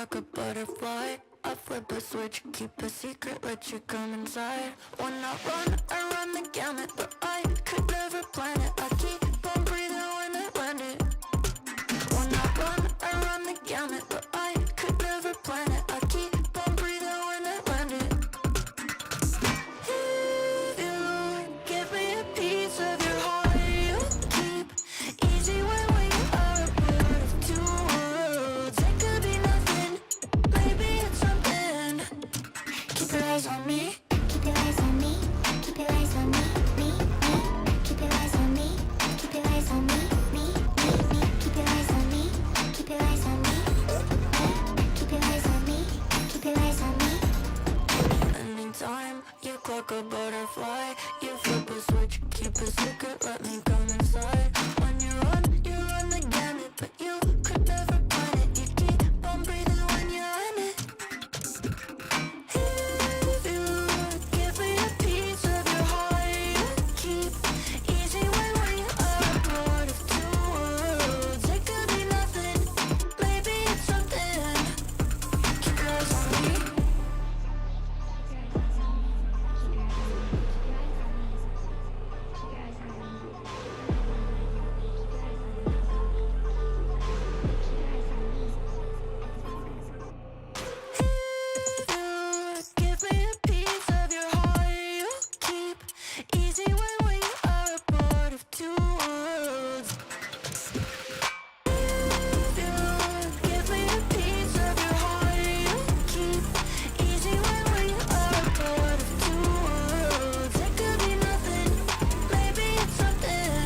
like a butterfly. I flip a switch, keep a secret, let you come inside. When I run the gamut, but I could never plan it. I keep on breathing when I land it. When I run the gamut, but I could never plan it. I keep on breathing when I land it. If you give me a piece of your heart, you keep easy when we are a part of two worlds. It could be nothing, maybe it's something. Keep your eyes on me. Keep your eyes on me. Keep your eyes on me. Me. Keep your eyes on me. Keep your eyes on me. Me. Keep your eyes on me. Keep your eyes on me. Keep your eyes on me. Keep your eyes on me. Anytime you clock a butterfly, you flip a switch, keep a secret, let me come inside. When you run the gamut, but you could never plan it. You keep on breathing when you're in it. If you give me a piece of your heart, you keep easy when we are a part of two worlds. It could be nothing, maybe it's something. Keep your eyes on me. Give me a piece of your heart, you keep easy when we are a part of two worlds. Give me a piece of your heart, you keep easy when we are a part of two worlds. It could be nothing, maybe it's something.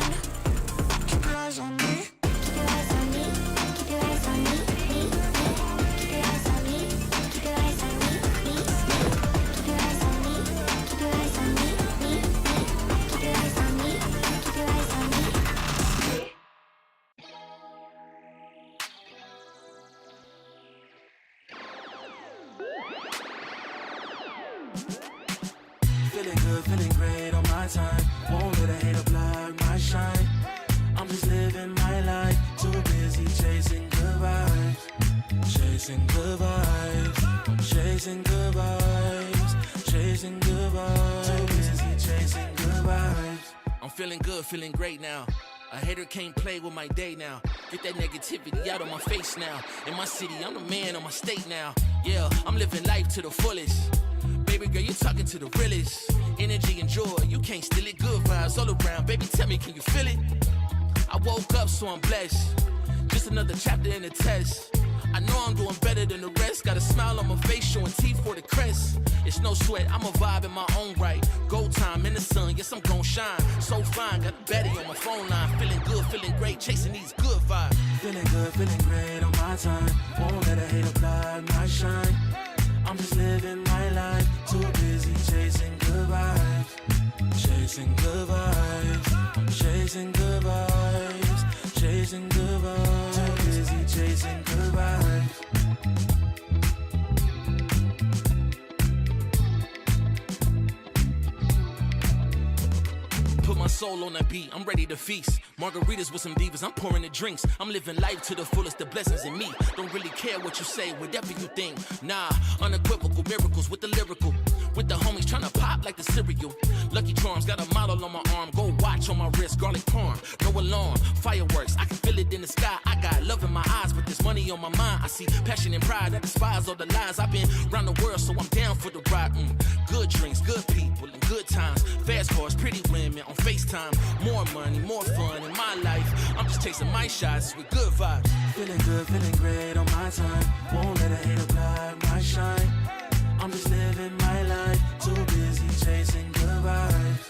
Keep your eyes on me. Keep your eyes on me. Keep your eyes on me. Me. Keep your eyes on me. Keep your eyes on me. Me. Keep your eyes on me. Keep your eyes on me. Me. Keep your eyes on me. Keep your eyes on me. Feeling good, feeling great on my time. Won't let a hater block my shine. I'm just living my life. Too busy chasing good vibes. Chasing good vibes. Chasing good vibes. Chasing good vibes. Too busy chasing good vibes. I'm feeling good, feeling great now. A hater can't play with my day now. Get that negativity out of my face now. In my city, I'm the man of my state now. Yeah, I'm living life to the fullest. Baby girl, you're talking to the realest. Energy and joy, you can't steal it. Good vibes all around. Baby, tell me, can you feel it? I woke up, so I'm blessed. Just another chapter in the test. I know I'm doing better than the rest. Got a smile on my face, showing teeth for the crest. It's no sweat, I'm a vibe in my own right. Go time in the sun, yes, I'm gon' shine. So fine, got a baddie on my phone line. Feeling good, feeling great, chasing these good vibes. Feeling good, feeling great on my time. Won't let a hater block my shine. I'm just living my life. Too busy chasing good vibes. Chasing good vibes. Chasing good vibes. Chasing good vibes. Too busy chasing good vibes. Put my soul on that beat, I'm ready to feast. Margaritas with some divas, I'm pouring the drinks. I'm living life to the fullest, the blessings in me. Don't really care what you say, whatever you think. Nah, unequivocal miracles with the lyrical. With the homies tryna pop like the cereal. Lucky Charms got a model on my arm. Go watch on my wrist, garlic parm. No alarm, fireworks, I can feel it in the sky. I got love in my eyes, but there's money on my mind. I see passion and pride, I despise all the lies. I've been around the world, so I'm down for the ride. Good drinks, good people, and good times. Fast cars, pretty women on FaceTime. More money, more fun in my life. I'm just chasing my shots with good vibes. Feeling good, feeling great on my time. Won't let a hater block my shine. I'm just living my life. Too busy chasing good vibes.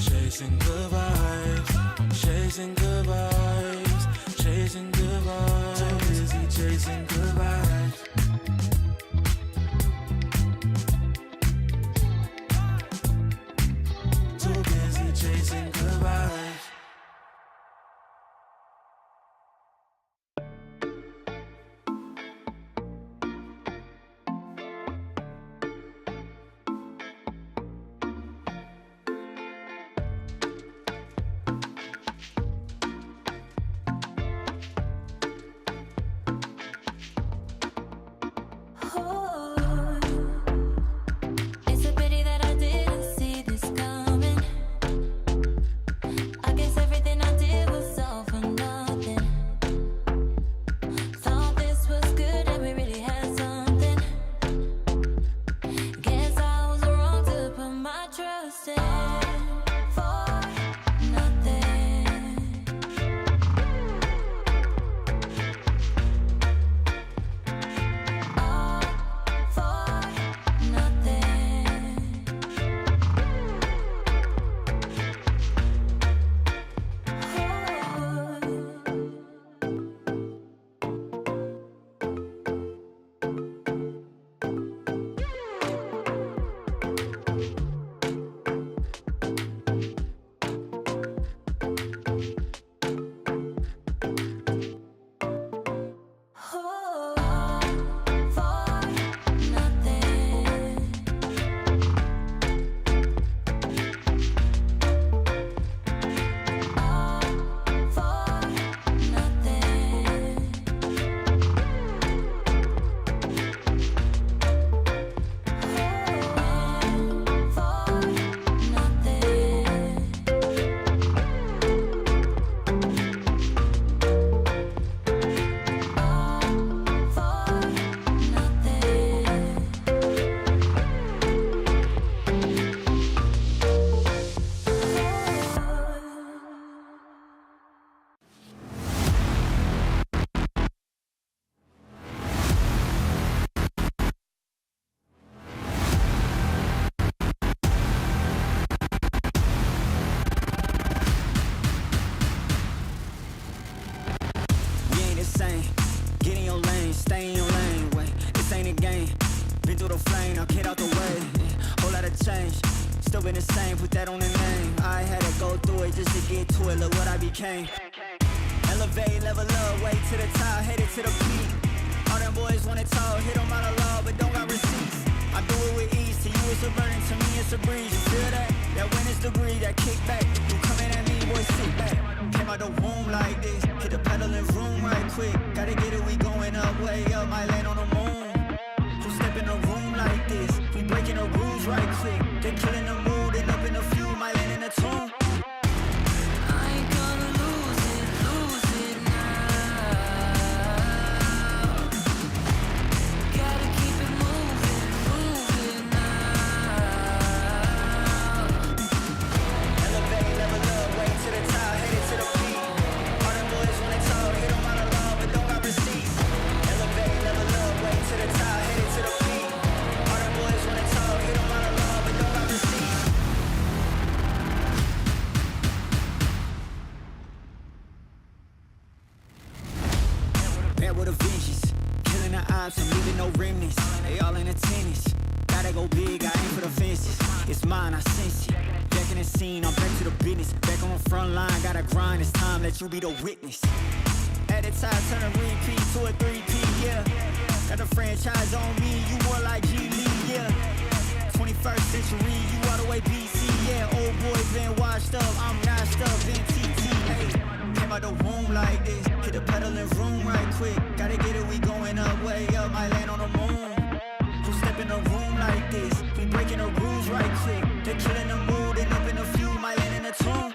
Chasing good vibes. Chasing good vibes. Chasing good vibes. Too busy chasing good vibes. Too busy chasing good vibes. flame, now get out the way. Whole lot of change, still been the same, put that on the name. I had to go through it just to get to it, look what I became. Elevate, level up, way to the top, headed to the peak. All them boys wanna talk, hit them out of law, but don't got receipts. I do it with ease, to you it's a burden, to me it's a breeze. You feel that? That winner's degree, that kickback. You coming at me, boy, sit back. Came out the womb like this, hit the pedal and vroom right quick. Gotta get it, we going up, way up, might land on the moon. Who step in the room like this? We breaking the rules right quick. They killing the mood and up in the few, might land in the tomb. I'm leaving no remnants, they all in attendance. Gotta go big, I aim for the fences. It's mine, I sense it. Back in the scene, I'm back to the business. Back on the front line, gotta grind, it's time, let you be the witness. At the time, turn a repeat to a 3P, yeah. Got the franchise on me, you more like G Lee, yeah. 21st century, you all the way BC, yeah. Old boy been washed up, I'm notched up in TTA. Came out the womb like this, hit the pedal and room right quick. Gotta get it, we going up, way up, might land on the moon. Who step in the room like this? We breaking the rules right quick. They killing the mood and up in the few, might land in the tomb.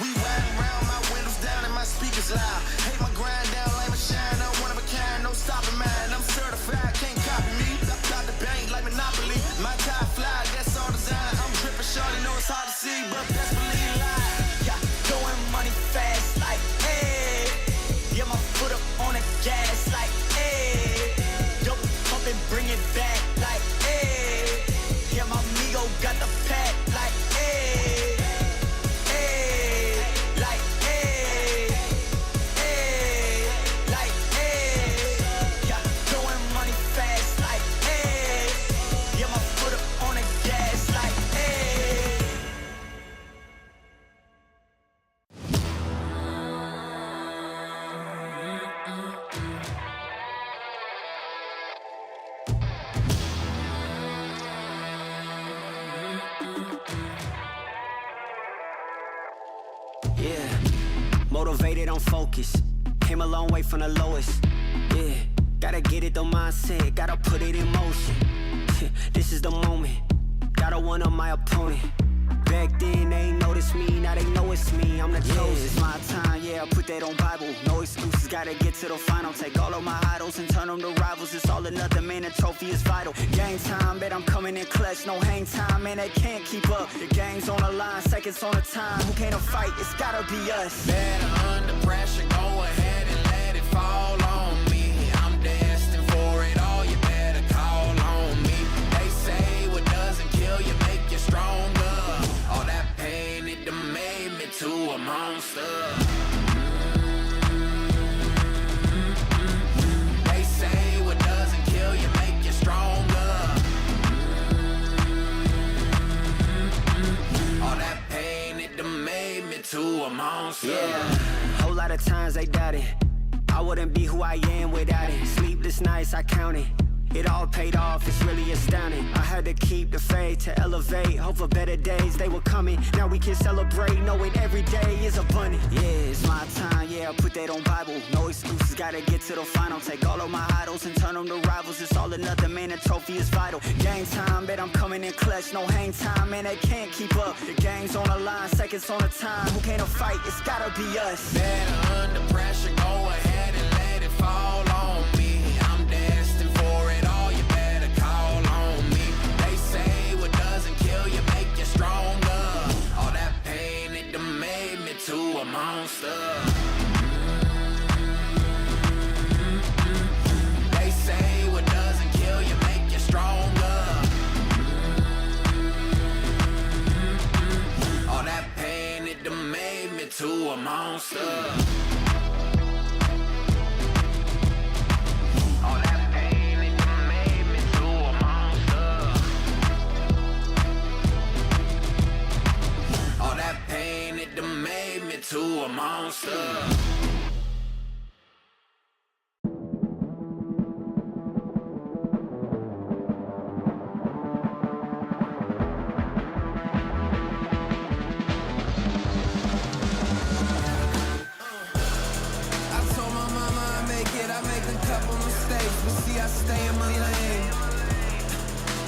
We riding around, my windows down and my speakers loud. Hate my grind down, like my shine, I don't wanna Motivated, I'm focused. Came a long way from the lowest. Yeah, gotta get it, the mindset, gotta put it in motion. This is the moment, gotta one-up my opponent. Back then they ain't noticed me, now they know it's me, I'm the chosen. It's my time, yeah, I put that on Bible. No excuses, gotta get to the final. Take all of my idols and turn them to rivals. It's all or nothing, man, the trophy is vital. Game time, bet I'm coming in clutch. No hang time, man, they can't keep up. The game's on the line, seconds on the time. Who can't fight? It's gotta be us. Better under pressure, go ahead and let it fall on me. I'm destined for it all, you better call on me. They say what doesn't kill you make you stronger. All that pain, it done made me to a monster. They say what doesn't kill you make you stronger. All that pain, it done made me to a monster. Yeah, whole lot of times they doubted I wouldn't be who I am without it. Sleepless nights, I counted. It all paid off, it's really astounding. I had to keep the faith to elevate. Hope for better days, they were coming. Now we can celebrate, knowing every day is abundant. Yeah, it's my time, yeah, I put that on Bible. No excuses, gotta get to the final. Take all of my idols and turn them to rivals. It's all or nothing, man, the trophy is vital. Game time, bet I'm coming in clutch. No hang time, man, they can't keep up. The game's on the line, seconds on the time. Who can't fight? It's gotta be us. Better under pressure, go ahead and let it fall on me. I'm destined for it all, you better call on me. They say what doesn't kill you make you stronger. All that pain, it done made me to a monster. They say what doesn't kill you make you stronger. All that pain, it done made me to a monster. All that pain, it done made me to a monster. All that pain, it done made me to a monster. I stay in my lane.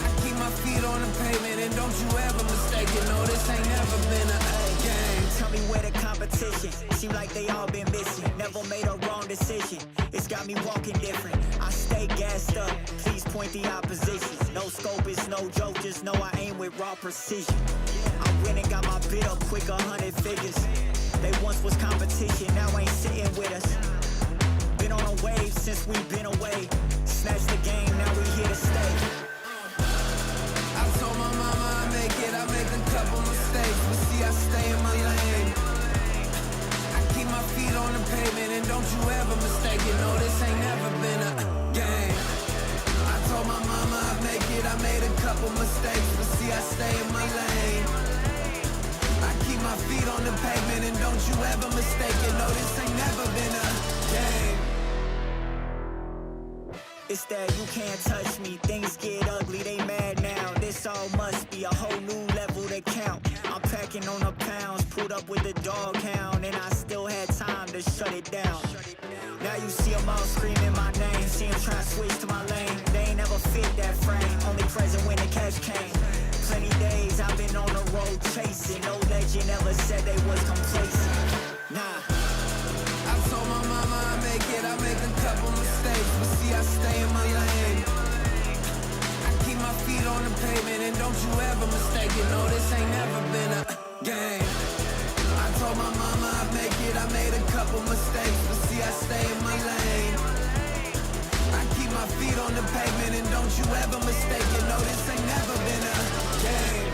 I keep my feet on the pavement, and don't you ever mistake it. No, this ain't never been a game. Tell me where the competition. Seem like they all been missing. Never made a wrong decision. It's got me walking different. I stay gassed up. Please point the opposition. No scope, it's no joke. Just know I aim with raw precision. I went and got my bid up quick, 100 figures. They once was competition, now ain't sitting with us. Been on a wave since we've been away. Snatch the game, now we here to stay. I told my mama I make it, I make a couple mistakes, but see I stay in my lane. I keep my feet on the pavement, and don't you ever mistake it. No, this ain't never been a game. I told my mama I make it, I made a couple mistakes, but see I stay in my lane. I keep my feet on the pavement, and don't you ever mistake it. No, this ain't never been a game. It's that you can't touch me, things get ugly, they mad now. This all must be a whole new level to count. I'm packing on the pounds, pulled up with the dog hound, and I still had time to shut it down. Now you see them all screaming my name, see them trying to switch to my lane. They ain't never fit that frame, only present when the cash came. Plenty days I've been on the road chasing, no legend ever said they was complacent. Nah. I told my mama I make it, I make a couple mistakes, but see I stay in my lane. I keep my feet on the pavement, and don't you ever mistake it. No, this ain't never been a game. I told my mama I make it, I made a couple mistakes, but see I stay in my lane. I keep my feet on the pavement, and don't you ever mistake it. No, this ain't never been a game.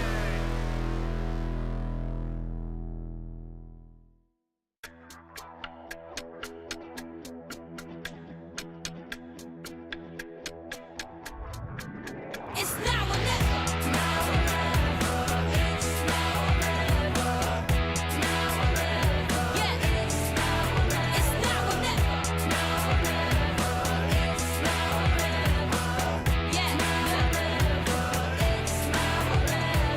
It's now or never. Now or never. It's now or never. Now or never. Yeah. It's now or never. It's now or never. Now or never. It's now or never. Yeah. Now or never. It's now or never.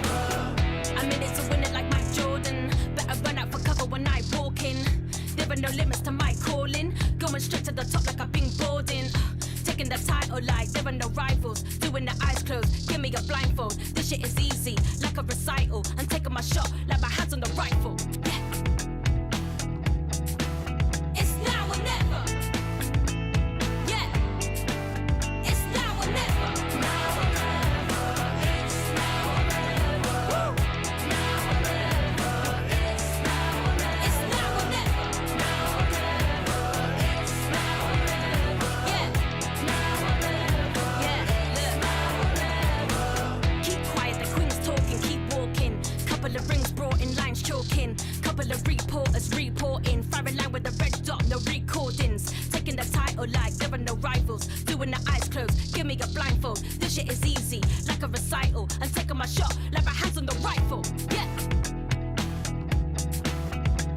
reporting. Firing line with the red dot, no recordings. Taking the title like there are no rivals. Doing the eyes closed, give me a blindfold. This shit is easy, like a recital. I'm taking my shot, like my hands on the rifle. Yeah.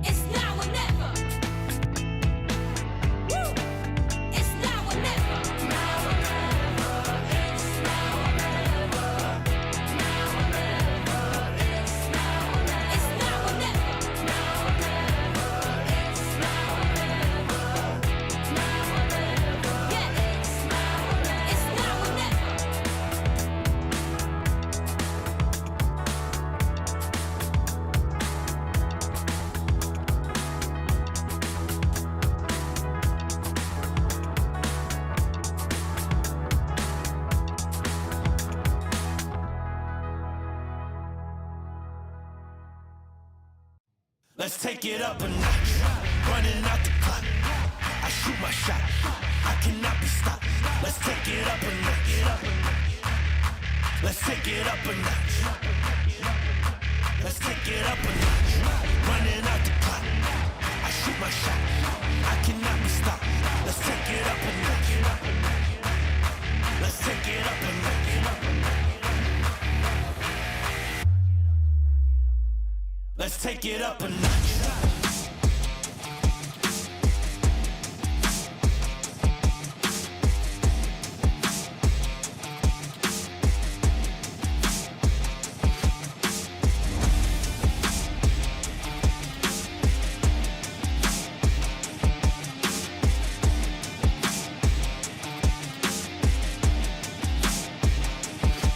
It's now or never. Woo! It's now or never. Now or never. It's now or never. Now or never. It's now or never. It's now or never. Now or never. It's now or never. Now or never. Yeah. It's now or never. It's now or never. Let's take it up a notch. Running out the clock. I shoot my shot. I cannot be stopped. Let's take it up a notch. Let's take it up a notch. Let's take it up a notch. Running out the clock. I shoot my shot. I cannot be stopped. Let's take it up a notch. Let's take it up a notch. Let's take it up a notch.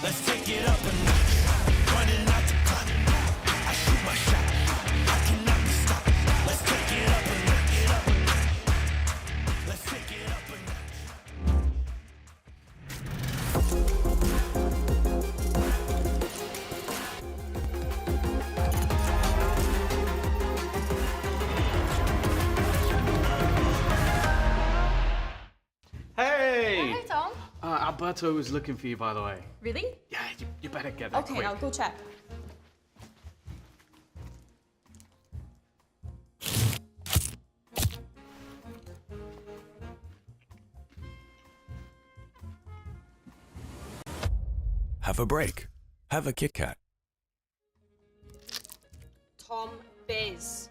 Let's take it up a notch. Running out the clock. I shoot my shot. I cannot be stopped. Let's take it up a notch. Let's take it up a notch. Hey! Hey, Tom. Alberto was looking for you, by the way. Really? Yeah, you better get there Okay, quick. I'll go check. Have a break. Have a Kit Kat. Tom Biz.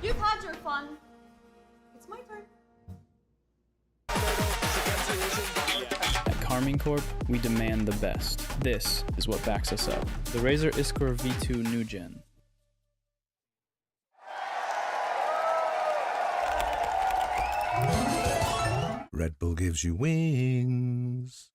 You've had your fun. It's my turn. At Carmine Corp, we demand the best. This is what backs us up. The Razer Iskor V2 New Gen. Red Bull gives you wings.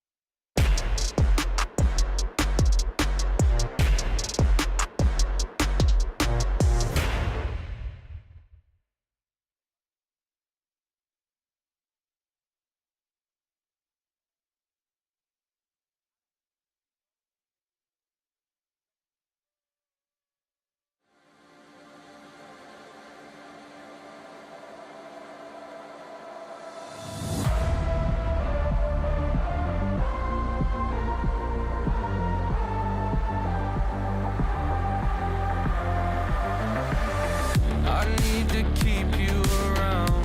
I need to keep you around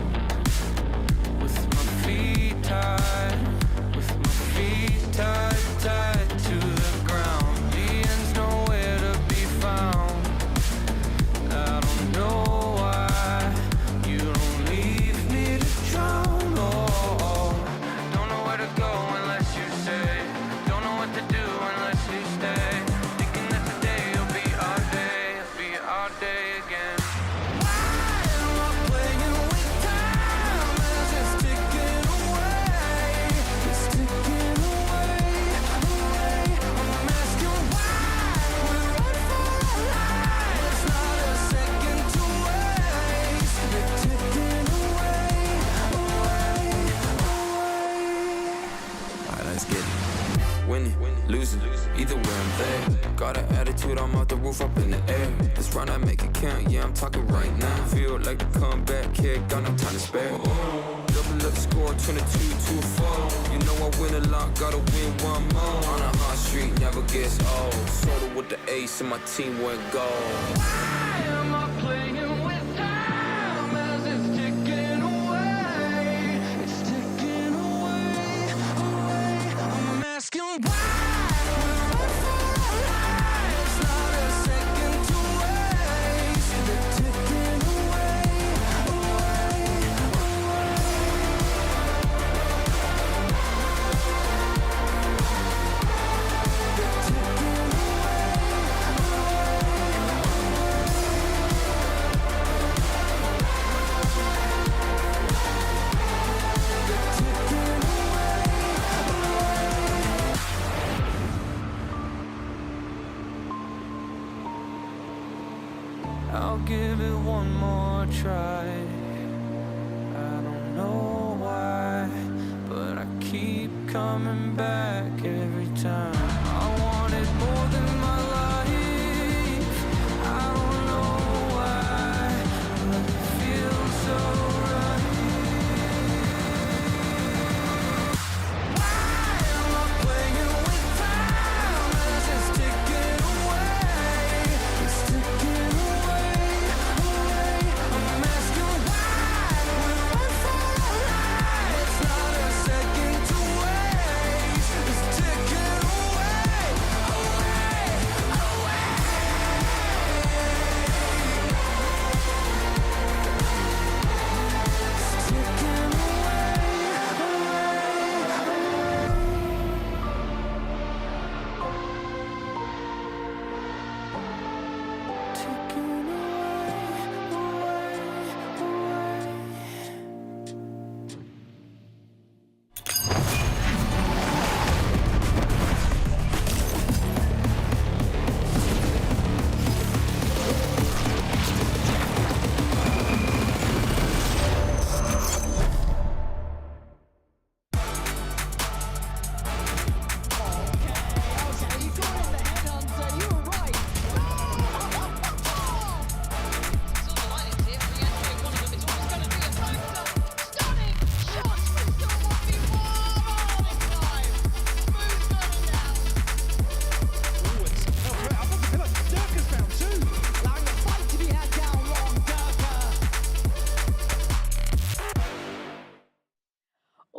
with my feet tied, tied to the ground. The end's nowhere to be found. I don't know why you don't leave me to drown. Oh, don't know where to go unless you say. Don't know what to do unless you stay. Thinking that today will be our day, again. Losing, either way I'm there. Got an attitude, I'm off the roof, up in the air. Let's run, I make it count, yeah, I'm talking right now. Feel like the comeback kid, got no time to spare. Double up score, 22-4. You know I win a lot, gotta win one more. On a hot street, never gets old. Soda with the ace and my team went gold. Why am I playing with time? I'll give it one more try. I don't know why, but I keep coming back every time. I want it more than my life. I don't know why, but it feels so right. Why am I playing with time as it's ticking away? It's ticking away, away. I'm asking why we're on for a ride. It's not a second to waste. It's ticking away, away, away. It's ticking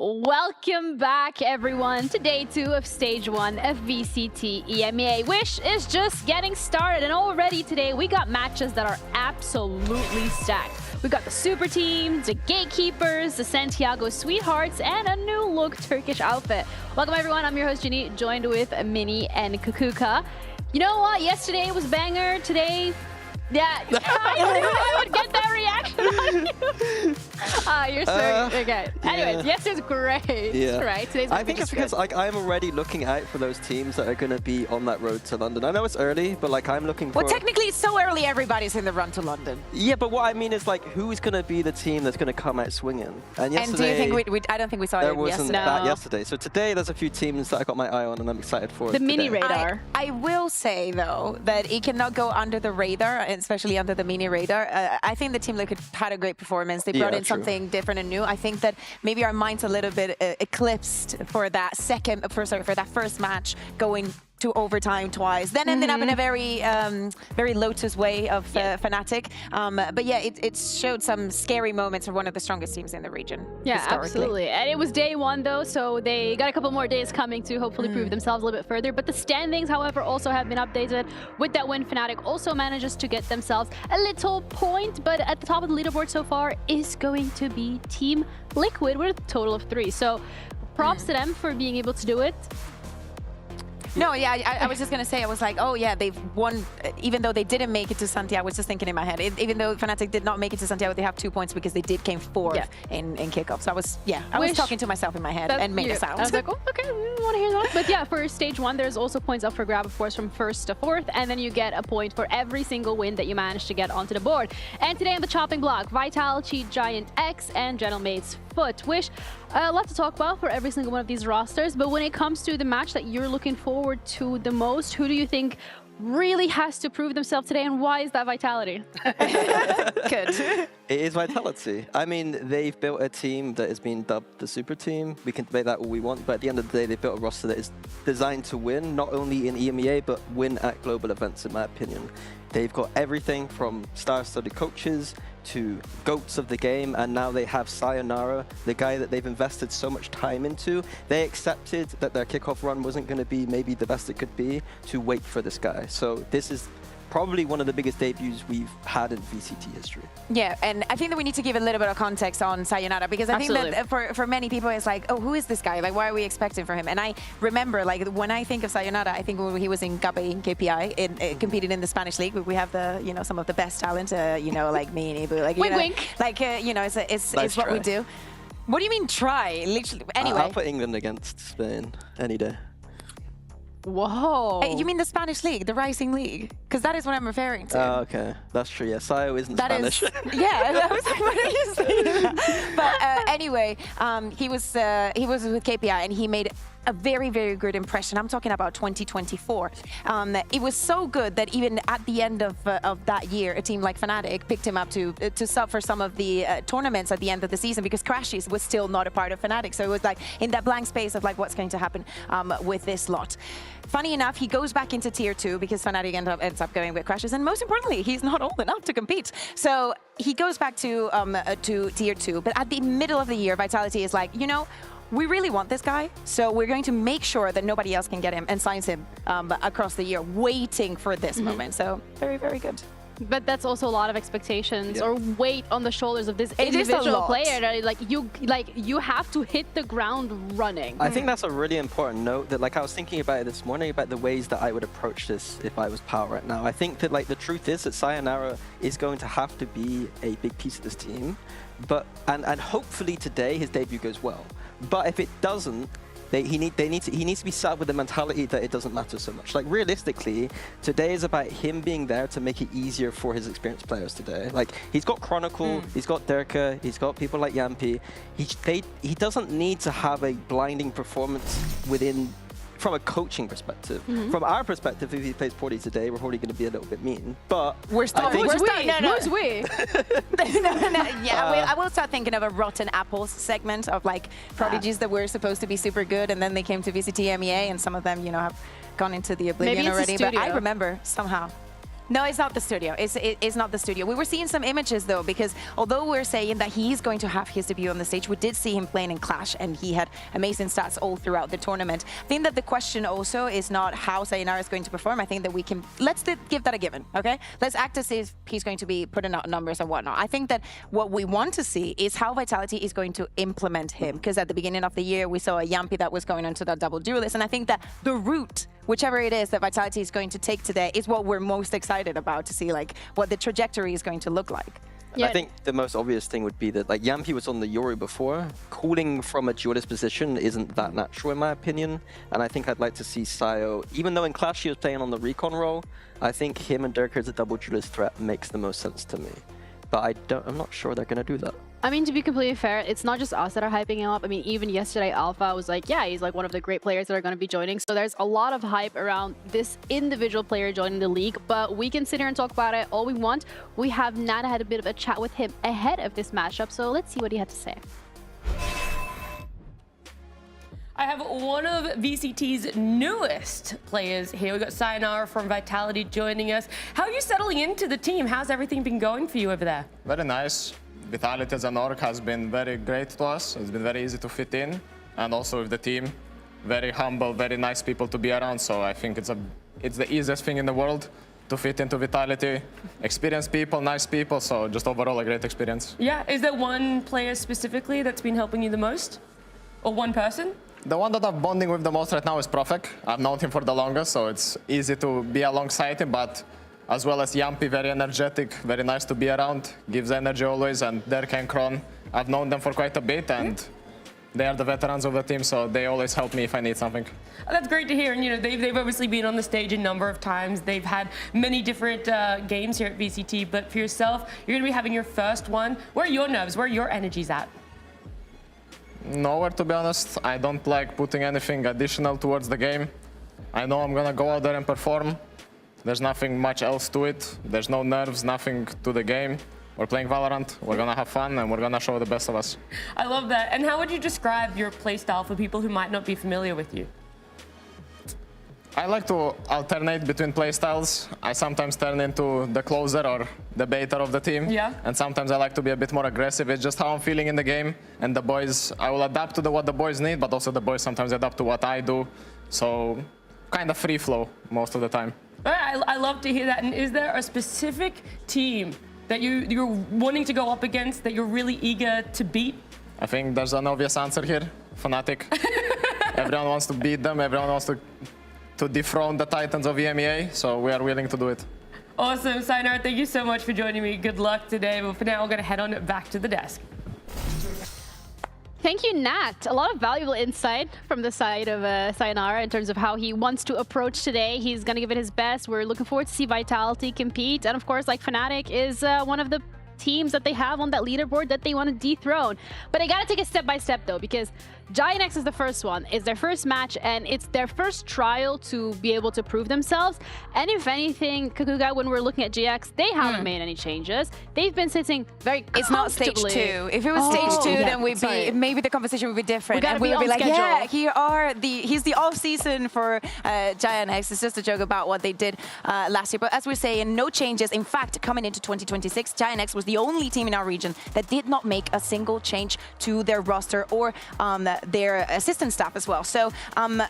Welcome back, everyone, to day 2 of stage 1 of VCT EMEA, which is just getting started. And already today, we got matches that are absolutely stacked. We got the super team, the gatekeepers, the Santiago sweethearts, and a new look Turkish outfit. Welcome, everyone. I'm your host, Ginny, joined with Mini and Kukuka. You know what? Yesterday was banger. Today, yeah, I knew I would get that reaction on you. You're so okay. Anyways, yesterday's great. Yeah. Right. Today's I think it's because like I'm already looking out for those teams that are going to be on that road to London. I know it's early, but like I'm looking for. Well, technically, it's so early. Everybody's in the run to London. Yeah, but what I mean is like who's going to be the team that's going to come out swinging? And yesterday, and do you think I don't think we saw there it wasn't yesterday. that yesterday. So today there's a few teams that I got my eye on, and I'm excited for. The mini radar. I will say though that it cannot go under the radar, especially under the mini radar. I think the Team Liquid had a great performance. They brought in something different and new. I think that maybe our minds a little bit eclipsed for that for that first match going to overtime twice, then ended up in a very Lotus way of Fnatic. But yeah, it showed some scary moments for one of the strongest teams in the region. Yeah, absolutely. And it was day 1 though, so they got a couple more days coming to hopefully prove themselves a little bit further. But the standings, however, also have been updated. With that win, Fnatic also manages to get themselves a little point, but at the top of the leaderboard so far is going to be Team Liquid with a total of 3. So props to them for being able to do it. No, yeah, I was just going to say, I was like, oh yeah, they've won, even though they didn't make it to Santiago. I was just thinking in my head, even though Fnatic did not make it to Santiago, they have 2 points because they did came 4th in kickoff. So I was talking to myself in my head and made a sound. I was like, oh, okay, we want to hear that. But yeah, for stage 1, there's also points up for grab, of course, from 1st to 4th, and then you get a point for every single win that you manage to get onto the board. And today on the chopping block, Vitality, Giant X, and Gentlemate's FUT, which a lot to talk about for every single one of these rosters. But when it comes to the match that you're looking forward to the most, who do you think really has to prove themselves today, and why is that Vitality? Good. It is Vitality. I mean, they've built a team that has been dubbed the super team. We can debate that all we want, but at the end of the day, they've built a roster that is designed to win, not only in EMEA, but win at global events, in my opinion. They've got everything from star-studded coaches to GOATs of the game, and now they have Sayonara, the guy that they've invested so much time into. They accepted that their kickoff run wasn't going to be maybe the best it could be to wait for this guy. So this is probably one of the biggest debuts we've had in VCT history. Yeah, and I think that we need to give a little bit of context on Sayonara, because I think that for many people it's like, oh, who is this guy? Like, why are we expecting from him? And I remember, like, when I think of Sayonara, I think when he was in Gabe in KPI, competed in the Spanish league. We have the, you know, some of the best talent, you know, like me and Ibu, like, wink, wink. Like, you know, it's Nice what try. we do. What do you mean try? Literally, anyway. I'll put England against Spain any day. Whoa. You mean the Spanish league, the Rising League? Because that is what I'm referring to. Oh, okay. That's true. Yeah, Sayo isn't Spanish. Yeah, I was like, what are you saying? But anyway, he was with KPI and he made a very, very good impression. I'm talking about 2024. It was so good that even at the end of that year, a team like Fnatic picked him up to sub for some of the tournaments at the end of the season because Crashies was still not a part of Fnatic. So it was like in that blank space of like what's going to happen with this lot. Funny enough, he goes back into tier 2 because Fnatic ends up going with Crashes, and most importantly, he's not old enough to compete. So he goes back to tier 2, but at the middle of the year, Vitality is like, you know, we really want this guy, so we're going to make sure that nobody else can get him and signs him across the year, waiting for this moment. So very, very good. But that's also a lot of expectations or weight on the shoulders of this individual player. That, you have to hit the ground running. I think that's a really important note. That I was thinking about it this morning about the ways that I would approach this if I was Power right now. I think that the truth is that Sayonara is going to have to be a big piece of this team, but and hopefully today his debut goes well. But if it doesn't, he needs to be sat with the mentality that it doesn't matter so much. Like realistically, today is about him being there to make it easier for his experienced players today. Like he's got Chronicle, he's got Derka, he's got people like Yampi. He doesn't need to have a blinding performance from a coaching perspective. From our perspective, if he plays Porty today, we're probably going to be a little bit mean. But Who's we? Yeah, I will start thinking of a Rotten Apples segment of like prodigies that were supposed to be super good, and then they came to VCT EMEA, and some of them, you know, have gone into the oblivion already. But I remember somehow. No, it's not the studio. It's not the studio. We were seeing some images though, because although we're saying that he's going to have his debut on the stage, we did see him playing in Clash, and he had amazing stats all throughout the tournament. I think that the question also is not how Sayonara is going to perform. I think that let's give that a given, okay? Let's act as if he's going to be putting out numbers and whatnot. I think that what we want to see is how Vitality is going to implement him, because at the beginning of the year, we saw a Yampi that was going into that double duelist, and I think that the route, whichever it is that Vitality is going to take today, is what we're most excited about to see, like what the trajectory is going to look like. Yeah. I think the most obvious thing would be that Yampi was on the Yoru before. Calling from a duelist position isn't that natural in my opinion, and I think I'd like to see Sayo, even though in Clash he was playing on the recon role, I think him and Derka as a double duelist threat makes the most sense to me. But I'm not sure they're going to do that. I mean, to be completely fair, it's not just us that are hyping him up. I mean, even yesterday, Alpha was like, yeah, he's like one of the great players that are going to be joining. So there's a lot of hype around this individual player joining the league, but we can sit here and talk about it all we want. We have not had a bit of a chat with him ahead of this matchup, so let's see what he had to say. I have one of VCT's newest players here. We've got Sayonara from Vitality joining us. How are you settling into the team? How's everything been going for you over there? Very nice. Vitality as an org has been very great to us. It's been very easy to fit in. And also with the team, very humble, very nice people to be around. So I think it's the easiest thing in the world to fit into Vitality. Experienced people, nice people. So just overall a great experience. Yeah, is there one player specifically that's been helping you the most? Or one person? The one that I'm bonding with the most right now is Profek. I've known him for the longest, so it's easy to be alongside him, but as well as Yampi, very energetic, very nice to be around, gives energy always, and Derka and Kron, I've known them for quite a bit, and they are the veterans of the team, so they always help me if I need something. Oh, that's great to hear, and you know, they've obviously been on the stage a number of times. They've had many different games here at VCT, but for yourself, you're going to be having your first one. Where are your nerves? Where are your energies at? Nowhere, to be honest. I don't like putting anything additional towards the game. I know I'm gonna go out there and perform. There's nothing much else to it. There's no nerves, nothing to the game. We're playing Valorant, we're gonna have fun, and we're gonna show the best of us. I love that. And how would you describe your playstyle for people who might not be familiar with you? I like to alternate between playstyles. I sometimes turn into the closer or the baiter of the team. Yeah. And sometimes I like to be a bit more aggressive. It's just how I'm feeling in the game. And the boys, I will adapt to what the boys need, but also the boys sometimes adapt to what I do. So kind of free flow most of the time. I love to hear that. And is there a specific team that you're wanting to go up against that you're really eager to beat? I think there's an obvious answer here, Fnatic. Everyone wants to beat them. Everyone wants to dethrone the Titans of EMEA, so we are willing to do it. Awesome, Sayonara, thank you so much for joining me. Good luck today, but for now, we're going to head on back to the desk. Thank you, Nat. A lot of valuable insight from the side of Sayonara in terms of how he wants to approach today. He's going to give it his best. We're looking forward to see Vitality compete. And of course, like Fnatic is one of the teams that they have on that leaderboard that they want to dethrone. But I got to take it step by step though, because Giant X is the first one. It's their first match and it's their first trial to be able to prove themselves. And if anything, Kakuga, when we're looking at GX, they haven't made any changes. They've been sitting very comfortably. It's not stage 2. If it was stage 2, then we'd be maybe the conversation would be different. We would be like, schedule. yeah, he's the off season for Giant X. It's just a joke about what they did last year. But as we're saying, no changes. In fact, coming into 2026, Giant X was the only team in our region that did not make a single change to their roster or their assistant staff as well. So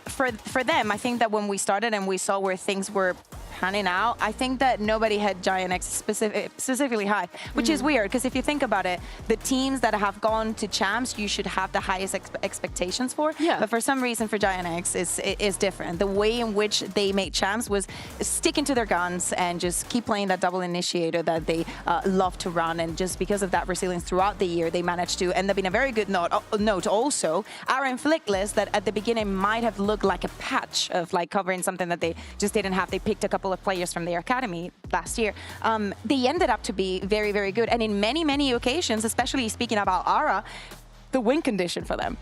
for them, I think that when we started and we saw where things were panning out, I think that nobody had Giant X specifically high, which is weird because if you think about it, the teams that have gone to champs, you should have the highest expectations for. Yeah. But for some reason, for Giant X, is different. The way in which they made champs was sticking to their guns and just keep playing that double initiator that they love to run. And just because of that resilience throughout the year, they managed to end up in a very good note. Also, our Inflictless that at the beginning might have looked like a patch of like covering something that they just didn't have. They picked a couple of players from their academy last year. They ended up to be very, very good. And in many, many occasions, especially speaking about Ara, the win condition for them.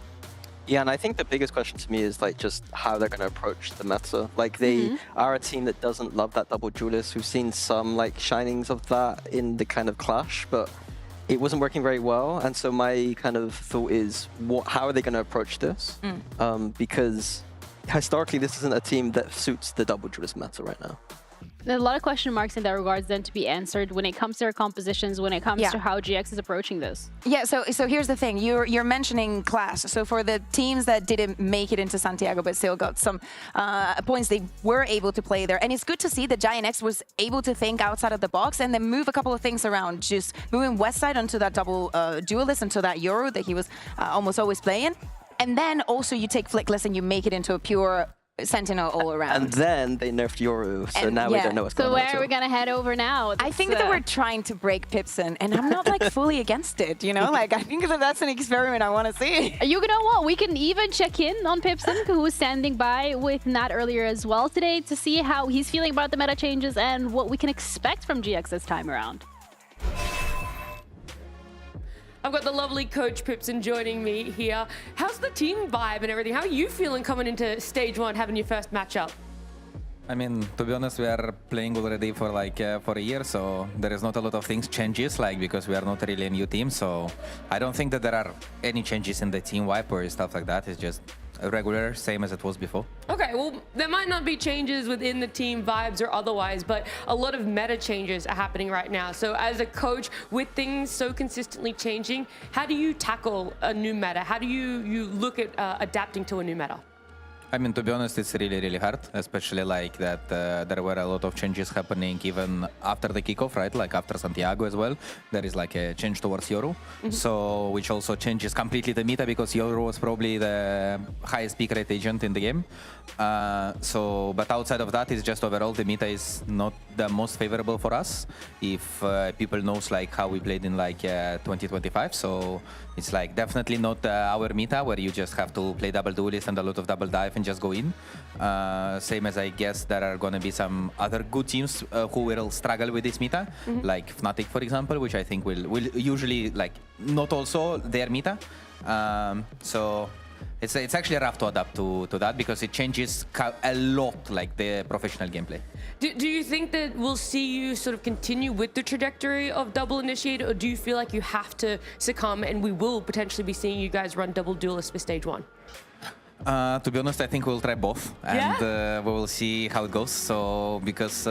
Yeah, and I think the biggest question to me is like just how they're going to approach the meta. Like they are a team that doesn't love that double duelist. We've seen some like shinings of that in the kind of clash, but it wasn't working very well. And so my kind of thought is, how are they going to approach this? Because historically, this isn't a team that suits the double duelist meta right now. There's a lot of question marks in that regards then to be answered when it comes to their compositions, when it comes to how GX is approaching this. Yeah, so here's the thing. You're mentioning class. So for the teams that didn't make it into Santiago but still got some points, they were able to play there. And it's good to see that Giant X was able to think outside of the box and then move a couple of things around. Just moving Westside onto that double duelist, onto that Yoru that he was almost always playing. And then also you take Flickless and you make it into a pure Sentinel all around. And then they nerfed Yoru, so now we don't know what's going on. So where are we going to head over now? I think that we're trying to break Pipson, and I'm not like fully against it, you know? Like, I think that that's an experiment I want to see. You know what? We can even check in on Pipson, who was standing by with Nat earlier as well today, to see how he's feeling about the meta changes and what we can expect from GX this time around. I've got the lovely Coach Pipson joining me here. How's the team vibe and everything? How are you feeling coming into stage 1, having your first matchup? I mean, to be honest, we are playing already for like for a year, so there is not a lot of things changes, like because we are not really a new team. So I don't think that there are any changes in the team vibe or stuff like that. It's just a regular, same as it was before. Okay, well, there might not be changes within the team vibes or otherwise, but a lot of meta changes are happening right now. So as a coach, with things so consistently changing, how do you tackle a new meta? How do you look at adapting to a new meta? I mean, to be honest, it's really, really hard, especially like that there were a lot of changes happening even after the kickoff, right? Like after Santiago as well, there is like a change towards Yoru. So, which also changes completely the meta because Yoru was probably the highest peak rate agent in the game. But outside of that, it's just overall the meta is not the most favorable for us. If people knows like how we played in like 2025, so it's like definitely not our meta where you just have to play double duelist and a lot of double dive and just go in. Same as I guess there are gonna be some other good teams who will struggle with this meta, like Fnatic for example, which I think will usually like not also their meta. So it's actually rough to adapt to that because it changes a lot like the professional gameplay. Do you think that we'll see you sort of continue with the trajectory of double initiator, or do you feel like you have to succumb and we will potentially be seeing you guys run double duelist for stage 1? To be honest, I think we'll try both, and we will see how it goes. So, because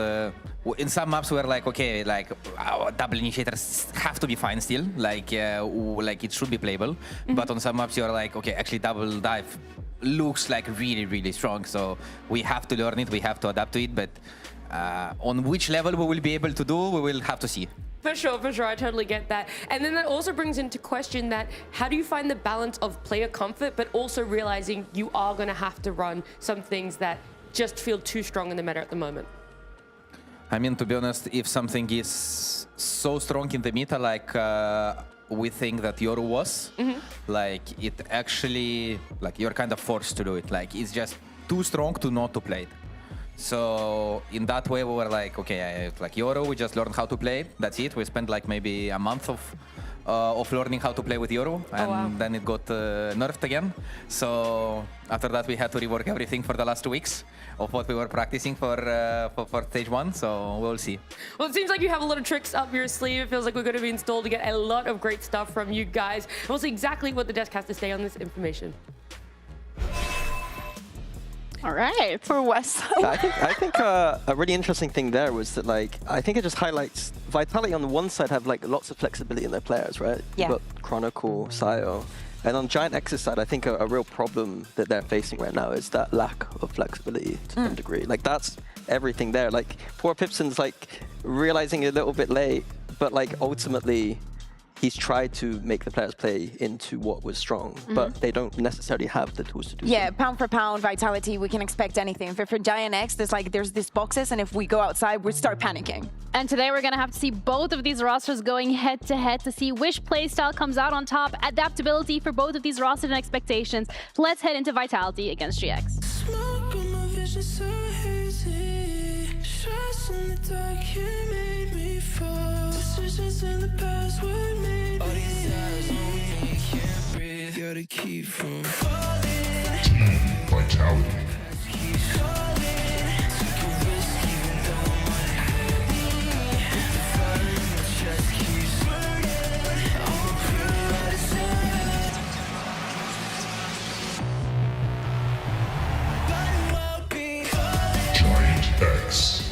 in some maps we're like, okay, like our double initiators have to be fine still, like it should be playable. But on some maps you're like, okay, actually double dive looks like really, really strong. So we have to learn it, we have to adapt to it. But on which level we will be able to do, we will have to see. For sure, I totally get that. And then that also brings into question that how do you find the balance of player comfort, but also realizing you are going to have to run some things that just feel too strong in the meta at the moment? I mean, to be honest, if something is so strong in the meta, like we think that Yoru was. Like it actually, like you're kind of forced to do it. Like it's just too strong to not to play it. So in that way, we were like, okay, like Yoru, we just learned how to play. That's it. We spent like maybe a month of learning how to play with Yoru, and then it got nerfed again. So after that, we had to rework everything for the last 2 weeks of what we were practicing for stage 1. So we'll see. Well, it seems like you have a lot of tricks up your sleeve. It feels like we're going to be installed to get a lot of great stuff from you guys. And we'll see exactly what the desk has to say on this information. All right, for West. I think a really interesting thing there was that, like, I think it just highlights Vitality on the one side have like lots of flexibility in their players, right? Yeah. You've got Chronicle, Sayo, and on Giant X's side, I think a real problem that they're facing right now is that lack of flexibility to some degree. Like that's everything there. Like poor Pipson's like realizing it a little bit late, but like ultimately, he's tried to make the players play into what was strong, but they don't necessarily have the tools to do so. Yeah, pound for pound, Vitality, we can expect anything. For Giant X, there's these boxes, and if we go outside, we start panicking. And today we're going to have to see both of these rosters going head-to-head to see which playstyle comes out on top. Adaptability for both of these rosters and expectations. Let's head into Vitality against GX. Smoke on my vision so hazy. Shots in the dark, you made me fall. Decisions in the past were made. All these eyes on me, can't breathe. Gotta keep from falling. Team Vitality. Keep calling. Took a risk even though my hurt me. The fire in my chest keeps burning. I'ma prove I deserve. But we'll be calling. Giant X.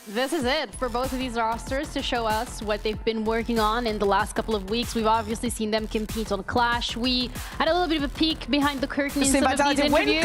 This is it for both of these rosters to show us what they've been working on in the last couple of weeks. We've obviously seen them compete on Clash. We had a little bit of a peek behind the curtain in some of these interviews.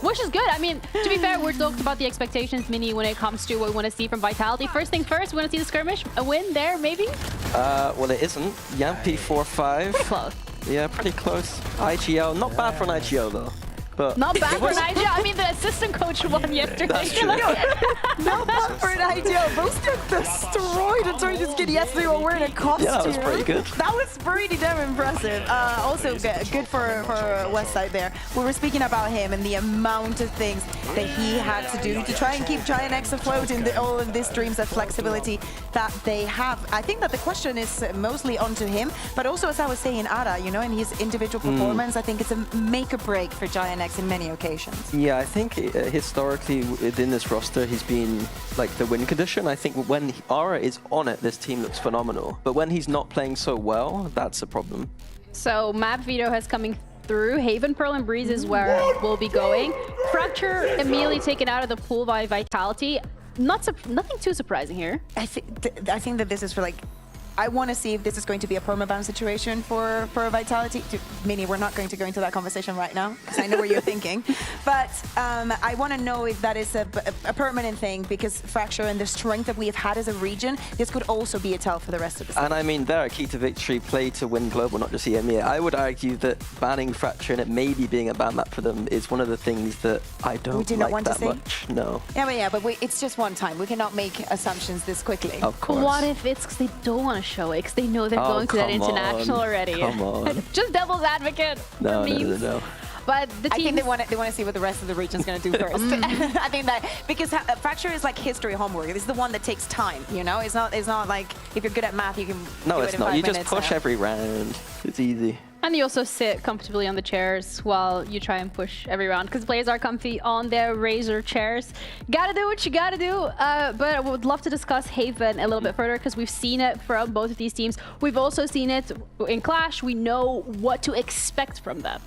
Which is good. I mean, to be fair, we're talking about the expectations, Mini, when it comes to what we want to see from Vitality. First things first, we want to see the skirmish. A win there, maybe? Well, it isn't. Yampi 4-5. Pretty close. Yeah, pretty close. IGL, not bad for an IGL though. But not bad for an IGL. I mean, the assistant coach won yesterday. That's true. Not bad for an IGL. Those get destroyed and turned his kid yesterday while wearing a costume. Yeah, that was pretty good. That was pretty damn impressive. Also good for Westside there. We were speaking about him and the amount of things that he had to do to try and keep Giant X afloat in all of these streams, that flexibility that they have. I think that the question is mostly onto him, but also, as I was saying, Ara, you know, in his individual performance, I think it's a make or break for Giant X in many occasions. Yeah, I think historically within this roster, he's been like the win condition. I think when Ara is on it, this team looks phenomenal. But when he's not playing so well, that's a problem. So map veto has coming through. Haven, Pearl, and Breeze is where we'll be going. Fracture immediately taken out of the pool by Vitality. Nothing too surprising here. I think that this is for like, I want to see if this is going to be a permaban situation for Vitality. Mini, we're not going to go into that conversation right now, because I know where you're thinking. But I want to know if that is a permanent thing, because Fracture and the strength that we have had as a region, this could also be a tell for the rest of the season. And I mean, they're a key to victory, play to win global, not just EMEA. I would argue that banning Fracture and it maybe being a ban map for them is one of the things that I don't like that much. No. Yeah, but it's just one time. We cannot make assumptions this quickly. Of course. What if it's because they don't want to show it, because they know they're going to that international already? Come on. Just devil's advocate. No. But the team, I think they want to see what the rest of the region's going to do first. I think that because Fracture is like history homework. It's the one that takes time. You know, it's not like if you're good at math, you can. No, do it's it in not. 5 You minutes, just push every round. It's easy. And you also sit comfortably on the chairs while you try and push every round, because players are comfy on their Razor chairs. Gotta do what you gotta do. But I would love to discuss Haven a little bit further, because we've seen it from both of these teams. We've also seen it in Clash. We know what to expect from them.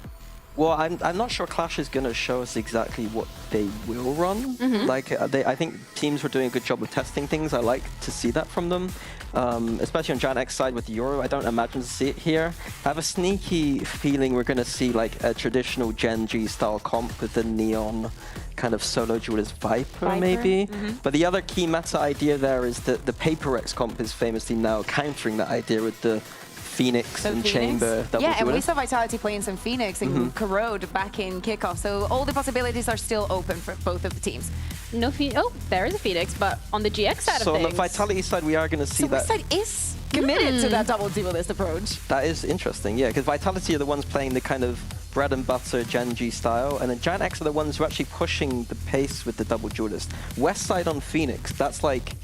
Well, I'm not sure Clash is going to show us exactly what they will run. Like, I think teams were doing a good job of testing things. I like to see that from them. especially on Giant X side with Euro. I don't imagine to see it here. I have a sneaky feeling we're going to see like a traditional Gen G style comp with the Neon kind of solo duelist Viper. Maybe. But the other key meta idea there is that the Paper X comp is famously now countering that idea with the Phoenix and Chamber double Yeah, and we duelist. saw Vitality playing some Phoenix and Corrode back in kickoff, so all the possibilities are still open for both of the teams. No Phoenix. Oh, there is a Phoenix, but on the GX side So of on things. the Vitality side, we are going to see that. Side is committed to that double duelist approach. That is interesting, yeah, because Vitality are the ones playing the kind of bread and butter Gen G style, and then Giant X are the ones who are actually pushing the pace with the double duelist. West side on Phoenix, that's like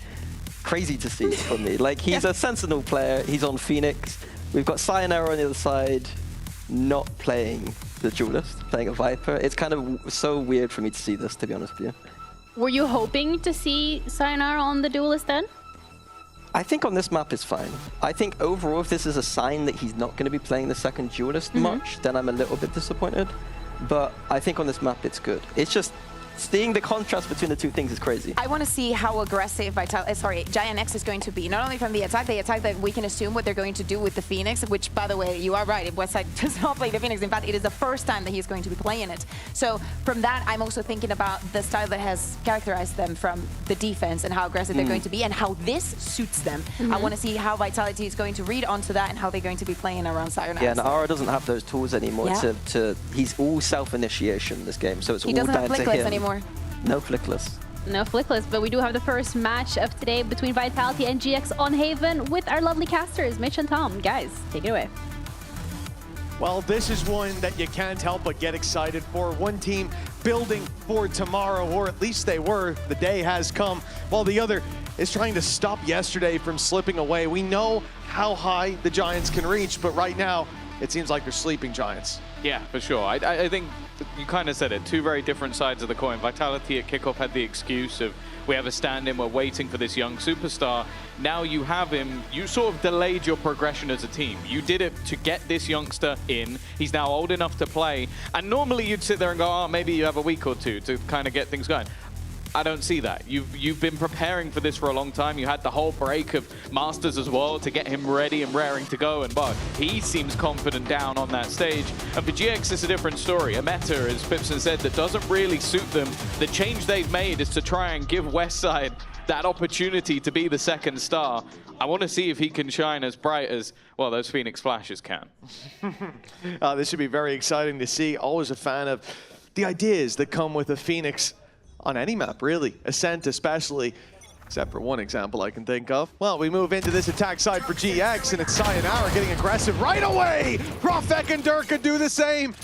crazy to see for me. Like, he's a Sentinel player, he's on Phoenix. We've got Sayonara on the other side, not playing the duelist, playing a Viper. It's kind of so weird for me to see this, to be honest with you. Were you hoping to see Sayonara on the duelist then? I think on this map is fine. I think overall, if this is a sign that he's not going to be playing the second duelist much, then I'm a little bit disappointed. But I think on this map, it's good. It's just seeing the contrast between the two things is crazy. I want to see how aggressive Giant X is going to be. Not only from the attack that we can assume what they're going to do with the Phoenix, which, by the way, you are right, Westside does not play the Phoenix. In fact, it is the first time that he's going to be playing it. So from that, I'm also thinking about the style that has characterized them from the defense and how aggressive they're going to be and how this suits them. I want to see how Vitality is going to read onto that and how they're going to be playing around Sayonara. Yeah, and Ara doesn't have those tools anymore he's all self-initiation in this game, so it's all down to him. He doesn't have flickless anymore. No flickless. No flickless, but we do have the first match of today between Vitality and GX on Haven with our lovely casters, Mitch and Tom. Guys, take it away. Well, this is one that you can't help but get excited for. One team building for tomorrow, or at least they were. The day has come, while the other is trying to stop yesterday from slipping away. We know how high the Giants can reach, but right now, it seems like they're sleeping Giants. Yeah, for sure. I think you kind of said it. Two very different sides of the coin. Vitality at kickoff had the excuse of, we have a stand-in, we're waiting for this young superstar. Now you have him, you sort of delayed your progression as a team. You did it to get this youngster in. He's now old enough to play. And normally you'd sit there and go, oh, maybe you have a week or two to kind of get things going. I don't see that. You've been preparing for this for a long time. You had the whole break of Masters as well to get him ready and raring to go. And but he seems confident down on that stage. And for GX, it's a different story. A meta, as Pipson said, that doesn't really suit them. The change they've made is to try and give Westside that opportunity to be the second star. I want to see if he can shine as bright as, well, those Phoenix flashes can. This should be very exciting to see. Always a fan of the ideas that come with a Phoenix on any map, really. Ascent especially, except for one example I can think of. Well, we move into this attack side for GX, and it's Sayonara getting aggressive right away. Profek and Durka do the same.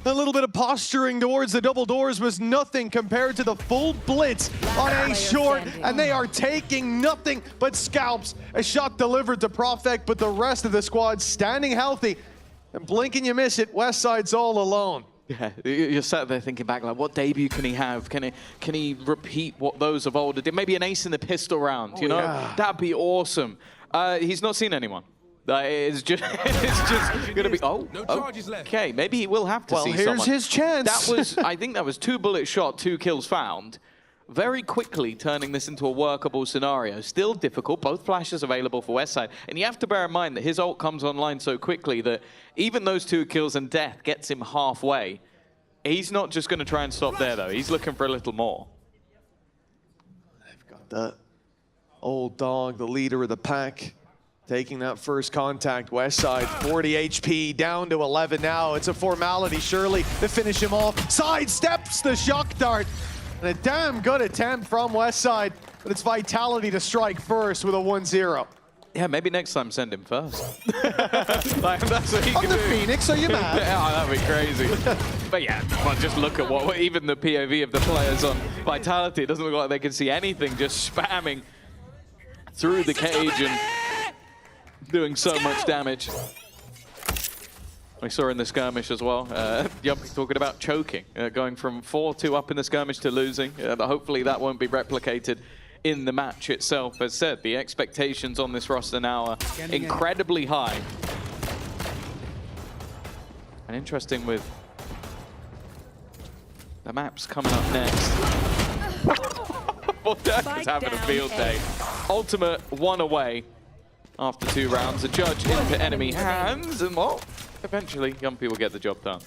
A little bit of posturing towards the double doors was nothing compared to the full blitz on A short, and they are taking nothing but scalps. A shot delivered to Profek, but the rest of the squad standing healthy. And blink and you miss it, Westside's all alone. Yeah, you're sat there thinking back, like, what debut can he have? Can he repeat what those of old did? Maybe an ace in the pistol round, you know? Yeah. That'd be awesome. He's not seen anyone. It's just gonna be, okay, maybe he will have to see someone. Well, here's his chance. That was, I think that was 2 bullet shot, 2 kills found. Very quickly turning this into a workable scenario. Still difficult, both flashes available for Westside. And you have to bear in mind that his ult comes online so quickly that even those 2 kills and death gets him halfway. He's not just going to try and stop there, though. He's looking for a little more. They've got the old dog, the leader of the pack, taking that first contact. Westside, 40 HP, down to 11 now. It's a formality, surely, to finish him off. Sidesteps the shock dart. And a damn good attempt from Westside, but it's Vitality to strike first with a 1-0. Yeah, maybe next time send him first. Like, that's what he can do. Phoenix, are you mad? Yeah, that'd be crazy. But yeah, well, just look at what even the POV of the players on Vitality, it doesn't look like they can see anything, just spamming through the cage and doing so much damage. We saw in the skirmish as well, Yumpy talking about choking, going from 4-2 up in the skirmish to losing. Hopefully that won't be replicated in the match itself. As said, the expectations on this roster now are incredibly high. And interesting with the maps coming up next. Well, Dirk is having a field day. Ultimate 1 away. after 2 rounds. A judge into enemy hands, and well, eventually Yumpy will get the job done.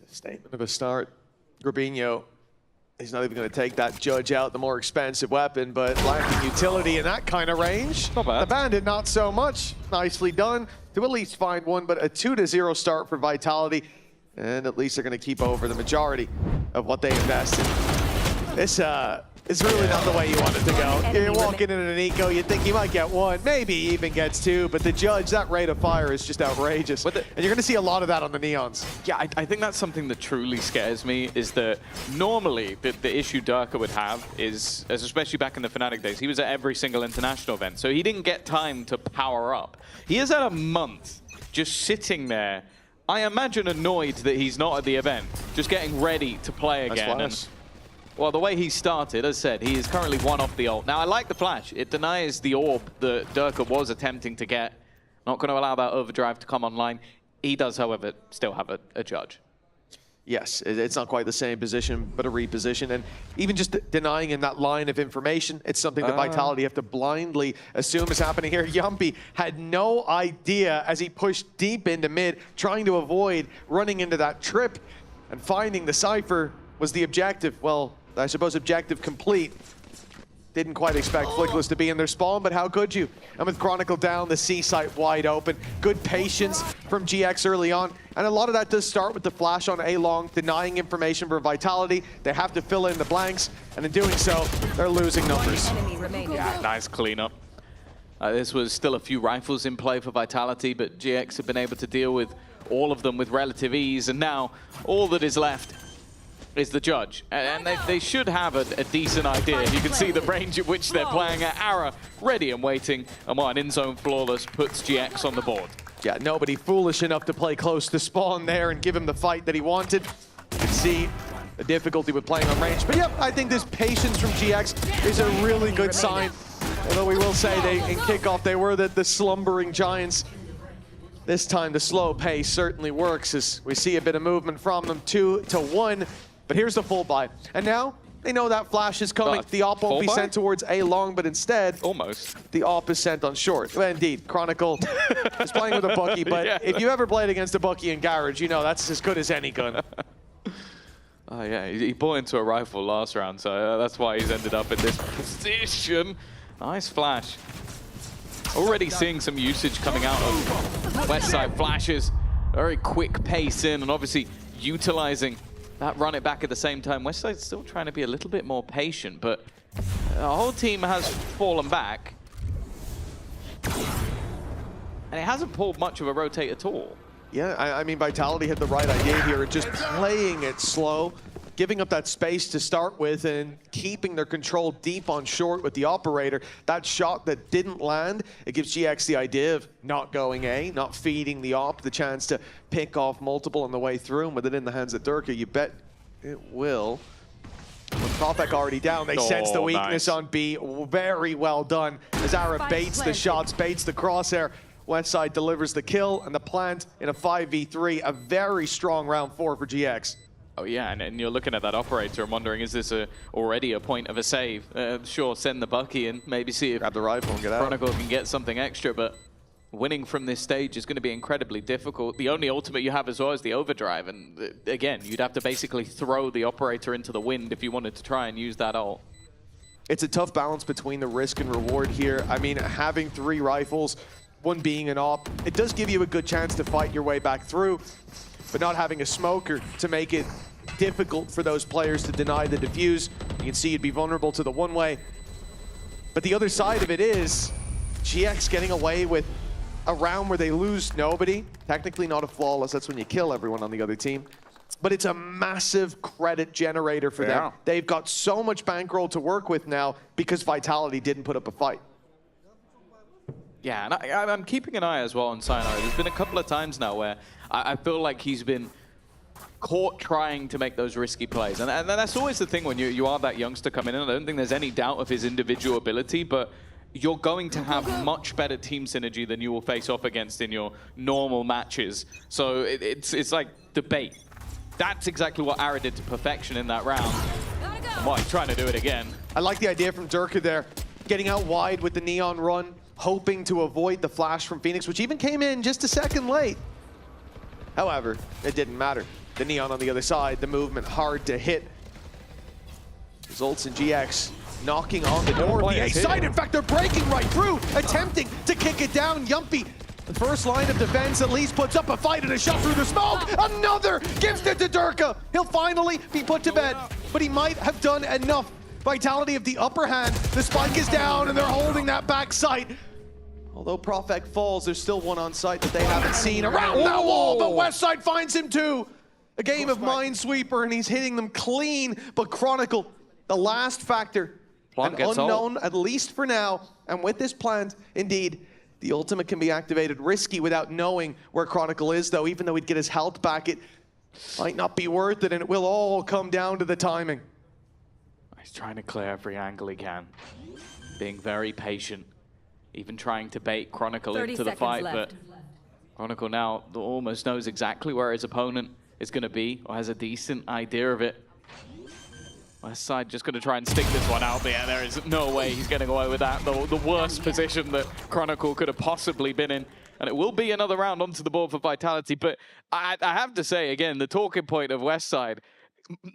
It's a statement of a start. Grabinho, he's not even going to take that judge out, the more expensive weapon, but lacking utility in that kind of range. Not bad. The Bandit, not so much. Nicely done to at least find one, but a 2-0 start for Vitality, and at least they're going to keep over the majority of what they invested. This is really not the way you want it to go. You're walking in an eco, you think you might get 1, maybe even gets 2, but the judge, that rate of fire is just outrageous. And you're going to see a lot of that on the Neons. Yeah, I think that's something that truly scares me, is that normally the issue Durka would have is, especially back in the Fnatic days, he was at every single international event, so he didn't get time to power up. He has had a month just sitting there, I imagine annoyed that he's not at the event, just getting ready to play again. And, well, the way he started, as said, he is currently 1 off the ult. Now, I like the flash. It denies the orb that Durka was attempting to get. Not going to allow that overdrive to come online. He does, however, still have a judge. Yes, it's not quite the same position, but a reposition. And even just denying him that line of information, it's something that Vitality have to blindly assume is happening here. Yumpy had no idea as he pushed deep into mid, trying to avoid running into that trip, and finding the Cypher was the objective. Well, I suppose objective complete. Didn't quite expect Flickless to be in their spawn, but how could you? And with Chronicle down, the C site wide open. Good patience from GX early on. And a lot of that does start with the flash on A-Long, denying information for Vitality. They have to fill in the blanks, and in doing so, they're losing numbers. Yeah, nice cleanup. This was still a few rifles in play for Vitality, but GX have been able to deal with all of them with relative ease, and now all that is left is the judge. And they should have a decent idea. You can see the range at which they're playing at. Ara ready and waiting, and an in-zone flawless puts GX on the board. Yeah, nobody foolish enough to play close to spawn there and give him the fight that he wanted. You can see the difficulty with playing on range. But yep, I think this patience from GX is a really good sign. Although we will say in kickoff they were the slumbering giants. This time the slow pace certainly works as we see a bit of movement from them, 2-1. But here's the full buy. And now they know that flash is coming. The op won't be sent towards A-Long, but instead, the op is sent on short. Well, indeed, Chronicle is playing with a Bucky, but if you ever played against a Bucky in Garage, you know that's as good as any gun. Oh yeah, he bought into a rifle last round, so that's why he's ended up in this position. Nice flash. Already seeing some usage coming out of Westside flashes. Very quick pace in, and obviously utilizing that run it back at the same time. Westside's still trying to be a little bit more patient, but the whole team has fallen back. And it hasn't pulled much of a rotate at all. Yeah, I mean, Vitality had the right idea here, just playing it slow, giving up that space to start with and keeping their control deep on short with the operator. That shot that didn't land, it gives GX the idea of not going A, not feeding the op the chance to pick off multiple on the way through, and with it in the hands of Durka, you bet it will. With Propek already down, they sense the weakness on B. Very well done as Ara baits the shots, baits the crosshair. Westside delivers the kill and the plant in a 5v3, a very strong round 4 for GX. Oh yeah, and you're looking at that operator and wondering, is this already a point of a save? Sure, send the Bucky and maybe see if grab the rifle and get out. Chronicle can get something extra, but winning from this stage is going to be incredibly difficult. The only ultimate you have as well is the overdrive, and again, you'd have to basically throw the operator into the wind if you wanted to try and use that ult. It's a tough balance between the risk and reward here. I mean, having 3 rifles, one being an op, it does give you a good chance to fight your way back through, but not having a smoker to make it difficult for those players to deny the defuse. You can see you'd be vulnerable to the one-way. But the other side of it is GX getting away with a round where they lose nobody. Technically not a flawless, that's when you kill everyone on the other team. But it's a massive credit generator for them. They've got so much bankroll to work with now because Vitality didn't put up a fight. Yeah, and I'm keeping an eye as well on Sayonara. There's been a couple of times now where I feel like he's been caught trying to make those risky plays. And that's always the thing when you are that youngster coming in. I don't think there's any doubt of his individual ability, but you're going to have much better team synergy than you will face off against in your normal matches. So it's like debate. That's exactly what Ara did to perfection in that round. And he's trying to do it again. I like the idea from Durka there. getting out wide with the Neon run, hoping to avoid the flash from Phoenix, which even came in just a second late. However, it didn't matter. The Neon on the other side, the movement hard to hit. Results in GX knocking on the door. The A side, in fact, they're breaking right through, attempting to kick it down. Yumpy, the first line of defense, at least puts up a fight and a shot through the smoke. Another gives it to Durka. He'll finally be put to bed, but he might have done enough. Vitality of the upper hand. The spike is down and they're holding that back site. Although Profek falls, there's still one on site that they haven't seen around that wall, but Westside finds him too. A game of Minesweeper and he's hitting them clean, but Chronicle, the last factor, an unknown, at least for now. And with this plant, indeed, the ultimate can be activated. Risky without knowing where Chronicle is, though. Even though he'd get his health back, it might not be worth it, and it will all come down to the timing. He's trying to clear every angle he can, being very patient, even trying to bait Chronicle into the fight, but Chronicle now almost knows exactly where his opponent is going to be, or has a decent idea of it. Westside just going to try and stick this one out, but yeah, there is no way he's getting away with that. The worst position that Chronicle could have possibly been in. And it will be another round onto the board for Vitality. But I have to say, again, the talking point of Westside,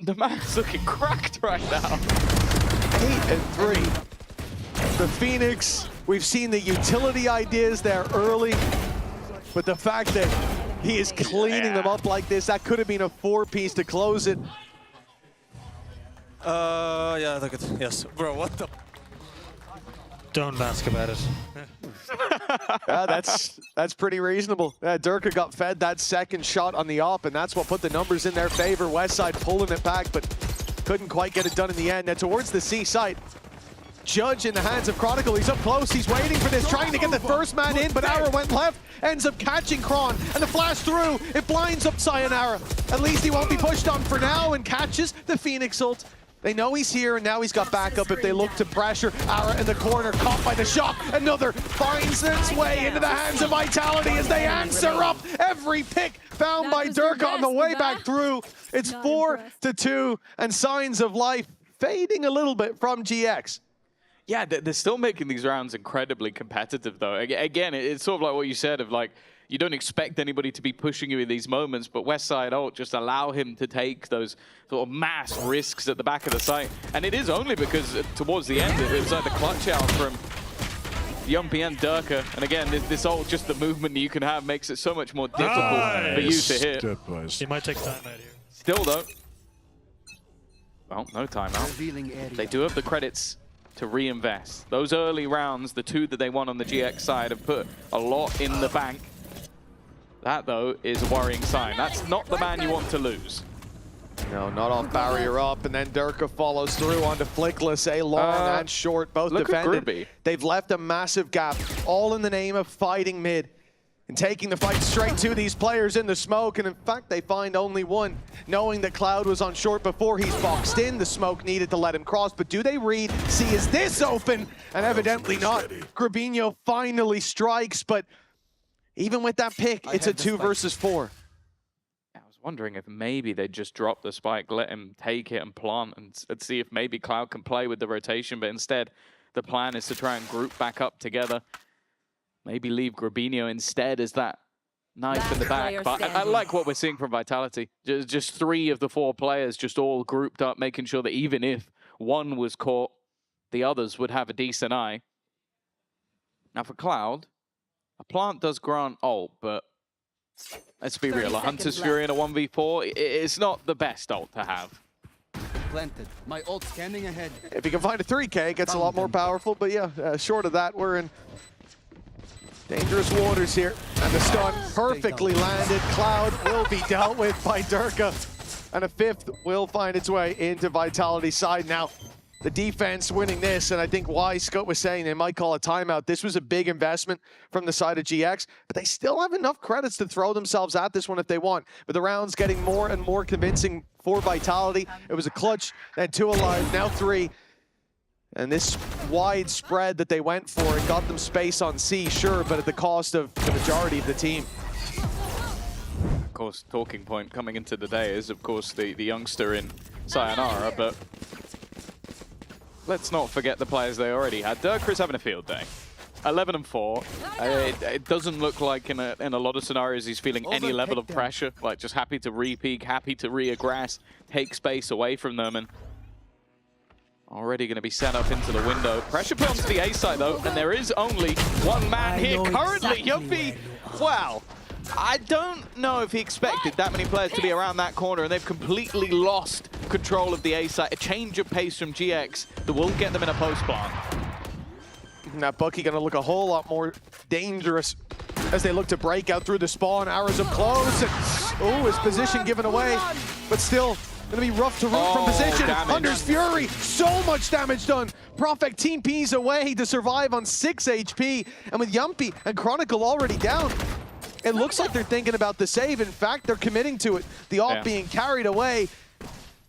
the man's looking cracked right now. 8-3. The Phoenix, we've seen the utility ideas there early. But the fact that he is cleaning them up like this, that could have been a 4-piece to close it. Yeah, look at yes, bro. What the? Don't ask about it. Yeah, that's pretty reasonable. Durka got fed that second shot on the op, and that's what put the numbers in their favor. Westside pulling it back, but couldn't quite get it done in the end. Now towards the C site, Judge in the hands of Chronicle. He's up close. He's waiting for this, trying to get the first man in, but Ara went left, ends up catching Kron, and the flash through. It blinds up Sayonara. At least he won't be pushed on for now, and catches the Phoenix ult. They know he's here, and now he's got backup if they look to pressure. Ara in the corner, caught by the shock. Another finds its way into the hands of Vitality as they answer up every pick found by Durka on the way back through. It's 4-2, and signs of life fading a little bit from GX. Yeah, they're still making these rounds incredibly competitive, though. Again, it's sort of like what you said of, like, you don't expect anybody to be pushing you in these moments, but Westside ult just allow him to take those sort of mass risks at the back of the site. And it is only because towards the end, it was like the clutch out from Yumpy and Durka. And again, this ult, just the movement you can have makes it so much more difficult for you to hit. He might take time out here. Still, though. Well, no timeout. They do have the credits to reinvest. Those early rounds, the two that they won on the GX side, have put a lot in the bank. That, though, is a worrying sign. That's not the man you want to lose. No, not off barrier up, and then Durka follows through onto Flickless, a long and short, both defended. They've left a massive gap, all in the name of fighting mid, and taking the fight straight to these players in the smoke, and in fact, they find only one, knowing that Cloud was on short before he's boxed in. The smoke needed to let him cross, but do they read? See, is this open? And evidently not. Grabinho finally strikes, but even with that pick, it's a 2 versus 4. I was wondering if maybe they'd just drop the spike, let him take it and plant, and see if maybe Cloud can play with the rotation, but instead, the plan is to try and group back up together. Maybe leave Grabinho instead as that knife in the back. But I like what we're seeing from Vitality. Just 3 of the 4 players just all grouped up, making sure that even if one was caught, the others would have a decent eye. Now for Cloud, a plant does grant ult, but let's be real, a Hunter's Fury in a 1v4, it's not the best ult to have. Planted. My ult scanning ahead. If you can find a 3K, it gets a lot more powerful, but yeah, short of that, we're in dangerous waters here. And the stun perfectly landed. Cloud will be dealt with by Durka, and a 5th will find its way into Vitality's side now. The defense winning this, and I think why Scott was saying they might call a timeout. This was a big investment from the side of GX, but they still have enough credits to throw themselves at this one if they want. But the round's getting more and more convincing for Vitality. It was a clutch, then 2 alive, now 3. And this wide spread that they went for, it got them space on C, sure, but at the cost of the majority of the team. Of course, talking point coming into the day is, of course, the youngster in Sayonara, but let's not forget the players they already had. Dirk's having a field day. 11-4. It doesn't look like in a lot of scenarios he's feeling any level of pressure. Like just happy to re-peek, happy to re-aggress, take space away from them, and already going to be set up into the window. Pressure put onto the A side though, and there is only one man here currently. Yuppie, wow. I don't know if he expected that many players to be around that corner, and they've completely lost control of the A side. A change of pace from GX that will get them in a post plant. Now Bucky gonna look a whole lot more dangerous as they look to break out through the spawn. Arrows up close, and oh, his position given away, but still gonna be rough to root from position. Hunter's Fury, so much damage done. Prophet Team P's away to survive on 6 HP, and with Yumpy and Chronicle already down, it looks like they're thinking about the save. In fact, they're committing to it. The off being carried away.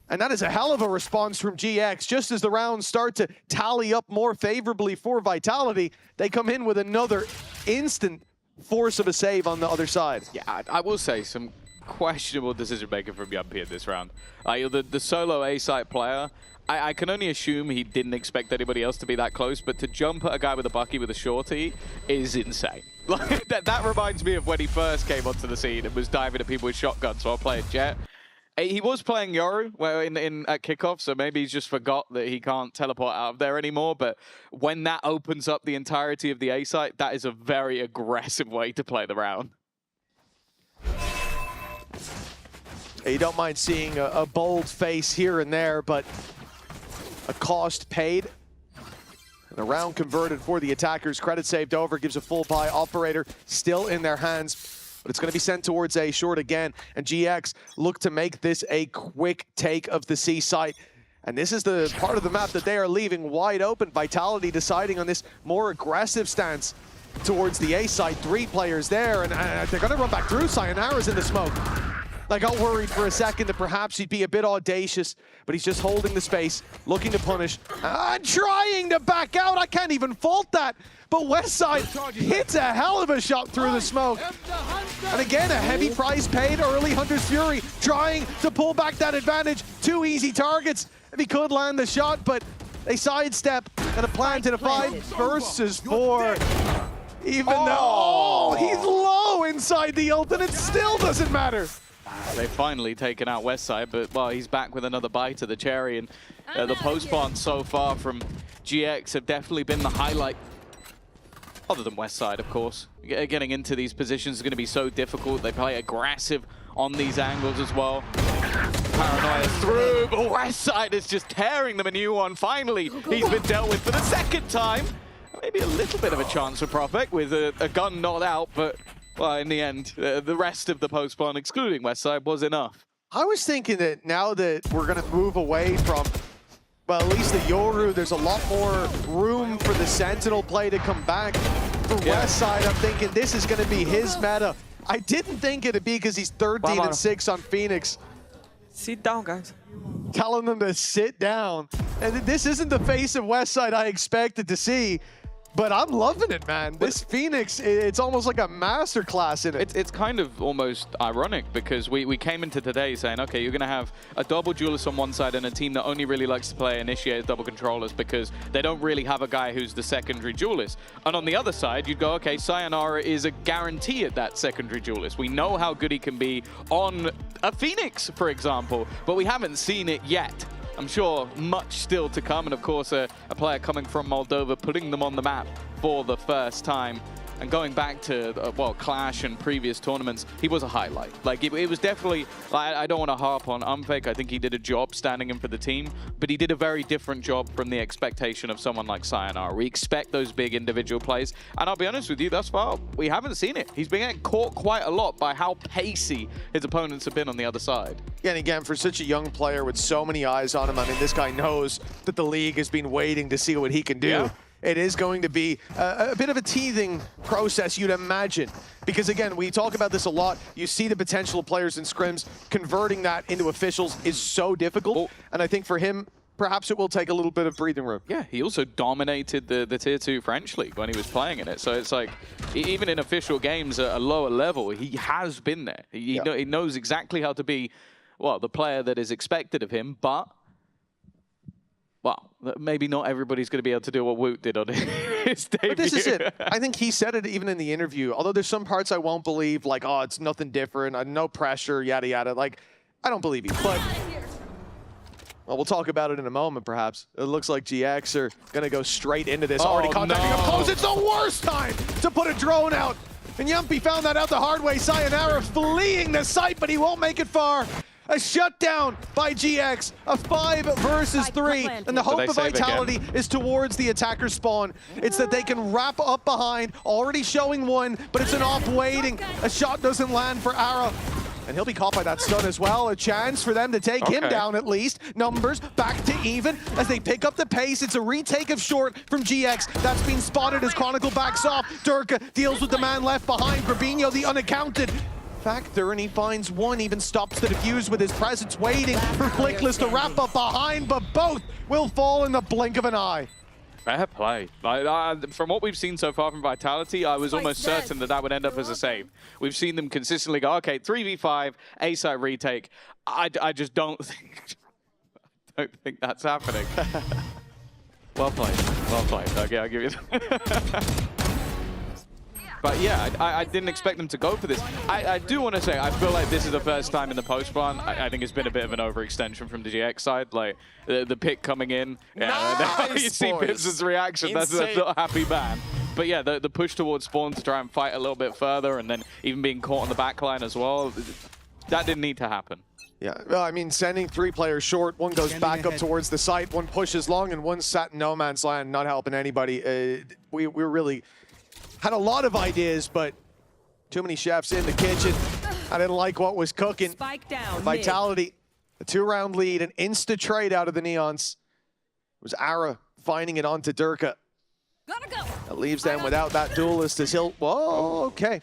And that is a hell of a response from GX. Just as the rounds start to tally up more favorably for Vitality, they come in with another instant force of a save on the other side. Yeah, I will say some questionable decision making from Yumpy in this round. The solo A-site player, I can only assume he didn't expect anybody else to be that close, but to jump at a guy with a Bucky with a shorty is insane. Like, that reminds me of when he first came onto the scene and was diving at people with shotguns while playing Jet. He was playing Yoru at kickoff, so maybe he's just forgot that he can't teleport out of there anymore. But when that opens up the entirety of the A site, that is a very aggressive way to play the round. You don't mind seeing a bold face here and there, but a cost paid. And a round converted for the attackers. Credit saved over, gives a full buy. Operator still in their hands. But it's going to be sent towards A short again. And GX look to make this a quick take of the C site. And this is the part of the map that they are leaving wide open. Vitality deciding on this more aggressive stance towards the A site. 3 players there, and they're going to run back through. Sayonara's in the smoke. I got worried for a second that perhaps he'd be a bit audacious, but he's just holding the space, looking to punish, and trying to back out. I can't even fault that. But Westside hits a hell of a shot through the smoke. And again, a heavy price paid early. Hunter's Fury trying to pull back that advantage. 2 easy targets. If he could land the shot, but they sidestep and a plant in a 5 versus 4. Even though he's low inside the ult, and it still doesn't matter. They've finally taken out Westside, but well, he's back with another bite of the cherry, and the post plants so far from GX have definitely been the highlight. Other than Westside, of course. Getting into these positions is going to be so difficult. They play aggressive on these angles as well. Paranoia through, but Westside is just tearing them a new one. Finally, he's been dealt with for the 2nd time. Maybe a little bit of a chance for Prophet with a gun not out, but well, in the end, the rest of the post plant, excluding Westside, was enough. I was thinking that now that we're going to move away from, well, at least the Yoru, there's a lot more room for the Sentinel play to come back. For Westside, I'm thinking this is going to be his meta. I didn't think it'd be because he's 13-6 on Phoenix. Sit down, guys. Telling them to sit down. And this isn't the face of Westside I expected to see. But I'm loving it, man. This Phoenix, it's almost like a masterclass in it. It's kind of almost ironic because we came into today saying, okay, you're going to have a double duelist on one side and a team that only really likes to play initiated double controllers because they don't really have a guy who's the secondary duelist. And on the other side, you'd go, okay, Sayonara is a guarantee at that secondary duelist. We know how good he can be on a Phoenix, for example, but we haven't seen it yet. I'm sure much still to come, and of course a player coming from Moldova, putting them on the map for the first time. And going back to, well, Clash and previous tournaments, he was a highlight. Like, it was definitely, I don't want to harp on Umfake. I think he did a job standing in for the team, but he did a very different job from the expectation of someone like Sayonara. We expect those big individual plays, and I'll be honest with you, thus far, we haven't seen it. He's been getting caught quite a lot by how pacey his opponents have been on the other side. Yeah, and again, for such a young player with so many eyes on him, I mean, this guy knows that the league has been waiting to see what he can do. Yeah. It is going to be a bit of a teething process, you'd imagine. Because again, we talk about this a lot. You see the potential of players in scrims. Converting that into officials is so difficult. And I think for him, perhaps it will take a little bit of breathing room. Yeah, he also dominated the Tier 2 French League when he was playing in it. So it's like, even in official games at a lower level, he has been there. He knows exactly how to be, well, the player that is expected of him, but well, maybe not everybody's going to be able to do what Woot did on his debut. But this is it. I think he said it even in the interview. Although there's some parts I won't believe, like, oh, it's nothing different, no pressure, yada, yada. Like, I don't believe you. But, well, we'll talk about it in a moment, perhaps. It looks like GX are going to go straight into this. Already contacting up close. It's the worst time to put a drone out. And Yumpy found that out the hard way. Sayonara fleeing the site, but he won't make it far. A shutdown by GX, a 5 versus 3, and the hope of Vitality is towards the attacker spawn. It's that they can wrap up behind, already showing one, but it's an off waiting. A shot doesn't land for Ara, and he'll be caught by that stun as well. A chance for them to take him down at least. Numbers back to even as they pick up the pace. It's a retake of short from GX. That's been spotted as Chronicle backs off. Durka deals with the man left behind. Grabinho, the unaccounted. Factor, and he finds one, even stops the defuse with his presence, waiting for Flickless to wrap up behind, but both will fall in the blink of an eye. Fair play. From what we've seen so far from Vitality, I was almost certain that that would end up as a save. We've seen them consistently go, okay, 3v5, A-side retake. I just don't think that's happening. Well played. Well played. Okay, I'll give you that. But yeah, I didn't expect them to go for this. I do want to say, I feel like this is the first time in the post-run. I think it's been a bit of an overextension from the GX side. Like, the pick coming in. Yeah, you see Pips' reaction. That's not a happy man. But yeah, the push towards spawn to try and fight a little bit further, and then even being caught on the back line as well, that didn't need to happen. Yeah, well, I mean, sending 3 players short, one goes back up towards the site, one pushes long, and one sat in no man's land, not helping anybody. We really had a lot of ideas, but too many chefs in the kitchen. I didn't like what was cooking. Spike down. Vitality, a 2-round lead, an insta-trade out of the Neons. It was Ara finding it onto Durka. That leaves them without that duelist as he'll... Whoa, okay.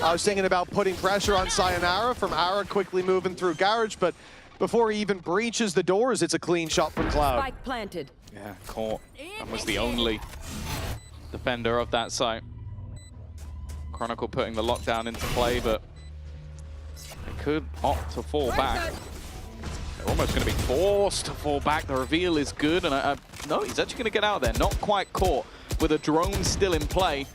I was thinking about putting pressure on Sayonara from Ara quickly moving through Garage, but before he even breaches the doors, it's a clean shot from Cloud. Spike planted. Yeah, caught. And was the only defender of that site. Chronicle putting the lockdown into play, but they could opt to fall back. They're almost going to be forced to fall back. The reveal is good, and no, he's actually going to get out there. Not quite caught with a drone still in play.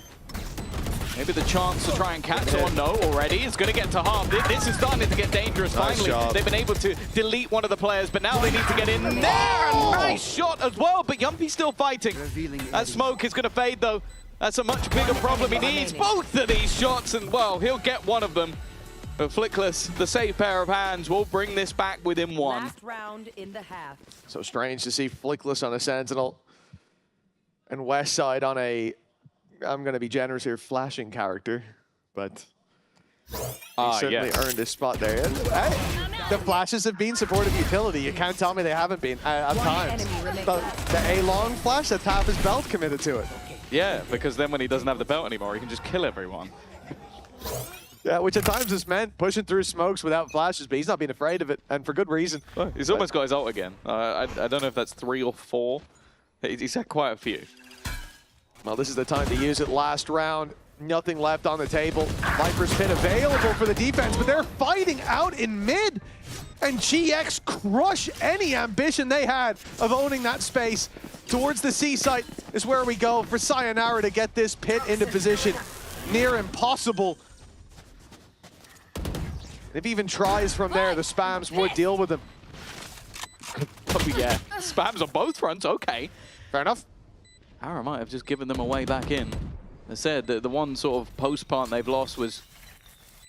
Maybe the chance to try and catch someone. No, already. It's going to get to half. This is starting to get dangerous. Finally, they've been able to delete one of the players, but now they need to get in there. Nice shot as well, but Yumpy's still fighting. That smoke is going to fade, though. That's a much bigger problem. He needs both of these shots, and, well, he'll get one of them. But Flickless, the safe pair of hands, will bring this back within one. Last round in the half. So strange to see Flickless on a Sentinel and Westside on a, I'm going to be generous here, flashing character. But he certainly earned his spot there. And, hey, the flashes have been supportive utility. You can't tell me they haven't been at times. The A-long flash, that's half his belt committed to it. Yeah, because then when he doesn't have the belt anymore, he can just kill everyone. Yeah, which at times has meant pushing through smokes without flashes, but he's not been afraid of it, and for good reason. Well, he's almost got his ult again. I don't know if that's 3 or 4. He's had quite a few. Well, this is the time to use it. Last round, nothing left on the table. Viper's Pit available for the defense, but they're fighting out in mid. And GX crush any ambition they had of owning that space. Towards the C site is where we go for Sayonara to get this pit into position. Near impossible. If he even tries from there, the spams would deal with him. Oh yeah, spams on both fronts, okay. Fair enough. Ara might have just given them a way back in. I said that the one sort of post part they've lost was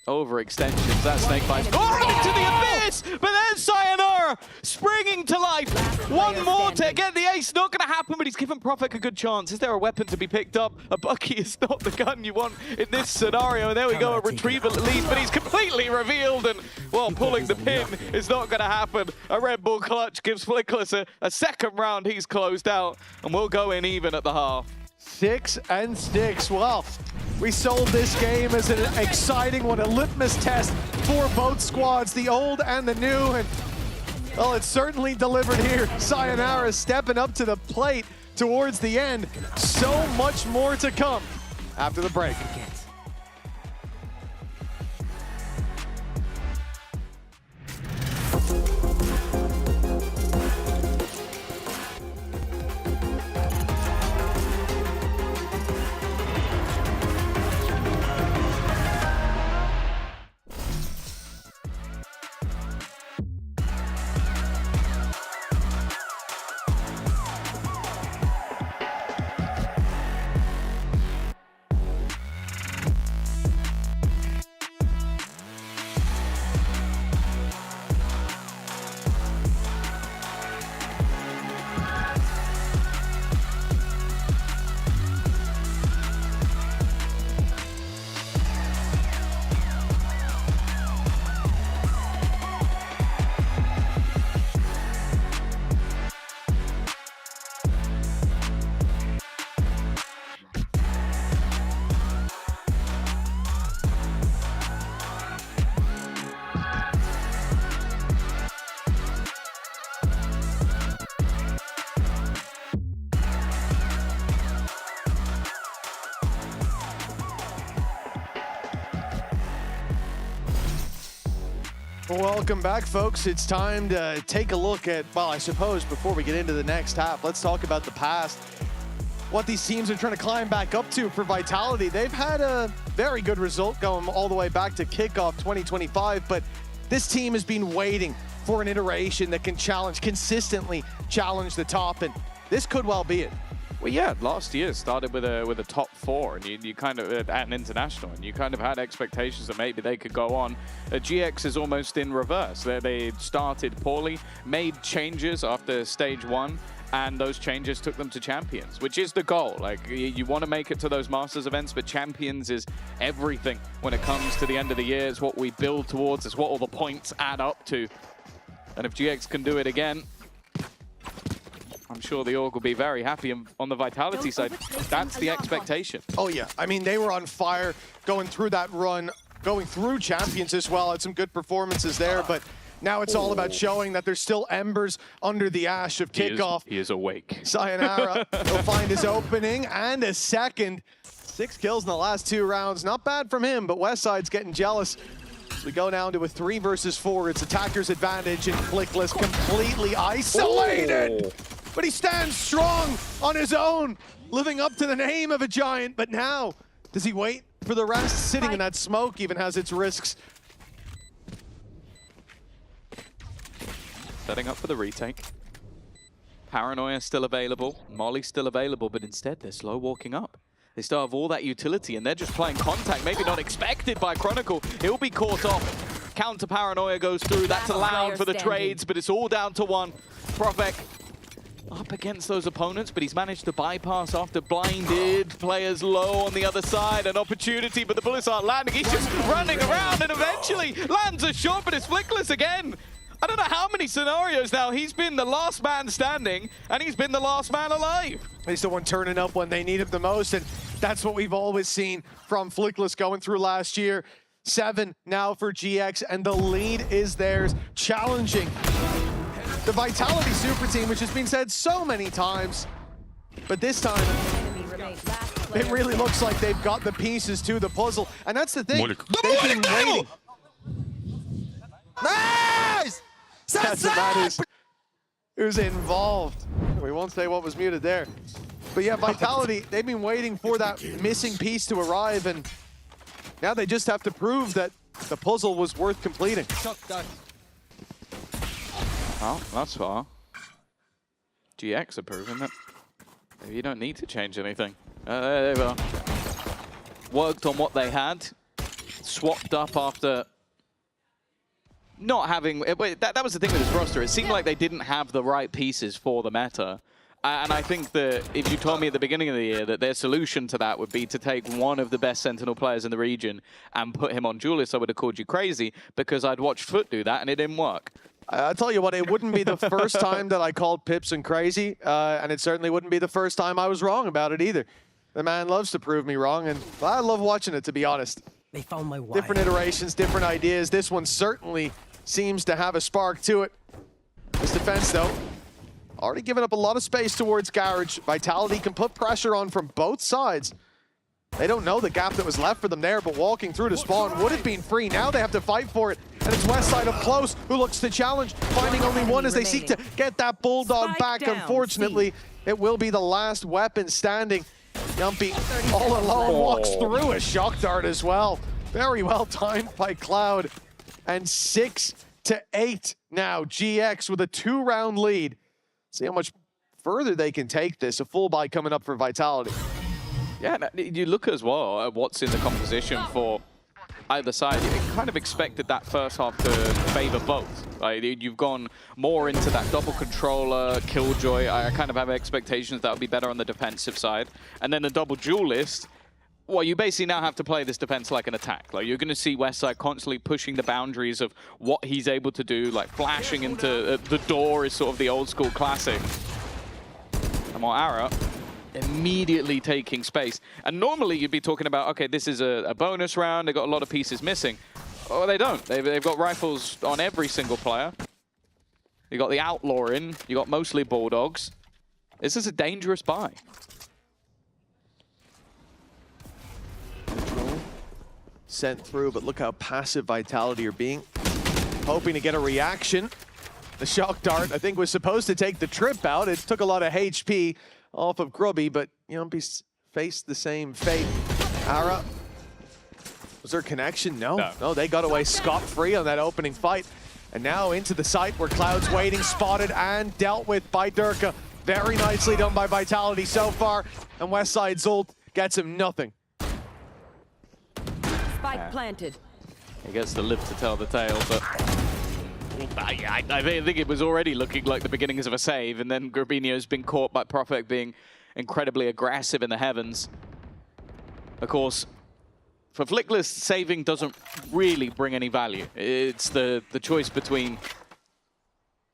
overextensions. That snake bite. Oh, into the abyss! But then Sayonara springing to life. One more to get the ace. Not going to happen, but he's given Prophet a good chance. Is there a weapon to be picked up? A Bucky is not the gun you want in this scenario. And there we go, a retrieval at least, but he's completely revealed. And, well, pulling the pin is not going to happen. A Red Bull clutch gives Flickless a second round. He's closed out, and we'll go in even at the half. 6 and 6. Well, we sold this game as an exciting one, a litmus test for both squads, the old and the new. And, well, it's certainly delivered here. Sayonara stepping up to the plate towards the end. So much more to come after the break. Welcome back, folks. It's time to take a look at, well, I suppose before we get into the next half, let's talk about the past. What these teams are trying to climb back up to for Vitality. They've had a very good result going all the way back to kickoff 2025, but this team has been waiting for an iteration that can consistently challenge the top, and this could well be it. Well, yeah, last year started with a top 4, and you kind of at an international, and you kind of had expectations that maybe they could go on. GX is almost in reverse. They started poorly, made changes after stage 1, and those changes took them to champions, which is the goal. Like, you want to make it to those Masters events, but champions is everything when it comes to the end of the year. It's what we build towards. It's what all the points add up to. And if GX can do it again, I'm sure the org will be very happy. On the Vitality side, that's the expectation. Oh yeah, I mean, they were on fire going through that run, going through champions as well. Had some good performances there, but now it's all about showing that there's still embers under the ash of kickoff. He is awake. Sayonara will find his opening and a second. 6 kills in the last 2 rounds. Not bad from him, but Westside's getting jealous. We go down to a 3 versus 4. It's attacker's advantage, and Flickless completely isolated. But he stands strong on his own, living up to the name of a giant. But now, does he wait for the rest? Sitting in that smoke even has its risks. Setting up for the retake. Paranoia still available, Molly's still available, but instead they're slow walking up. They still have all that utility, and they're just playing contact, maybe not expected by Chronicle. He'll be caught off. Counter Paranoia goes through, that's allowed for the trades, but it's all down to 1. Profek up against those opponents, but he's managed to bypass after blinded. Players low on the other side, an opportunity, but the bullets aren't landing. He's just running around and eventually lands a shot, but it's Flickless again. I don't know how many scenarios now he's been the last man standing, and he's been the last man alive. He's the one turning up when they need him the most, and that's what we've always seen from Flickless going through last year. 7 now for GX, and the lead is theirs, challenging the Vitality Super Team, which has been said so many times. But this time, it really looks like they've got the pieces to the puzzle. And that's the thing, they've been waiting. Nice! That's what matters. Who's involved? We won't say what was muted there. But yeah, Vitality, they've been waiting for that missing piece to arrive, and now they just have to prove that the puzzle was worth completing. Oh, that's far. GX are proving that you don't need to change anything. There they are. Worked on what they had, swapped up after not having... That was the thing with this roster. It seemed like they didn't have the right pieces for the meta. And I think that if you told me at the beginning of the year that their solution to that would be to take one of the best Sentinel players in the region and put him on Duelist, I would have called you crazy, because I'd watched FUT do that and it didn't work. I'll tell you what, it wouldn't be the first time that I called Pipson crazy, and it certainly wouldn't be the first time I was wrong about it either. The man loves to prove me wrong, and I love watching it, to be honest. They found my wire. Different iterations, different ideas. This one certainly seems to have a spark to it. This defense, though, already given up a lot of space towards Garage. Vitality can put pressure on from both sides. They don't know the gap that was left for them there, but walking through to spawn would have been free. Now they have to fight for it, and it's Westside up close who looks to challenge, finding only 1 as they seek to get that Bulldog back. Unfortunately, it will be the last weapon standing. Yumpy all alone walks through a shock dart as well. Very well timed by Cloud. And 6-8 now. GX with a 2-round lead. See how much further they can take this. A full buy coming up for Vitality. Yeah, you look as well at what's in the composition for either side. You kind of expected that first half to favor both. Like, you've gone more into that double controller, Killjoy. I kind of have expectations that would be better on the defensive side. And then the double duelist, well, you basically now have to play this defense like an attack. Like, you're going to see Westside constantly pushing the boundaries of what he's able to do, like flashing into the door is sort of the old school classic. And more Ara immediately taking space. And normally you'd be talking about, okay, this is a bonus round, they've got a lot of pieces missing. Oh, they don't. They've got rifles on every single player. You got the Outlaw in, you got mostly Bulldogs. This is a dangerous buy. Sent through, but look how passive Vitality are being. hoping to get a reaction. The shock dart, I think, was supposed to take the trip out. It took a lot of HP off of Grubby, but Yumpy faced the same fate. Ara, was there a connection? No, they got away scot-free on that opening fight. And now into the site where Cloud's waiting, spotted and dealt with by Durka. Very nicely done by Vitality so far. And Westside's ult gets him nothing. Spike planted. He gets to live to tell the tale, but I think it was already looking like the beginnings of a save, and then Grubinho's been caught by Prophet being incredibly aggressive in the heavens. Of course, for Flickless, saving doesn't really bring any value. It's the choice between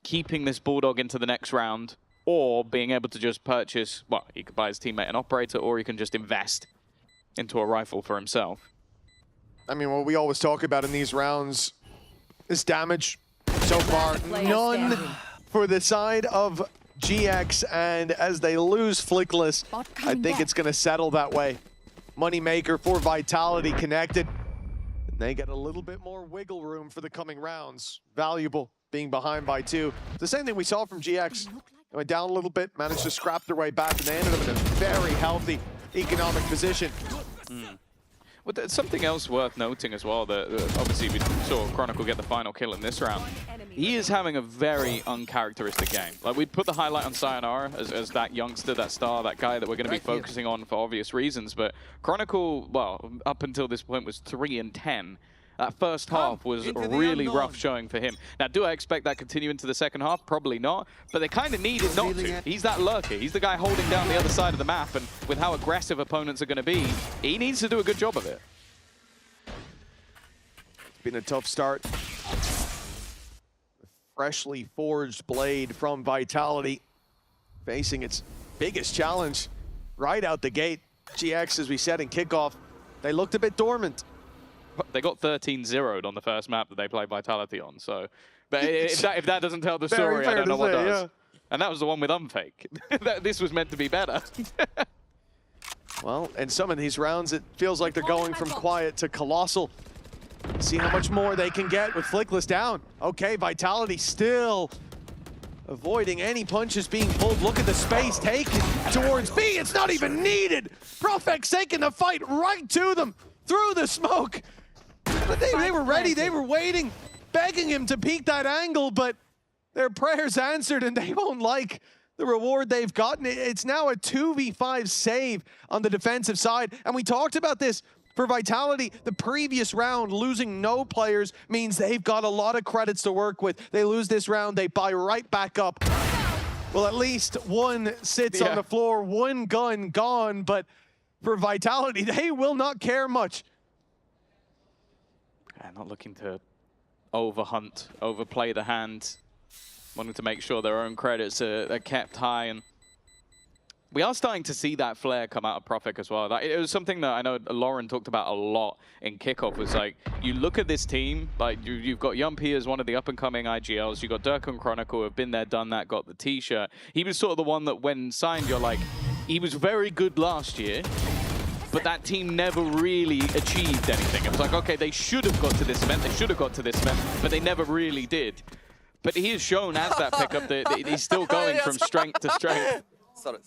keeping this Bulldog into the next round or being able to just purchase, well, he could buy his teammate an operator, or he can just invest into a rifle for himself. I mean, what we always talk about in these rounds is damage. So far, none for the side of GX, and as they lose Flickless, I think it's going to settle that way. Moneymaker for Vitality connected. And they get a little bit more wiggle room for the coming rounds. Valuable being behind by 2. The same thing we saw from GX. They went down a little bit, managed to scrap their way back, and they ended up in a very healthy economic position. Well, there's something else worth noting as well, that obviously we saw Chronicle get the final kill in this round. He is having a very uncharacteristic game. Like, we'd put the highlight on Sayonara as that youngster, that star, that guy that we're going to be focusing on for obvious reasons, but Chronicle, well, up until this point was 3-10. That first half was a really rough showing for him. Now, do I expect that to continue into the second half? Probably not, but they kind of need it not to. He's that lurker. He's the guy holding down the other side of the map, and with how aggressive opponents are going to be, he needs to do a good job of it. It's been a tough start. Freshly forged blade from Vitality, facing its biggest challenge right out the gate. GX, as we said in kickoff, they looked a bit dormant. They got 13-0'd on the first map that they played Vitality on, so but if that doesn't tell the story, I don't know what does. Yeah. And that was the one with Unfake. This was meant to be better. Well, in some of these rounds, it feels like they're going from quiet to colossal. See how much more they can get with Flickless down. Okay, Vitality still avoiding any punches being pulled. Look at the space taken towards B. It's not even needed. Profec's taking the fight right to them through the smoke. But they were ready, they were waiting, begging him to peek that angle, but their prayers answered, and they won't like the reward they've gotten. It's now a 2v5 save on the defensive side, and we talked about this for Vitality. The previous round, losing no players means they've got a lot of credits to work with. They lose this round, they buy right back up. Well, at least one sits on the floor, one gun gone, but for Vitality, they will not care much. Not looking to overhunt, overplay the hand, wanting to make sure their own credits are kept high. And we are starting to see that flare come out of Prophet as well. It was something that I know Lauren talked about a lot in kickoff, was like, you look at this team, like you've got Yumpy as one of the up-and-coming IGLs, you've got Durka and Chronicle who have been there, done that, got the t-shirt. He was sort of the one that when signed, you're like, he was very good last year, but that team never really achieved anything. It was like, okay, they should have got to this event, they should have got to this event, but they never really did. But he has shown as that pickup that he's still going from strength to strength. Sorry.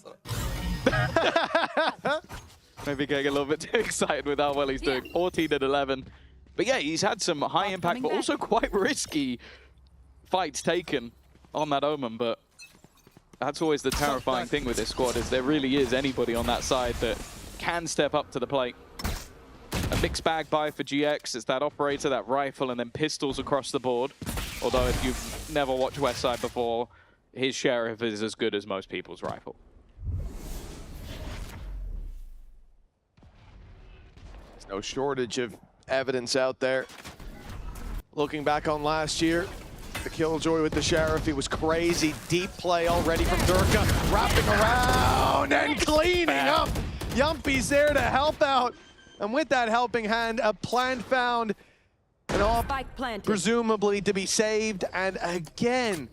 Maybe getting a little bit too excited with how well he's doing. 14-11. But yeah, he's had some high impact, but also quite risky fights taken on that Omen. But that's always the terrifying thing with this squad, is there really is anybody on that side that can step up to the plate. A mixed bag buy for GX. It's that operator, that rifle, and then pistols across the board. Although if you've never watched Westside before, his Sheriff is as good as most people's rifle. There's no shortage of evidence out there. Looking back on last year, the Killjoy with the Sheriff, he was crazy. Deep play already from Durka, wrapping around and cleaning up. Yumpy's there to help out. And with that helping hand, a plant found, and all presumably to be saved. And again,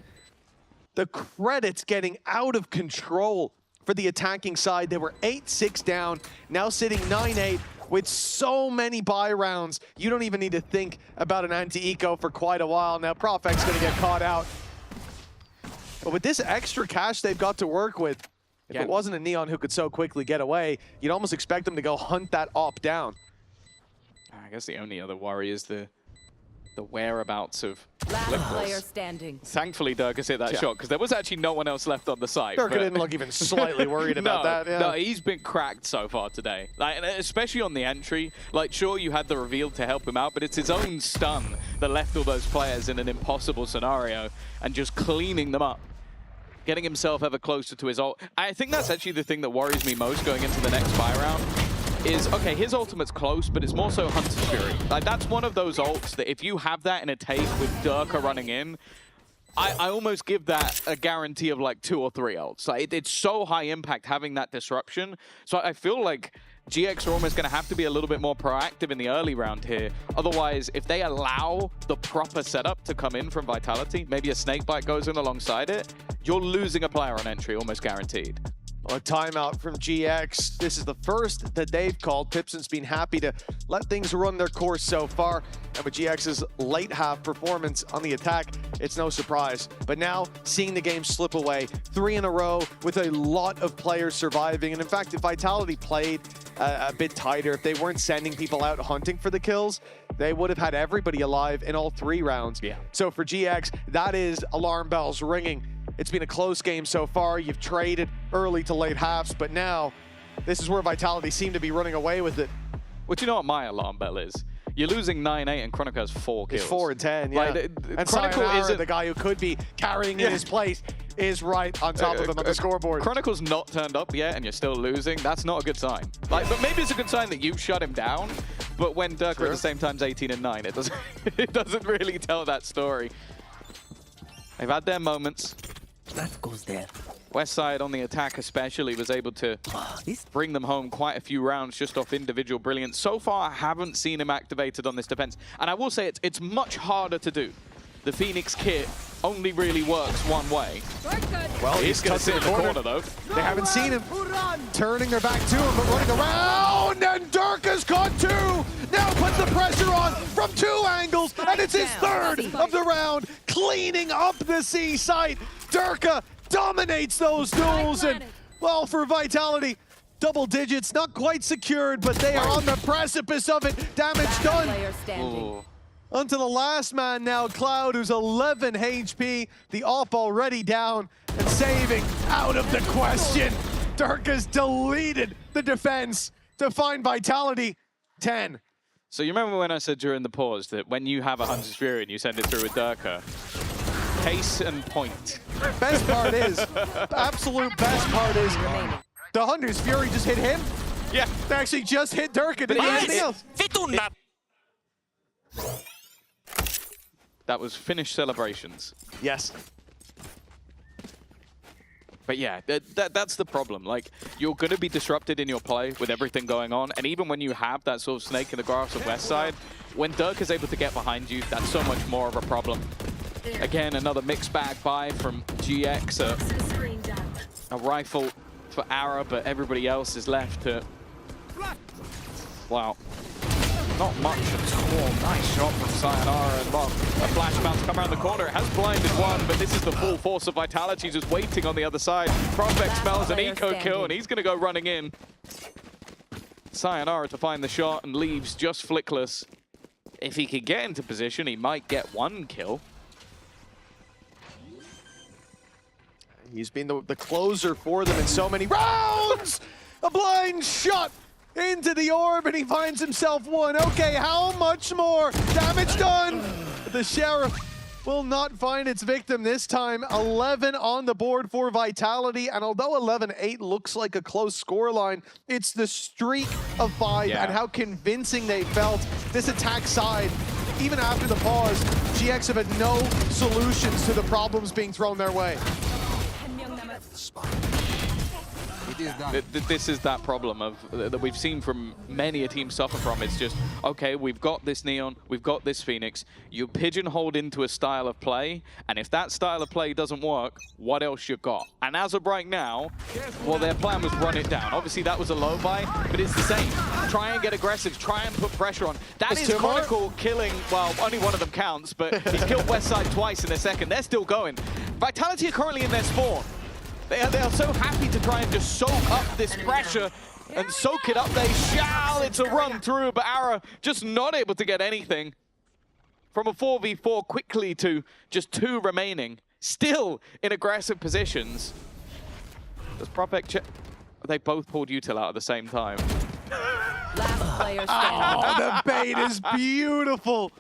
the credits getting out of control for the attacking side. They were 8-6 down, now sitting 9-8 with so many buy rounds, you don't even need to think about an anti-eco for quite a while. Now, Profec's going to get caught out. But with this extra cash they've got to work with, if it wasn't a Neon who could so quickly get away, you'd almost expect them to go hunt that op down. I guess the only other worry is the whereabouts of Last player standing. Thankfully, Durka's hit that shot, because there was actually no one else left on the site. Durka didn't look even slightly worried about that. Yeah. No, he's been cracked so far today. Like, and especially on the entry. Like, sure, you had the reveal to help him out, but it's his own stun that left all those players in an impossible scenario and just cleaning them up. Getting himself ever closer to his ult. I think that's actually the thing that worries me most going into the next buy round. Is, okay, his ultimate's close, but it's more so Hunter's Fury. Like, that's one of those ults that if you have that in a take with Durka running in, I almost give that a guarantee of like 2 or 3 ults. Like, it's so high impact having that disruption. So I feel like GX are almost going to have to be a little bit more proactive in the early round here. Otherwise, if they allow the proper setup to come in from Vitality, maybe a Snakebite goes in alongside it, you're losing a player on entry, almost guaranteed. A timeout from GX. This is the first that they've called. Pipson's been happy to let things run their course so far. And with GX's late half performance on the attack, it's no surprise. But now, seeing the game slip away, 3 in a row with a lot of players surviving. And in fact, if Vitality played a bit tighter, if they weren't sending people out hunting for the kills, they would have had everybody alive in all 3 rounds. Yeah. So for GX, that is alarm bells ringing. It's been a close game so far. You've traded early to late halves, but now this is where Vitality seem to be running away with it. Well, do you know what my alarm bell is? You're losing 9-8 and Chronicle has 4 kills. It's 4 and 10, yeah. Like, and Chronicle isn't isn't the guy who could be carrying in his place is right on top of him on the scoreboard. Chronicle's not turned up yet and you're still losing. That's not a good sign. Like, but maybe it's a good sign that you've shut him down. But when Durka at the same time's 18 and 9, it doesn't really tell that story. They've had their moments. That goes there. Westside on the attack especially was able to bring them home quite a few rounds just off individual brilliance. So far, I haven't seen him activated on this defense. And I will say it's much harder to do. The Phoenix kit only really works one way. Well, he's going to sit in the corner, though. They haven't seen him turning their back to him, but running around, and Durka's caught 2. Now puts the pressure on from 2 angles, and it's his 3rd of the round, cleaning up the C site. Durka dominates those duels, and, well, for Vitality, double digits, not quite secured, but they are on the precipice of it. Damage done. Onto the last man now, Cloud, who's 11 HP. The op already down and saving out of the question. Durka's deleted the defense to find Vitality 10. So you remember when I said during the pause that when you have a Hunter's Fury and you send it through with Durka, case and point. Best part is, absolute best part is, the Hunter's Fury just hit him. Yeah. They actually just hit Durka. Didn't do anything else. That was finished celebrations. Yes. But yeah, that's the problem. Like, you're going to be disrupted in your play with everything going on. And even when you have that sort of snake in the grass of Westside, when Dirk is able to get behind you, that's so much more of a problem. Again, another mixed bag buy from GX. A rifle for Ara, but everybody else is left to... Wow. Not much at all. Nice shot from Sayonara, and well, a flash bounce come around the corner. It has blinded one, but this is the full force of Vitality just waiting on the other side. Profect smells an eco kill, and he's going to go running in. Sayonara to find the shot and leaves just flickless. If he could get into position, he might get 1 kill. He's been the closer for them in so many rounds! A blind shot into the orb, and he finds himself 1. Okay, how much more? Damage done! The Sheriff will not find its victim this time. 11 on the board for Vitality, and although 11-8 looks like a close scoreline, it's the streak of 5 and how convincing they felt. This attack side, even after the pause, GX have had no solutions to the problems being thrown their way. This is that problem of that we've seen from many a team suffer from. It's just, okay, we've got this Neon, we've got this Phoenix. You pigeonholed into a style of play, and if that style of play doesn't work, what else you got? And as of right now, well, their plan was run it down. Obviously, that was a low buy, but it's the same. Try and get aggressive, try and put pressure on. That is Chronicle killing, well, only one of them counts, but he's killed Westside twice in a second. They're still going. Vitality are currently in their spawn. They are so happy to try and just soak up this pressure and soak it up. They shall. It's a run through, but Ara just not able to get anything. From a 4v4 quickly to just 2 remaining. Still in aggressive positions. Does Propek check? They both pulled Util out at the same time. Last player standing. Oh, the bait is beautiful.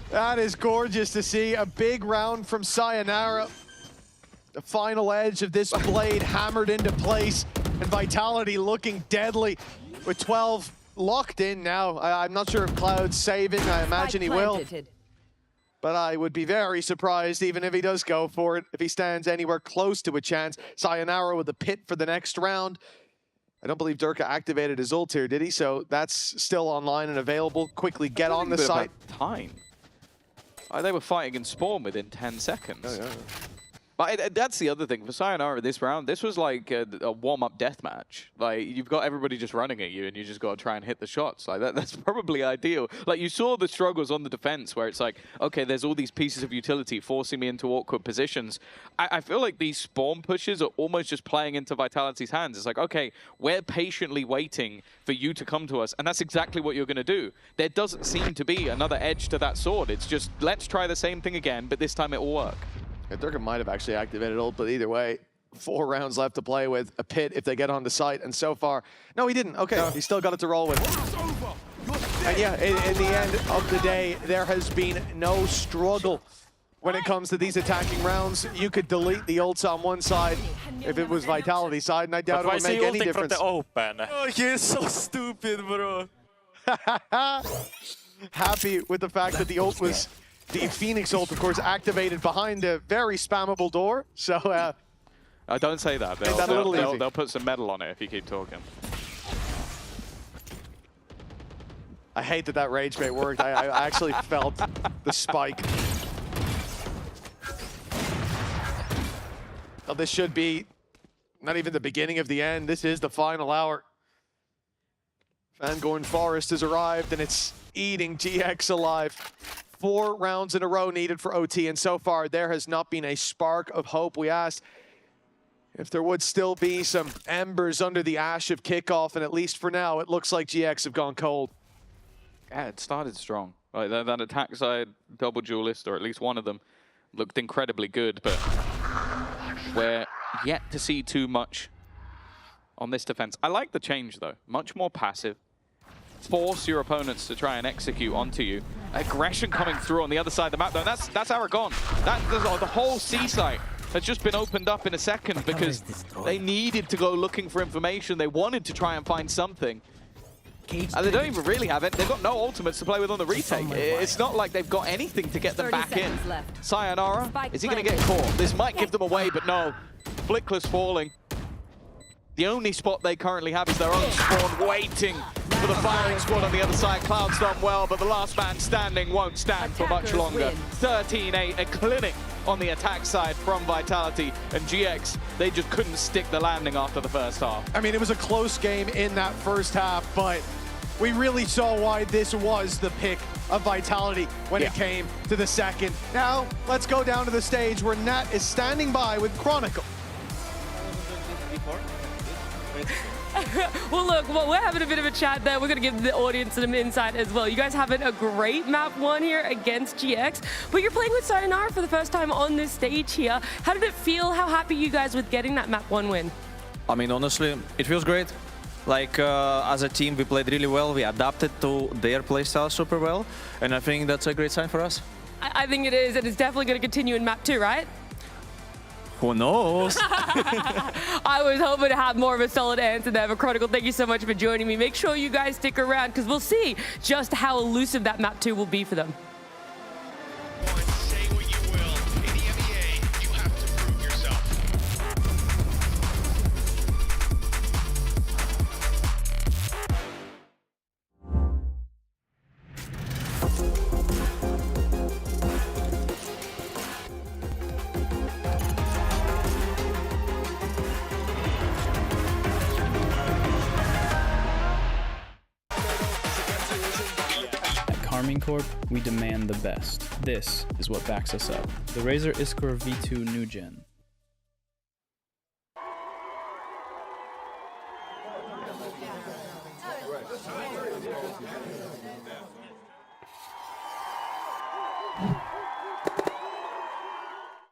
That is gorgeous to see. A big round from Sayonara. The final edge of this blade hammered into place, and Vitality looking deadly with 12 locked in now. I'm not sure if Cloud's saving. I imagine he will. But I would be very surprised even if he does go for it, if he stands anywhere close to a chance. Sayonara with the pit for the next round. I don't believe Durka activated his ult here, did he? So that's still online and available. Quickly get on the site. Time. They were fighting in spawn within 10 seconds. Oh, yeah. But that's the other thing. For Sayonara this round, this was like a warm-up deathmatch. Like, you've got everybody just running at you, and you just got to try and hit the shots. Like, that's probably ideal. Like, you saw the struggles on the defense, where it's like, okay, there's all these pieces of utility forcing me into awkward positions. I feel like these spawn pushes are almost just playing into Vitality's hands. It's like, okay, we're patiently waiting for you to come to us, and that's exactly what you're going to do. There doesn't seem to be another edge to that sword. It's just, let's try the same thing again, but this time it will work. Durka might have actually activated ult, but either way, 4 rounds left to play with. A pit if they get on the site, and so far, no, he didn't. Okay, he still got it to roll with. And yeah, in the end of the day, there has been no struggle when it comes to these attacking rounds. You could delete the ults on one side if it was Vitality side, and I doubt it would make any difference. From the open. Oh, he's so stupid, bro. Happy with the fact that the ult was... The Phoenix ult, of course, activated behind a very spammable door. So, don't say that. They'll put some metal on it if you keep talking. I hate that rage bait worked. I actually felt the spike. Well, this should be not even the beginning of the end. This is the final hour. Fangorn Forest has arrived, and it's eating GX alive. 4 rounds in a row needed for OT, and so far there has not been a spark of hope. We asked if there would still be some embers under the ash of kickoff, and at least for now, it looks like GX have gone cold. Yeah, it started strong. Like that attack side double duelist, or at least one of them, looked incredibly good, but we're yet to see too much on this defense. I like the change, though. Much more passive. Force your opponents to try and execute onto you. Aggression coming through on the other side of the map, though. That's Aragon. The whole C site has just been opened up in a second because they needed to go looking for information. They wanted to try and find something. And they don't even really have it. They've got no ultimates to play with on the retake. It's not like they've got anything to get them back in. Sayonara, is he going to get caught? This might give them away, but no. Flickless falling. The only spot they currently have is their own spawn, waiting for the firing squad on the other side. Cloud's done well, but the last man standing won't stand for much longer. 13-8, a clinic on the attack side from Vitality, and GX, they just couldn't stick the landing after the first half. I mean, it was a close game in that first half, but we really saw why this was the pick of Vitality when it came to the second. Now, let's go down to the stage where Nat is standing by with Chronicle. Well, look, we're having a bit of a chat there. We're going to give the audience some insight as well. You guys having a great map 1 here against GX, but you're playing with Sayonara for the first time on this stage here. How did it feel? How happy are you guys with getting that map 1 win? I mean, honestly, it feels great. Like, as a team, we played really well. We adapted to their playstyle super well, and I think that's a great sign for us. I think it is, and it's definitely going to continue in map 2, right? Who knows? I was hoping to have more of a solid answer there, but Chronicle, thank you so much for joining me. Make sure you guys stick around, because we'll see just how elusive that map 2 will be for them. Karming Corp, we demand the best. This is what backs us up. The Razer Iskor V2 New Gen.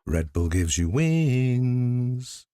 Red Bull gives you wings.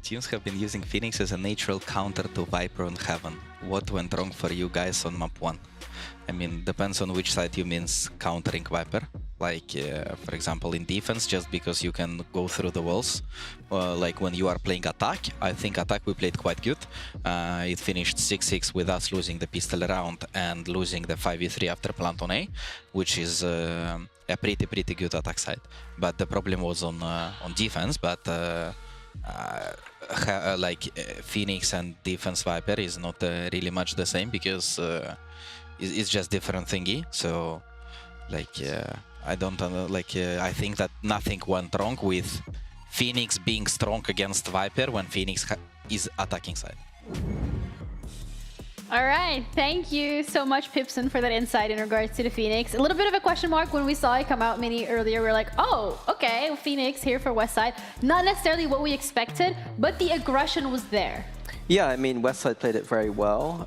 Teams have been using Phoenix as a natural counter to Viper on Heaven. What went wrong for you guys on map 1? I mean, depends on which side you mean countering Viper. Like, for example, in defense, just because you can go through the walls. Like when you are playing attack, I think attack we played quite good. It finished 6-6 with us losing the pistol round and losing the 5v3 after plant on A, which is a pretty good attack side. But the problem was on defense, but Phoenix and defense Viper is not really much the same because it's just different thingy. So I don't I think that nothing went wrong with Phoenix being strong against Viper when Phoenix is attacking side. All right, thank you so much, Pipson, for that insight in regards to the Phoenix. A little bit of a question mark when we saw it come out mini earlier. We were like, oh, okay, Phoenix here for Westside. Not necessarily what we expected, but the aggression was there. Yeah, I mean, Westside played it very well.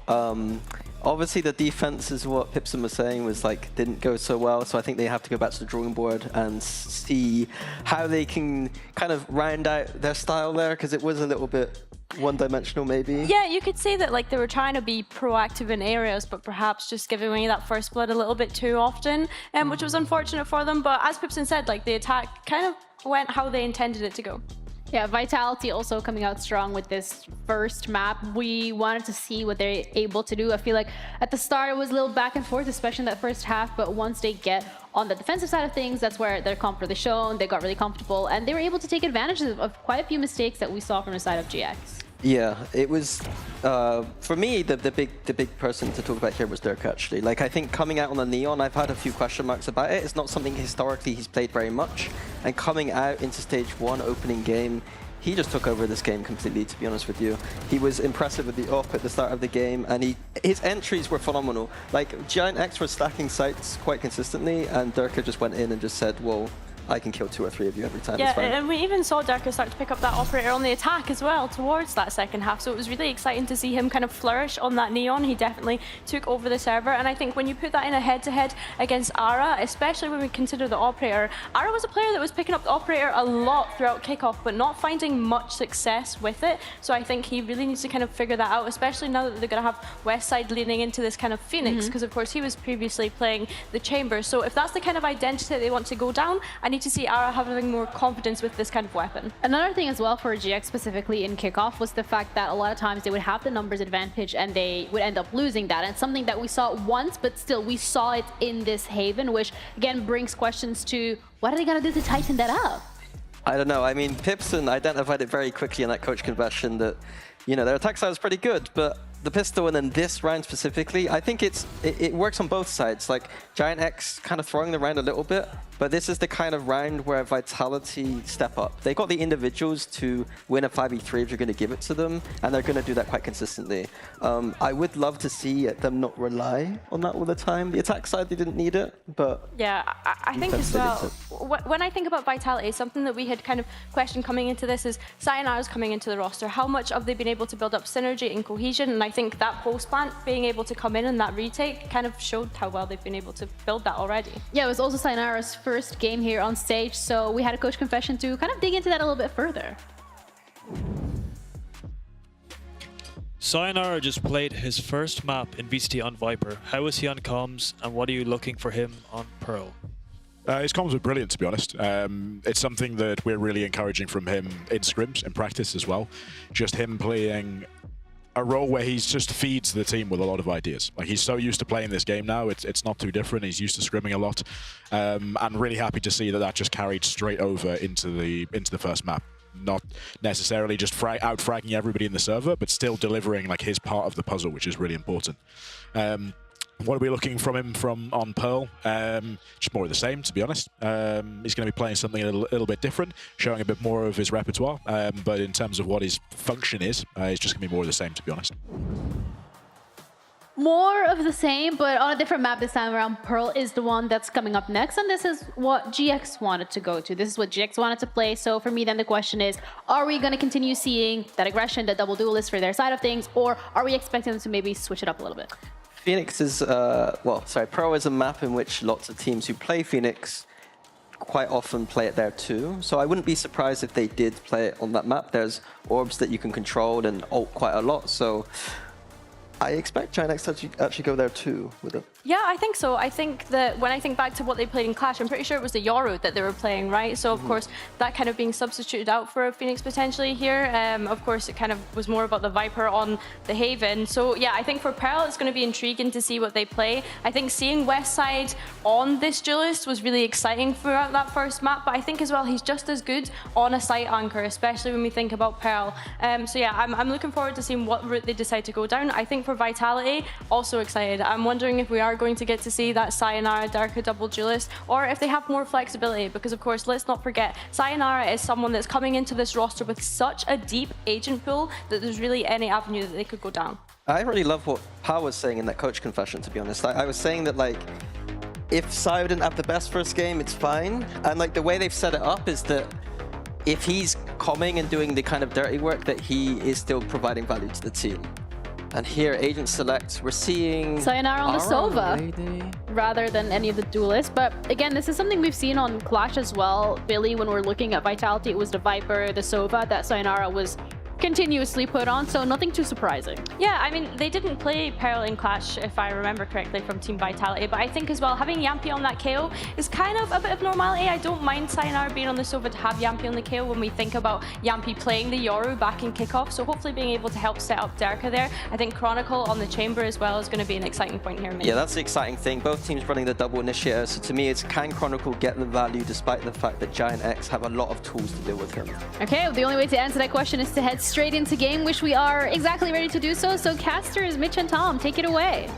Obviously, the defense is what Pipson was saying was didn't go so well. So I think they have to go back to the drawing board and see how they can kind of round out their style there, because it was a little bit one-dimensional maybe. Yeah, you could say that they were trying to be proactive in areas, but perhaps just giving away that first blood a little bit too often, which was unfortunate for them. But as Pipson said, the attack kind of went how they intended it to go. Yeah, Vitality also coming out strong with this first map. We wanted to see what they're able to do. I feel like at the start it was a little back and forth, especially in that first half, but once they get on the defensive side of things, that's where their comp really shone. They got really comfortable and they were able to take advantage of quite a few mistakes that we saw from the side of GX. Yeah, it was, for me, the big person to talk about here was Dirk, actually. I think coming out on the Neon, I've had a few question marks about it. It's not something historically he's played very much. And coming out into stage 1, opening game, he just took over this game completely, to be honest with you. He was impressive with the up at the start of the game, and his entries were phenomenal. Giant X was stacking sites quite consistently, and Dirk just went in and just said, well, I can kill 2 or 3 of you every time. Yeah, it's fine. and we even saw Derka start to pick up that operator on the attack as well towards that second half. So it was really exciting to see him kind of flourish on that Neon. He definitely took over the server. And I think when you put that in a head-to-head against Ara, especially when we consider the operator, Ara was a player that was picking up the operator a lot throughout kickoff, but not finding much success with it. So I think he really needs to kind of figure that out, especially now that they're going to have Westside leaning into this kind of Phoenix, because of course he was previously playing the Chamber. So if that's the kind of identity they want to go down, I need to see Ara having more confidence with this kind of weapon. Another thing as well for GX specifically in kickoff was the fact that a lot of times they would have the numbers advantage and they would end up losing that. And something that we saw once, but still we saw it in this Haven, which again brings questions to what are they going to do to tighten that up? I don't know. I mean, Pipson identified it very quickly in that coach confession that, you know, their attack side was pretty good, but the pistol and then this round specifically, I think it works on both sides. Like Giant X kind of throwing the round a little bit, but this is the kind of round where Vitality step up. They got the individuals to win a 5v3 if you're going to give it to them, and they're going to do that quite consistently. I would love to see them not rely on that all the time. The attack side, they didn't need it, but yeah, I think as well, when I think about Vitality, something that we had kind of questioned coming into this is Sayonara's coming into the roster. How much have they been able to build up synergy and cohesion? And I think that post plant being able to come in and that retake kind of showed how well they've been able to build that already. Yeah, it was also Sayonara's first game here on stage, so we had a coach confession to kind of dig into that a little bit further. Sayonara just played his first map in VCT on Viper. How is he on comms, and what are you looking for him on Pearl? His comms were brilliant, to be honest. It's something that we're really encouraging from him in scrims, in practice as well. Just him playing a role where he just feeds the team with a lot of ideas. Like, he's so used to playing this game now, it's not too different. He's used to scrimming a lot. I'm really happy to see that that just carried straight over into the first map. Not necessarily just out-fragging everybody in the server, but still delivering like his part of the puzzle, which is really important. What are we looking from him on Pearl? Just more of the same, to be honest. He's going to be playing something a little bit different, showing a bit more of his repertoire. But in terms of what his function is, it's just going to be more of the same, to be honest. More of the same, but on a different map this time around. Pearl is the one that's coming up next, and this is what GX wanted to go to. This is what GX wanted to play. So for me, then the question is, are we going to continue seeing that aggression, that double duelist for their side of things, or are we expecting them to maybe switch it up a little bit? Phoenix is, Pearl is a map in which lots of teams who play Phoenix quite often play it there too. So I wouldn't be surprised if they did play it on that map. There's orbs that you can control and ult quite a lot. So I expect Giant X to actually go there too with it. Yeah, I think so. I think that when I think back to what they played in Clash, I'm pretty sure it was the Yoru that they were playing, right? So, of course, that kind of being substituted out for a Phoenix potentially here. Of course, it kind of was more about the Viper on the Haven. So, yeah, I think for Pearl, it's going to be intriguing to see what they play. I think seeing Westside on this duelist was really exciting throughout that first map. But I think as well, he's just as good on a site anchor, especially when we think about Pearl. So, yeah, I'm looking forward to seeing what route they decide to go down. I think for Vitality, also excited. I'm wondering if we are going to get to see that Sayonara Derka double duelist, or if they have more flexibility, because of course, let's not forget, Sayonara is someone that's coming into this roster with such a deep agent pool that there's really any avenue that they could go down. I really love what Pao was saying in that coach confession, to be honest. I was saying that, like, if Sayo didn't have the best first game, it's fine. And like the way they've set it up is that if he's coming and doing the kind of dirty work, that he is still providing value to the team. And here, Agent Select, we're seeing Sayonara on the Sova rather than any of the duelists. But again, this is something we've seen on Clash as well. Billy, when we're looking at Vitality, it was the Viper, the Sova that Sayonara was continuously put on, so nothing too surprising. Yeah, I mean, they didn't play Pearl in Clash, if I remember correctly, from Team Vitality, but I think as well, having Yampy on that KO is kind of a bit of normality. I don't mind Sayonara being on the Sova to have Yampy on the KO when we think about Yampy playing the Yoru back in kickoff, so hopefully being able to help set up Derka there. I think Chronicle on the Chamber as well is going to be an exciting point here. Yeah, that's the exciting thing. Both teams running the double initiator, so to me, it's can Chronicle get the value despite the fact that Giant X have a lot of tools to deal with him? Okay, well, the only way to answer that question is to head straight into game, which we are exactly ready to do so. So casters, Mitch and Tom, take it away.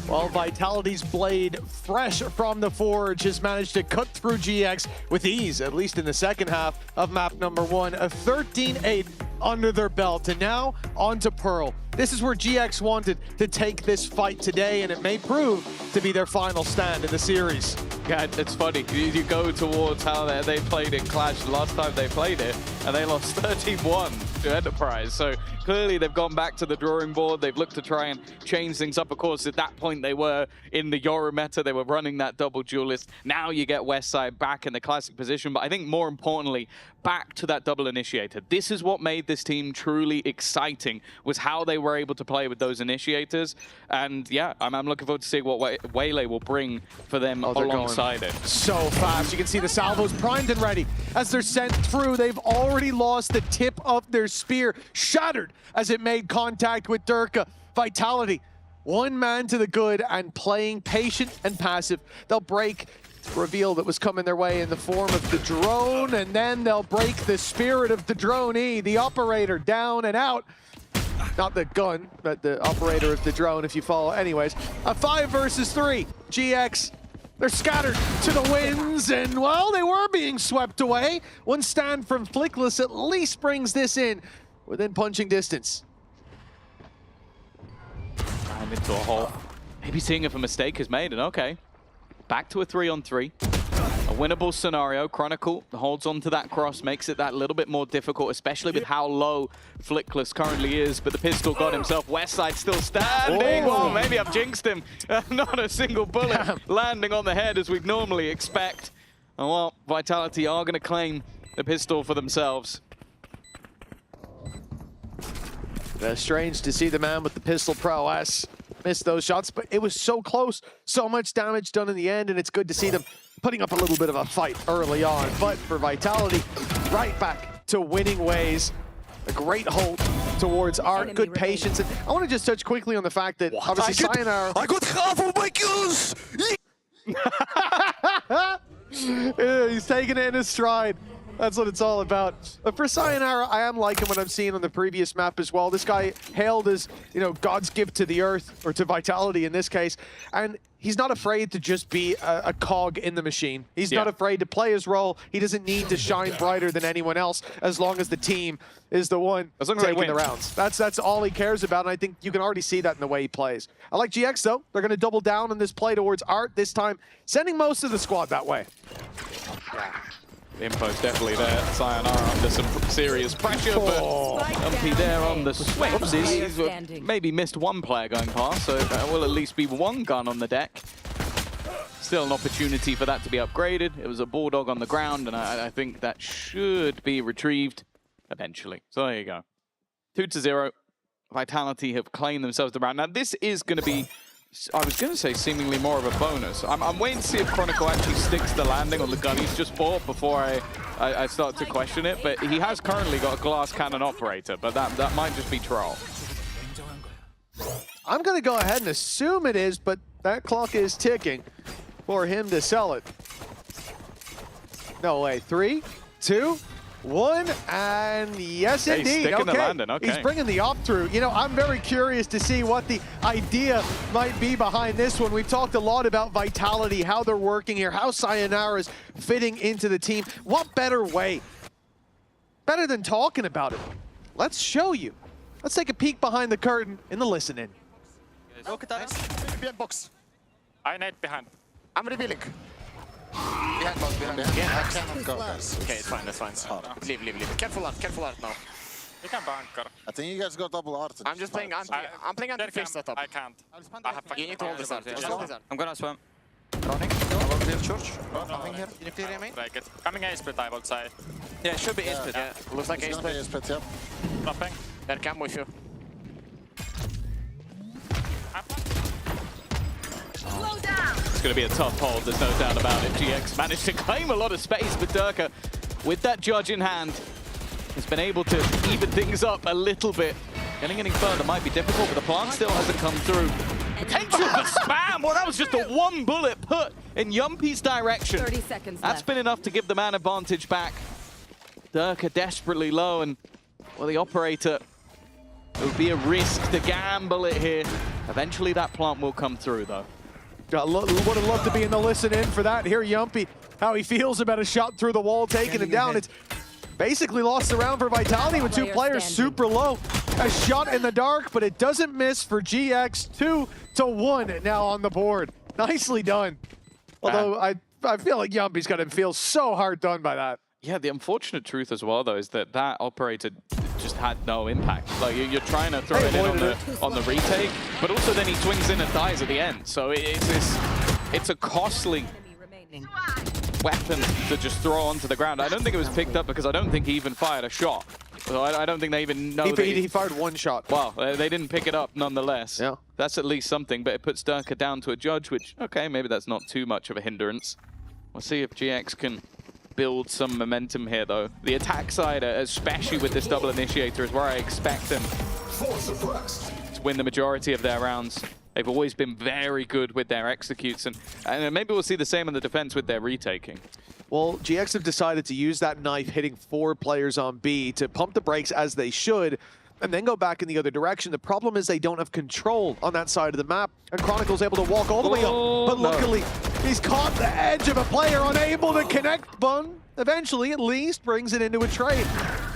Well, Vitality's blade, fresh from the forge, has managed to cut through GX with ease, at least in the second half of map number 1. A 13-8 under their belt, and now on to Pearl. This is where GX wanted to take this fight today, and it may prove to be their final stand in the series. Yeah, it's funny. You go towards how they played in Clash the last time they played it, and they lost 13-1 to Enterprise. So clearly they've gone back to the drawing board. They've looked to try and change things up. Of course, at that point they were in the Yoru meta. They were running that double duelist. Now you get Westside back in the classic position, but I think more importantly, back to that double initiator. This is what made this team truly exciting, was how they were able to play with those initiators. And yeah, I'm looking forward to seeing what Waylay will bring for them alongside it. So fast. You can see the salvos primed and ready. As they're sent through, they've already lost the tip of their spear, shattered as it made contact with Durka. Vitality, one man to the good and playing patient and passive. They'll break reveal that was coming their way in the form of the drone, and then they'll break the spirit of the dronee, the operator, down and out. Not the gun, but the operator of the drone, if you follow. Anyways, a 5 versus 3. GX, they're scattered to the winds, and well, they were being swept away. One stand from Flickless at least brings this in within punching distance. And into a hole. Maybe seeing if a mistake is made, and okay. Back to a 3-on-3. A winnable scenario. Chronicle holds on to that cross, makes it that little bit more difficult, especially with how low Flickless currently is. But the pistol got himself. Westside still standing. Oh, maybe I've jinxed him. Not a single bullet landing on the head as we'd normally expect. And well, Vitality are going to claim the pistol for themselves. Strange to see the man with the pistol prowess miss those shots, but it was so close. So much damage done in the end, and it's good to see them putting up a little bit of a fight early on. But for Vitality, right back to winning ways. A great hold towards Art, good patience. And I want to just touch quickly on the fact that obviously Sayonara... I got half of my kills! Yeah, he's taking it in his stride. That's what it's all about. But for Sayonara, I am liking what I'm seeing on the previous map as well. This guy hailed as, you know, God's gift to the earth, or to Vitality in this case. And he's not afraid to just be a cog in the machine. He's not afraid to play his role. He doesn't need to shine brighter than anyone else as long as the team is the one taking the rounds. That's all he cares about, and I think you can already see that in the way he plays. I like GX, though. They're going to double down on this play towards Art this time, sending most of the squad that way. Yeah. The info's definitely there. Sayonara under some serious pressure, but Umpy there on the swing. He's maybe missed one player going past, so there will at least be one gun on the deck. Still an opportunity for that to be upgraded. It was a Bulldog on the ground, and I think that should be retrieved eventually. So there you go. 2-0. Vitality have claimed themselves the round. Now this is going to be, I was going to say seemingly more of a bonus. I'm waiting to see if Chronicle actually sticks the landing on the gun he's just bought before I start to question it. But he has currently got a glass cannon operator, but that might just be troll. I'm going to go ahead and assume it is, but that clock is ticking for him to sell it. No way. 3, 2, 1, and yes, indeed. He's bringing the op through. You know, I'm very curious to see what the idea might be behind this one. We've talked a lot about Vitality, how they're working here, how Sayonara is fitting into the team. What better way? Better than talking about it. Let's show you. Let's take a peek behind the curtain in the listen-in. Behind box. I need behind. I'm revealing. Behind box, behind. Yeah, I cannot go, guys. Okay, it's fine, that's fine. Leave. Careful art now. We can bunker. I think you guys got double art. I'm just playing I'm playing anti-fish setup. I can't. I have you need to hold this art. I'm gonna swim. Running. I will clear church. Nothing here. Can you clear your main? Coming A split, I would say. Yeah, it should be A split. Yeah, looks like A split. Yeah. Dropping. There, come with you. It's going to be a tough hold, there's no doubt about it. GX managed to claim a lot of space, but Durka, with that judge in hand, has been able to even things up a little bit. Getting any further might be difficult, but the plant still hasn't come through. Potential for spam! Well, that was just a one bullet put in Yumpy's direction. 30 seconds That's left. been enough to give the man advantage back. Durka desperately low, and well, the operator, it would be a risk to gamble it here. Eventually that plant will come through, though. Would have loved to be in the listen-in for that. Here, Yumpy, how he feels about a shot through the wall, taking him down. It's basically lost the round for Vitality with two players super low. A shot in the dark, but it doesn't miss for GX. 2-1 now on the board. Nicely done. Although I I feel like Yumpy's going to feel so hard done by that. Yeah, the unfortunate truth as well, though, is that that operator just had no impact. Like, you're trying to throw it in on the retake, but also then he swings in and dies at the end. So it's a costly weapon to just throw onto the ground. I don't think it was picked up because I don't think he even fired a shot. So I don't think they even know he fired one shot. Well, they didn't pick it up nonetheless. Yeah. That's at least something, but it puts Durka down to a judge, which, okay, maybe that's not too much of a hindrance. We'll see if GX can build some momentum here, though. The attack side, especially with this double initiator, is where I expect them to win the majority of their rounds. They've always been very good with their executes, and maybe we'll see the same in the defense with their retaking. Well, GX have decided to use that knife hitting 4 players on B to pump the brakes as they should, and then go back in the other direction. The problem is they don't have control on that side of the map, and Chronicle's able to walk all the way up, but luckily he's caught the edge of a player, unable to connect. Bun eventually at least brings it into a trade.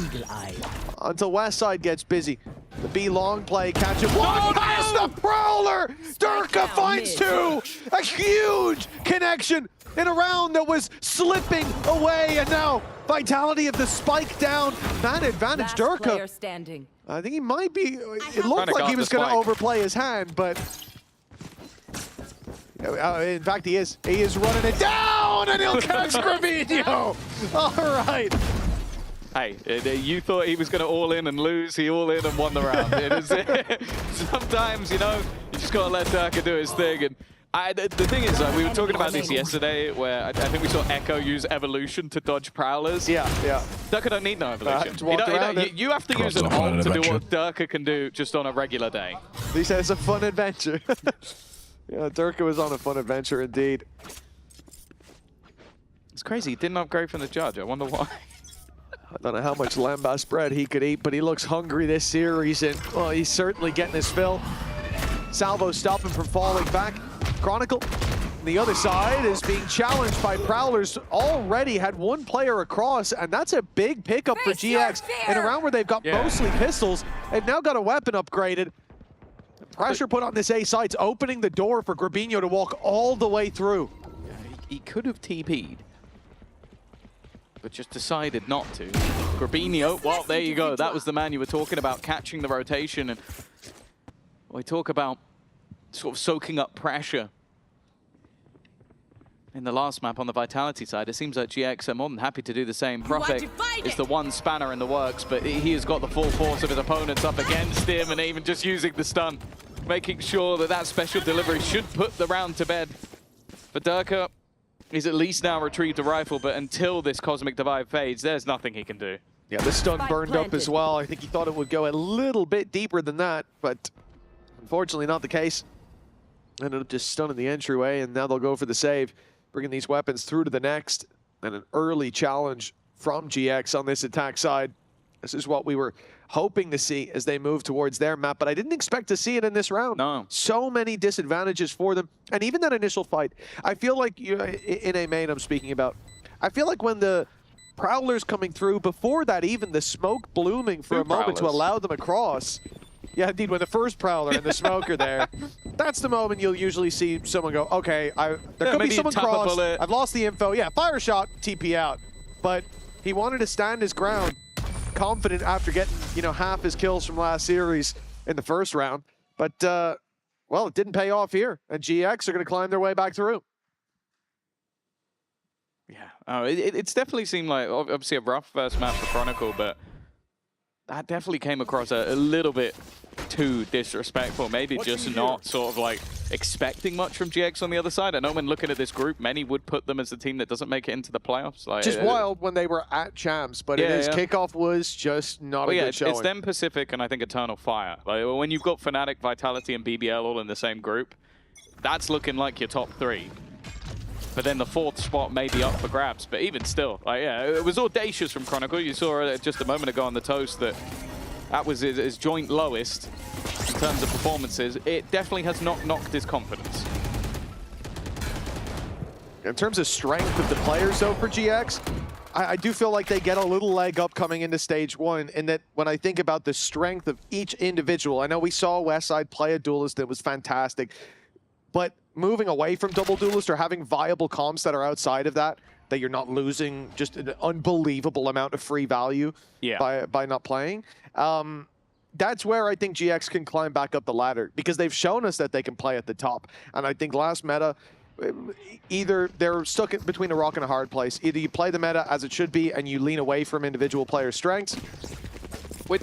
Eagle eye. Until Westside gets busy. The B long play catches one past the Prowler! Durka finds 2! A huge connection in a round that was slipping away, and now Vitality of the spike down. That advantage, Durka. Standing. I think he might be, it looked like he was going to overplay his hand, but in fact he is. He is running it down, and he'll catch Gravino. All right. Hey, you thought he was going to all in and lose. He all in and won the round. Sometimes, you know, you just got to let Durka do his thing. And the thing is, we were talking about this yesterday, where I think we saw Echo use evolution to dodge Prowlers. Yeah. Durka don't need no evolution. You have to use an ult to do what Durka can do just on a regular day. He said it's a fun adventure. Yeah, Durka was on a fun adventure indeed. It's crazy. He didn't upgrade from the judge. I wonder why. I don't know how much lambast bread he could eat, but he looks hungry this series, and well, he's certainly getting his fill. Salvo stopping from falling back. Chronicle, on the other side, is being challenged by Prowlers. Already had 1 player across, and that's a big pickup for GX. In a round where they've got mostly pistols, they've now got a weapon upgraded. Pressure put on this A site's opening the door for Grabinho to walk all the way through. Yeah, he could have TP'd, but just decided not to. Grabinho, well, there you go. That was the man you were talking about, catching the rotation. And we talk about sort of soaking up pressure. In the last map on the Vitality side, it seems like GX are more than happy to do the same. Prophet is the one spanner in the works, but he has got the full force of his opponents up against him, and even just using the stun, making sure that that special delivery should put the round to bed. For Durka, he's at least now retrieved the rifle, but until this Cosmic Divide fades, there's nothing he can do. Yeah, the stun burned up as well. I think he thought it would go a little bit deeper than that, but unfortunately not the case. Ended up just stunning the entryway, and now they'll go for the save, bringing these weapons through to the next, and an early challenge from GX on this attack side. This is what we were hoping to see as they move towards their map, but I didn't expect to see it in this round. No. So many disadvantages for them, and even that initial fight, I feel like, in a main I'm speaking about, I feel like when the Prowlers coming through, before that even, the smoke blooming for a moment to allow them across. Yeah, indeed, when the first Prowler and the smoke are there, that's the moment you'll usually see someone go, okay, there could be someone cross, I've lost the info. Yeah, fire shot, TP out. But he wanted to stand his ground, confident after getting, half his kills from last series in the first round. But, well, it didn't pay off here, and GX are going to climb their way back through. Yeah, it's definitely seemed like, obviously, a rough first map for Chronicle, but that definitely came across a little bit too disrespectful. Maybe just not sort of like expecting much from GX on the other side. I know when looking at this group, many would put them as the team that doesn't make it into the playoffs. Like, just wild when they were at champs, but kickoff was just not a good showing. It's them Pacific and I think Eternal Fire. Like, when you've got Fnatic, Vitality, and BBL all in the same group, that's looking like your top 3. But then the 4th spot may be up for grabs. But even still, it was audacious from Chronicle. You saw just a moment ago on the toast that was his joint lowest in terms of performances. It definitely has not knocked his confidence. In terms of strength of the players, though, for GX, I do feel like they get a little leg up coming into stage 1, in that when I think about the strength of each individual, I know we saw Westside play a duelist that was fantastic, but moving away from double duelist or having viable comps that are outside of that, that you're not losing just an unbelievable amount of free value by not playing. That's where I think GX can climb back up the ladder, because they've shown us that they can play at the top. And I think last meta, either they're stuck between a rock and a hard place. Either you play the meta as it should be and you lean away from individual player strengths,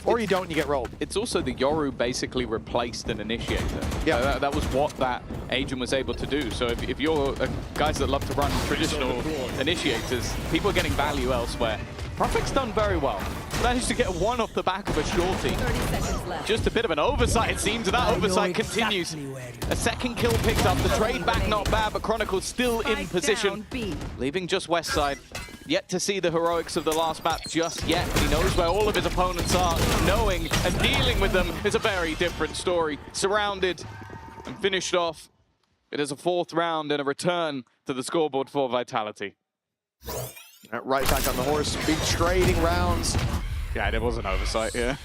or you don't and you get rolled. It's also the Yoru basically replaced an initiator. Yeah. That was what that agent was able to do. So if you're guys that love to run traditional initiators, people are getting value elsewhere. Profect's done very well. Managed to get one off the back of a shorty. Just a bit of an oversight, it seems, and that oversight continues. A second kill picked up, the trade back not bad, but Chronicle's still in position. Leaving just Westside. Yet to see the heroics of the last map just yet, but he knows where all of his opponents are. Knowing and dealing with them is a very different story. Surrounded and finished off. It is a 4th round and a return to the scoreboard for Vitality. Right back on the horse, big trading rounds. Yeah, there was an oversight here.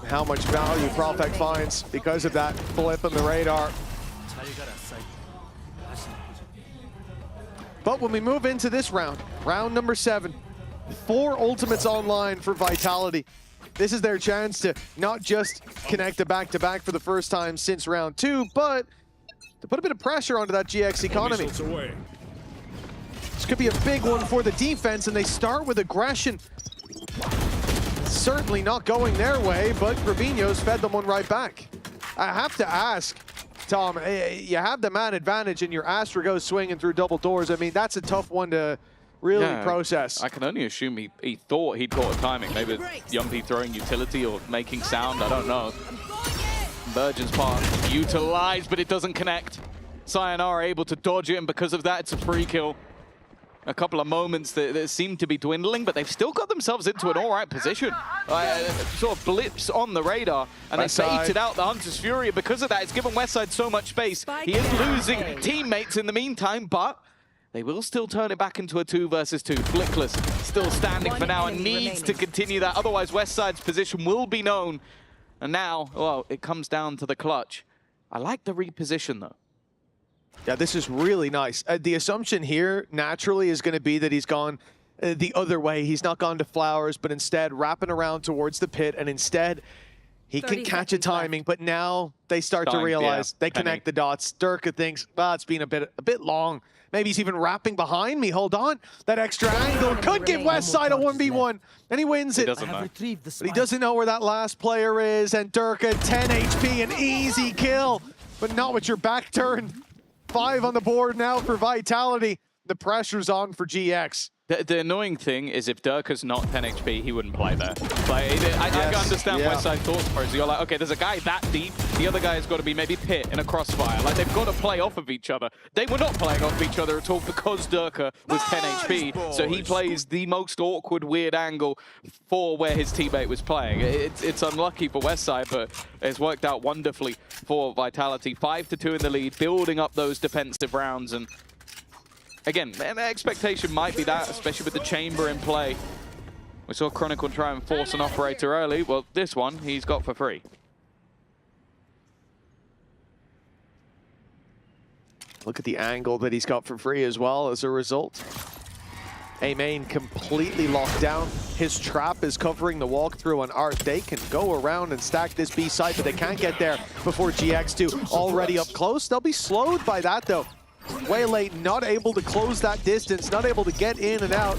How much value Profect finds because of that blip on the radar. But when we move into this round, round number 7, 4 ultimates online for Vitality. This is their chance to not just connect a back-to-back for the first time since round 2, but to put a bit of pressure onto that GX economy. This could be a big one for the defense, and they start with aggression. Certainly not going their way, but Rubinho's fed them one right back. I have to ask, Tom, you have the man advantage and your Astra goes swinging through double doors. I mean, that's a tough one to really process. I can only assume he thought he'd caught a timing. Maybe Yumpy throwing utility or making sound, I don't know. Virgin's part utilized, but it doesn't connect. Sayonara able to dodge it, and because of that, it's a free kill. A couple of moments that seem to be dwindling, but they've still got themselves into an all right position. Sort of blips on the radar, and they baited out the Hunter's Fury. Because of that, it's given Westside so much space. He is losing teammates in the meantime, but they will still turn it back into a 2 versus 2. Flickless still standing for now and needs to continue that. Otherwise, Westside's position will be known. And now, well, it comes down to the clutch. I like the reposition, though. Yeah, this is really nice. The assumption here, naturally, is going to be that he's gone the other way. He's not gone to Flowers, but instead wrapping around towards the pit, and instead he can catch a timing. But now they start to realize they connect the dots. Durka thinks, well, it's been a bit long. Maybe he's even wrapping behind me. Hold on. That extra angle could give Westside a 1v1, and he wins it. But he doesn't know where that last player is, and Durka, 10 HP, an easy kill, but not with your back turn. 5 on the board now for Vitality. The pressure's on for GX. The annoying thing is if Durka's not 10 HP, he wouldn't play there. Like, I can understand Westside thoughts for it. So you're like, okay, there's a guy that deep. The other guy has got to be maybe Pit in a crossfire. Like, they've got to play off of each other. They were not playing off of each other at all because Durka was 10 HP. So he plays the most awkward, weird angle for where his teammate was playing. It's unlucky for Westside, but it's worked out wonderfully for Vitality. 5-2 in the lead, building up those defensive rounds. And again, the expectation might be that, especially with the chamber in play. We saw Chronicle try and force an operator early. Well, this one he's got for free. Look at the angle that he's got for free as well as a result. A-Main completely locked down. His trap is covering the walkthrough on Art. They can go around and stack this B side, but they can't get there before GX2 already up close. They'll be slowed by that, though. Way late, not able to close that distance, not able to get in and out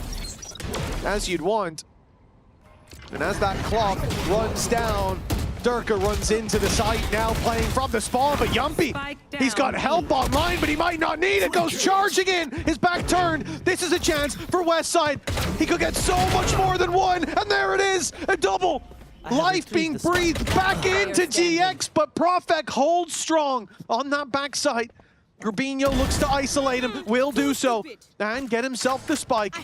as you'd want. And as that clock runs down, Durka runs into the site, now playing from the spawn, but Yumpy, he's got help online, but he might not need it. Goes charging in, his back turned. This is a chance for Westside. He could get so much more than one, and there it is, a double. Life being breathed back into GX, but Profect holds strong on that backside. Rubinho looks to isolate him, will do so, and get himself the spike.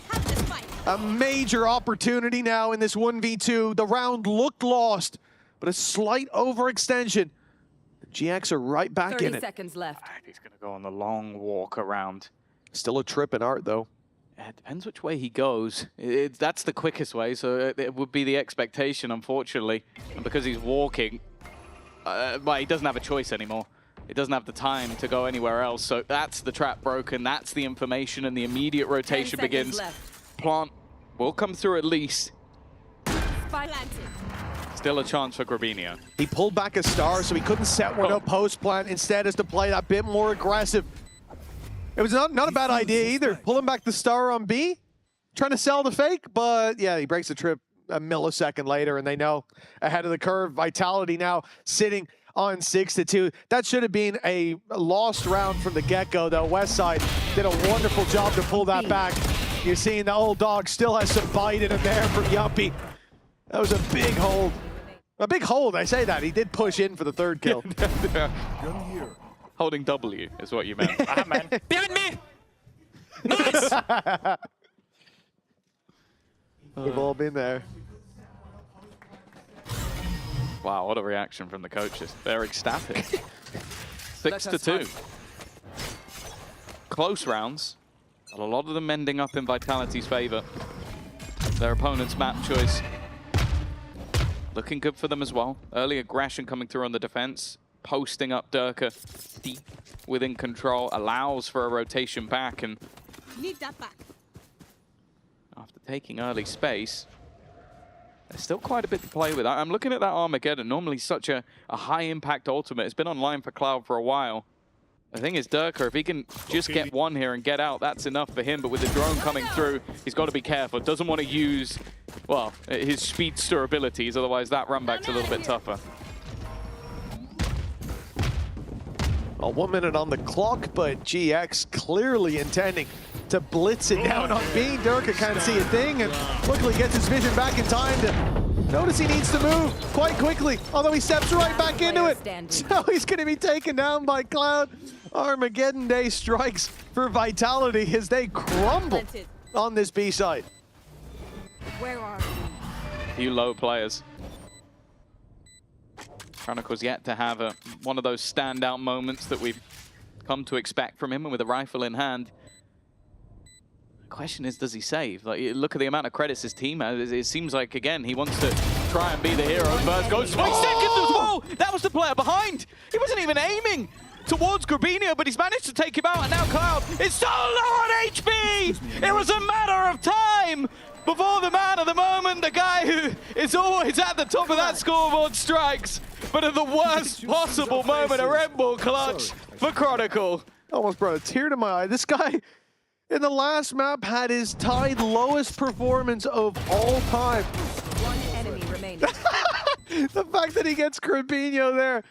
A major opportunity now in this 1v2. The round looked lost, but a slight overextension. The GX are right back in it. 30 seconds left. He's going to go on the long walk around. Still a trip in Art, though. Yeah, it depends which way he goes. That's the quickest way, so it would be the expectation, unfortunately. And because he's walking, well, he doesn't have a choice anymore. it doesn't have the time to go anywhere else. So that's the trap broken. That's the information, and the immediate rotation begins. Plant will come through at least. Still a chance for Grabinho. He pulled back a star, so he couldn't set one up post-plant. Instead, has to play that bit more aggressive. It was not a bad idea either. Pulling back the star on B, trying to sell the fake, but yeah, he breaks the trip a millisecond later, and they know ahead of the curve. Vitality now sitting on 6-2. That should have been a lost round from the get-go, though. Westside did a wonderful job to pull that back. You're seeing the old dog still has some bite in him there for Yuppie. That was a big hold. A big hold, I say that. He did push in for the third kill. Holding W is what you meant. Man. Behind me! Nice! We've all been there. Wow, what a reaction from the coaches. They're ecstatic. 6-2. Close rounds. A lot of them ending up in Vitality's favor. Their opponent's map choice looking good for them as well. Early aggression coming through on the defense. Posting up Durka deep within control. Allows for a rotation back, and Need that back. after taking early space, there's still quite a bit to play with. I'm looking at that Armageddon. Normally such a high-impact ultimate. It's been online for Cloud for a while. The thing is, Durka, if he can just get one here and get out, that's enough for him. But with the drone coming through, he's got to be careful. Doesn't want to use, well, his speedster abilities. Otherwise, that run back's a little bit tougher. Well, 1 minute on the clock, but GX clearly intending to blitz it down on B. Durka can't see a thing, and luckily gets his vision back in time to notice he needs to move quite quickly, although he steps right back into it. So he's going to be taken down by Cloud. Armageddon Day strikes for Vitality as they crumble on this B side. Where are Few low players. Chronicle's yet to have one of those standout moments that we've come to expect from him, and with a rifle in hand. The question is, does he save? Like, look at the amount of credits his team has. It seems like, again, he wants to try and be the hero. First goes 20 seconds as well. That was the player behind. He wasn't even aiming towards Grabinho, but he's managed to take him out, and now Cloud is so low on HP! It was a matter of time before the man of the moment, the guy who is always at the top of that scoreboard, strikes, but at the worst possible moment, a Red Bull clutch for Chronicle. Almost brought a tear to my eye. This guy in the last map had his tied lowest performance of all time. one enemy remaining? The fact that he gets Grabinho there.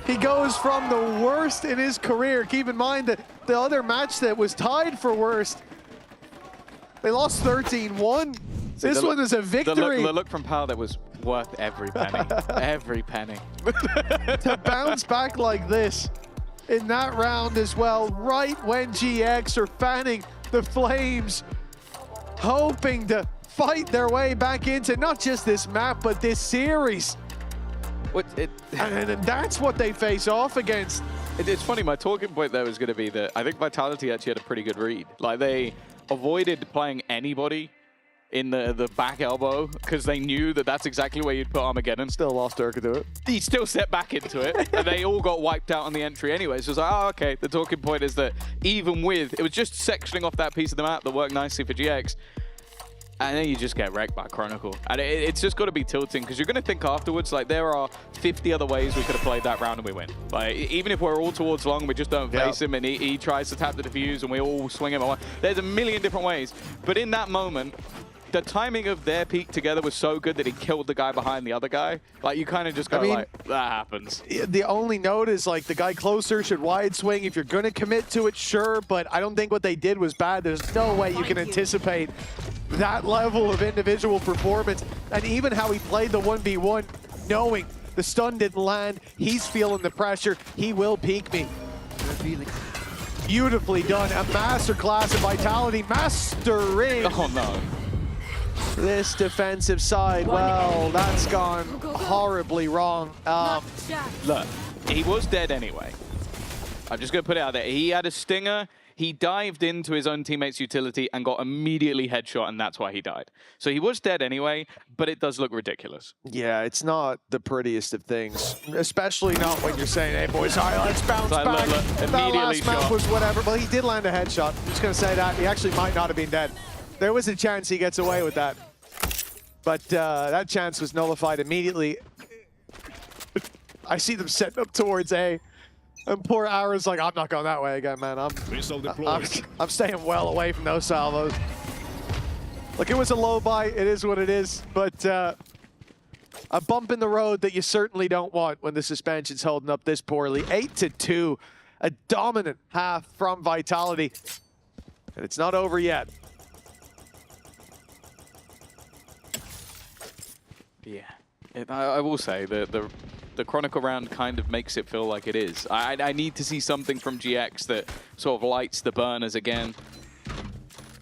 He goes from the worst in his career. Keep in mind that the other match that was tied for worst, they lost 13-1. This one is a victory. The look from Pal that was worth every penny. Every penny. To bounce back like this in that round as well, right when GX are fanning the flames, hoping to fight their way back into not just this map, but this series. And that's what they face off against. It's funny, my talking point there was going to be that I think Vitality actually had a pretty good read. Like, they avoided playing anybody in the back elbow because they knew that that's exactly where you'd put Armageddon. Still lost Durka to it. He still stepped back into it, and they all got wiped out on the entry anyway. So it's like, oh, okay, the talking point is that even with, it was just sectioning off that piece of the map that worked nicely for GX, and then you just get wrecked by Chronicle. And it's just got to be tilting, because you're going to think afterwards, like, there are 50 other ways we could have played that round and we win. Like, even if we're all towards long, we just don't face him, and he tries to tap the defuse, and we all swing him. There's a million different ways. But in that moment, the timing of their peak together was so good that he killed the guy behind the other guy. Like, you kind of just go, like, that happens. The only note is, like, the guy closer should wide swing. If you're going to commit to it, sure, but I don't think what they did was bad. There's no way you can anticipate that level of individual performance. And even how he played the 1v1, knowing the stun didn't land, he's feeling the pressure. He will peak me. Beautifully done. A masterclass of Vitality, mastering. Oh, no. This defensive side, well, that's gone horribly wrong. Look, he was dead anyway. I'm just going to put it out there. He had a stinger. he dived into his own teammate's utility and got immediately headshot, and that's why he died. So he was dead anyway, but it does look ridiculous. Yeah, it's not the prettiest of things, especially not when you're saying, hey boys, all right, let's bounce Like, back. look, That immediately last map shot. was whatever. Well, he did land a headshot. I'm just going to say that. He actually might not have been dead. There was a chance he gets away with that. But that chance was nullified immediately. I see them setting up towards A. And poor Ara's like, I'm not going that way again, man. I'm staying well away from those salvos. Look, it was a low buy. It is what it is. But a bump in the road that you certainly don't want when the suspension's holding up this poorly. 8-2, a dominant half from Vitality. And it's not over yet. Yeah, I will say the Chronicle round kind of makes it feel like it is. I need to see something from GX that sort of lights the burners again,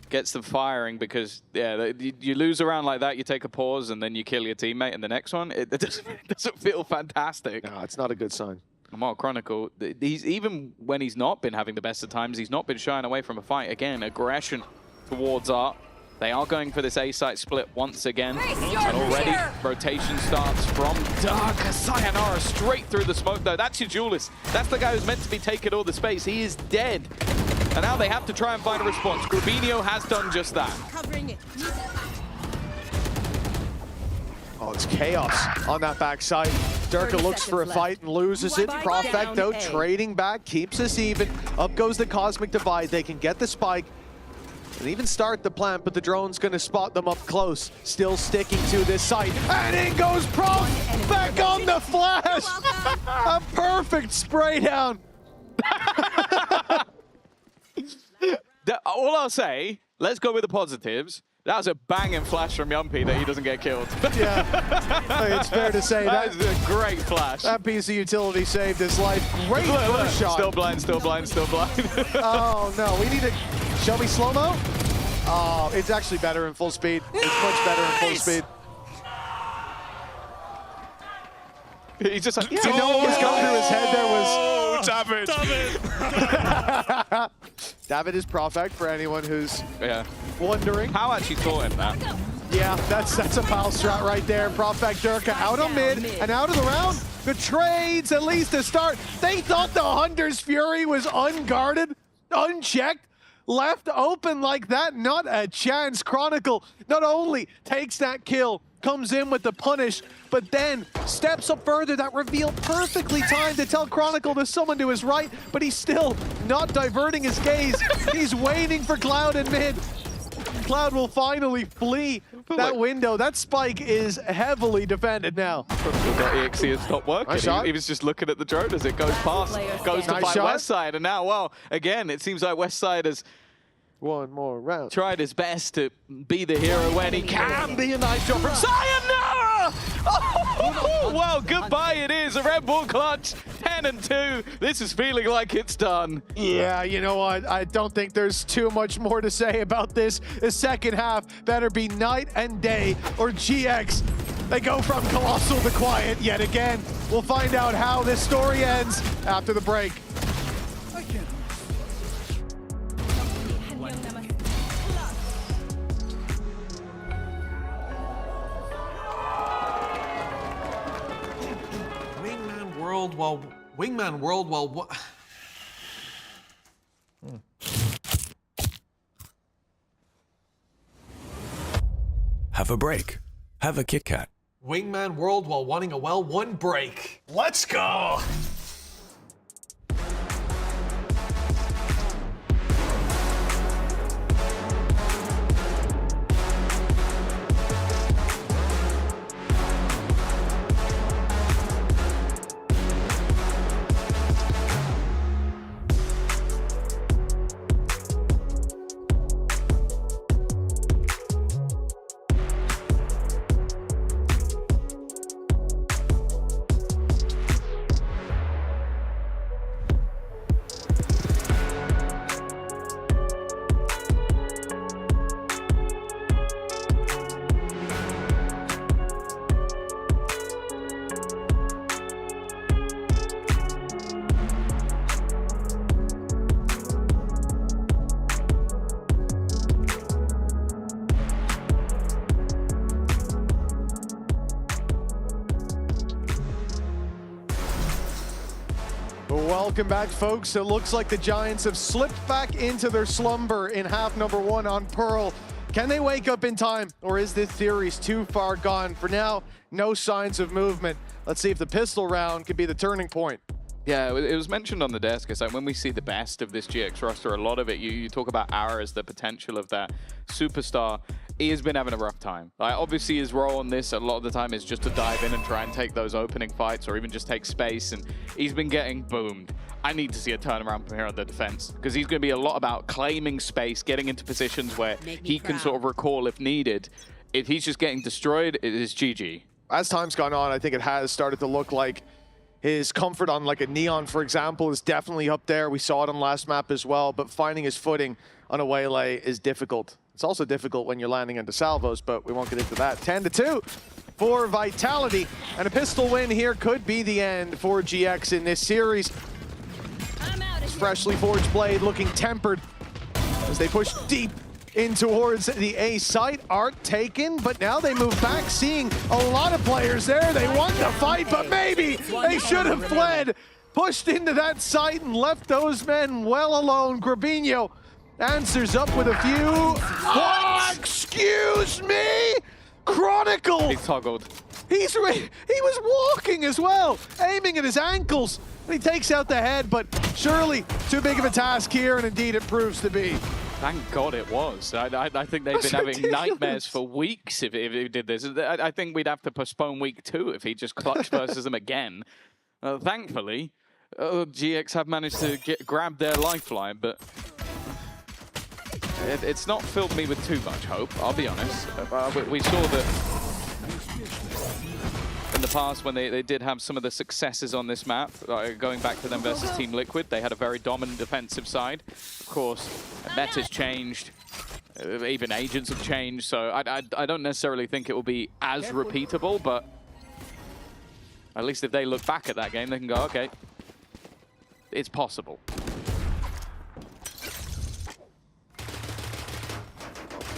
gets them firing, because yeah, you lose a round like that, you take a pause, and then you kill your teammate in the next one. It doesn't feel fantastic. No, it's not a good sign. Mark Chronicle, even when he's not been having the best of times, he's not been shying away from a fight. Again, aggression towards Art. They are going for this A-site split once again. And already, rotation starts from Dark. Sayonara straight through the smoke, though. That's your duelist. That's the guy who's meant to be taking all the space. He is dead. And now they have to try and find a response. Grubinho has done just that. Oh, it's chaos on that backside. Durka looks for a fight and loses it. Profect, though, trading back, keeps us even. Up goes the Cosmic Divide. They can get the spike and even start the plant, but the drone's going to spot them up close. Still sticking to this site. And in goes Prof! Back on the flash! A perfect spray down. All I'll say, let's go with the positives. That was a banging flash from Yumpy that he doesn't get killed. Yeah, it's fair to say that is a great flash. That piece of utility saved his life. Great first shot. Still blind, still blind, still blind. Oh no, we need to show me slow-mo. Oh, it's actually better in full speed. It's much better in full speed. He's just like, yeah. You know what was going through his head there was... David is Profect, for anyone who's wondering. How actually taught him that? Yeah, that's a pal strat right there. Profect Durka out on mid and out of the round. The trades, at least to start. They thought the Hunter's Fury was unguarded, unchecked, left open like that. Not a chance. Chronicle not only takes that kill, comes in with the punish, but then steps up further. That reveal perfectly timed to tell Chronicle there's someone to his right, but he's still not diverting his gaze. He's waiting for Cloud in mid. Cloud will finally flee that window. That spike is heavily defended now. EXE has stopped working. He was just looking at the drone as it goes past. Goes to fight Westside, and now, well, again, it seems like Westside has one more round. Tried his best to be the hero when he can be. A nice job from Sayonara! Oh, well, goodbye it is. A Red Bull clutch, 10-2. This is feeling like it's done. Yeah, you know what? I don't think there's too much more to say about this. The second half better be night and day, or GX. They go from Colossal to quiet yet again. We'll find out how this story ends after the break. Wingman World while what? Have a break. Have a Kit Kat. Wingman World while wanting a well-won break. Let's go! Welcome back, folks. It looks like the Giants have slipped back into their slumber in half number 1 on Pearl. Can they wake up in time, or is this series too far gone? For now, no signs of movement. Let's see if the pistol round could be the turning point. Yeah, it was mentioned on the desk. It's like when we see the best of this GX roster, a lot of it, you talk about Ara as the potential of that superstar. He has been having a rough time. Like, obviously, his role in this a lot of the time is just to dive in and try and take those opening fights, or even just take space, and he's been getting boomed. I need to see a turnaround from here on the defense, because he's going to be a lot about claiming space, getting into positions where he can sort of recall if needed. If he's just getting destroyed, it is GG. As time's gone on, I think it has started to look like his comfort on like a Neon, for example, is definitely up there. We saw it on last map as well, but finding his footing on a waylay is difficult. It's also difficult when you're landing into salvos, but we won't get into that. 10-2 for Vitality, and a pistol win here could be the end for GX in this series. Freshly forged blade looking tempered as they push deep in towards the A site. Art taken, but now they move back, seeing a lot of players there. They won the fight, but maybe they should have fled. Pushed into that site and left those men well alone. Grabinho answers up with a few. Oh, excuse me? Chronicle! He's toggled. He was walking as well, aiming at his ankles. And he takes out the head, but surely too big of a task here, and indeed it proves to be. Thank God it was. I think they've been having nightmares for weeks if he did this. I think we'd have to postpone week 2 if he just clutch versus them again. Thankfully, GX have managed to grab their lifeline, but it's not filled me with too much hope, I'll be honest. We saw that in the past when they did have some of the successes on this map, going back to them versus Team Liquid, they had a very dominant defensive side. Of course, meta's changed, even agents have changed, so I don't necessarily think it will be as repeatable, but at least if they look back at that game, they can go, okay, it's possible.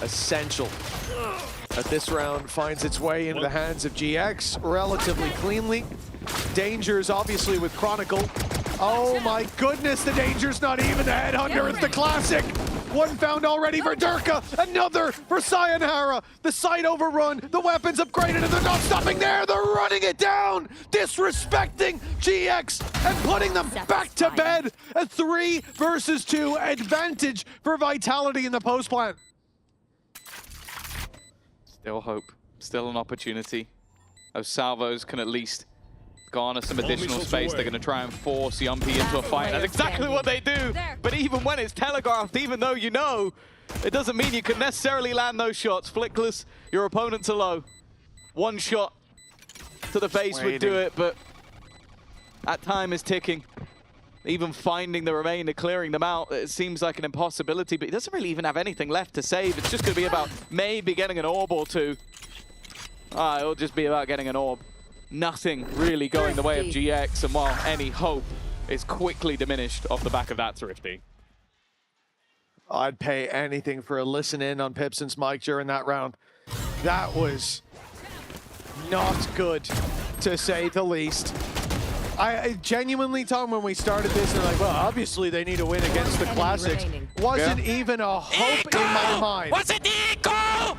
Essential that this round finds its way into the hands of GX relatively cleanly. Dangers obviously with Chronicle. Oh my goodness, the danger's not even a headhunter, it's the classic. One found already for Durka, another for Sayonara. The site overrun, the weapons upgraded, and they're not stopping there. They're running it down, disrespecting GX and putting them back to bed. A 3 versus 2 advantage for Vitality in the post plant. Still hope, still an opportunity. Those salvos can at least garner some additional space. They're going to try and force Yumpy into a fight. That's exactly what they do. But even when it's telegraphed, even though you know, it doesn't mean you can necessarily land those shots. Flickless, your opponents are low. One shot to the face would do it, but that time is ticking. Even finding the remainder, clearing them out, it seems like an impossibility, but he doesn't really even have anything left to save. It's just going to be about maybe getting an orb or two. It'll just be about getting an orb. Nothing really going the way of GX, and while any hope is quickly diminished off the back of that Thrifty. I'd pay anything for a listen in on Pipson's mic during that round. That was not good, to say the least. I genuinely, Tom, when we started this, they're like, well, obviously they need to win against the Classics. Wasn't even a hope in my mind. Was it Eco?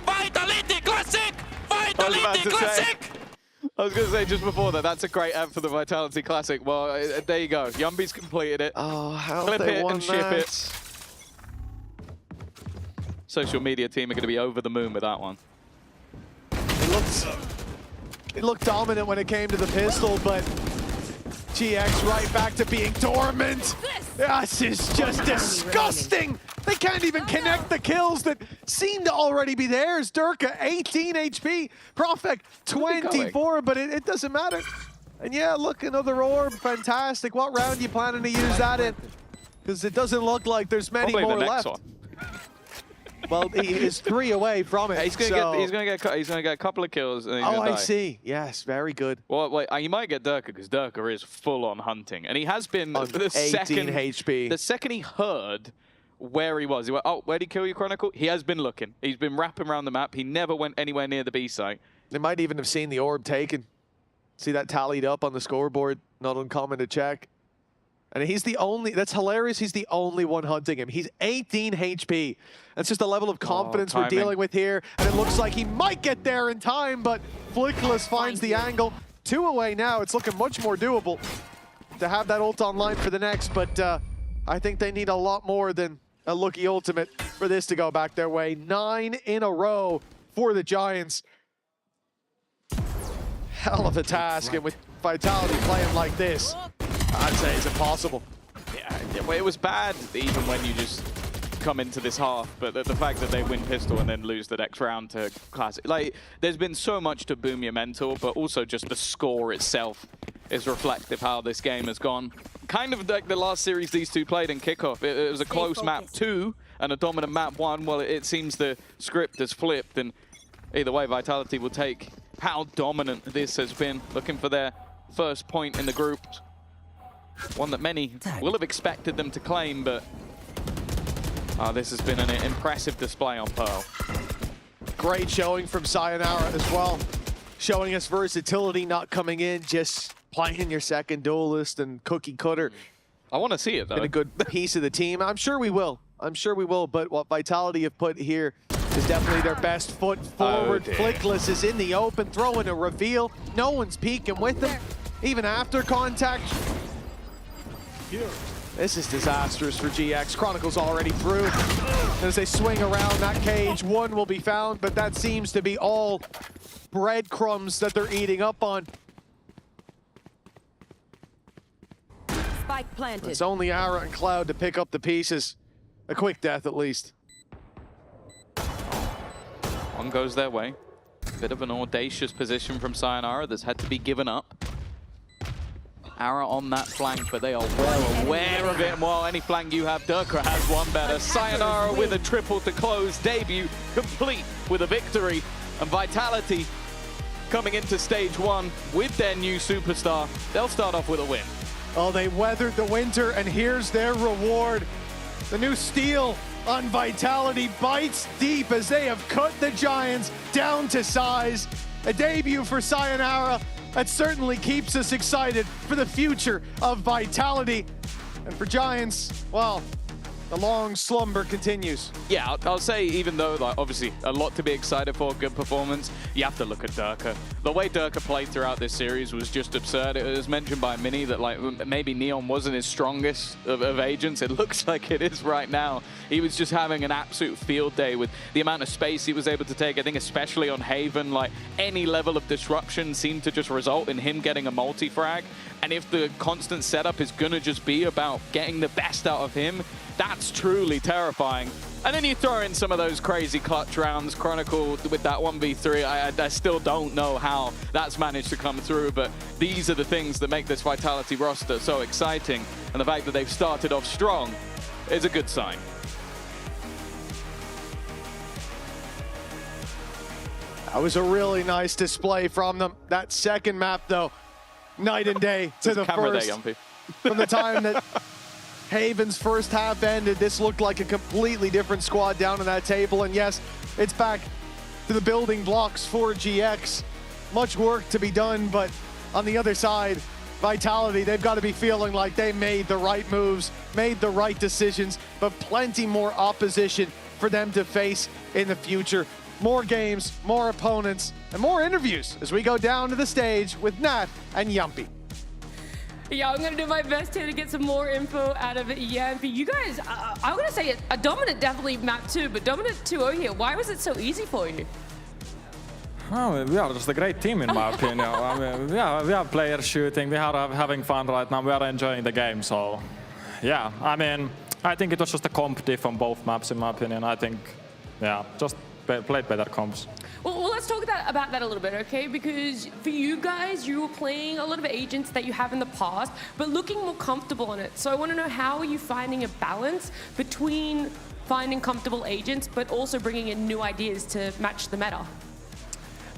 Vitality Classic! Vitality Classic! I was going to say just before that, that's a great app for the Vitality Classic. Well, there you go. Yumby's completed it. Oh, how Clip they it won and ship that. it. Social media team are going to be over the moon with that one. It looked dominant when it came to the pistol, but GX right back to being dormant. This is just disgusting. They can't even connect the kills that seem to already be theirs. Durka, 18 HP. Profek, 24, but it doesn't matter. And yeah, look, another orb, fantastic. What round are you planning to use that in? Because it doesn't look like there's many Probably more the next left. one. Well, he is 3 away from it. He's gonna get a couple of kills. And he's gonna die. I see. Yes, very good. Well, wait, you might get Durka because Durka is full on hunting, and he has been On the 18 second HP. The second he heard where he was, he went, "Oh, where'd he kill you, Chronicle?" He has been looking. He's been wrapping around the map. He never went anywhere near the B site. They might even have seen the orb taken. See that tallied up on the scoreboard. Not uncommon to check. And he's the only, that's hilarious, he's the only one hunting him. He's 18 HP. That's just the level of confidence we're dealing with here. And it looks like he might get there in time, but Flickless finds the angle. 2 away now, it's looking much more doable to have that ult online for the next, but I think they need a lot more than a Lucky ultimate for this to go back their way. 9 in a row for the Giants. Hell of a task, and with Vitality playing like this, I'd say it's impossible. Yeah, well, it was bad even when you just come into this half, but the fact that they win pistol and then lose the next round to Classic, like, there's been so much to boom your mental, but also just the score itself is reflective how this game has gone. Kind of like the last series these two played in kickoff. It was a close map 2 and a dominant map 1. Well, it seems the script has flipped, and either way, Vitality will take how dominant this has been, looking for their first point in the group. One that many will have expected them to claim, but this has been an impressive display on Pearl. Great showing from Sayonara as well. Showing us versatility, not coming in, just playing your second duelist and cookie cutter. I want to see it, though. Been a good piece of the team. I'm sure we will. I'm sure we will, but what Vitality have put here is definitely their best foot forward. Flickless is in the open, throwing a reveal. No one's peeking with him, even after contact. This is disastrous for GX. Chronicle's already through. As they swing around that cage, one will be found, but that seems to be all breadcrumbs that they're eating up on. Spike planted. It's only Ara and Cloud to pick up the pieces. A quick death at least. One goes their way. Bit of an audacious position from Sayonara that's had to be given up. Ara on that flank, but they are well aware of it. And while any flank you have, Durka has one better. Sayonara with a triple to close. Debut complete with a victory. And Vitality coming into stage 1 with their new superstar. They'll start off with a win. Oh, they weathered the winter, and here's their reward. The new steal on Vitality bites deep as they have cut the Giants down to size. A debut for Sayonara that certainly keeps us excited for the future of Vitality. And for Giants, well, the long slumber continues. Yeah, I'll say, even though, like, obviously a lot to be excited for, good performance, you have to look at Durka. The way Durka played throughout this series was just absurd. It was mentioned by Mini that, like, maybe Neon wasn't his strongest of agents. It looks like it is right now. He was just having an absolute field day with the amount of space he was able to take. I think especially on Haven, like, any level of disruption seemed to just result in him getting a multi-frag. And if the constant setup is gonna just be about getting the best out of him, that's truly terrifying. And then you throw in some of those crazy clutch rounds. Chronicle with that 1v3, I still don't know how that's managed to come through, but these are the things that make this Vitality roster so exciting. And the fact that they've started off strong is a good sign. That was a really nice display from them. That second map, though, night and day to the first. From the time that Haven's first half ended, this looked like a completely different squad down on that table. And yes, it's back to the building blocks for GX. Much work to be done, but on the other side, Vitality, they've got to be feeling like they made the right moves, made the right decisions, but plenty more opposition for them to face in the future. More games, more opponents, and more interviews as we go down to the stage with Nat and Yumpy. Yeah, I'm gonna do my best here to get some more info out of Yumpy. You guys, I'm gonna say a dominant definitely map 2, but dominant 2-0 here. Why was it so easy for you? Oh, we are just a great team in my opinion. I mean, yeah, we have players shooting, we are having fun right now, we are enjoying the game, so yeah, I mean, I think it was just a comp diff on both maps in my opinion. I think, yeah, just played better comps. Well, let's talk about that a little bit, okay? Because for you guys, you were playing a lot of agents that you have in the past, but looking more comfortable on it. So I want to know, how are you finding a balance between finding comfortable agents, but also bringing in new ideas to match the meta?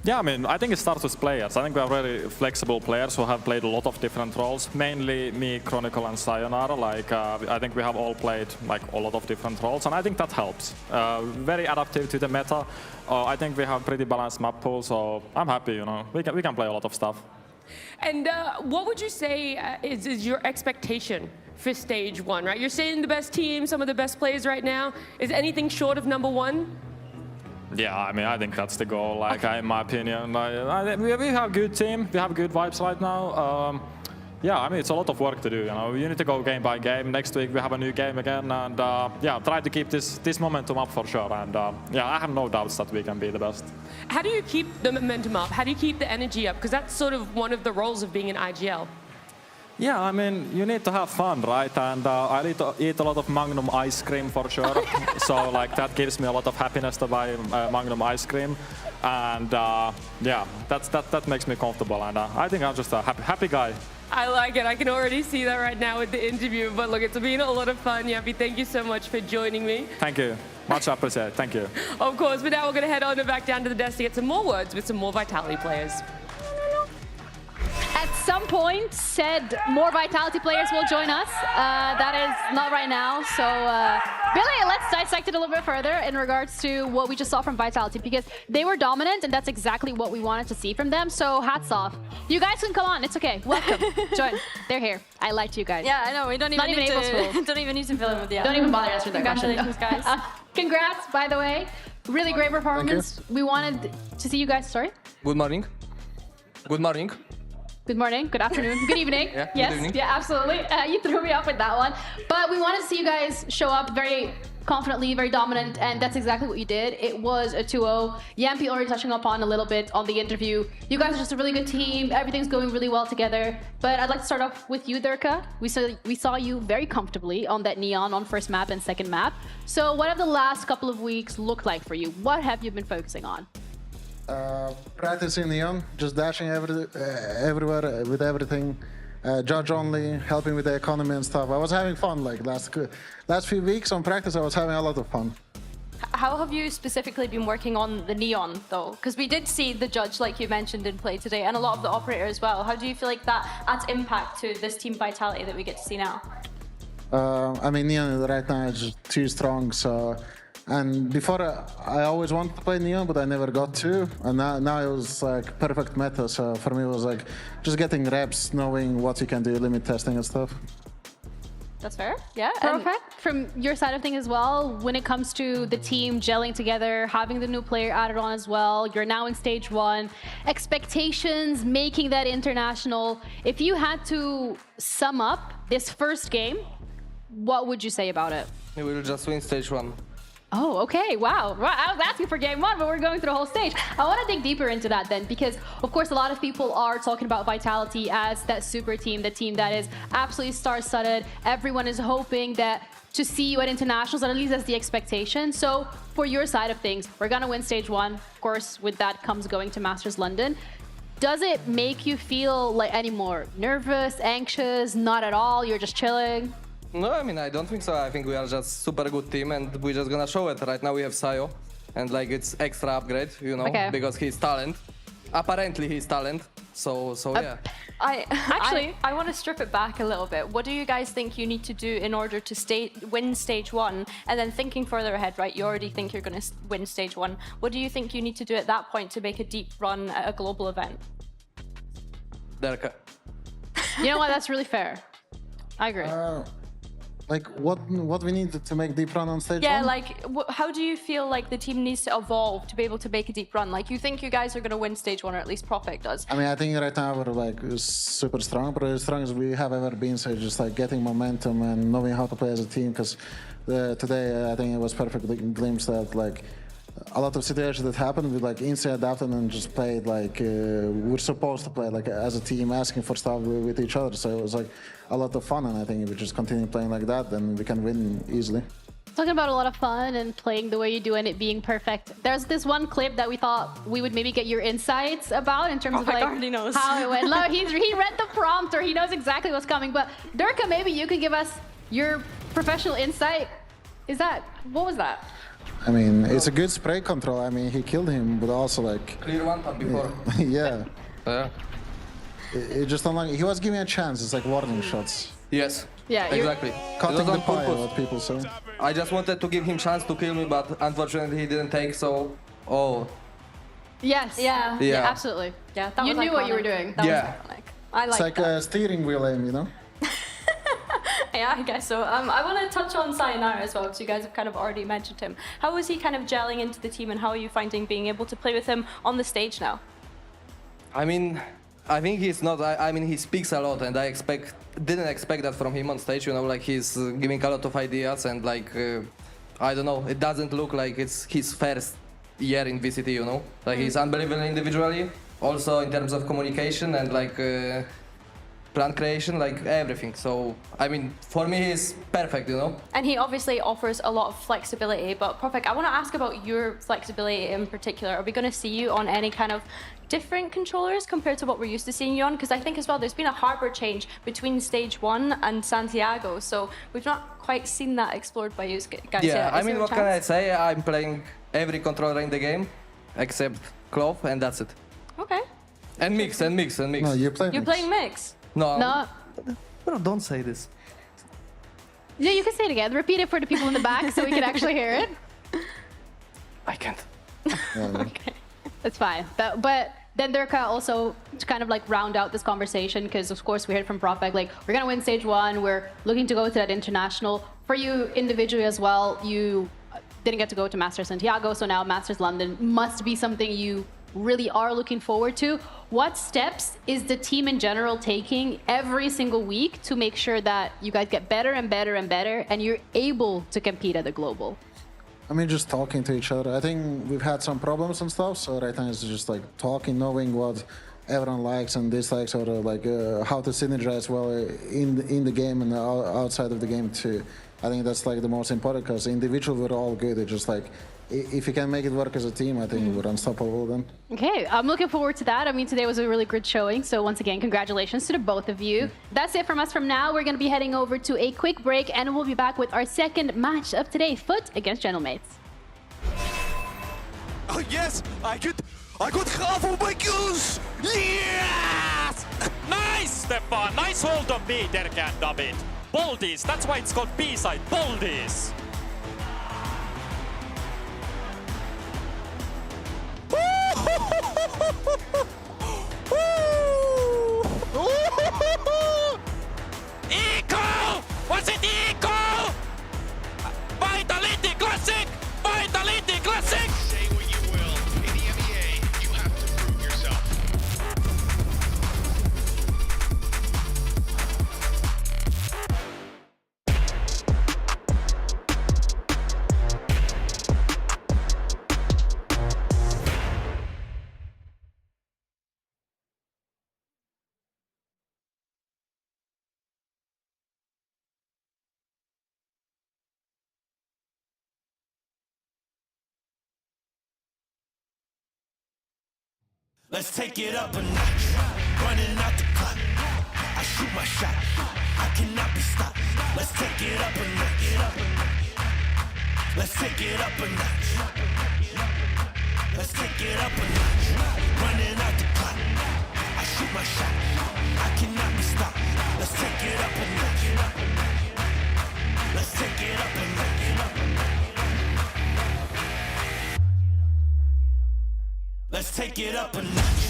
Yeah, I mean, I think it starts with players. I think we are very flexible players who have played a lot of different roles. Mainly me, Chronicle, and Sayonara. Like, I think we have all played like a lot of different roles, and I think that helps. Very adaptive to the meta. I think we have pretty balanced map pool, so I'm happy. You know, we can play a lot of stuff. And what would you say is your expectation for stage one, right? You're saying the best team, some of the best players right now. Is anything short of #1? Yeah, I mean, I think that's the goal, like, in my opinion. We have a good team, we have good vibes right now. Yeah, I mean, it's a lot of work to do, you know. You need to go game by game. Next week we have a new game again, and yeah, try to keep this momentum up for sure. And yeah, I have no doubts that we can be the best. How do you keep the momentum up? How do you keep the energy up? Because that's sort of one of the roles of being an IGL. Yeah, I mean, you need to have fun, right? And I need to eat a lot of Magnum ice cream for sure. So, like, that gives me a lot of happiness to buy Magnum ice cream. And yeah, that makes me comfortable. And I think I'm just a happy guy. I like it. I can already see that right now with the interview. But look, it's been a lot of fun. Yampy, thank you so much for joining me. Thank you. Much appreciated. Thank you. Of course, but now we're going to head on and back down to the desk to get some more words with some more Vitality players. At some point, said more Vitality players will join us. That is not right now. So, Billy, let's dissect it a little bit further in regards to what we just saw from Vitality, because they were dominant, and that's exactly what we wanted to see from them. So, hats off. You guys can come on. It's okay. Welcome. Join. They're here. I liked you guys. Yeah, I know. We don't even need to. Don't even need to fill in with the. Don't even bother answering that question. Congratulations, guys. Congrats, by the way. Really great performance. We wanted to see you guys. Sorry. Good morning. Good morning. Good morning, good afternoon, good evening. Yeah, yes, good evening. Yeah, absolutely. You threw me up with that one. But we wanted to see you guys show up very confidently, very dominant, and that's exactly what you did. It was a 2-0. Yampy already touching upon a little bit on the interview. You guys are just a really good team. Everything's going really well together. But I'd like to start off with you, Durka. We saw you very comfortably on that Neon on first map and second map. So what have the last couple of weeks looked like for you? What have you been focusing on? Practicing Neon, just dashing everywhere with everything. Judge only, helping with the economy and stuff. I was having fun, like last few weeks on practice, I was having a lot of fun. How have you specifically been working on the Neon, though? Because we did see the Judge, like you mentioned, in play today, and a lot of the Operator as well. How do you feel like that adds impact to this team Vitality that we get to see now? I mean, Neon right now is just too strong, so... And before, I always wanted to play Neon, but I never got to. And now it was like perfect meta, so for me it was like just getting reps, knowing what you can do, limit testing and stuff. That's fair. Yeah. Perfect. From your side of things as well, when it comes to the team gelling together, having the new player added on as well, you're now in stage 1, expectations, making that international. If you had to sum up this first game, what would you say about it? We will just win stage 1. Oh, okay, wow. I was asking for game 1, but we're going through the whole stage. I want to dig deeper into that then, because of course a lot of people are talking about Vitality as that super team, the team that is absolutely star-studded. Everyone is hoping that to see you at internationals, and at least that's the expectation. So for your side of things, we're gonna win stage 1. Of course, with that comes going to Masters London. Does it make you feel like any more nervous, anxious? Not at all, you're just chilling? No, I mean, I don't think so. I think we are just super good team, and we're just gonna show it. Right now we have Sayo, and like it's extra upgrade, you know, because he's talent. Apparently he's talent, so yeah. I want to strip it back a little bit. What do you guys think you need to do in order to win stage 1? And then thinking further ahead, right? You already think you're going to win stage 1. What do you think you need to do at that point to make a deep run at a global event? Derka. You know what? That's really fair. I agree. Like what we need to make deep run on stage 1? Yeah, like how do you feel like the team needs to evolve to be able to make a deep run? Like you think you guys are going to win stage 1, or at least Profect does? I mean, I think right now we're like super strong, but as strong as we have ever been. So just like getting momentum and knowing how to play as a team. Because today I think it was perfect glimpse that like a lot of situations that happened, we like instantly adapted and just played like we're supposed to play, like as a team, asking for stuff with each other. So it was like a lot of fun, and I think if we just continue playing like that, then we can win easily. Talking about a lot of fun and playing the way you do and it being perfect. There's this one clip that we thought we would maybe get your insights about in terms of like how it went. Look, he read the prompt, or he knows exactly what's coming. But Durka, maybe you can give us your professional insight. What was that? I mean, it's a good spray control. I mean, he killed him, but also like... Clear one tap before. Yeah. It just unlike, he was giving a chance. It's like warning shots. Yes. Yeah, exactly. Cutting the pie, what people say. I just wanted to give him chance to kill me, but unfortunately he didn't take, so... Oh. Yes. Yeah. Yeah, absolutely. Yeah, that You was knew what you were iconic. doing. That Yeah. was iconic. I It's like like that. a steering wheel aim, you know? Yeah, I guess so. I want to touch on Sayonara as well, because you guys have kind of already mentioned him. How is he kind of gelling into the team, and how are you finding being able to play with him on the stage now? I mean, I think he's not. I mean, he speaks a lot, and didn't expect that from him on stage. You know, like he's giving a lot of ideas, and like I don't know, it doesn't look like it's his first year in VCT. You know, like he's unbelievable individually, also in terms of communication and like plan creation, like everything. So I mean, for me, he's perfect. You know. And he obviously offers a lot of flexibility, but Profik, I want to ask about your flexibility in particular. Are we going to see you on any kind of different controllers compared to what we're used to seeing you on? Because I think as well there's been a hardware change between Stage 1 and Santiago, so we've not quite seen that explored by you guys Yeah, yet. I Is mean, there a what can I chance? say? I'm playing every controller in the game, except Clove, and that's it. Okay. And mix. No, you play You're playing mix? No. No. Bro, don't say this. Yeah, you can say it again. Repeat it for the people in the back so we can actually hear it. I can't. Okay. That's fine. But then there can also to kind of like round out this conversation, because of course we heard from Profek, like we're gonna win Stage 1, we're looking to go to that international. For you individually as well, you didn't get to go to Masters Santiago, so now Masters London must be something you really are looking forward to. What steps is the team in general taking every single week to make sure that you guys get better and better and better and you're able to compete at the global? I mean, just talking to each other. I think we've had some problems and stuff, so right now it's just like talking, knowing what everyone likes and dislikes, or like how to synergize well in the game and outside of the game too. I think that's like the most important, because individually we're all good. It's just like if you can make it work as a team, I think we're unstoppable then. Okay, I'm looking forward to that. I mean, today was a really good showing. So once again, congratulations to the both of you. That's it from us from now. We're going to be heading over to a quick break, and we'll be back with our second match of today, FUT against Gentlemates. Oh yes, I could half of my kills. Yes! Nice, Stefan. Nice hold on B, Derek and David. Boldies, that's why it's called B-side, Boldies. Eco! Was it Eco? Vitality Classic! Vitality Classic! Say what you will, in the EMEA, you have to prove yourself. Let's take it up a notch. Running out the clock. I shoot my shot. I cannot be stopped. Let's take it up a notch. Let's take it up a notch. Let's take it up a notch. Running out the clock. I shoot my shot. I cannot be stopped. Let's take it up a notch. Let's take it up a notch. Let's take it up a notch.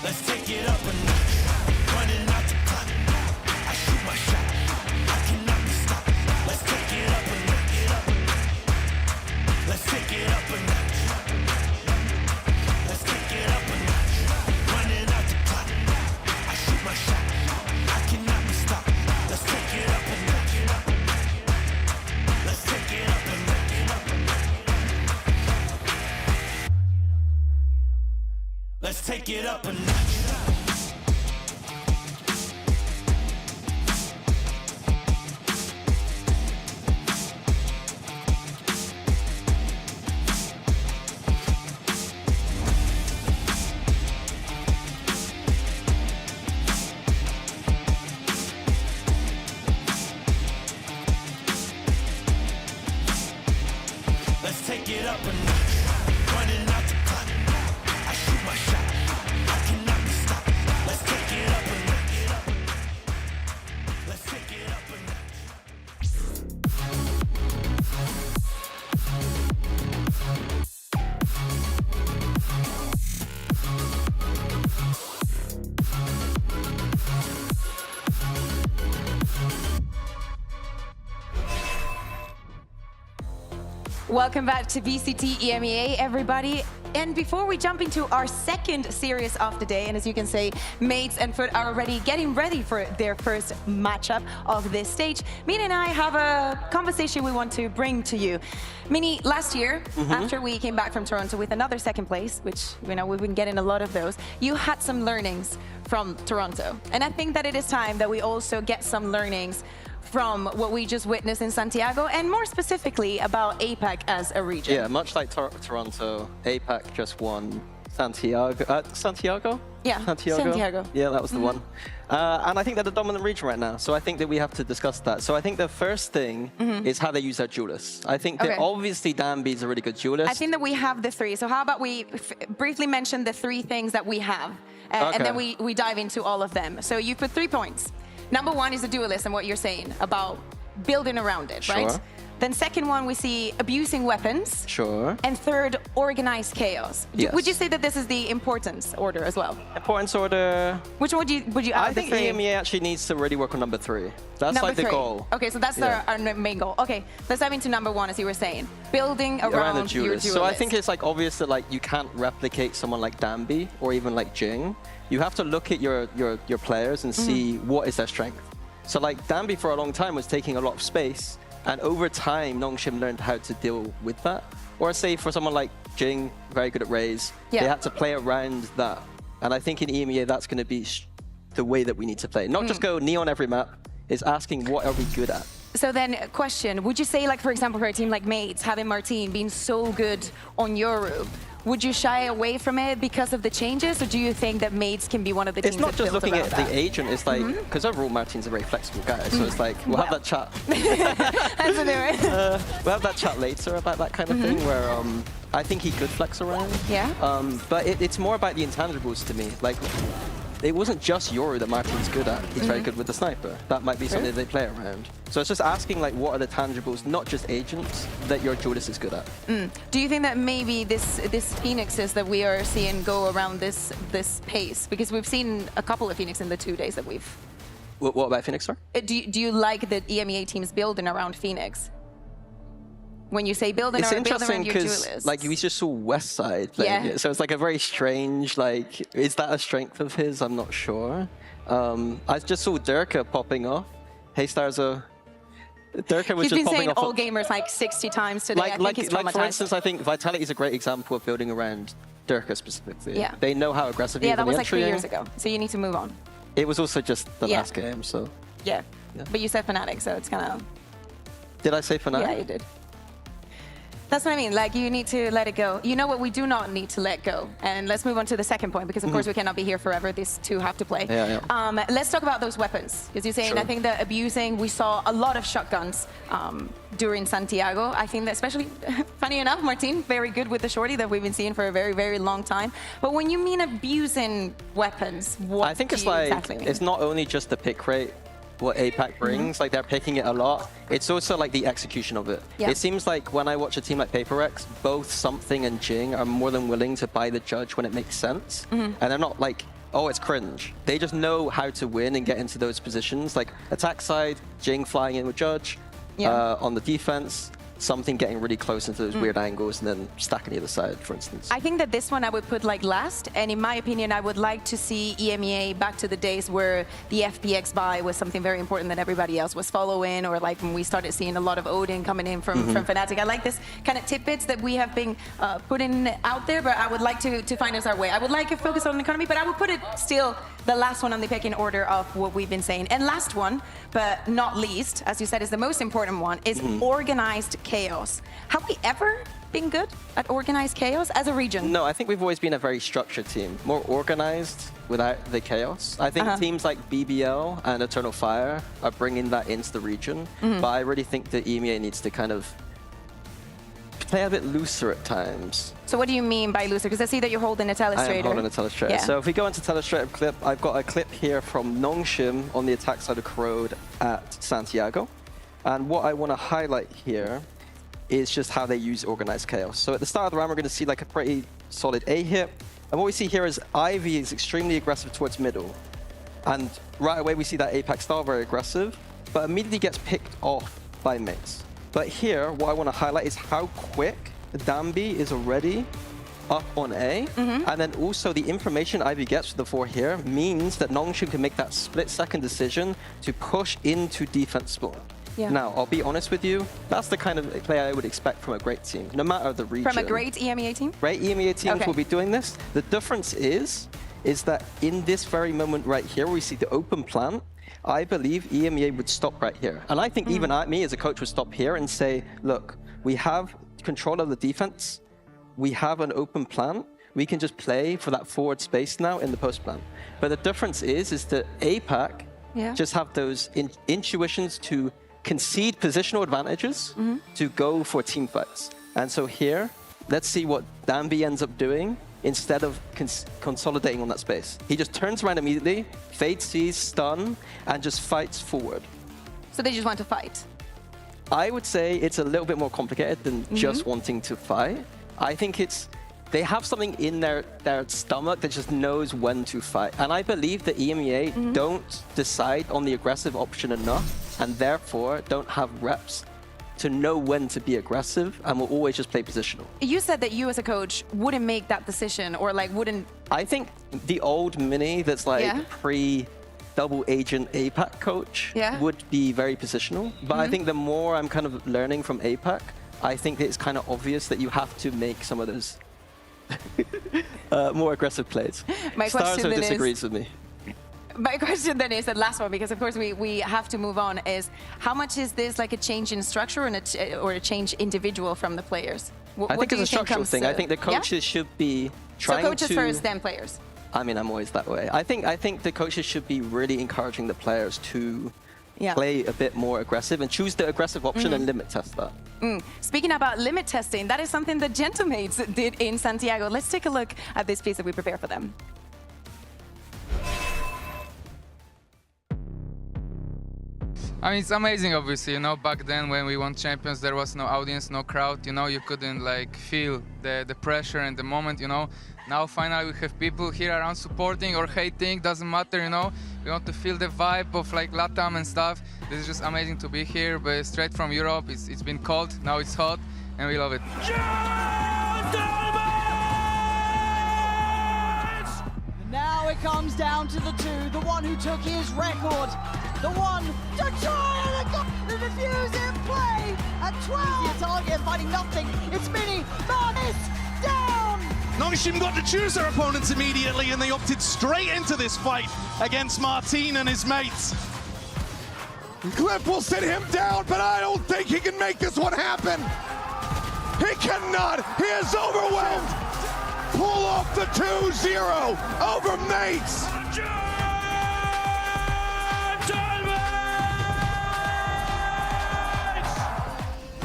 Let's take it up a notch. Running out the clock. I shoot my shot. I cannot be stopped. Let's take it up a notch. Let's take it up a notch. Let's take it up a notch. Running out the clock. I shoot my shot. I cannot be stopped. Let's take it up a notch. Let's take it up a notch. Let's take it up a notch. up a notch. Running out the clock. I shoot my shot. I cannot be stopped. Let's take it up a notch. Let's take it up a notch. Welcome back to VCT EMEA, everybody. And before we jump into our second series of the day, and as you can see, Mates and FUT are already getting ready for their first matchup of this stage, Mina and I have a conversation we want to bring to you. Mini, last year, after we came back from Toronto with another second place, which, you know, we've been getting a lot of those, you had some learnings from Toronto. And I think that it is time that we also get some learnings from what we just witnessed in Santiago, and more specifically about APAC as a region. Yeah, much like Toronto, APAC just won Santiago. Santiago? Yeah, Santiago. Yeah, that was the one. And I think they're the dominant region right now, so I think that we have to discuss that. So I think the first thing is how they use their duelists. I think that obviously Danby's a really good duelist. I think that we have the three. So how about we briefly mention the three things that we have, and then we dive into all of them. So you put 3 points. Number one is the duelist and what you're saying about building around it, right? Then second one, we see abusing weapons. Sure. And third, organized chaos. Yes. Would you say that this is the importance order as well? Importance order. Which one would you add? I think EMEA actually needs to really work on number 3. That's number like the 3. goal. Okay, so that's our main goal. Okay, let's dive into number 1, as you were saying. Building around the your duelist. duelist. So I think it's like obvious that like you can't replicate someone like Danby or even like Jing. You have to look at your players and see what is their strength. So like Danby for a long time was taking a lot of space, and over time Nongshim learned how to deal with that. Or say for someone like Jing, very good at Raze, they had to play around that. And I think in EMEA that's going to be the way that we need to play. Not just go neon every map, it's asking what are we good at. So then, question, would you say, like, for example, for a team like Mates, having Martin being so good on Yoru, would you shy away from it because of the changes, or do you think that Mates can be one of the teams It's not that just builds looking around at that? the agent, it's like, because overall Martin's a very flexible guy, so it's like, we'll have that chat. That's a new one. We'll have that chat later about that kind of thing, where I think he could flex around. Yeah. But it's more about the intangibles to me. Like, it wasn't just Yoru that Martin's good at. He's very good with the sniper. That might be something they play around. So it's just asking, like, what are the tangibles, not just agents, that your duelist is good at. Do you think that maybe this Phoenixes that we are seeing go around this pace, because we've seen a couple of Phoenix in the 2 days that we've... What about Phoenix, sir? Do you like the EMEA teams building around Phoenix? When you say building around your duelist? It's interesting because, like, we just saw West Side playing it, so it's like a very strange, like, is that a strength of his? I'm not sure. I just saw Durka popping off. Hey, Starzo. Durka was He's just been popping saying off. all gamers like 60 times today. I think he's like, for traumatized. instance, I think Vitality is a great example of building around Durka specifically. Yeah. They know how aggressive he is Yeah, that on was the like 3 entry. years ago, so you need to move on. It was also just the Yeah. last game, so. Yeah. But you said Fnatic, so it's kind of... Did I say Fnatic? Yeah, you did. That's what I mean, like, you need to let it go. You know what we do not need to let go? And let's move on to the second point, because of course we cannot be here forever. These two have to play. Let's talk about those weapons, because you're saying, I think that abusing, we saw a lot of shotguns during Santiago. I think that especially, funny enough, Martin, very good with the shorty that we've been seeing for a very, very long time. But when you mean abusing weapons, what I think do it's you like, exactly mean? it's not only just the pick rate, what APAC brings, like they're picking it a lot. It's also like the execution of it. Yeah. It seems like when I watch a team like PaperX, both Something and Jing are more than willing to buy the judge when it makes sense. And they're not like, oh, it's cringe. They just know how to win and get into those positions. Like attack side, Jing flying in with judge. On the defense, Something getting really close into those weird angles and then stacking the other side, for instance. I think that this one I would put like last, and in my opinion, I would like to see EMEA back to the days where the FPX buy was something very important that everybody else was following, or like when we started seeing a lot of Odin coming in from Fnatic. I like this kind of tidbits that we have been putting out there, but I would like to find us our way. I would like to focus on economy, but I would put it still the last one on the pecking order of what we've been saying. And last one, but not least, as you said, is the most important one, is organized chaos. Have we ever been good at organized chaos as a region? No, I think we've always been a very structured team, more organized without the chaos. I think teams like BBL and Eternal Fire are bringing that into the region, but I really think that EMEA needs to kind of play a bit looser at times. So what do you mean by looser? Because I see that you're holding a telestrator. I am holding a telestrator. Yeah. So if we go into telestrator clip, I've got a clip here from Nongshim on the attack side of Corrode at Santiago. And what I want to highlight here is just how they use Organized Chaos. So at the start of the round, we're going to see like a pretty solid A hit. And what we see here is Ivy is extremely aggressive towards middle. And right away, we see that Apex style very aggressive, but immediately gets picked off by mates. But here, what I want to highlight is how quick Dambi is already up on A. And then also the information Ivy gets with the 4 here means that Nongshim can make that split-second decision to push into defense spawn. Yeah. Now, I'll be honest with you, that's the kind of play I would expect from a great team, no matter the region. From a great EMEA team? Great EMEA teams will be doing this. The difference is that in this very moment right here, where we see the open plant, I believe EMEA would stop right here. And I think even me as a coach would stop here and say, look, we have control of the defense. We have an open plant. We can just play for that forward space now in the post plant. But the difference is that APAC just have those intuitions to concede positional advantages to go for team fights. And so here, let's see what Dambi ends up doing instead of consolidating on that space. He just turns around immediately, fade sees, stun, and just fights forward. So they just want to fight? I would say it's a little bit more complicated than just wanting to fight. I think they have something in their stomach that just knows when to fight. And I believe that EMEA don't decide on the aggressive option enough, and therefore don't have reps to know when to be aggressive and will always just play positional. You said that you as a coach wouldn't make that decision or like wouldn't... I think the old Mini that's like pre-double agent APAC coach would be very positional. But I think the more I'm kind of learning from APAC, I think that it's kind of obvious that you have to make some of those more aggressive plays. My Stars question then disagrees with me. My question then is the last one, because of course we have to move on, is how much is this like a change in structure or a change individual from the players? I think it's a structural thing. I think the coaches should be trying to... So coaches first, then players? I mean, I'm always that way. I think the coaches should be really encouraging the players to play a bit more aggressive and choose the aggressive option and limit test that. Speaking about limit testing, that is something the Gentlemates did in Santiago. Let's take a look at this piece that we prepared for them. I mean, it's amazing, obviously, you know, back then when we won champions, there was no audience, no crowd, you know, you couldn't like feel the pressure and the moment, you know. Now finally we have people here around supporting or hating, doesn't matter, you know. We want to feel the vibe of like LATAM and stuff. This is just amazing to be here, but straight from Europe, it's been cold, now it's hot, and we love it. Now it comes down to the two, the one who took his record, the one to try and the defuse in play at 12. Easier target and finding nothing. It's Mini, Martis down. Nongshim got to choose their opponents immediately, and they opted straight into this fight against Martin and his mates. Cliff will sit him down, but I don't think he can make this one happen. He cannot. He is overwhelmed. Pull off the 2-0 over mates.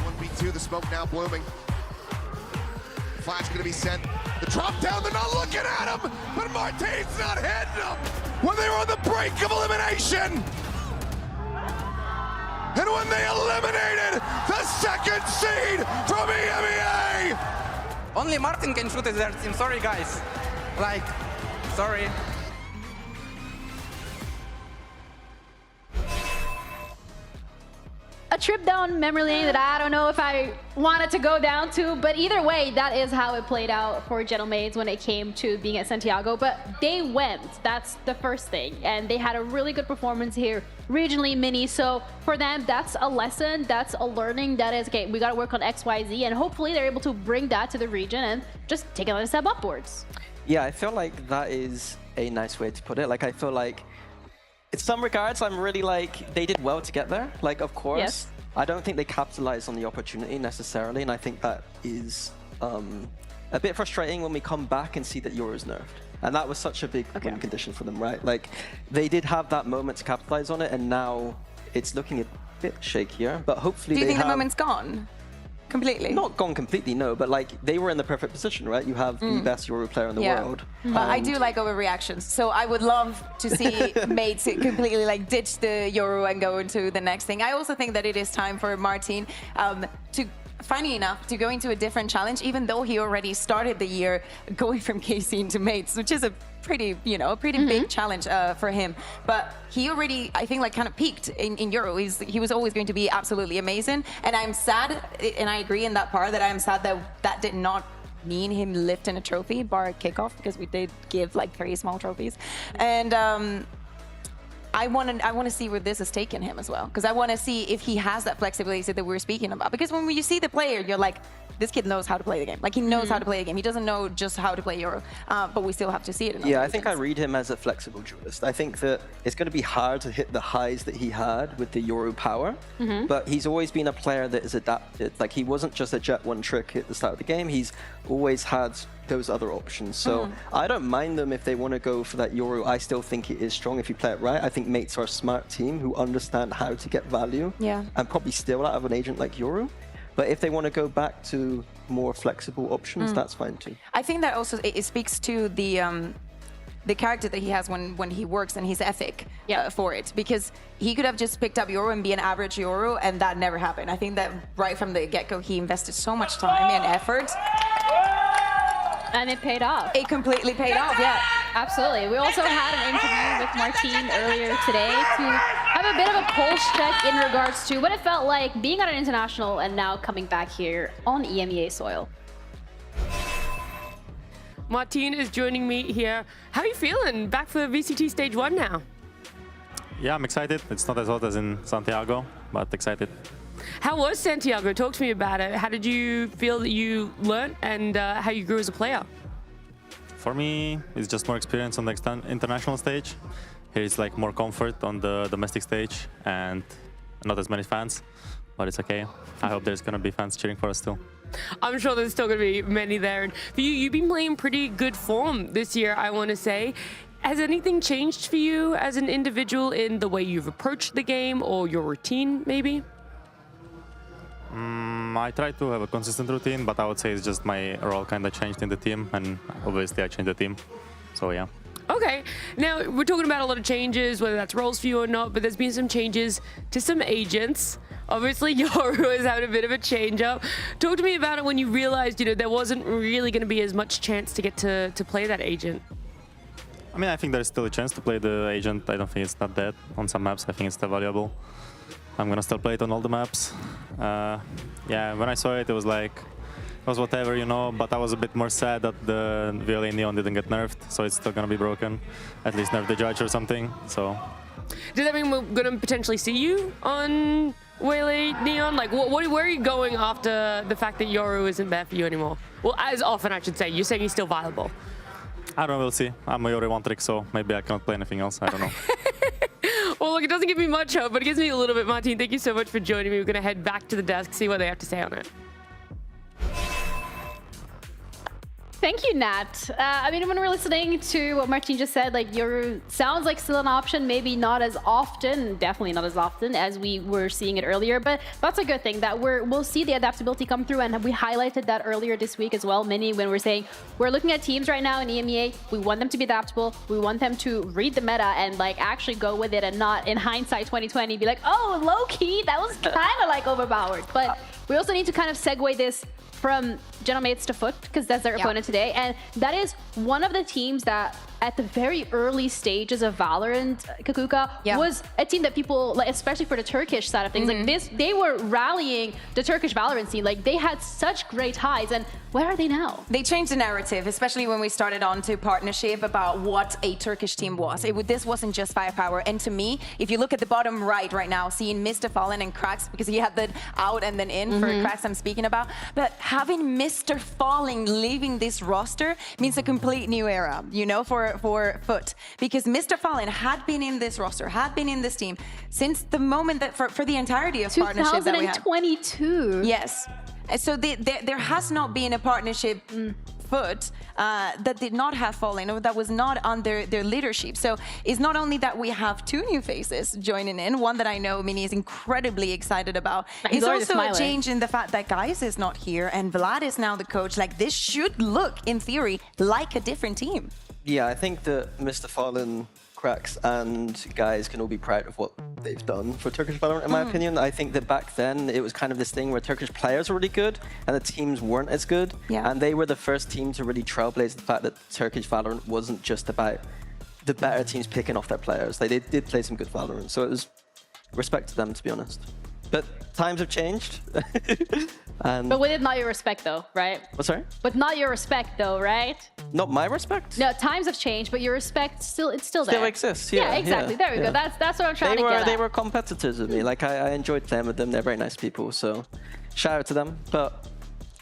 1v2, the smoke now blooming. Flash gonna be sent. The drop down, they're not looking at him, but Martin's not hitting him when they were on the brink of elimination. And when they eliminated the second seed from EMEA. Only Martin can shoot at their team, sorry guys. Like, sorry. A trip down memory lane that I don't know if I wanted to go down to, but either way, that is how it played out for Gentlemaids when it came to being at Santiago. But they went, that's the first thing, and they had a really good performance here, regionally mini. So for them, that's a lesson, that's a learning, that is, okay, we got to work on X, Y, Z, and hopefully they're able to bring that to the region and just take another step upwards. Yeah, I feel like that is a nice way to put it. Like, I feel like in some regards, I'm really like, they did well to get there. Like, of course, yes. I don't think they capitalized on the opportunity necessarily, and I think that is a bit frustrating when we come back and see that Euro's nerfed. And that was such a big win condition for them, right? Like, they did have that moment to capitalize on it, and now it's looking a bit shakier, but hopefully Do you they think have... the moment's gone? completely. Not gone completely, no, but like they were in the perfect position, right? You have the best Euro player in the world. But I do like overreactions, so I would love to see Mates completely like ditch the Euro and go into the next thing. I also think that it is time for Martin to, funny enough, to go into a different challenge, even though he already started the year going from KC into Mates, which is a pretty, you know, a pretty big challenge for him. But he already, I think, like kind of peaked in Euro. He was always going to be absolutely amazing. And I'm sad, and I agree in that part, that I'm sad that that did not mean him lifting a trophy bar kickoff, because we did give like 3 small trophies. And I want to see where this has taken him as well, because I want to see if he has that flexibility that we're speaking about. Because when you see the player, you're like, this kid knows how to play the game. Like, he knows how to play the game. He doesn't know just how to play Euro, but we still have to see it. Yeah, I think I read him as a flexible duelist. I think that it's going to be hard to hit the highs that he had with the Euro power, but he's always been a player that is adapted. Like, he wasn't just a jet one trick at the start of the game. He's always had those other options. So I don't mind them if they want to go for that Euro. I still think it is strong if you play it right. I think Mates are a smart team who understand how to get value and probably steal out of an agent like Euro. But if they want to go back to more flexible options, that's fine too. I think that also it speaks to the character that he has when he works, and his ethic for it. Because he could have just picked up Euro and be an average Euro, and that never happened. I think that right from the get-go, he invested so much time and effort. And it paid off. It completely paid off, yeah. Absolutely. We also had an interview with Martin earlier today to have a bit of a pulse check in regards to what it felt like being on an international and now coming back here on EMEA soil. Martin is joining me here. How are you feeling? Back for VCT Stage 1 now? Yeah, I'm excited. It's not as hot as in Santiago, but excited. How was Santiago? Talk to me about it. How did you feel that you learned, and how you grew as a player? For me, it's just more experience on the international stage. Here it's like more comfort on the domestic stage and not as many fans, but it's okay. I hope there's going to be fans cheering for us still. I'm sure there's still going to be many there. And for you, you've been playing pretty good form this year, I want to say. Has anything changed for you as an individual in the way you've approached the game or your routine, maybe? I try to have a consistent routine, but I would say it's just my role kind of changed in the team, and obviously I changed the team, so yeah. Okay, now we're talking about a lot of changes, whether that's roles for you or not, but there's been some changes to some agents. Obviously, Yoru has had a bit of a change up. Talk to me about it when you realized, you know, there wasn't really going to be as much chance to get to play that agent. I mean, I think there's still a chance to play the agent. I don't think it's not dead on some maps. I think it's still valuable. I'm gonna still play it on all the maps. Yeah, when I saw it, it was like, it was whatever, you know, but I was a bit more sad that the VLA Neon didn't get nerfed, so it's still gonna be broken. At least nerf the judge or something, so. Does that mean we're gonna potentially see you on VLA Neon? Like, where are you going after the fact that Yoru isn't there for you anymore? Well, as often, I should say. You're saying he's still viable. I don't know, we'll see. I'm a Yoru one trick, so maybe I cannot play anything else, I don't know. Well, look, it doesn't give me much hope, but it gives me a little bit. Martin, thank you so much for joining me. We're going to head back to the desk, see what they have to say on it. Thank you, Nat. I mean, when we're listening to what Martin just said, like, Yoru sounds like still an option, maybe not as often, definitely not as often as we were seeing it earlier, but that's a good thing that we'll see the adaptability come through, and we highlighted that earlier this week as well, Minnie, when we're saying we're looking at teams right now in EMEA, we want them to be adaptable, we want them to read the meta and like actually go with it and not in hindsight 2020 be like, oh, low-key, that was kind of like overpowered. But we also need to kind of segue this from General Mates to FUT, because that's their opponent today. And that is one of the teams that at the very early stages of Valorant, Kakuka, was a team that people, like, especially for the Turkish side of things, like this, they were rallying the Turkish Valorant scene. Like, they had such great highs, and where are they now? They changed the narrative, especially when we started on to partnership about what a Turkish team was. This wasn't just firepower. And to me, if you look at the bottom right now, seeing Mr. Fallen and Cracks, because he had the out and then in for Cracks I'm speaking about, but having Mr. Fallen leaving this roster means a complete new era, you know, for FUT. Because Mr. Fallen had been in this roster, had been in this team since the moment that for the entirety of partnership that we had. 2022. Yes. So there has not been a partnership FUT that did not have Fallen, or that was not under their leadership. So it's not only that we have two new faces joining in, one that I know Mini is incredibly excited about. He's it's already also smiling. a change in the fact that Guys is not here and Vlad is now the coach. Like, this should look, in theory, like a different team. Yeah, I think that Mr. Fallen, Cracks, and Guys can all be proud of what they've done for Turkish VALORANT, in my opinion. I think that back then, it was kind of this thing where Turkish players were really good, and the teams weren't as good. Yeah. And they were the first team to really trailblaze the fact that Turkish VALORANT wasn't just about the better teams picking off their players. They did play some good VALORANT, so it was respect to them, to be honest. But times have changed. And But with not your respect, though, right? What's sorry? But not your respect, though, right? Not my respect? No, times have changed, but your respect it's still there. Still exists, yeah. Yeah, exactly. There we go. That's what I'm trying to get They at. were competitors with me. Like, I enjoyed playing with them. They're very nice people, so shout out to them. But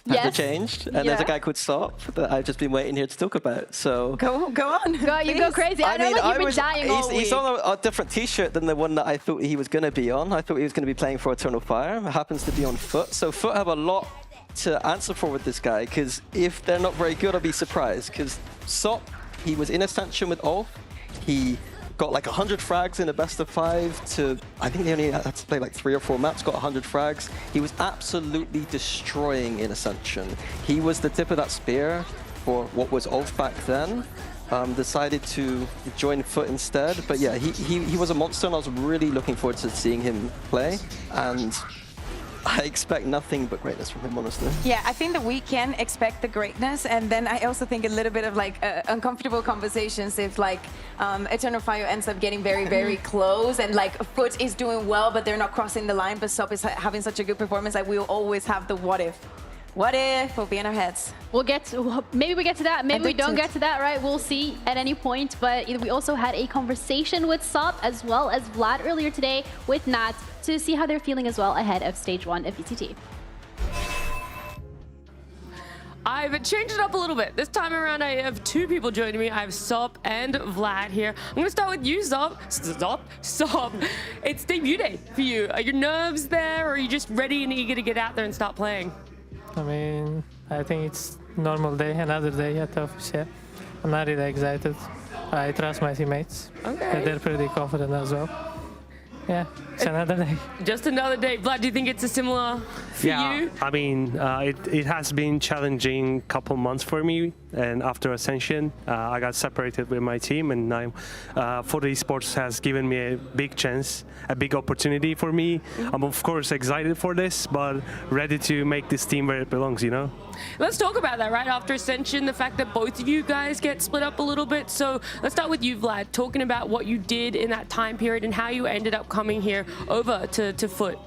times have changed, and there's a guy called Sop that I've just been waiting here to talk about. So go on. You go crazy. I know mean, that you've been dying all week. he's on a different T-shirt than the one that I thought he was going to be on. I thought he was going to be playing for Eternal Fire. It happens to be on FUT. So FUT have a lot to answer for with this guy, because if they're not very good, I'll be surprised. Because Sop, he was in Ascension with Ulf. He got like 100 frags in a best of 5 to, I think they only had to play like 3 or 4 maps, got 100 frags. He was absolutely destroying in Ascension. He was the tip of that spear for what was Ulf back then. Decided to join FUT instead. But yeah, he was a monster, and I was really looking forward to seeing him play. And I expect nothing but greatness from him, honestly. Yeah, I think that we can expect the greatness, and then I also think a little bit of like uncomfortable conversations if like Eternal Fire ends up getting very, very close, and like FUT is doing well, but they're not crossing the line, but Sop is having such a good performance. Like, we'll always have the what if. What if will be in our heads. We'll get to, maybe we get to that, maybe we don't get to that, right? We'll see at any point. But we also had a conversation with Sop as well as Vlad earlier today with Nat to see how they're feeling as well ahead of Stage 1 of VCT. I've changed it up a little bit. This time around, I have two people joining me. I have Sop and Vlad here. I'm going to start with you, Sop. Sop. It's debut day for you. Are your nerves there, or are you just ready and eager to get out there and start playing? I mean, I think it's normal day, another day at the office, yeah. I'm not really excited. I trust my teammates. Okay. They're pretty confident as well. Yeah, it's another day. Just another day. Vlad, do you think it's a similar for you? I mean, it has been challenging couple months for me, and after Ascension, I got separated with my team, and now FUT Esports has given me a big chance, a big opportunity for me. I'm of course excited for this, but ready to make this team where it belongs, you know? Let's talk about that, right? After Ascension, the fact that both of you guys get split up a little bit. So let's start with you, Vlad, talking about what you did in that time period and how you ended up coming here over to FUT.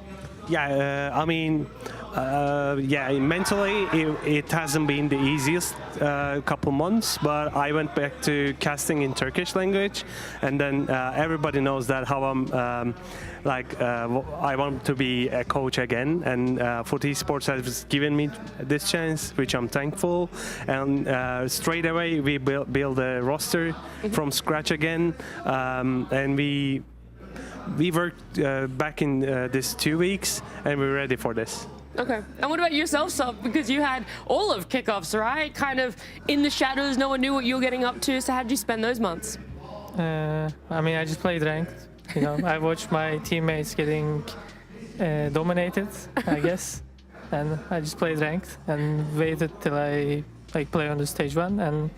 Yeah, I mean, yeah, mentally it hasn't been the easiest couple months, but I went back to casting in Turkish language, and then everybody knows that how I'm I want to be a coach again, and FUT Esports has given me this chance, which I'm thankful. And straight away we build a roster from scratch again, and we worked back in this 2 weeks, and we're ready for this. Okay. And what about yourself, Sop? Because you had all of kickoffs, right? Kind of in the shadows, no one knew what you were getting up to. So how did you spend those months? I mean, I just played ranked. You know, I watched my teammates getting dominated, I guess, and I just played ranked and waited till I play on the Stage 1, and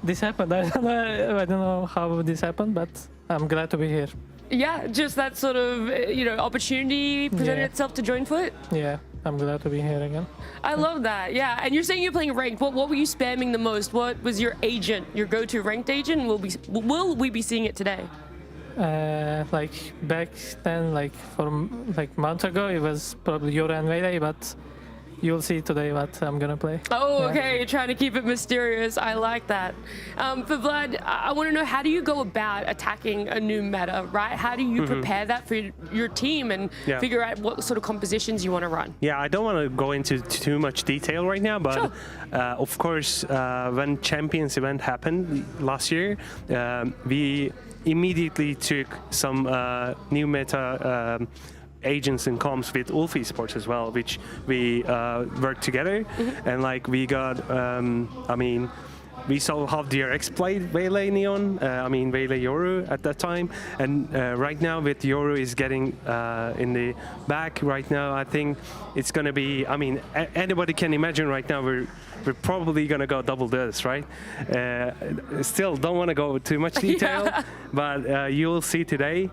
this happened. I don't know how this happened, but I'm glad to be here. Yeah, just that sort of, opportunity presented itself to join FUT? Yeah, I'm glad to be here again. I love that, yeah. And you're saying you're playing ranked. What were you spamming the most? What was your agent, your go-to ranked agent? Will we be seeing it today? Like back then, from a month ago, it was probably Yora and Vele, but you'll see today what I'm gonna play. Oh, okay, you're trying to keep it mysterious. I like that. For Vlad, I want to know, how do you go about attacking a new meta, right? How do you prepare that for your team and figure out what sort of compositions you want to run? Yeah, I don't want to go into too much detail right now, but of course, when Champions event happened last year, we immediately took some new meta agents and comms with Ulf Esports as well, which we worked together, and like we got, I mean, we saw how DRX played Waylay Neon, Waylay Yoru at that time, and right now with Yoru is getting in the back right now, I think it's going to be, I mean, anybody can imagine right now we're probably going to go double this, right? Still don't want to go with too much detail, but you'll see today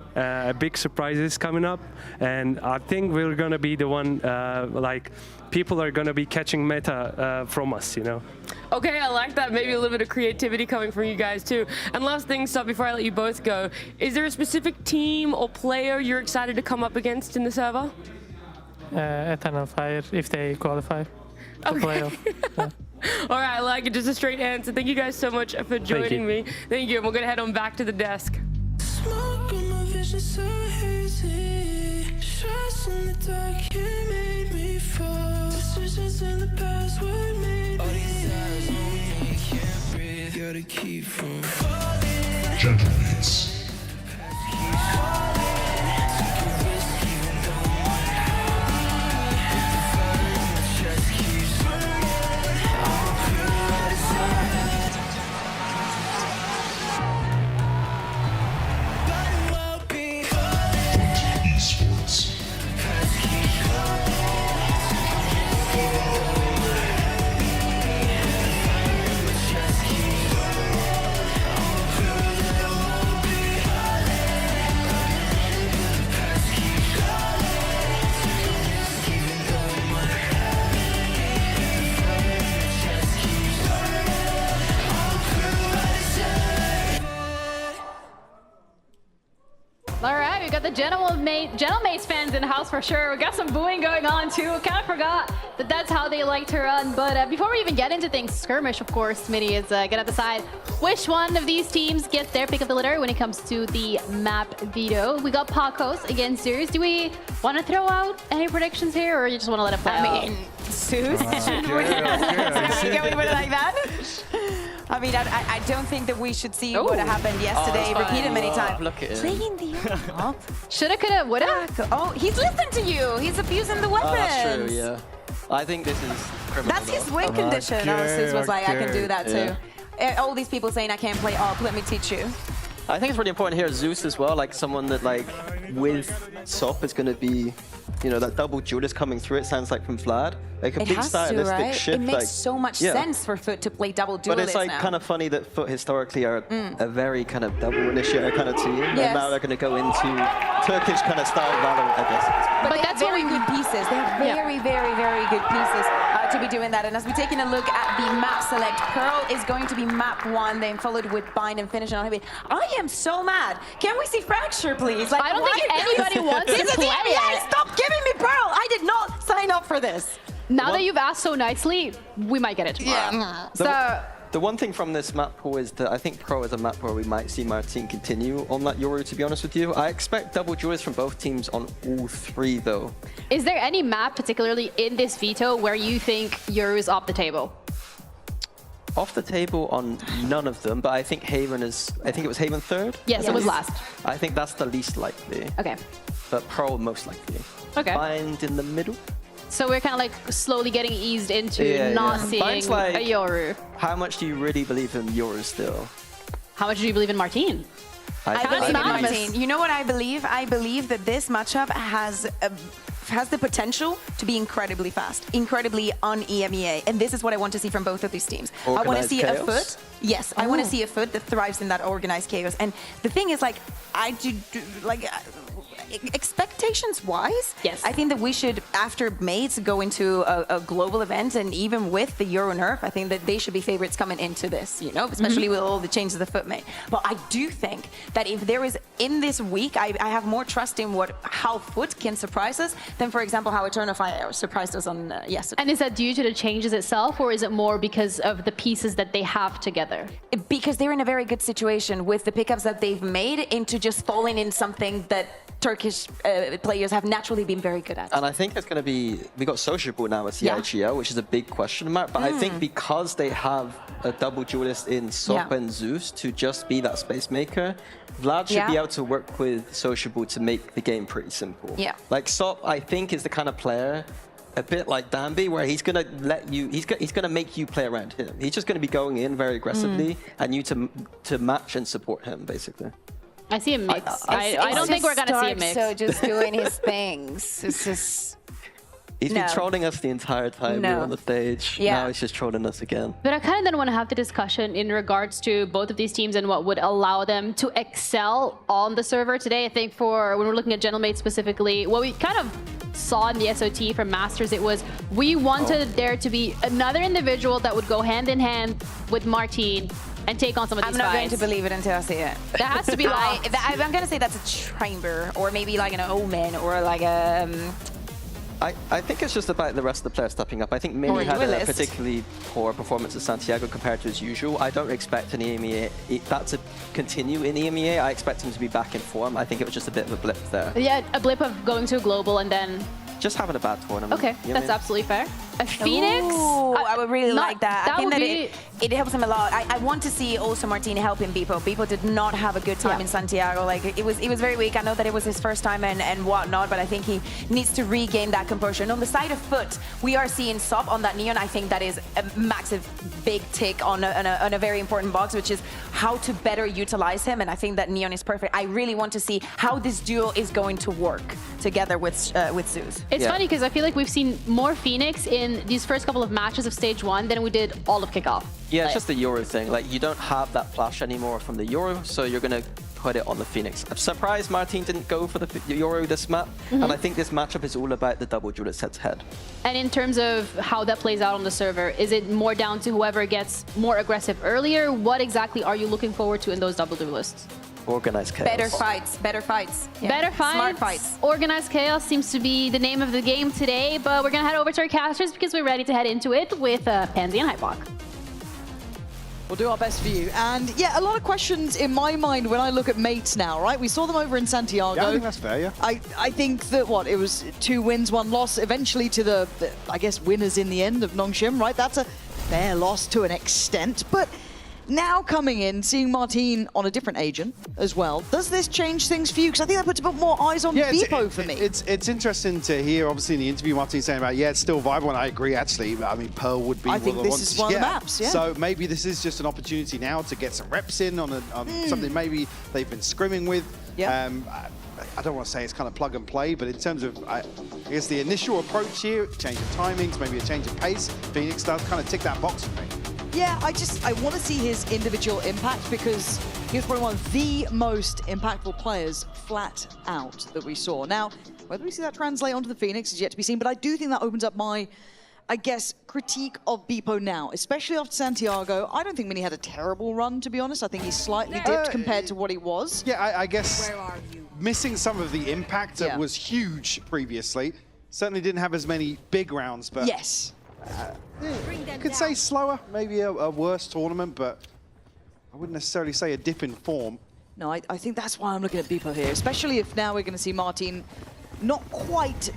big surprises coming up, and I think we're going to be the one, like, people are going to be catching meta from us, you know? Okay, I like that. Maybe a little bit of creativity coming from you guys too. And last thing, so before I let you both go, is there a specific team or player you're excited to come up against in the server? Eternal Fire, if they qualify to playoff. Yeah. All right, I like it. Just a straight answer. Thank you guys so much for joining me. Thank you. And we're going to head on back to the desk. Smoke on my vision so hazy. Stress in the dark, you made me fall. Decisions in the past were made. All these eyes on me, I can't breathe. Gotta keep from falling. Gentlemen. All right, we got the Gentlemates fans in the house for sure. We got some booing going on too. Kind of forgot that that's how they like to run. But before we even get into things, skirmish, of course, Smitty is gonna decide which one of these teams gets their pick of the litter when it comes to the map veto. We got Pacos against Zeus. Do we want to throw out any predictions here, or you just want to let it play out? I mean, Zeus? Can we put it like that? I mean, I don't think that we should see what happened yesterday, repeated many times. Look at him. Playing the up. Shoulda, coulda, woulda. Oh, he's listening to you. He's abusing the weapons. Oh, that's true, yeah. I think this is criminal. That's his win condition. Zeus was like, I can do that too. All these people saying I can't play up, let me teach you. I think it's really important here, Zeus as well, like someone that like with SOP is going to be, you know, that double duelist coming through, it sounds like from Vlad. Like a big stylistic shift. It makes so much sense for FUT to play double duelist. But it's like kind of funny that FUT historically are a very kind of double initiator kind of team. And now they're going to go into Turkish kind of style Valorant, I guess. But that's very good pieces. They have very, very, very good pieces to be doing that. And as we're taking a look at the map select, Pearl is going to be map 1, then followed with Bind and Finish on Heavy. I am so mad. Can we see Fracture, please? Like, I don't think anybody wants to play it. Stop giving me Pearl. I did not sign up for this. Now that you've asked so nicely, we might get it tomorrow. Yeah. The one thing from this map pool is that I think Pro is a map where we might see Martin continue on that Yoru, to be honest with you. I expect double duelists from both teams on all 3, though. Is there any map, particularly in this veto, where you think Yoru is off the table? Off the table on none of them, but I think Haven is... I think it was Haven 3rd? Yes, it was last. I think that's the least likely. Okay. But Pro most likely. Okay. Bind in the middle. So we're kind of like slowly getting eased into not seeing like, a Yoru. How much do you really believe in Yoru still? How much do you believe in Martin? I believe in Martin. You know what I believe? I believe that this matchup has the potential to be incredibly fast, incredibly on-EMEA. And this is what I want to see from both of these teams. I want to see a FUT. Yes, I want to see a FUT that thrives in that organized chaos. And the thing is, like, I do like... expectations-wise, yes, I think that we should, after Mates, go into a global event, and even with the Euro nerf, I think that they should be favorites coming into this, you know, especially with all the changes the FUT made. But I do think that if there is, in this week, I have more trust in how FUT can surprise us than, for example, how Eternal Fire surprised us on yesterday. And is that due to the changes itself, or is it more because of the pieces that they have together? Because they're in a very good situation with the pickups that they've made into just falling in something that Turkish players have naturally been very good at. And I think it's going to be, we got Sociable now at CIGL, which is a big question mark. But I think because they have a double duelist in Sop and Zeus to just be that space maker, Vlad should be able to work with Sociable to make the game pretty simple. Yeah. Like Sop, I think, is the kind of player, a bit like Danby, where he's going to let you, he's going to make you play around him. He's just going to be going in very aggressively and you to match and support him, basically. I see a mix. I don't think we're going to see a mix. So just doing his things. It's just... He's been trolling us the entire time we were on the stage. Now he's just trolling us again. But I kind of then want to have the discussion in regards to both of these teams and what would allow them to excel on the server today. I think for when we're looking at Gentlemates specifically, what we kind of saw in the SOT from Masters, it was we wanted there to be another individual that would go hand in hand with Martin and take on some of these I'm not going fights. to believe it until I see it. That has to be locked. I'm going to say that's a Chamber, or maybe like an Omen, or like a... I think it's just about the rest of the players stepping up. I think Mini had a particularly poor performance at Santiago compared to his usual. I don't expect an EMEA that to continue in EMEA. I expect him to be back in form. I think it was just a bit of a blip there. Yeah, a blip of going to a global and then... Just having a bad tournament. Okay, that's absolutely fair. A Phoenix? Ooh, I would really like that. I think would that be... it helps him a lot. I want to see also Martin helping Beepo. Beepo did not have a good time in Santiago. Like it was very weak. I know that it was his first time and whatnot, but I think he needs to regain that composure. And on the side of FUT, we are seeing Sop on that Neon. I think that is a massive, big tick on a very important box, which is how to better utilize him. And I think that Neon is perfect. I really want to see how this duo is going to work together with Zeus. It's funny because I feel like we've seen more Phoenix in these first couple of matches of Stage 1 than we did all of Kickoff. Yeah, it's just the Euro thing. Like, you don't have that flash anymore from the Euro, so you're going to put it on the Phoenix. I'm surprised Martin didn't go for the Euro this map, and I think this matchup is all about the double duelist head-to-head. And in terms of how that plays out on the server, is it more down to whoever gets more aggressive earlier? What exactly are you looking forward to in those double duelists? Organized chaos. Better fights, better fights. Yeah. Better fights. Smart fights. Organized chaos seems to be the name of the game today, but we're going to head over to our casters because we're ready to head into it with Pansy and Hypok. We'll do our best for you. And yeah, a lot of questions in my mind when I look at mates now, right? We saw them over in Santiago. Yeah, I think that's fair, yeah. I think that, it was 2 wins, 1 loss, eventually to the I guess, winners in the end of Nongshim, right? That's a fair loss to an extent, but now coming in, seeing Martin on a different agent as well, does this change things for you? Because I think that puts a bit more eyes on Beepo for me. It's interesting to hear, obviously, in the interview, Martin saying about, it's still viable, and I agree, actually. I mean, Pearl would be I think this is one of the maps, yeah. So maybe this is just an opportunity now to get some reps in on something maybe they've been scrimming with. Yeah. I don't want to say it's kind of plug and play, but in terms of, I guess, the initial approach here, change of timings, maybe a change of pace, Phoenix does kind of tick that box for me. Yeah, I want to see his individual impact because he was probably one of the most impactful players flat out that we saw. Now, whether we see that translate onto the Phoenix is yet to be seen, but I do think that opens up my, I guess, critique of Beepo now, especially after Santiago. I don't think Mini had a terrible run, to be honest. I think he's slightly dipped compared to what he was. Yeah, I guess missing some of the impact that was huge previously. Certainly didn't have as many big rounds, but... Yes. I could say slower, maybe a worse tournament, but I wouldn't necessarily say a dip in form. No, I think that's why I'm looking at Beepo here, especially if now we're going to see Martin not quite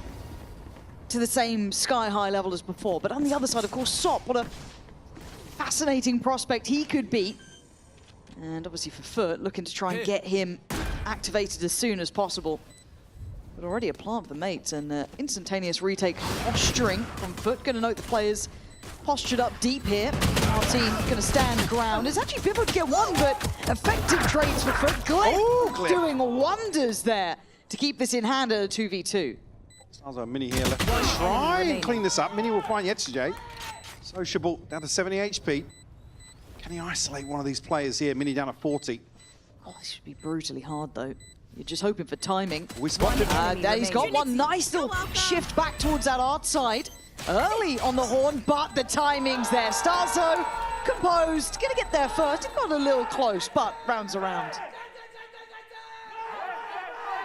to the same sky-high level as before, but on the other side, of course, Sop, what a fascinating prospect he could be. And obviously for FUT, looking to try and get him activated as soon as possible. But already a plant for mates and instantaneous retake posturing from FUT. Going to note the players postured up deep here. Martin going to stand ground. It's actually difficult to get one, but effective trades for FUT. Glyph doing wonders there to keep this in hand at a 2v2. Sounds like Mini here left to try and clean this up. Mini will find Yesterday. Sociable down to 70 HP. Can he isolate one of these players here? Mini down to 40. Oh, this should be brutally hard though. You're just hoping for timing. We spotted he's got one nice little shift back towards that art side. Early on the horn, but the timing's there. Starzo, composed, gonna get there first. It got a little close, but rounds around.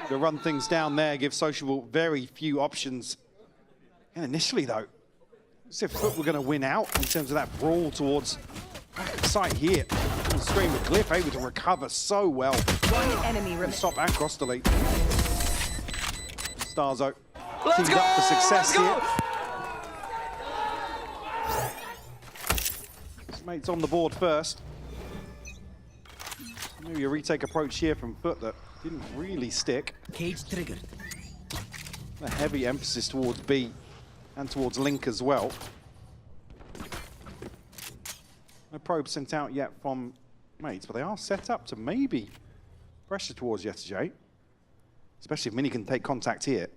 To run things down there, give Sociable very few options. And initially though, let's see if FUT were gonna win out in terms of that brawl towards back of sight here. On the screen with Glyph able to recover so well. One enemy remains. Stop and cross delete. Starzo Let's teamed go! up for success Let's go! here. His mate's on the board first. Maybe a retake approach here from FUT that didn't really stick. Cage triggered. A heavy emphasis towards B and towards Link as well. No probe sent out yet from mates, but they are set up to maybe pressure towards Yetajay. Especially if Mini can take contact here.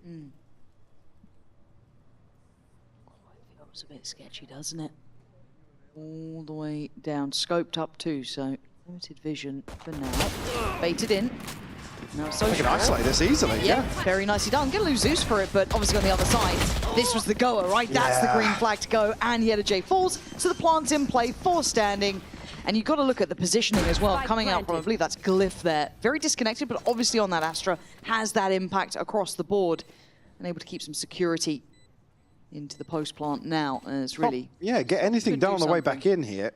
Feels a bit sketchy, doesn't it? All the way down, scoped up too, so limited vision for now. Baited in. Now They can isolate this easily. Yeah, very nicely done. Gonna lose Zeus for it, but obviously on the other side, this was the goer, right? That's the green flag to go, and Yetajay falls, so the plant's in play for standing. And you've got to look at the positioning as well, coming out from, I believe that's Glyph there. Very disconnected, but obviously on that Astra, has that impact across the board, and able to keep some security into the post plant now. And it's really... Yeah, get anything done on the way back in here.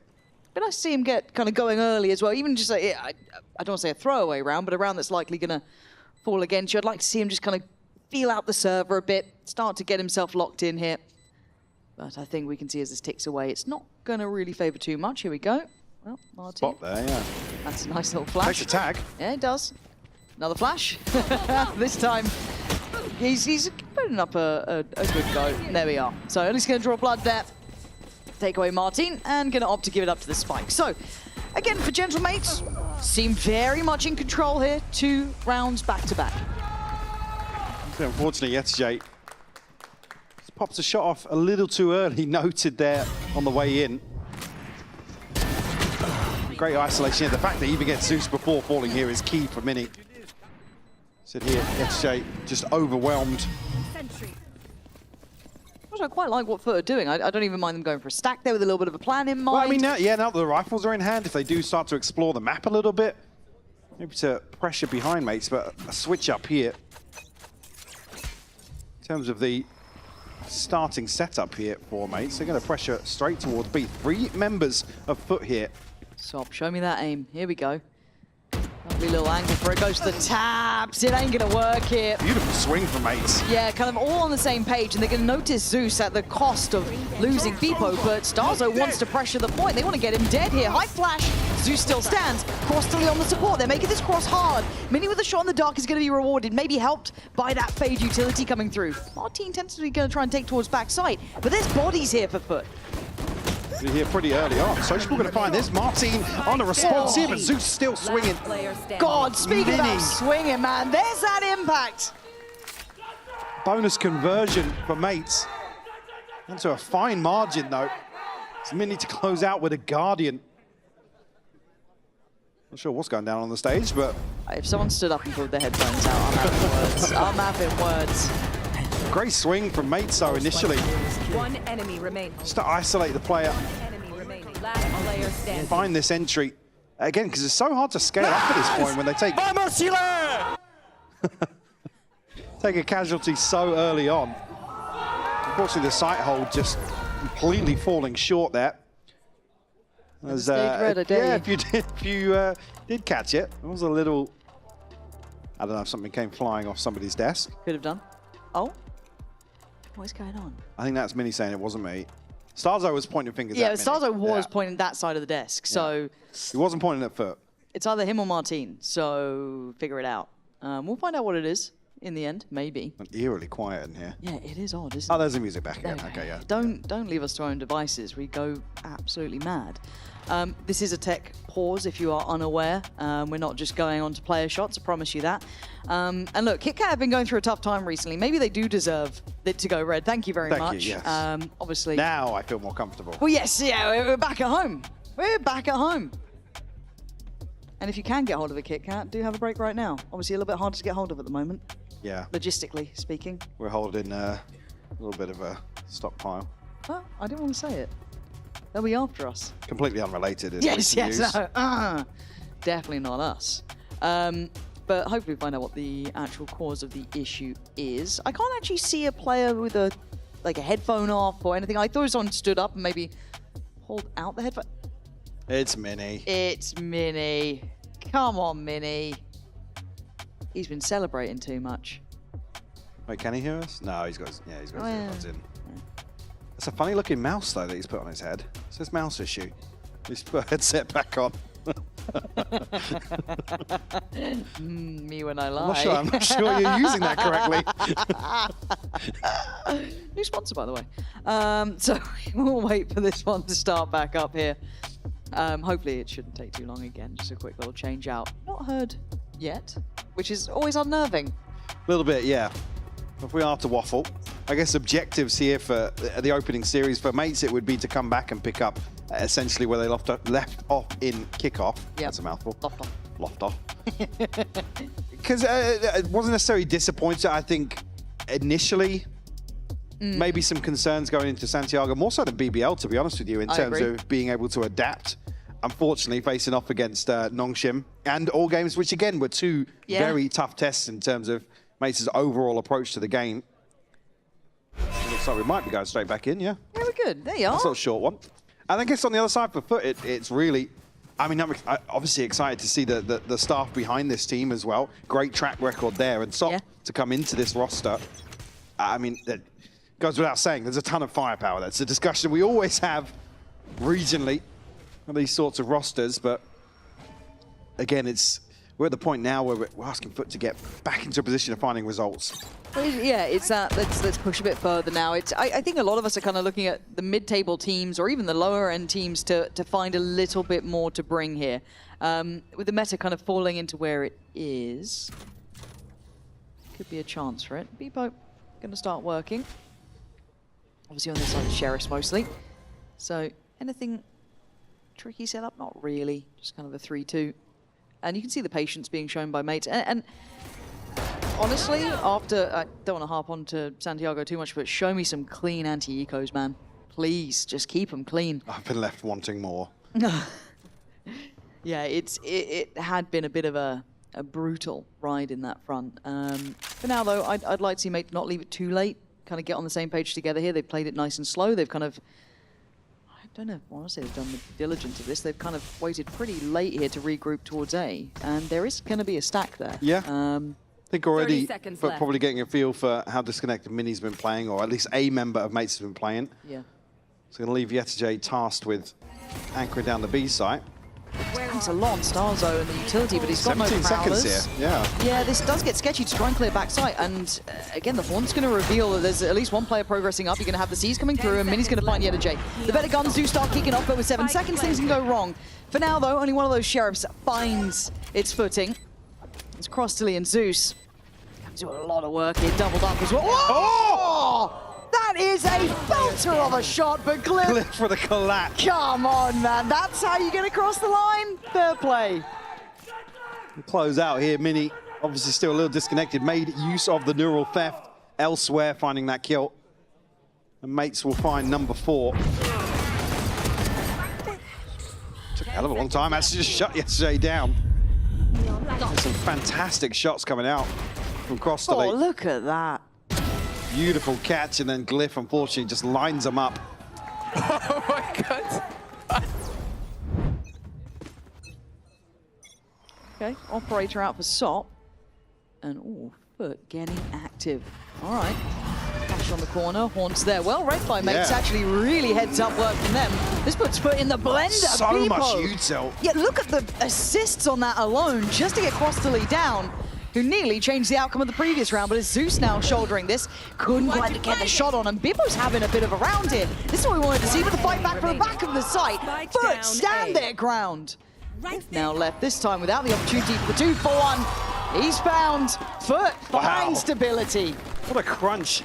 But I see him get kind of going early as well, even just, I don't want to say a throwaway round, but a round that's likely going to fall against you. I'd like to see him just kind of feel out the server a bit, start to get himself locked in here. But I think we can see as this ticks away, it's not going to really favour too much. Here we go. Well, Martin. Spot there, yeah. That's a nice little flash. Takes a tag. Yeah, it does. Another flash. This time, he's putting up a good go. There we are. So only going to draw blood there. Take away Martin, and going to opt to give it up to the Spike. So, again, for Gentlemates, seem very much in control here. 2 rounds back-to-back. Unfortunately, Yetajay just pops a shot off a little too early, noted there on the way in. Great isolation here. The fact that he even gets Zeus before falling here is key for Mini. So here, Yetajay just overwhelmed. I quite like what FUT are doing. I don't even mind them going for a stack there with a little bit of a plan in mind. Well, I mean, now that the rifles are in hand, if they do start to explore the map a little bit, maybe to pressure behind mates, but a switch up here. In terms of the starting setup here for mates, they're going to pressure straight towards B. 3 members of FUT here. Stop, show me that aim. Here we go. Lovely little angle for it. Goes to the taps. It ain't going to work here. Beautiful swing from mates. Yeah, kind of all on the same page, and they're going to notice Zeus at the cost of losing Beepo, but Starzo wants to pressure the point. They want to get him dead here. High flash. Zeus still stands. Cross to Leon the support. They're making this cross hard. Mini with a shot in the dark is going to be rewarded, maybe helped by that Fade utility coming through. Martin tentatively going to try and take towards backside, but there's bodies here for FUT. We're here pretty early on. Sociable going to find this. Martin on a response here, but Zeus still swinging. God, speaking about swinging, man, there's that impact. Bonus conversion for mates. Into a fine margin, though. It's Mini to close out with a Guardian. Not sure what's going down on the stage, but... If someone stood up and pulled their headphones out, I'm having words. I'm having words. Great swing from mates, though, initially. 1 enemy remaining. Just to isolate the player. Enemy remaining. Last player standing. Find this entry. Again, because it's so hard to scale up at this point when they take... take a casualty so early on. Unfortunately, the sight hold just completely falling short there. As, if you did catch it, it was a little... I don't know if something came flying off somebody's desk. Could have done. Oh? What is going on? I think that's Mini saying it wasn't me. Starzo was pointing fingers Yeah, at Mini. Starzo was pointing that side of the desk, so... He wasn't pointing at FUT. It's either him or Martin, so figure it out. We'll find out what it is in the end, maybe. Eerily quiet in here. Yeah, it is odd, isn't Oh, it? there's the music back again. Okay, yeah. Don't leave us to our own devices. We go absolutely mad. This is a tech pause, if you are unaware. We're not just going on to player shots, I promise you that. And look, KitKat have been going through a tough time recently. Maybe they do deserve it to go red. Thank you very much. Thank you, yes. Obviously. Now I feel more comfortable. Well, yes, yeah, we're back at home. We're back at home. And if you can get hold of a KitKat, do have a break right now. Obviously a little bit harder to get hold of at the moment. Yeah. Logistically speaking. We're holding a little bit of a stockpile. Well, I didn't want to say it. They'll be after us. Completely unrelated. Yes, no. Definitely not us. But hopefully we find out what the actual cause of the issue is. I can't actually see a player with a headphone off or anything. I thought someone stood up and maybe pulled out the headphone. It's Mini. It's Mini. Come on, Mini. He's been celebrating too much. Wait, can he hear us? No, he's got his earbuds in. It's a funny looking mouse though that he's put on his head. It's his mouse issue. He's put a headset back on. Me when I lie. I'm not sure you're using that correctly. New sponsor, by the way. So we'll wait for this one to start back up here. Hopefully it shouldn't take too long again. Just a quick little change out. Not heard yet, which is always unnerving. A little bit, yeah. If we are to waffle, I guess objectives here for the opening series for Mates, it would be to come back and pick up essentially where they left off in kickoff. Yep. That's a mouthful. Loft off. Because it wasn't necessarily disappointed. I think initially, maybe some concerns going into Santiago, more so than BBL, to be honest with you, in terms of being able to adapt. Unfortunately, facing off against Nongshim and All Games, which again were two very tough tests in terms of Mates' overall approach to the game. It looks like we might be going straight back in, yeah. Yeah, we're good. There you are. That's a little short one. And I guess on the other side for FUT, it's really, I mean, I'm obviously excited to see the staff behind this team as well. Great track record there. And SOP to come into this roster, I mean, it goes without saying, there's a ton of firepower. That's a discussion we always have regionally on these sorts of rosters. But again, we're at the point now where we're asking FUT to get back into a position of finding results. Yeah, it's that. Let's push a bit further now. I think a lot of us are kind of looking at the mid-table teams or even the lower-end teams to find a little bit more to bring here. With the meta kind of falling into where it is, could be a chance for it. Beepo going to start working. Obviously on this side, Sheriffs mostly. So anything tricky set up? Not really. Just kind of a 3-2. And you can see the patience being shown by Mates. And honestly, after, I don't want to harp on to Santiago too much, but show me some clean anti-ecos, man. Please, just keep them clean. I've been left wanting more. Yeah, it had been a bit of a brutal ride in that front. For now, though, I'd like to see Mates not leave it too late, kind of get on the same page together here. They've played it nice and slow. They've kind of, I don't know, honestly, they've done the diligence of this. They've kind of waited pretty late here to regroup towards A, and there is going to be a stack there. Yeah. I think already probably left. getting a feel for how Disconnected Mini's been playing, or at least a member of Mates has been playing. Yeah. So going to leave Yetajay tasked with anchoring down the B site. It's a lot on Starzo and the utility, but he's got no 17 prowlers. seconds here, yeah. Yeah, this does get sketchy to try and clear backside, and again, the Horn's going to reveal that there's at least one player progressing up. You're going to have the C's coming through, and Mini's going to find Yetajay. The better guns do start kicking off, but with 7 seconds, things can go wrong. For now, though, only one of those Sheriffs finds its footing. It's Crossley and Zeus. Do a lot of work here, doubled up as well. Oh! That is a belter of a shot, but Glyph for the collapse. Come on, man. That's how you get across the line. Fair play. Close out here. Mini, obviously still a little disconnected, made use of the neural theft elsewhere, finding that kill. And Mates will find number 4. Took a hell of a long time. Actually just shut Yetajay down. There's some fantastic shots coming out from Crossley. Oh, look at that. Beautiful catch, and then Glyph, unfortunately, just lines them up. Oh my god. Okay, operator out for SOP. And, oh, FUT getting active. All right. Flash on the corner, Horn's there. Well read by Mates, actually really heads up work from them. This puts FUT in the blender. So Beepo. much util. Yeah, look at the assists on that alone, just to get Crossley down, who nearly changed the outcome of the previous round, but it's Zeus now shouldering this. Couldn't quite get the shot on him. Bibbo's having a bit of a round here. This is what we wanted to see with the fight back from the back of the site. FUT stand their ground. Now left this time without the opportunity for the 2-for-1. He's found. FUT finds stability. What a crunch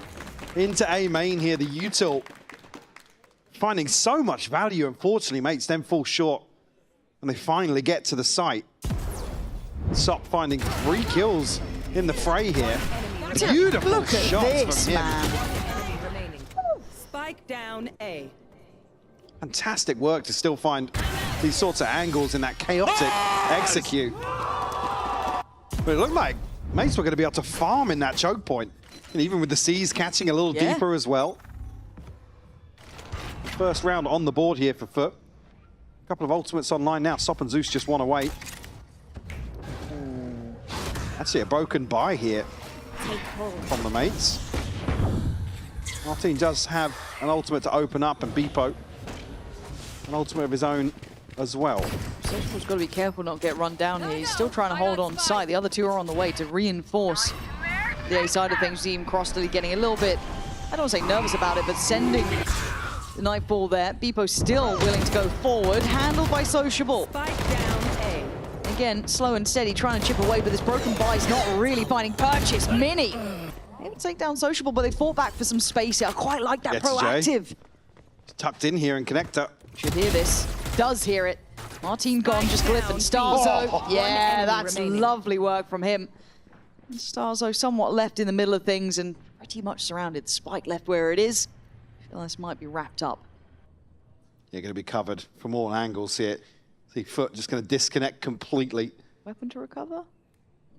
into A main here. The util finding so much value. Unfortunately, Mates then fall short, and they finally get to the site. SOP finding 3 kills in the fray here. Beautiful Look at shots this, from him. man. Spike down A. Fantastic work to still find these sorts of angles in that chaotic execute. But it looked like Mates were going to be able to farm in that choke point. And even with the C's catching a little deeper as well. First round on the board here for FUT. A couple of ultimates online now. SOP and Zeus just one away. Actually a broken buy here. from the mates. Martin does have an ultimate to open up, and Beepo an ultimate of his own as well. Sociable's got to be careful not get run down here. He's still trying to hold on site. The other two are on the way to reinforce the A side of things. Team Crossley getting a little bit, I don't want to say nervous about it, but sending the Nightfall there. Beepo still willing to go forward, handled by Sociable. Again, slow and steady, trying to chip away, but this broken buy's not really finding purchase. Mini able to take down Sociable, but they fought back for some space here. I quite like that proactive. Tucked in here in connector. Should hear this. Does hear it. Martin gone, just Glyph and Starzo. Oh. Yeah, that's lovely work from him. Starzo somewhat left in the middle of things and pretty much surrounded. Spike left where it is. I feel this might be wrapped up. You're going to be covered from all angles here. See FUT just going to disconnect completely. Weapon to recover?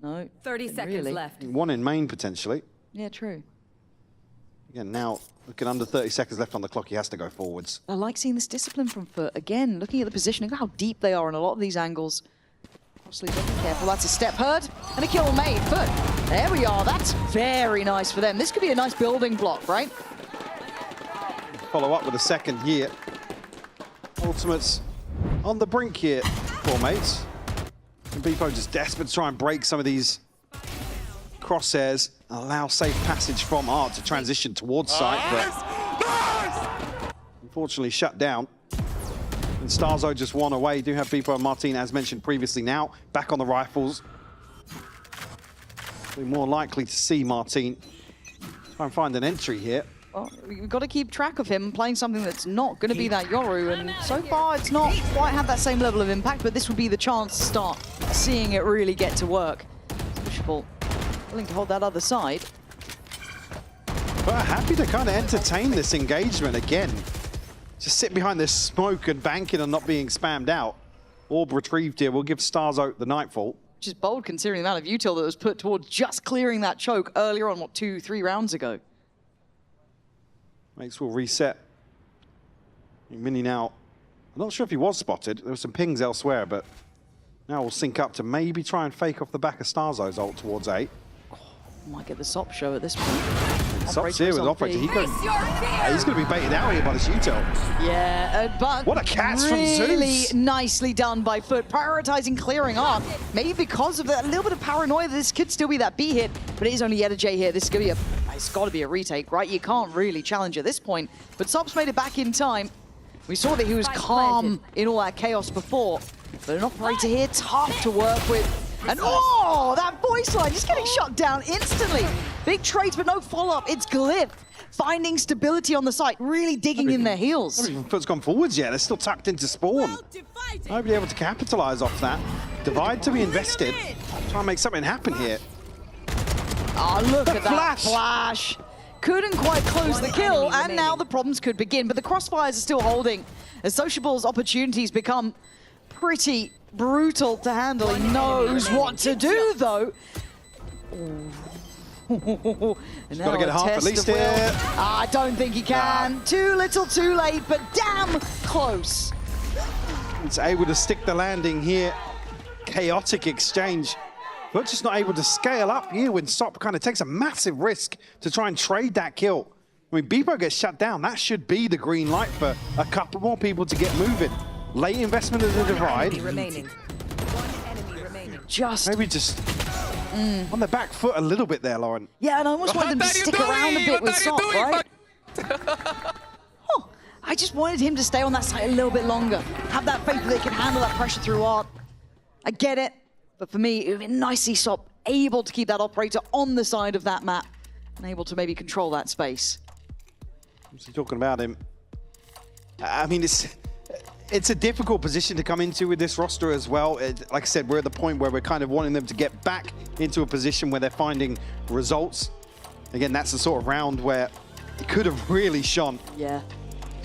No. 30 seconds left. One in main, potentially. Yeah, true. Again, now looking under 30 seconds left on the clock, he has to go forwards. I like seeing this discipline from FUT. Again, looking at the positioning, look how deep they are in a lot of these angles. Obviously, looking careful. That's a step heard and a kill made. FUT, there we are. That's very nice for them. This could be a nice building block, right? Follow up with a second here. Ultimates on the brink here for mates. And Beepo just desperate to try and break some of these crosshairs and allow safe passage from Art to transition towards site, but unfortunately shut down. And Starzo just one away. Do have Beepo and Martin, as mentioned previously, now back on the rifles. We're more likely to see Martin try and find an entry here. Well, we've got to keep track of him playing something that's not going to be that Yoru, and so far it's not quite had that same level of impact, but this would be the chance to start seeing it really get to work. Sociable willing to hold that other side. But happy to kind of entertain this engagement again. Just sit behind this smoke and banking on not being spammed out. Orb retrieved here. We'll give Starzo the Nightfall. Which is bold considering the amount of util that was put towards just clearing that choke earlier on, what, 2-3 rounds ago. Mates will reset. Mini now, I'm not sure if he was spotted. There were some pings elsewhere, but now we'll sync up to maybe try and fake off the back of Starzo's ult towards 8. Might get the SOP show at this point. Sop's here with Operator. He's going to be baited out here by this util. Yeah, but what a catch from Zeus. Really nicely done by FUT, prioritizing clearing off. Maybe because of a little bit of paranoia that this could still be that B hit, but it is only Yeta J here. This is going to be it's got to be a retake, right? You can't really challenge at this point, but Sop's made it back in time. We saw that he was calm in all that chaos before, but an Operator here, tough to work with. And oh, that voice line just getting shut down instantly. Big trades, but no follow-up. It's Glyph finding stability on the site, really digging in their heels. Not even FUT's gone forwards yet. They're still tucked into spawn. Nobody able to capitalize off that. Divide to be invested. Try and make something happen here. Oh, look at that flash. Couldn't quite close the kill, and now the problems could begin. But the crossfires are still holding. As Sociable's opportunities become pretty brutal to handle. He knows what to do, though. He's got to get a half at least here. I don't think he can. Too little, too late, but damn close. It's able to stick the landing here. Chaotic exchange. But just not able to scale up here when Sop kind of takes a massive risk to try and trade that kill. I mean, Beepo gets shut down. That should be the green light for a couple more people to get moving. Late investment of the divide. Just maybe just on the back foot a little bit there, Lauren. Yeah, and I almost wanted them to stick around a bit with Sop, right? I just wanted him to stay on that side a little bit longer. Have that faith that they can handle that pressure through Art. I get it, but for me, it would be nice to see Sop able to keep that Operator on the side of that map and able to maybe control that space. Obviously talking about him. I mean, it's a difficult position to come into with this roster as well. Like I said, we're at the point where we're kind of wanting them to get back into a position where they're finding results. Again, that's the sort of round where it could have really shone. Yeah.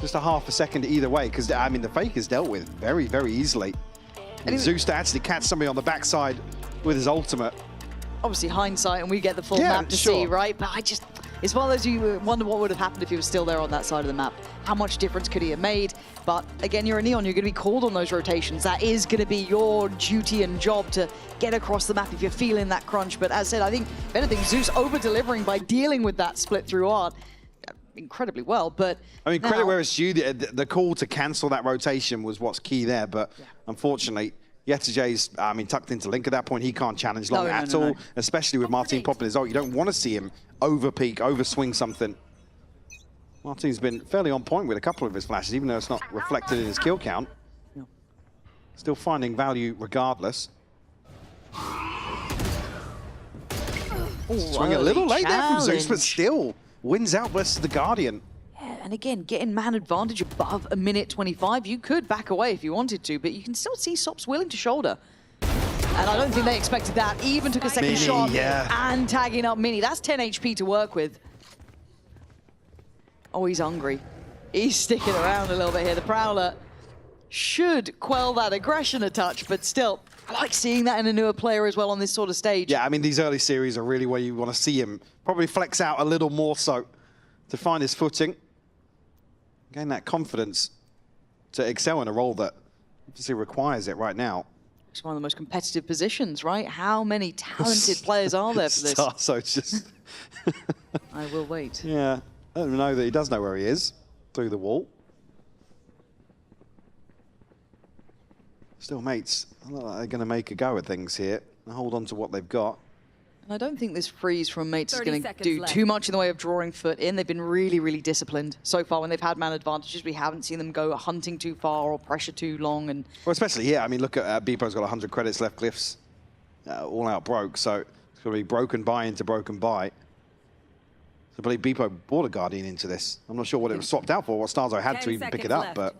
Just a half a second either way, because, I mean, the fake is dealt with very, very easily. And Zeus to actually catch somebody on the backside with his ultimate. Obviously hindsight, and we get the full map to see, right? But It's one of those you wonder what would have happened if he was still there on that side of the map. How much difference could he have made? But again, you're a Neon, you're going to be called on those rotations. That is going to be your duty and job to get across the map if you're feeling that crunch. But as I said, I think, if anything, Zeus over-delivering by dealing with that split through art incredibly well. But I mean, credit where it's due. The call to cancel that rotation was what's key there. But unfortunately, Yetijay's, tucked into Link at that point. He can't challenge long at all, especially with Martin popping his ult. You don't want to see him over-peak, over-swing something. Martin's been fairly on point with a couple of his flashes, even though it's not reflected in his kill count. Still finding value regardless. Swing a little late there from Zeus, but still wins out versus the Guardian. Yeah, and again, getting man advantage above a minute 25. You could back away if you wanted to, but you can still see Sop's willing to shoulder. And I don't think they expected that. Even took a second shot and tagging up Mini. That's 10 HP to work with. Oh, he's hungry. He's sticking around a little bit here. The Prowler should quell that aggression a touch, but still, I like seeing that in a newer player as well on this sort of stage. Yeah, I mean, these early series are really where you want to see him probably flex out a little more so to find his footing. Gain that confidence to excel in a role that obviously requires it right now. It's one of the most competitive positions, right? How many talented players are there for this? So it's just... I will wait. Yeah, I don't know that he does know where he is through the wall. Still, mates, I look like they're going to make a go at things here and hold on to what they've got. And I don't think this freeze from mates is going to do too much in the way of drawing foot in. They've been really, really disciplined so far when they've had man advantages. We haven't seen them go hunting too far or pressure too long. And well, especially here. I mean, look at Beepo's got 100 credits left. Glyphs all out broke, so it's going to be broken buy into broken buy. So I believe Beepo bought a Guardian into this. I'm not sure what it was swapped out for, what Starzo had to even pick it up, but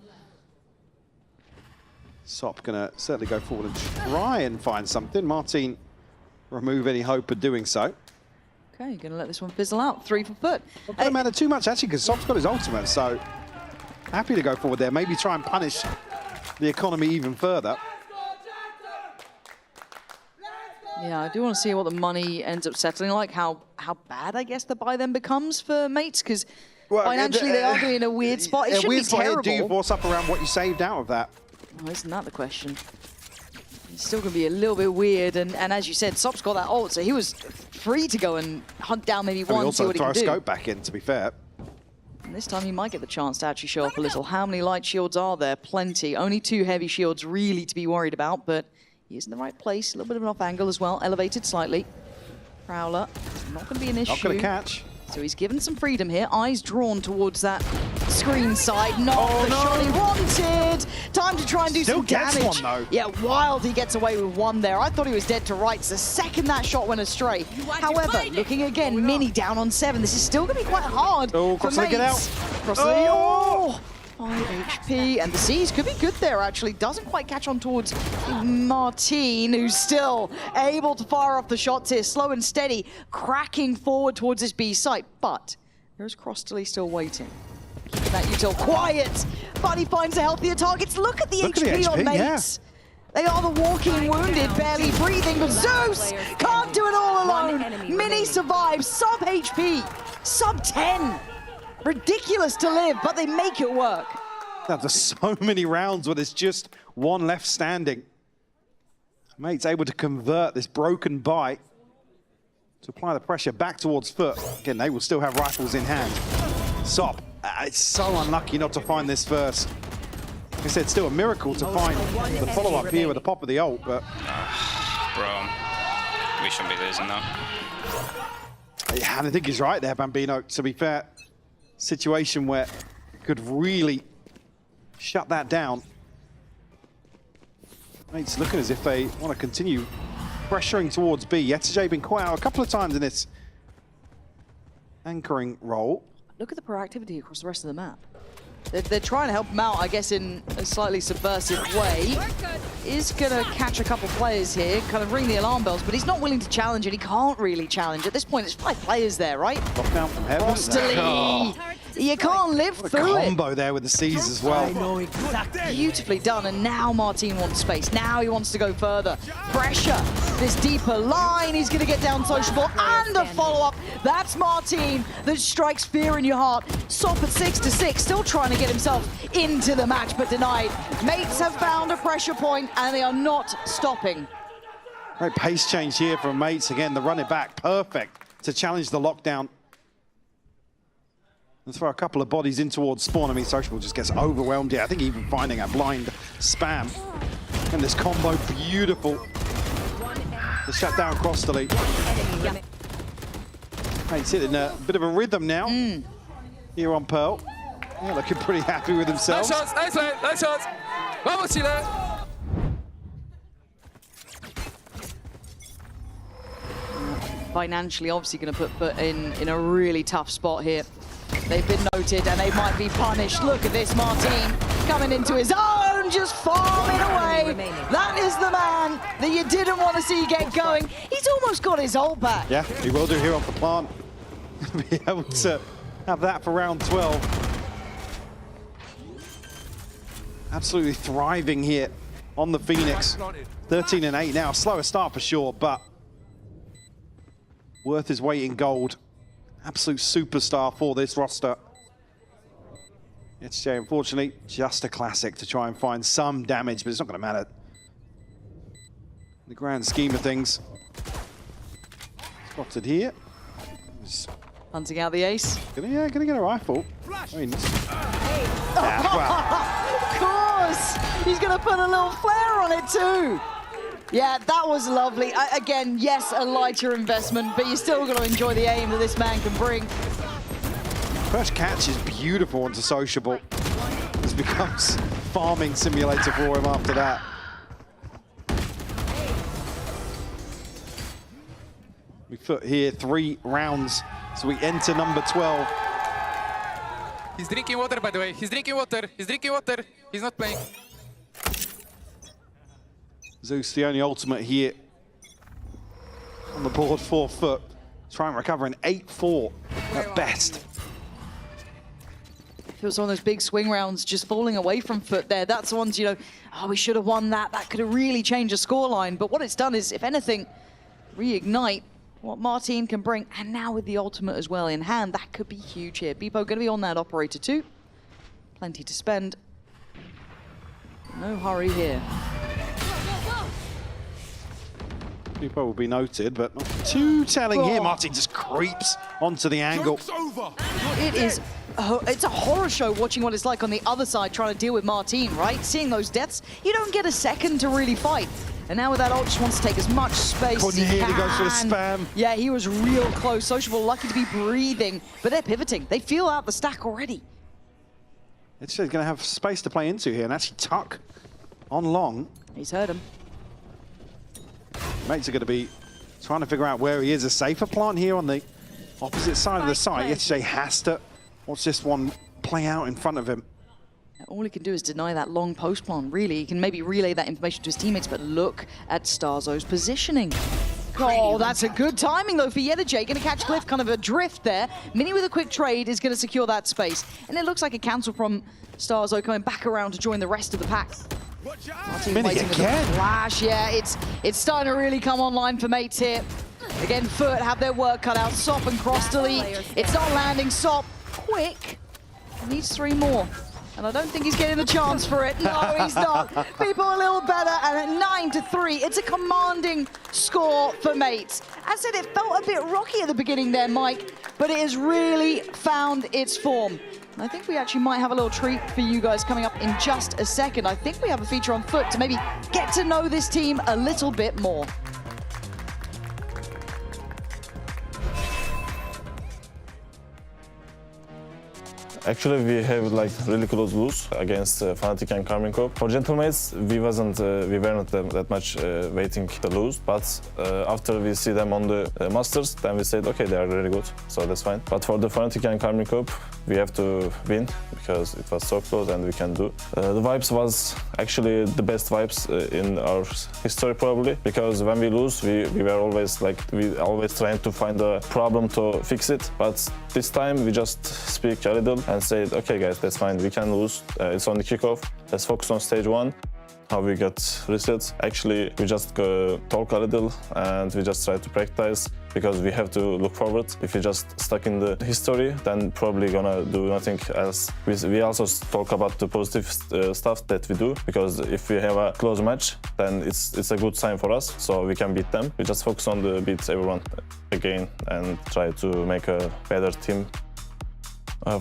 Sop going to certainly go forward and try and find something. Martin remove any hope of doing so. Okay, going to let this one fizzle out. 3 for foot. Well, doesn't matter too much, actually, because Sop's got his ultimate, so happy to go forward there. Maybe try and punish the economy even further. Yeah, I do want to see what the money ends up settling like, how bad, I guess, the buy then becomes for mates, because financially they are going to be in a weird spot. It shouldn't be terrible. Do you force up around what you saved out of that? Oh, isn't that the question? It's still going to be a little bit weird, and as you said, Sop's got that ult, so he was free to go and hunt down maybe one, see what he can do. Also throw a scope back in, to be fair. And this time he might get the chance to actually show off a little. How many light shields are there? Plenty. Only 2 heavy shields really to be worried about, but he is in the right place. A little bit of an off angle as well, elevated slightly. Prowler, not going to be an issue. Not going to catch. So he's given some freedom here. Eyes drawn towards that screen side. Not the shot he wanted. Time to try and do some damage. Still gets one, though. Yeah, Wild, he gets away with one there. I thought he was dead to rights the second that shot went astray. However, looking again, Mini down on 7. This is still going to be quite hard for mates. Get out. Cross the lead. Oh! 5 HP, and the C's could be good there, actually. Doesn't quite catch on towards Martin, who's still able to fire off the shots here, slow and steady, cracking forward towards his B site. But there's Crossley still waiting. Keeping that util quiet, but he finds the healthier targets. Look at the HP on mates. They are the walking wounded, barely breathing, but Zeus can't do it all alone. Mini survives, sub HP, sub 10. Ridiculous to live, but they make it work. There's so many rounds where there's just one left standing. Mate's able to convert this broken bite to apply the pressure back towards foot. Again, they will still have rifles in hand. Sop, it's so unlucky not to find this first. Like I said, still a miracle to find the follow-up here with the pop of the ult, but... Bro, we shouldn't be losing though. Yeah, and I think he's right there, Bambino, to be fair. Situation where could really shut that down. It's looking as if they want to continue pressuring towards B. Yetijay been caught out a couple of times in this anchoring role. Look at the proactivity across the rest of the map. They're trying to help him out, I guess, in a slightly subversive way. Is going to catch a couple players here, kind of ring the alarm bells, but he's not willing to challenge it. He can't really challenge. At this point, there's 5 players there, right? Lockdown from heaven. Crossley. You can't live through it. Combo there with the C's as well. I know, exactly. Beautifully done, and now Martin wants space. Now he wants to go further. Pressure, this deeper line. He's going to get down sociable, and a follow-up That's Martin that strikes fear in your heart. Sop at 6-6, still trying to get himself into the match, but denied. Mates have found a pressure point, and they are not stopping. Great pace change here from Mates. Again, the run it back, perfect to challenge the lockdown. And throw a couple of bodies in towards spawn. I mean, Sociable just gets overwhelmed here. I think even finding a blind spam. And this combo, beautiful. The shutdown across the lead. Mates hitting a bit of a rhythm now here on Pearl. Yeah, looking pretty happy with themselves. Nice shots, nice play, nice shots. Vamos, Chile. Financially, obviously going to put FUT in a really tough spot here. They've been noted and they might be punished. Look at this, Martin coming into his own, just farming away. That is the man that you didn't want to see get going. He's almost got his ult back. Yeah, he will do here on the plant. Be able to have that for round 12. Absolutely thriving here on the Phoenix. 13-8 now, slower start for sure, but worth his weight in gold. Absolute superstar for this roster. It's unfortunately just a classic to try and find some damage, but it's not going to matter. In the grand scheme of things. Spotted here. Hunting out the ace. Gonna get a rifle. I mean, of course! He's going to put a little flare on it too. Yeah, that was lovely. Again, yes, a lighter investment, but you're still going to enjoy the aim that this man can bring. First catch is beautiful onto Sociable. This becomes farming simulator for him after that. We put here 3 rounds, so we enter number 12. He's drinking water, by the way. He's drinking water. He's drinking water. He's not playing. Zeus, the only ultimate here on the board for FUT. Try and recover an 8-4 at best. Feels one of those big swing rounds just falling away from FUT there. That's the ones, you know, oh, we should have won that. That could have really changed the scoreline. But what it's done is, if anything, reignite what Martin can bring. And now with the ultimate as well in hand, that could be huge here. Beepo going to be on that operator too. Plenty to spend. No hurry here. Beepo will be noted, but not too telling here. Martin just creeps onto the angle. It is, it's a horror show watching what it's like on the other side trying to deal with Martin, right? Seeing those deaths, you don't get a second to really fight. And now with that ult, just wants to take as much space as he can. He goes for the spam. Yeah, he was real close. Sociable lucky to be breathing, but they're pivoting. They feel out the stack already. It's going to have space to play into here and actually tuck on long. He's heard him. Mates are going to be trying to figure out where he is. A safer plant here on the opposite side of the site. Yesterday has to watch this one play out in front of him. All he can do is deny that long post plant, really. He can maybe relay that information to his teammates, but look at Starzo's positioning. Oh, that's a good timing, though, for Yedajay. Going to catch Glyph, kind of a drift there. Mini with a quick trade is going to secure that space. And it looks like a cancel from Starzo coming back around to join the rest of the pack. Martin waiting with the flash. Yeah, it's starting to really come online for Mates here. Again, FUT have their work cut out. Sop and Cross delete. It's not landing. Sop, quick. Needs 3 more. And I don't think he's getting the chance for it. No, he's not. People a little better, and at 9-3, it's a commanding score for Mates. As I said, it felt a bit rocky at the beginning there, Mike, but it has really found its form. And I think we actually might have a little treat for you guys coming up in just a second. I think we have a feature on FUT to maybe get to know this team a little bit more. Actually, we have like really close lose against Fnatic and Karming Corp. For Gentlemates, we weren't that much waiting to lose, but after we see them on the Masters, then we said, okay, they are really good, so that's fine. But for the Fnatic and Karming Corp, we have to win because it was so close and we can do. The vibes was actually the best vibes in our history probably, because when we lose, we were always like, we always trying to find a problem to fix it, but this time we just speak a little and say, okay guys, that's fine, we can lose, it's on the kickoff, let's focus on stage 1, how we got resets. Actually, we just talk a little and we just try to practice. because we have to look forward. If you're just stuck in the history, then probably gonna do nothing else. We also talk about the positive stuff that we do, because if we have a close match, then it's a good sign for us, so we can beat them. We just focus on the beat everyone again and try to make a better team.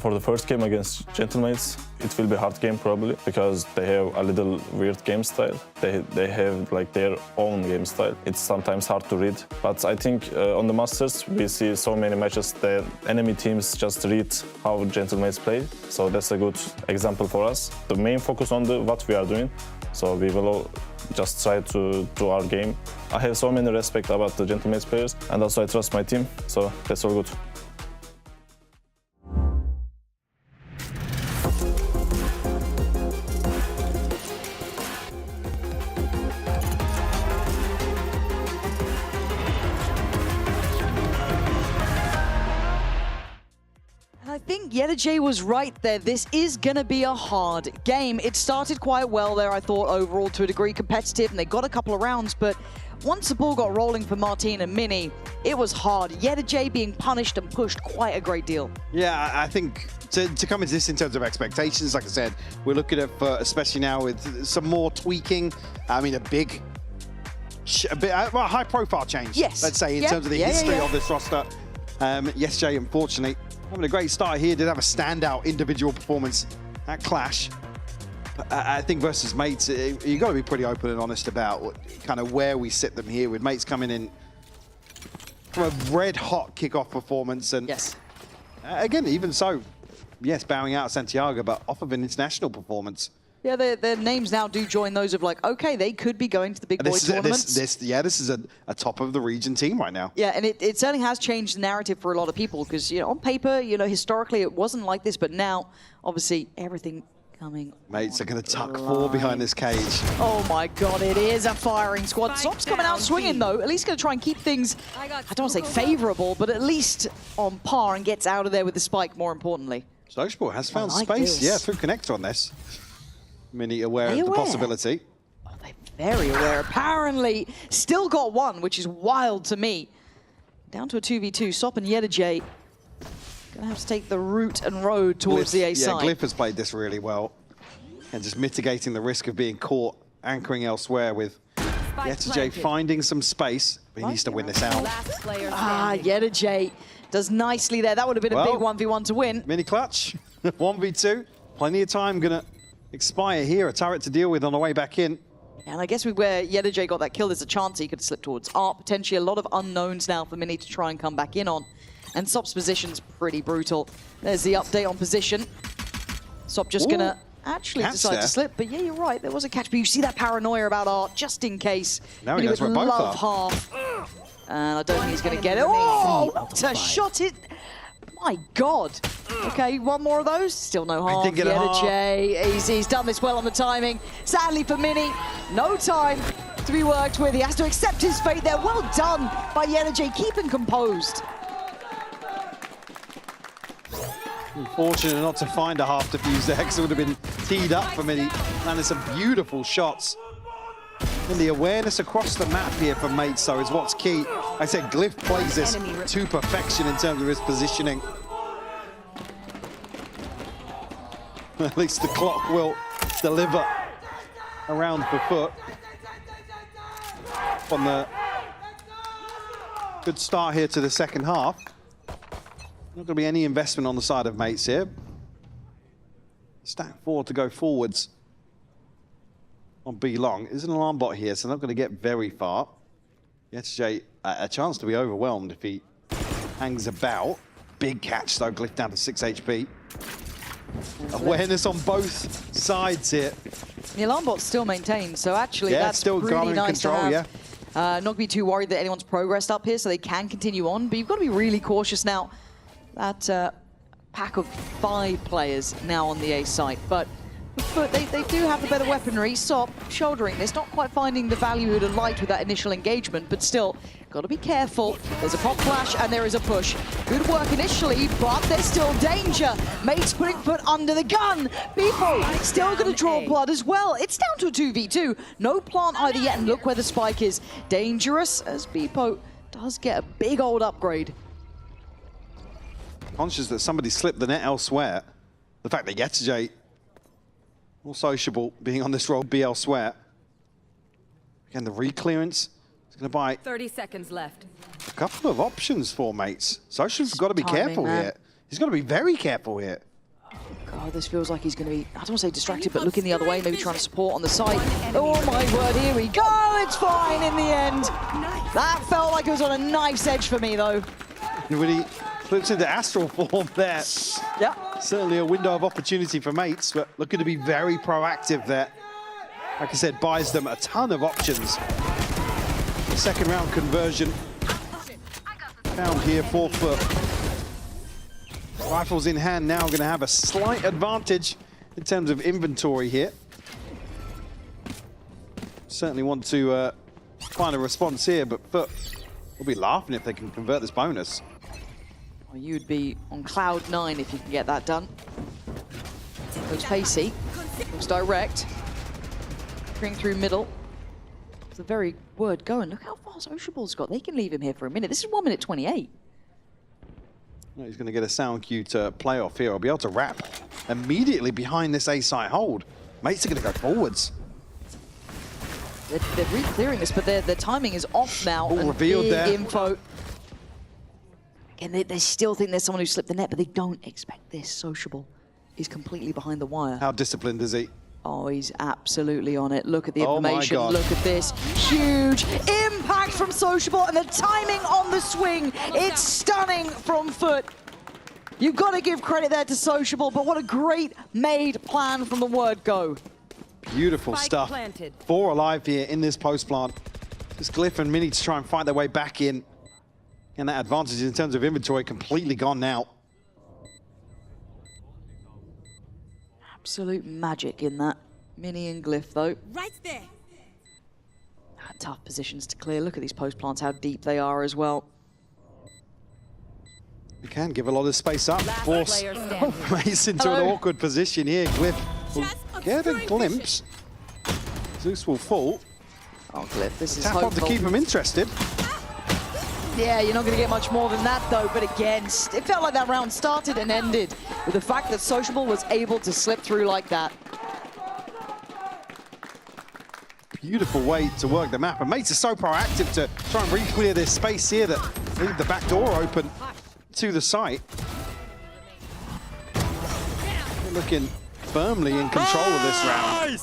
For the first game against Gentlemates, it will be a hard game probably, because they have a little weird game style. They have like their own game style. It's sometimes hard to read, but I think on the Masters we see so many matches that enemy teams just read how Gentlemates play, so that's a good example for us. The main focus on what we are doing, so we will just try to do our game. I have so many respect about the Gentlemates players, and also I trust my team, so that's all good. I think Yedajay was right there. This is going to be a hard game. It started quite well there, I thought, overall, to a degree competitive, and they got a couple of rounds, but once the ball got rolling for Martin and Mini, it was hard. Yedajay being punished and pushed quite a great deal. Yeah, I think to come into this in terms of expectations, like I said, we're looking at, especially now with some more tweaking, I mean, a high-profile change, yes, let's say, in terms of the history of this roster. Yedajay, unfortunately, having a great start here, did have a standout individual performance at Clash. I think versus Mates, you've got to be pretty open and honest about kind of where we sit them here, with Mates coming in from a red-hot kickoff performance. And yes, again, even so, yes, bowing out Santiago, but off of an international performance. Yeah, their names now do join those of like, okay, they could be going to the big boy tournaments. This is a top of the region team right now. Yeah, and it certainly has changed the narrative for a lot of people, because, you know, on paper, you know, historically it wasn't like this, but now, obviously, everything coming. Mates are going to tuck 4 behind this cage. Oh my God, it is a firing squad. Sop's coming out swinging though, at least going to try and keep things, I don't want to say favorable, but at least on par, and gets out of there with the spike, more importantly. Sociable has found space, yeah, through connector on this. Mini aware of the possibility. Oh, they're very aware. Apparently, still got one, which is wild to me. Down to a 2v2, Sop and Yedajay gonna have to take the route and road towards the A side. Yeah, Glyph has played this really well, and just mitigating the risk of being caught anchoring elsewhere, with Yedajay finding some space, but he needs to win this out. Yedajay does nicely there. That would have been a big 1v1 to win. Mini clutch, 1v2, plenty of time gonna expire here. A turret to deal with on the way back in. And I guess where Yedajay got that kill, there's a chance he could slip towards Art. Potentially a lot of unknowns now for Mini to try and come back in on. And Sop's position's pretty brutal. There's the update on position. Sop just gonna actually decide to slip. But yeah, you're right, there was a catch. But you see that paranoia about Art, just in case. Now he knows where both are. Half. And I don't think he's gonna get it. Oh, to shot it. My God. Okay, one more of those. Still no harm. Didn't get a Yedajay, he's done this well on the timing. Sadly for Mini, no time to be worked with. He has to accept his fate there. Well done by Yedajay, keeping composed. Unfortunate not to find a half defuse there, because it would have been teed up for Mini. And there's some beautiful shots. And the awareness across the map here for Mates, though, is what's key. I said Glyph plays this to perfection in terms of his positioning. At least the clock will deliver around the foot. On the good start here to the second half. Not going to be any investment on the side of Mates here. Stack 4 to go forwards on B long. There's an alarm bot here, so not going to get very far. Yedajay, a chance to be overwhelmed if he hangs about. Big catch though, Glyph down to 6 HP. Awareness on both sides here. The alarm bot's still maintained, so actually that's still really nice control, to have. Not going to be too worried that anyone's progressed up here, so they can continue on, but you've got to be really cautious now. That pack of 5 players now on the A site, but they do have the better weaponry. Sop shouldering this, not quite finding the value he'd have liked with that initial engagement, but still, got to be careful. There's a pop flash and there is a push. Good work initially, but there's still danger. Mates putting foot under the gun. People still going to draw blood as well. It's down to a 2v2. No plant either yet, and look where the spike is. Dangerous as Beepo does get a big old upgrade. Conscious that somebody slipped the net elsewhere. The fact that Yetajay, more sociable, being on this roll, be elsewhere. Again, the re-clearance is going to buy 30 seconds left. a couple of options for mates. Social's got to be Timing, careful man. here. He's got to be very careful here. God, this feels like he's going to be, I don't want to say distracted, but looking the other way, maybe trying to support on the side. Oh my word, here we go. It's fine in the end. That felt like it was on a knife's edge for me, though. And when he flips into astral form there, yeah, certainly a window of opportunity for mates, but looking to be very proactive there. Like I said, buys them a ton of options. The second round conversion found here for FUT. Rifles in hand now, going to have a slight advantage in terms of inventory here. Certainly want to find a response here, but FUT will be laughing if they can convert this bonus. Well, you'd be on cloud 9 if you can get that done. Looks pacey, looks direct. Bring through middle. It's a very word going. Look how far Sociable's got. They can leave him here for a minute. This is 1 minute 28. He's going to get a sound cue to play off here. I'll be able to wrap immediately behind this A-side hold. Mates are going to go forwards. They're re-clearing this, but their timing is off now. All and revealed big there. Info. Again, they still think there's someone who slipped the net, but they don't expect this. Sociable is completely behind the wire. How disciplined is he? Oh, he's absolutely on it. Look at the Oh my information. God. Look at this. Huge impact from Sociable, and the timing on the swing. It's stunning from FUT. You've got to give credit there to Sociable, but what a great made plan from the word go. Beautiful stuff. 4 alive here in this post plant. Just Glyph and Mini to try and fight their way back in. And that advantage in terms of inventory completely gone now. Absolute magic in that. Mini and Glyph, though. Right there. Tough positions to clear. Look at these post plants, how deep they are as well. We can give a lot of space up. Force player standing. Mace into an Hello. awkward position here. Glyph will get a glimpse. Zeus will fall. Oh, Glyph, this is Tap on to hopeful. keep him interested. Yeah, you're not going to get much more than that, though. But again, it felt like that round started and ended with the fact that Sociable was able to slip through like that. Beautiful way to work the map. And Mates is so proactive to try and re-clear this space here that leave the back door open to the site. They're looking firmly in control of this round.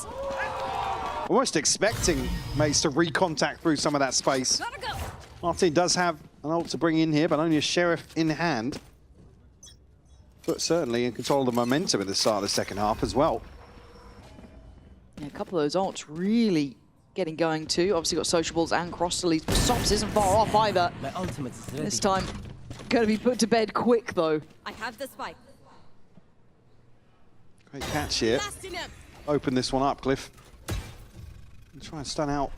Almost expecting Mates to recontact through some of that space. Martin does have an ult to bring in here, but only a Sheriff in hand. But certainly in control of the momentum at the start of the second half as well. Yeah, a couple of those ults really getting going too. Obviously got Sociables and Cross Deletes, but Sops isn't far off either. My ultimate is ready. This time, going to be put to bed quick though. I have the spike. Great catch here. Open this one up, Glyph. And try and stun out.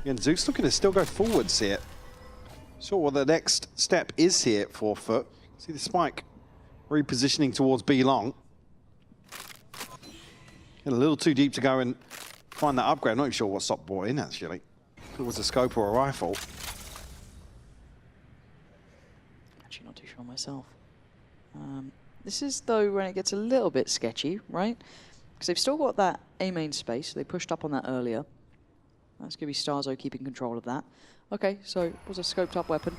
Again, Zeus looking to still go forwards here. Sure what the next step is here for FUT. See the spike repositioning towards B long. Get a little too deep to go and find that upgrade. I'm not even sure what Sop brought in actually. If it was a scope or a rifle. Actually not too sure myself. This is though when it gets a little bit sketchy, right? Because they've still got that A main space. They pushed up on that earlier. That's going to be Starzo keeping control of that. Okay, so it was a scoped up weapon.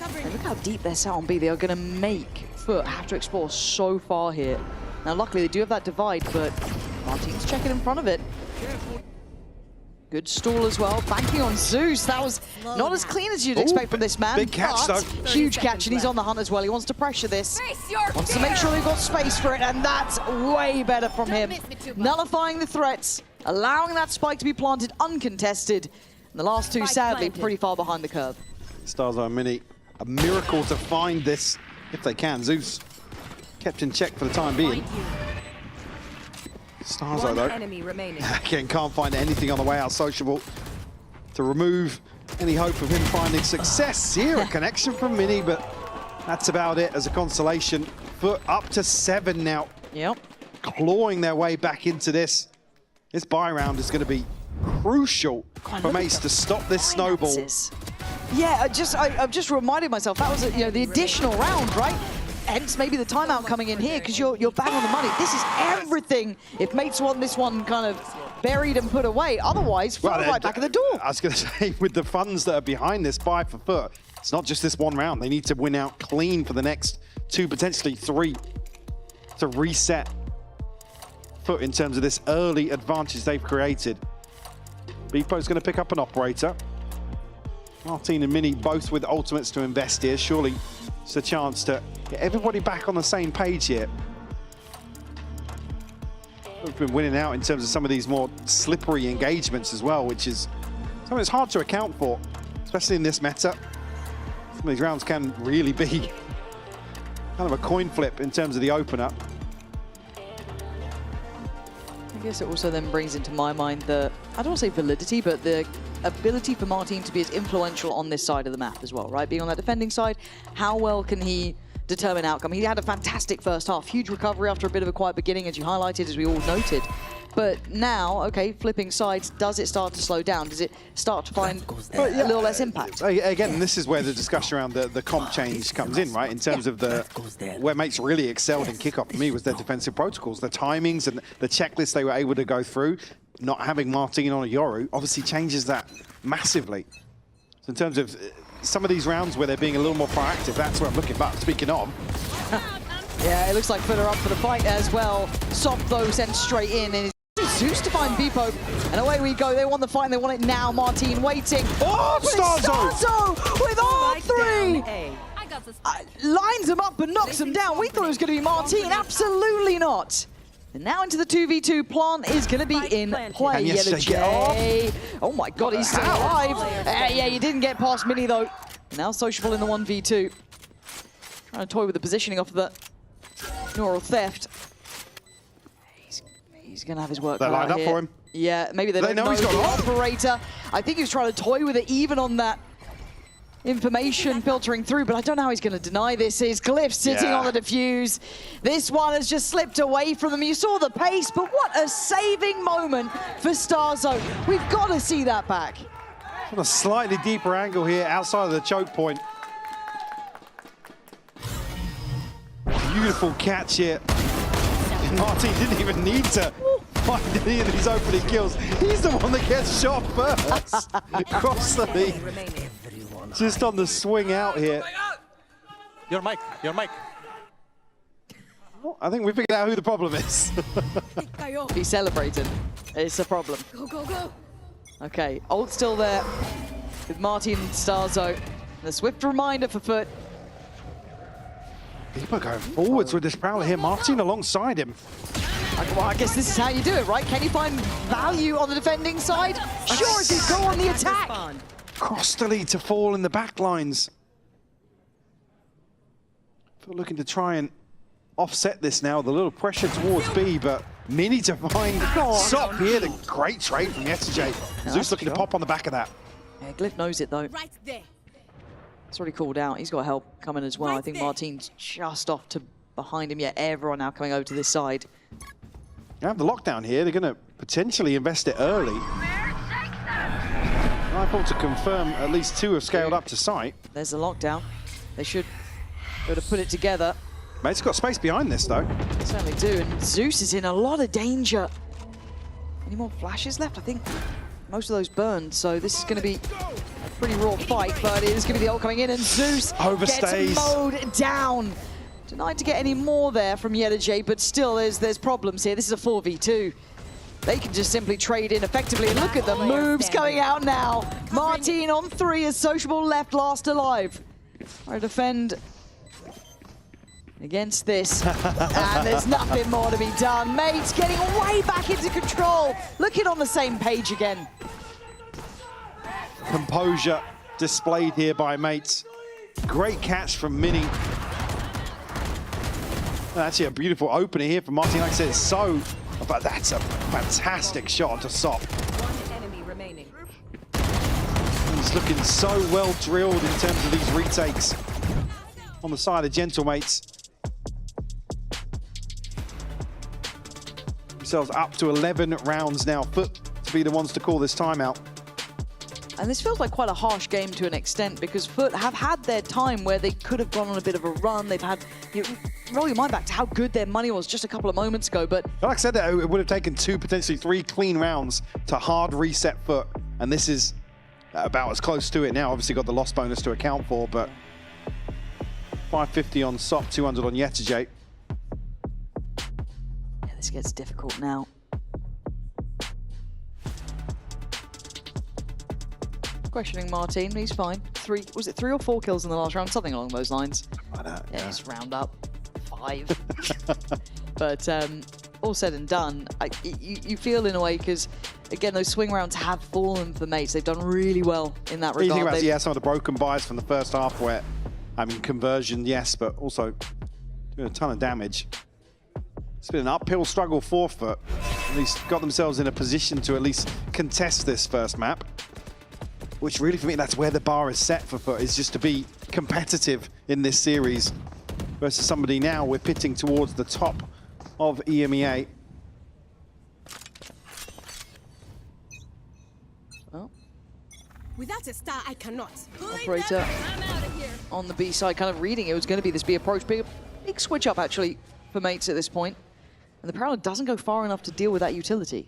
And look how deep they're sat on B. They are going to make FUT have to explore so far here. Now, luckily, they do have that divide, but Martin's checking in front of it. Good stall as well. Banking on Zeus. That was not as clean as you'd expect from this man. Big catch, but though. huge catch, and he's on the hunt as well. He wants to pressure this. Wants to make sure they've got space for it, and that's way better from him. Nullifying the threats, allowing that spike to be planted uncontested. And the last two, sadly, pretty far behind the curve. Starzo and Mini, a miracle to find this if they can. Zeus kept in check for the time being. Starzo, though, enemy remaining. again, can't find anything on the way out. Sociable to remove any hope of him finding success here. A connection from Mini, but that's about it as a consolation. FUT up to 7 now. Yep. Clawing their way back into this. This buy round is going to be crucial for Mace to stop this snowball. Yeah, I've just reminded myself that was the additional round, right? Hence maybe the timeout coming in here because you're bang on the money. This is everything. If mates want this one kind of buried and put away, otherwise, right back at the door. I was going to say, with the funds that are behind this buy for FUT, it's not just this one round. They need to win out clean for the next 2, potentially 3, to reset FUT in terms of this early advantage they've created. Beepo's going to pick up an operator. Martin and Mini both with ultimates to invest here. Surely it's a chance to get everybody back on the same page here. We've been winning out in terms of some of these more slippery engagements as well, which is something that's hard to account for, especially in this meta. Some of these rounds can really be kind of a coin flip in terms of the opener. I guess it also then brings into my mind the, I don't want to say validity, but the ability for Martin to be as influential on this side of the map as well, right? Being on that defending side, how well can he determine outcome? He had a fantastic first half, huge recovery after a bit of a quiet beginning, as you highlighted, as we all noted. But now, okay, flipping sides, does it start to slow down? Does it start to find a little less impact? Again, this is where the discussion around the comp change comes in, right? In terms of where mates really excelled in kickoff for me was their defensive protocols, the timings and the checklist they were able to go through. Not having Martin on a Yoru obviously changes that massively. So in terms of some of these rounds where they're being a little more proactive, that's where I'm looking. But speaking of, yeah, it looks like FUT are up for the fight as well. Soft though sent straight in, and Zeus to find Beepo, and away we go. They want the fight, and they want it now. Martin waiting. Oh, Starzo with R3! Lines him up and knocks him down. We thought it was going to be Martin. Absolutely not. And now into the 2v2. Plant is going to be in play. And yes, Yellow J. Oh my god, he's still alive. Yeah, you didn't get past Mini though. Now Sociable in the 1v2. Trying to toy with the positioning off the neural theft. He's going to have his work they're lined up for him. Yeah, maybe they don't know he's got the operator. I think he was trying to toy with it even on that information filtering through, but I don't know how he's going to deny this. Is Glyph sitting on the defuse. This one has just slipped away from them. You saw the pace, but what a saving moment for Starzo. We've got to see that back. On a slightly deeper angle here outside of the choke point. Beautiful catch here. Martin didn't even need to find any of these opening kills. He's the one that gets shot first. Across the lead. Just on the swing out here. Your mic. I think we figured out who the problem is. He's celebrating. It's a problem. Go. Okay, ult still there with Martin and Starzo. And a swift reminder for FUT. People going forwards with this Prowler here. Martin alongside him. Well, I guess this is how you do it, right? Can you find value on the defending side? Sure, if you go on the attack. Crostally to fall in the back lines. Looking to try and offset this now. The little pressure towards B, but Mini to find Sop here. The great trade from Yesterday. Zeus looking to pop on the back of that. Yeah, Glyph knows it though. Right there. It's already called out. He's got help coming as well. I think Martin's just off to behind him. Yeah, everyone now coming over to this side. You have the lockdown here. They're going to potentially invest it early. I thought to confirm at least 2 have scaled up to site. There's the lockdown. They should be able to put it together. Mate's got space behind this though. They certainly do. And Zeus is in a lot of danger. Any more flashes left? I think most of those burned. So this is going to be a pretty raw fight, but it is going to be the ult coming in, and Zeus overstays. Gets mowed down. Denied to get any more there from Yellow, but still there's problems here. This is a 4v2. They can just simply trade in effectively. And look at the moves coming out now. Martin on 3 as Sociable left last alive. I defend against this. And there's nothing more to be done. Mates getting way back into control. Looking on the same page again. Composure displayed here by Mates. Great catch from Mini. Actually a beautiful opener here from Martin. Like I said, it's so, but that's a fantastic shot to Sop. One enemy remaining. He's looking so well drilled in terms of these retakes on the side of Gentlemates. Themselves up to 11 rounds now. FUT to be the ones to call this timeout. And this feels like quite a harsh game to an extent because FUT have had their time where they could have gone on a bit of a run. They've had, you know, roll your mind back to how good their money was just a couple of moments ago. But like I said, it would have taken 2, potentially 3 clean rounds to hard reset FUT. And this is about as close to it now. Obviously got the loss bonus to account for, but 550 on SOP, 200 on Yetijay. Yeah, this gets difficult now. Questioning Martin, he's fine. Was it 3 or 4 kills in the last round? Something along those lines. Yeah, just round up 5. But all said and done, you feel in a way because, again, those swing rounds have fallen for mates. They've done really well in that regard. You think about, yeah, some of the broken buys from the first half where, I mean, conversion, yes, but also doing a ton of damage. It's been an uphill struggle for FUT. At least got themselves in a position to at least contest this first map. Which really, for me, that's where the bar is set for FUT, is just to be competitive in this series versus somebody now we're pitting towards the top of EMEA. Well, without a star, I cannot. Operator on the B side, kind of reading it was going to be this B approach. Big switch up, actually, for mates at this point. And the Prowler doesn't go far enough to deal with that utility.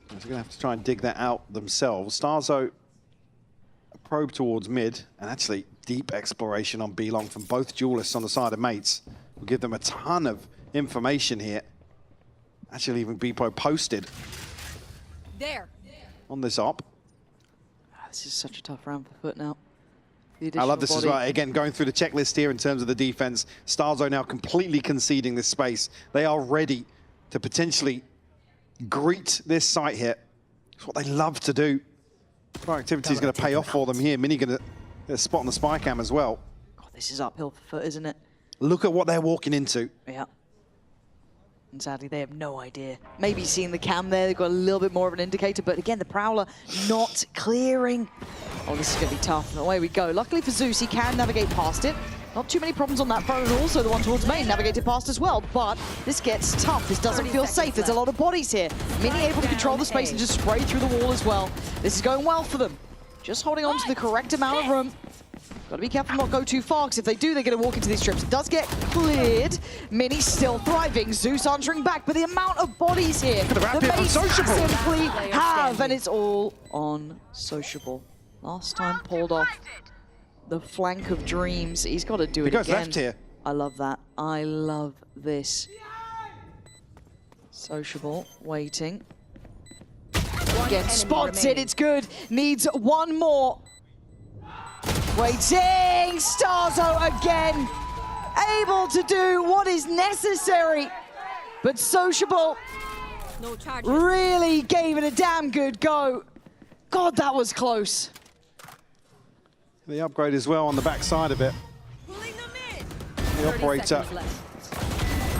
They're going to have to try and dig that out themselves. Starzo, a probe towards mid, and actually deep exploration on B-Long from both duelists on the side of mates. Will give them a ton of information here. Actually, even Beepo posted there on this op. This is such a tough round for FUT now. I love this as well. Again, going through the checklist here in terms of the defense. Starzo now completely conceding this space. They are ready to potentially greet this site here. It's what they love to do. Proactivity is going to pay off for them here. Mini going to get a spot on the spy cam as well. God, this is uphill for FUT, isn't it? Look at what they're walking into. Yeah. And sadly, they have no idea. Maybe seeing the cam there, they've got a little bit more of an indicator, but again, the Prowler not clearing. Oh, this is going to be tough. And away we go. Luckily for Zeus, he can navigate past it. Not too many problems on that front, and also the one towards main navigated past as well, but this gets tough. This doesn't feel safe. There's a lot of bodies here. Mini able to control the space and just spray through the wall as well. This is going well for them. Just holding on to the correct amount of room. Got to be careful not go too far, because if they do, they're going to walk into these trips. It does get cleared. Mini still thriving. Zeus answering back, but the amount of bodies here, the mates simply have, and it's all on Sociable. Last time pulled off the flank of Dreams. He's got to do it again. He goes left here. I love that. I love this. Sociable, waiting. Again, spots it. It's good. Needs one more. Waiting. Starzo again. Able to do what is necessary. But Sociable really gave it a damn good go. God, that was close. The upgrade as well on the back side of it. The operator.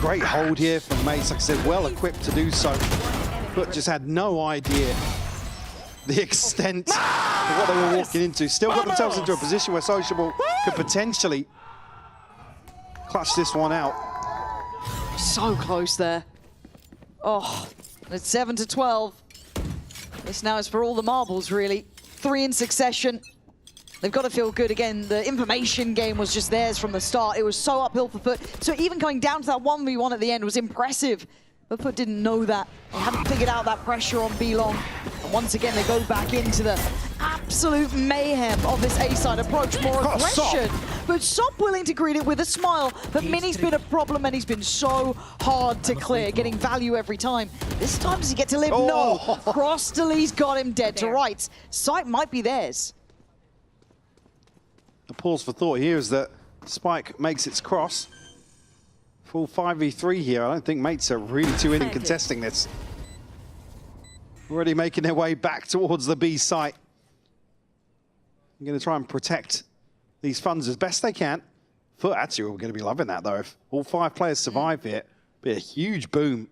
Great hold here from mates, like I said, well equipped to do so. But just had no idea the extent of what they were walking into. Still got themselves into a position where Sociable could potentially clutch this one out. So close there. Oh, it's 7-12. This now is for all the marbles, really. 3 in succession. They've got to feel good again. The information game was just theirs from the start. It was so uphill for FUT. So even coming down to that 1v1 at the end was impressive. But FUT didn't know that. They hadn't figured out that pressure on B-Long. And once again, they go back into the absolute mayhem of this A-side approach. More aggression. But SOP willing to greet it with a smile. But Mini's been a problem, and he's been so hard to clear, getting value every time. This time, does he get to live? No. Crostely's got him dead to rights. Sight might be theirs. The pause for thought here is that Spike makes its cross. Full 5v3 here. I don't think mates are really too in contesting this. Already making their way back towards the B site. I'm going to try and protect these funds as best they can. FUT actually we're going to be loving that though. If all 5 players survive here, be a huge boom.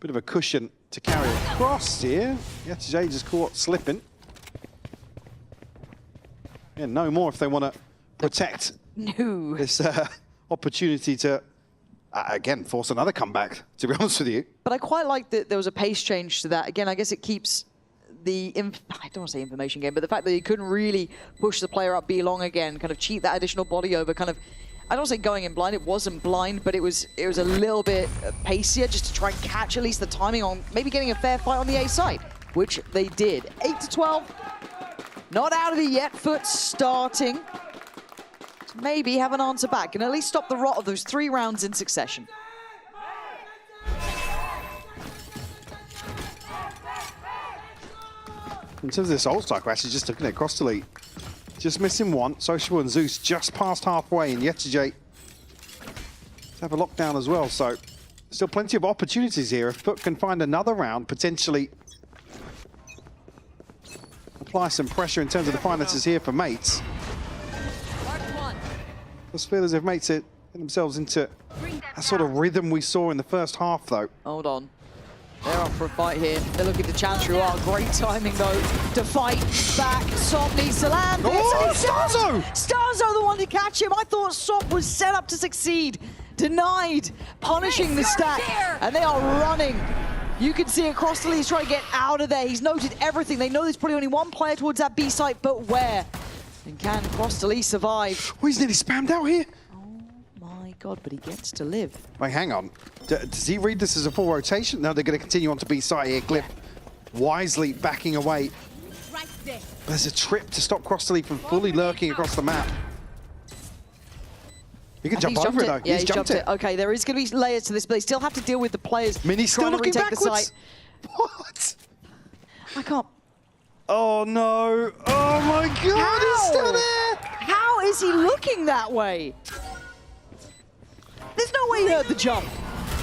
Bit of a cushion to carry across here. Yetijay just caught slipping. Yeah, no more if they want to protect this opportunity to, again, force another comeback, to be honest with you. But I quite like that there was a pace change to that. Again, I guess it keeps I don't want to say information game, but the fact that he couldn't really push the player up B long again, kind of cheat that additional body over, kind of, I don't say going in blind, it wasn't blind, but it was a little bit pacier just to try and catch at least the timing on maybe getting a fair fight on the A side, which they did. 8-12, not out of it yet, FUT starting to maybe have an answer back and at least stop the rot of those 3 rounds in succession. In terms of this all-star crash, he's just looking at Cross-delete. Just missing one. Sociable and Zeus just past halfway, and Yetijay have a lockdown as well, so still plenty of opportunities here. If FUT can find another round, potentially apply some pressure in terms of the finances here for Mates. Just feel as if Mates are getting themselves into that sort of rhythm we saw in the first half, though. Hold on. They're off for a fight here. They're looking to challenge through. Great timing, though, to fight back. Sop needs to land. Oh, Starzo! Starzo, the one to catch him. I thought Sop was set up to succeed. Denied, punishing the stack. And they are running. You can see across the lead, he's trying to get out of there. He's noted everything. They know there's probably only one player towards that B site, but where? And can Cross-delete survive? Oh, he's nearly spammed out here. My God, but he gets to live. Wait, hang on. Does he read this as a full rotation? No, they're going to continue on to B site here. Glyph wisely backing away. Right there. There's a trip to stop Cross-delete from fully lurking across the map. He can jump over it, though. Yeah, he's jumped it. Okay, there is going to be layers to this, but they still have to deal with the players. Mini's still looking backwards. What? I can't. Oh, no. Oh, my God. He's still there. How is he looking that way? There's no way he heard the jump.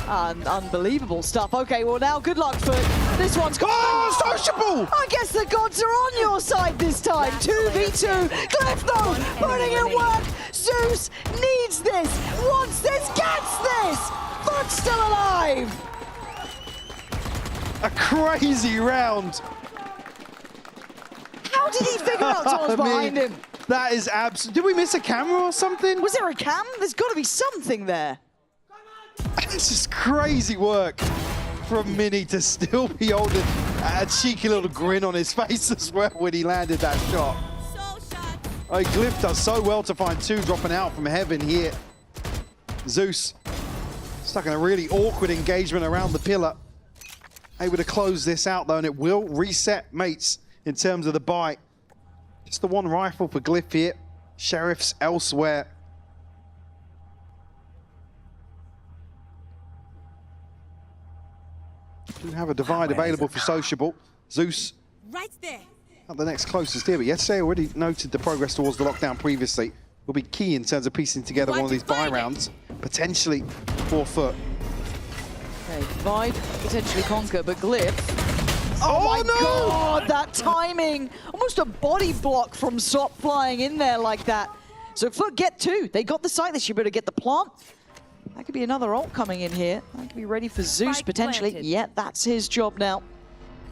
Unbelievable stuff. Okay, well now, good luck for this one's got. Oh, Sociable! I guess the gods are on your side this time. 2v2. Glyph though, putting in work. Zeus needs this, wants this, gets this. FUT's still alive. A crazy round. How did he figure out someone's behind him? That is absolute. Did we miss a camera or something? Was there a cam? There's got to be something there. It's just crazy work from Mini to still be holding a cheeky little grin on his face as well when he landed that shot. Oh, Glyph does so well to find 2 dropping out from heaven here. Zeus stuck in a really awkward engagement around the pillar. Able to close this out though, and it will reset Mates in terms of the buy. Just the one rifle for Glyph here. Sheriffs elsewhere. Do have a divide available for Sociable. Zeus right there. Not the next closest here, but Yetijay already noted the progress towards the lockdown previously. Will be key in terms of piecing together one of these buy rounds, potentially for FUT. Okay, divide, potentially conquer, but Glyph. Oh my no! God, that timing! Almost a body block from Sop flying in there like that. So FUT get 2. They got the site, they should be able to get the plant. That could be another ult coming in here. That could be ready for Zeus potentially. Planted. Yeah, that's his job now.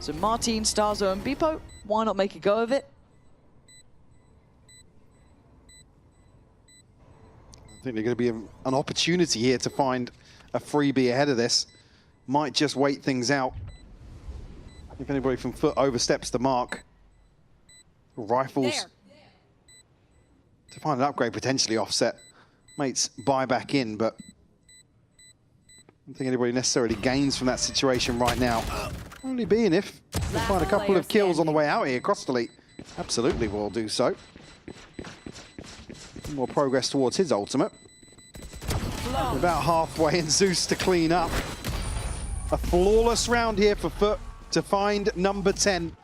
So Martin, Starzo, and Bipo, why not make a go of it? I think they're going to be an opportunity here to find a freebie ahead of this. Might just wait things out. If anybody from FUT oversteps the mark. Rifles. There. To find an upgrade, potentially offset. Mates buy back in, but I don't think anybody necessarily gains from that situation right now. Only being if they find a couple of kills on the way out here. Cross-delete absolutely will do so. More progress towards his ultimate. About halfway, and Zeus to clean up. A flawless round here for FUT to find number 10.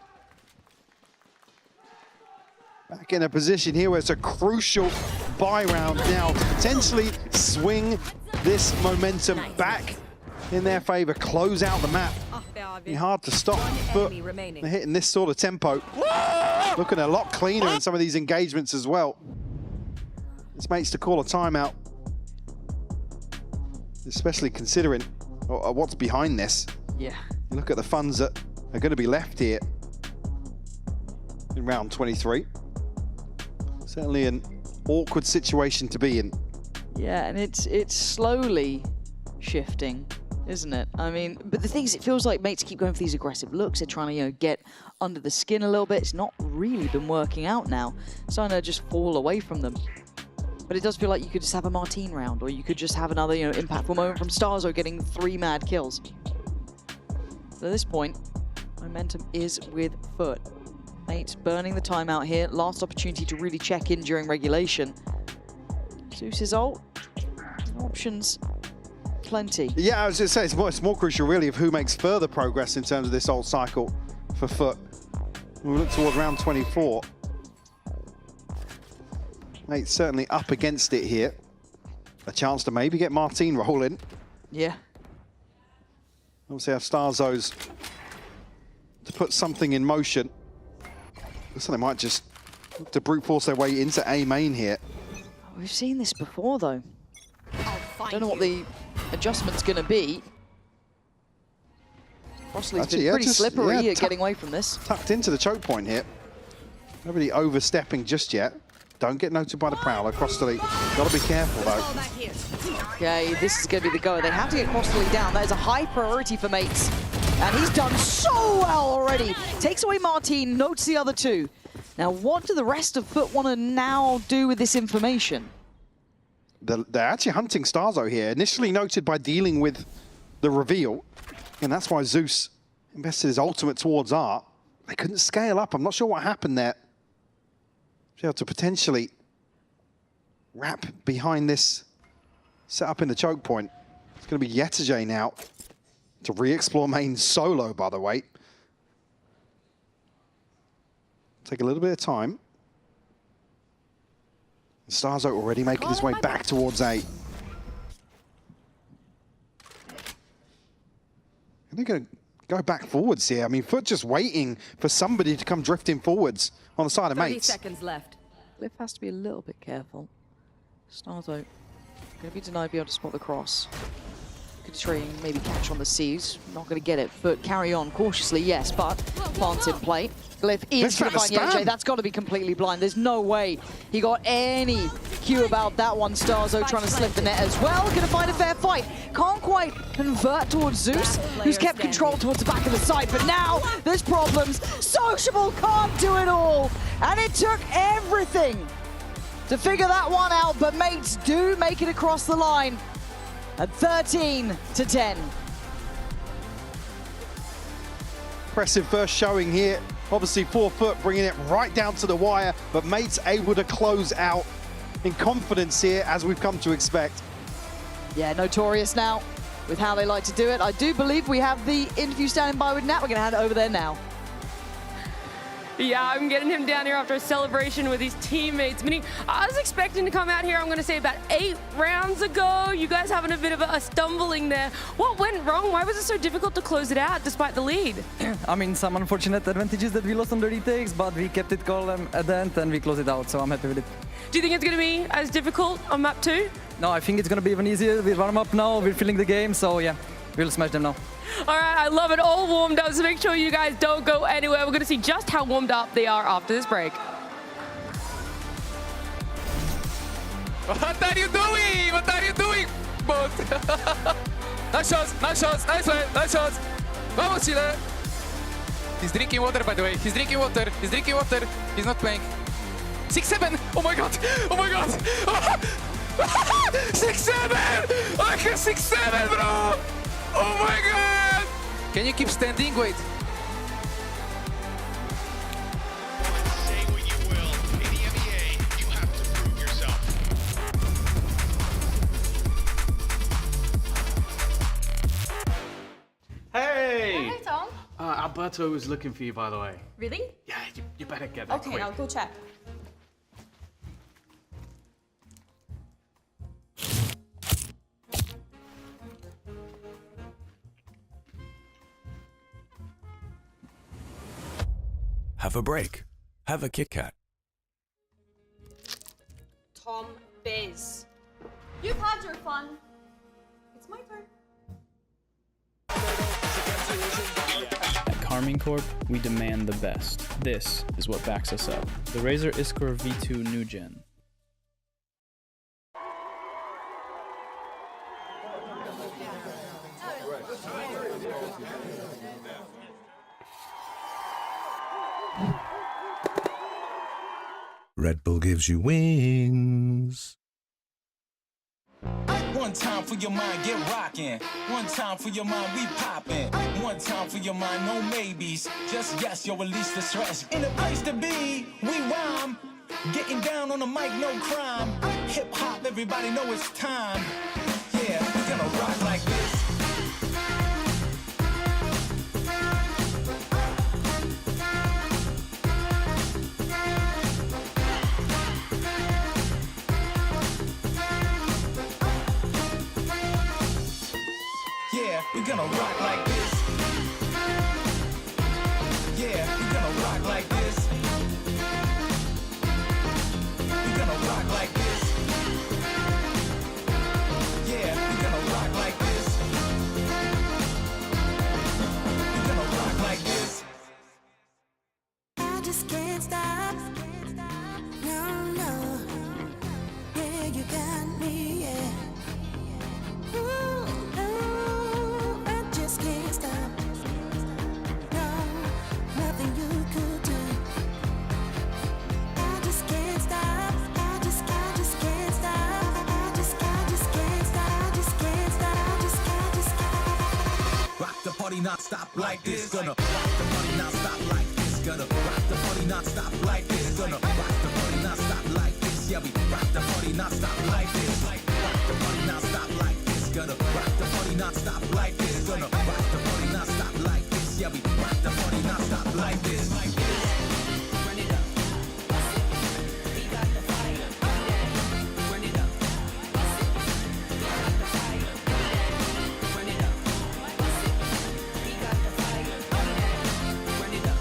Back in a position here where it's a crucial buy round now to potentially swing this momentum back in their favor, close out the map. Be hard to stop FUT. They're hitting this sort of tempo. Looking a lot cleaner in some of these engagements as well. It's Mates to call a timeout, especially considering what's behind this. Yeah. Look at the funds that are going to be left here in round 23. Certainly an awkward situation to be in. Yeah, and it's slowly shifting. isn't it? I mean, but the thing is, it feels like mates keep going for these aggressive looks. They're trying to, you know, get under the skin a little bit. It's not really been working out now. Starting to just fall away from them. But it does feel like you could just have a Martine round, or you could just have another, you know, impactful moment from Starzo getting 3 mad kills. So at this point, momentum is with FUT. Mates burning the timeout here. Last opportunity to really check in during regulation. Zeus's ult. Options plenty. Yeah, I was just saying, it's more crucial really of who makes further progress in terms of this ult cycle for FUT. We look towards round 24. Mate's certainly up against it here. A chance to maybe get Martine rolling. Yeah. Obviously have Starzo's to put something in motion. Looks like they might just look to brute force their way into A main here. We've seen this before though. Don't know what the adjustment's going to be. Crossley's been pretty slippery at getting away from this. Tucked into the choke point here. Nobody overstepping just yet. Don't get noted by the Prowler. Crossley, got to be careful though. Okay, this is going to be the go. They have to get Crossley down. That is a high priority for Mates. And he's done so well already. Takes away Martine, notes the other two. Now, what do the rest of FUT want to now do with this information? They're actually hunting Starzo here, initially noted by dealing with the reveal. And that's why Zeus invested his ultimate towards Art. They couldn't scale up. I'm not sure what happened there. Be able to potentially wrap behind this setup in the choke point. It's going to be Yetajay now to re-explore main solo, by the way. Take a little bit of time. Starzo already making his way back towards A. And they're going to go back forwards here. I mean, FUT just waiting for somebody to come drifting forwards on the side of Mates. 30 seconds left. Glyph has to be a little bit careful. Starzo going to be denied being able to spot the cross. Could try and maybe catch on the C's. Not going to get it, but carry on cautiously, yes, but plants in play. Glyph is going to find Yetajay. That's got to be completely blind. There's no way he got any cue about that one. Starzo trying to slip the net as well. Going to find a fair fight. Can't quite convert towards Zeus, who's kept control towards the back of the side. But now there's problems. Sociable can't do it all. And it took everything to figure that one out. But Mates do make it across the line at 13-10. Impressive first showing here. Obviously, 4 FUT bringing it right down to the wire, but Mates able to close out in confidence here, as we've come to expect. Yeah, notorious now with how they like to do it. I do believe we have the interview standing by with Nat. We're going to hand it over there now. Yeah, I'm getting him down here after a celebration with his teammates. Meaning, I was expecting to come out here, I'm going to say, about 8 rounds ago. You guys having a bit of a stumbling there. What went wrong? Why was it so difficult to close it out despite the lead? I mean, some unfortunate advantages that we lost on the retakes, but we kept it cool at the end and we closed it out, so I'm happy with it. Do you think it's going to be as difficult on map 2? No, I think it's going to be even easier. We warm up now, we're feeling the game, so yeah, we'll smash them now. All right, I love it. All warmed up, so make sure you guys don't go anywhere. We're going to see just how warmed up they are after this break. What are you doing? What are you doing, bot? Nice shots, nice shots, nice play, nice shots. Vamos, Chile. He's drinking water, by the way. He's drinking water. He's drinking water. He's not playing. 6-7. Oh my god. Oh my god. 6-7. I have 6-7, bro. Oh my god. Can you keep standing? Wait. Say what you will, in EMEA, you have to prove yourself. Hey! Hey, Tom. Alberto was looking for you, by the way. Really? Yeah, you better get that Okay, quick. I'll go check. Have a break. Have a Kit Kat. Tom Biz. You've had your fun. It's my turn. At Carmine Corp, we demand the best. This is what backs us up. The Razer Iskor V2 New Gen. Red Bull gives you wings. One time for your mind, get rockin'. One time for your mind, we poppin'. One time for your mind, no maybes. Just yes, you'll release the stress. In a place to be, we rhyme. Getting down on the mic, no crime. Hip hop, everybody know it's time. Yeah, we're gonna rock like this. We're gonna rock like this. Yeah, we're gonna rock like this. We're gonna rock like this. Yeah, we're gonna rock like this. We're gonna rock like this. I just can't stop. No, no. Yeah, you got me, yeah. Ooh, no, I just can't stop. No, nothing you could do. I just can't stop. I just can't stop. I just can't stop. Rock the party, not stop like this. Gonna rock the party, not stop like this. Gonna rock the party, not stop like this. Gonna rock the party, not stop like this. Yeah, we rock the party, not stop like this. Rock the party, not stop like this. Gonna rock the party, not stop like this. Gonna rock the party, not stop like this. Yeah, we rock the party, not stop like this. Run it up. We got the fire. Run it up. We got the fire. Run it up. We got the fire. Run it up.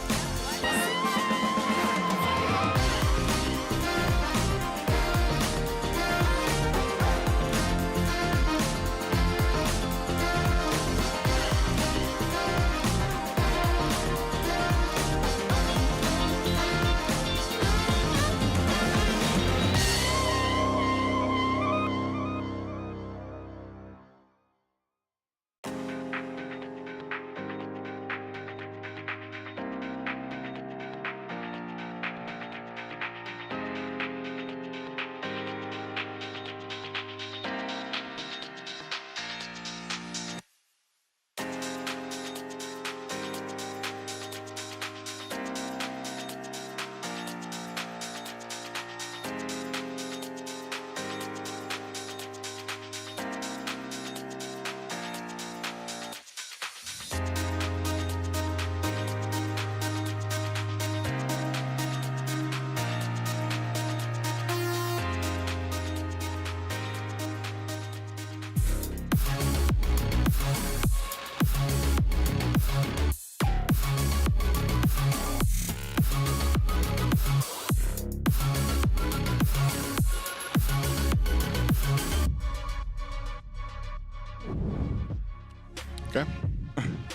Okay.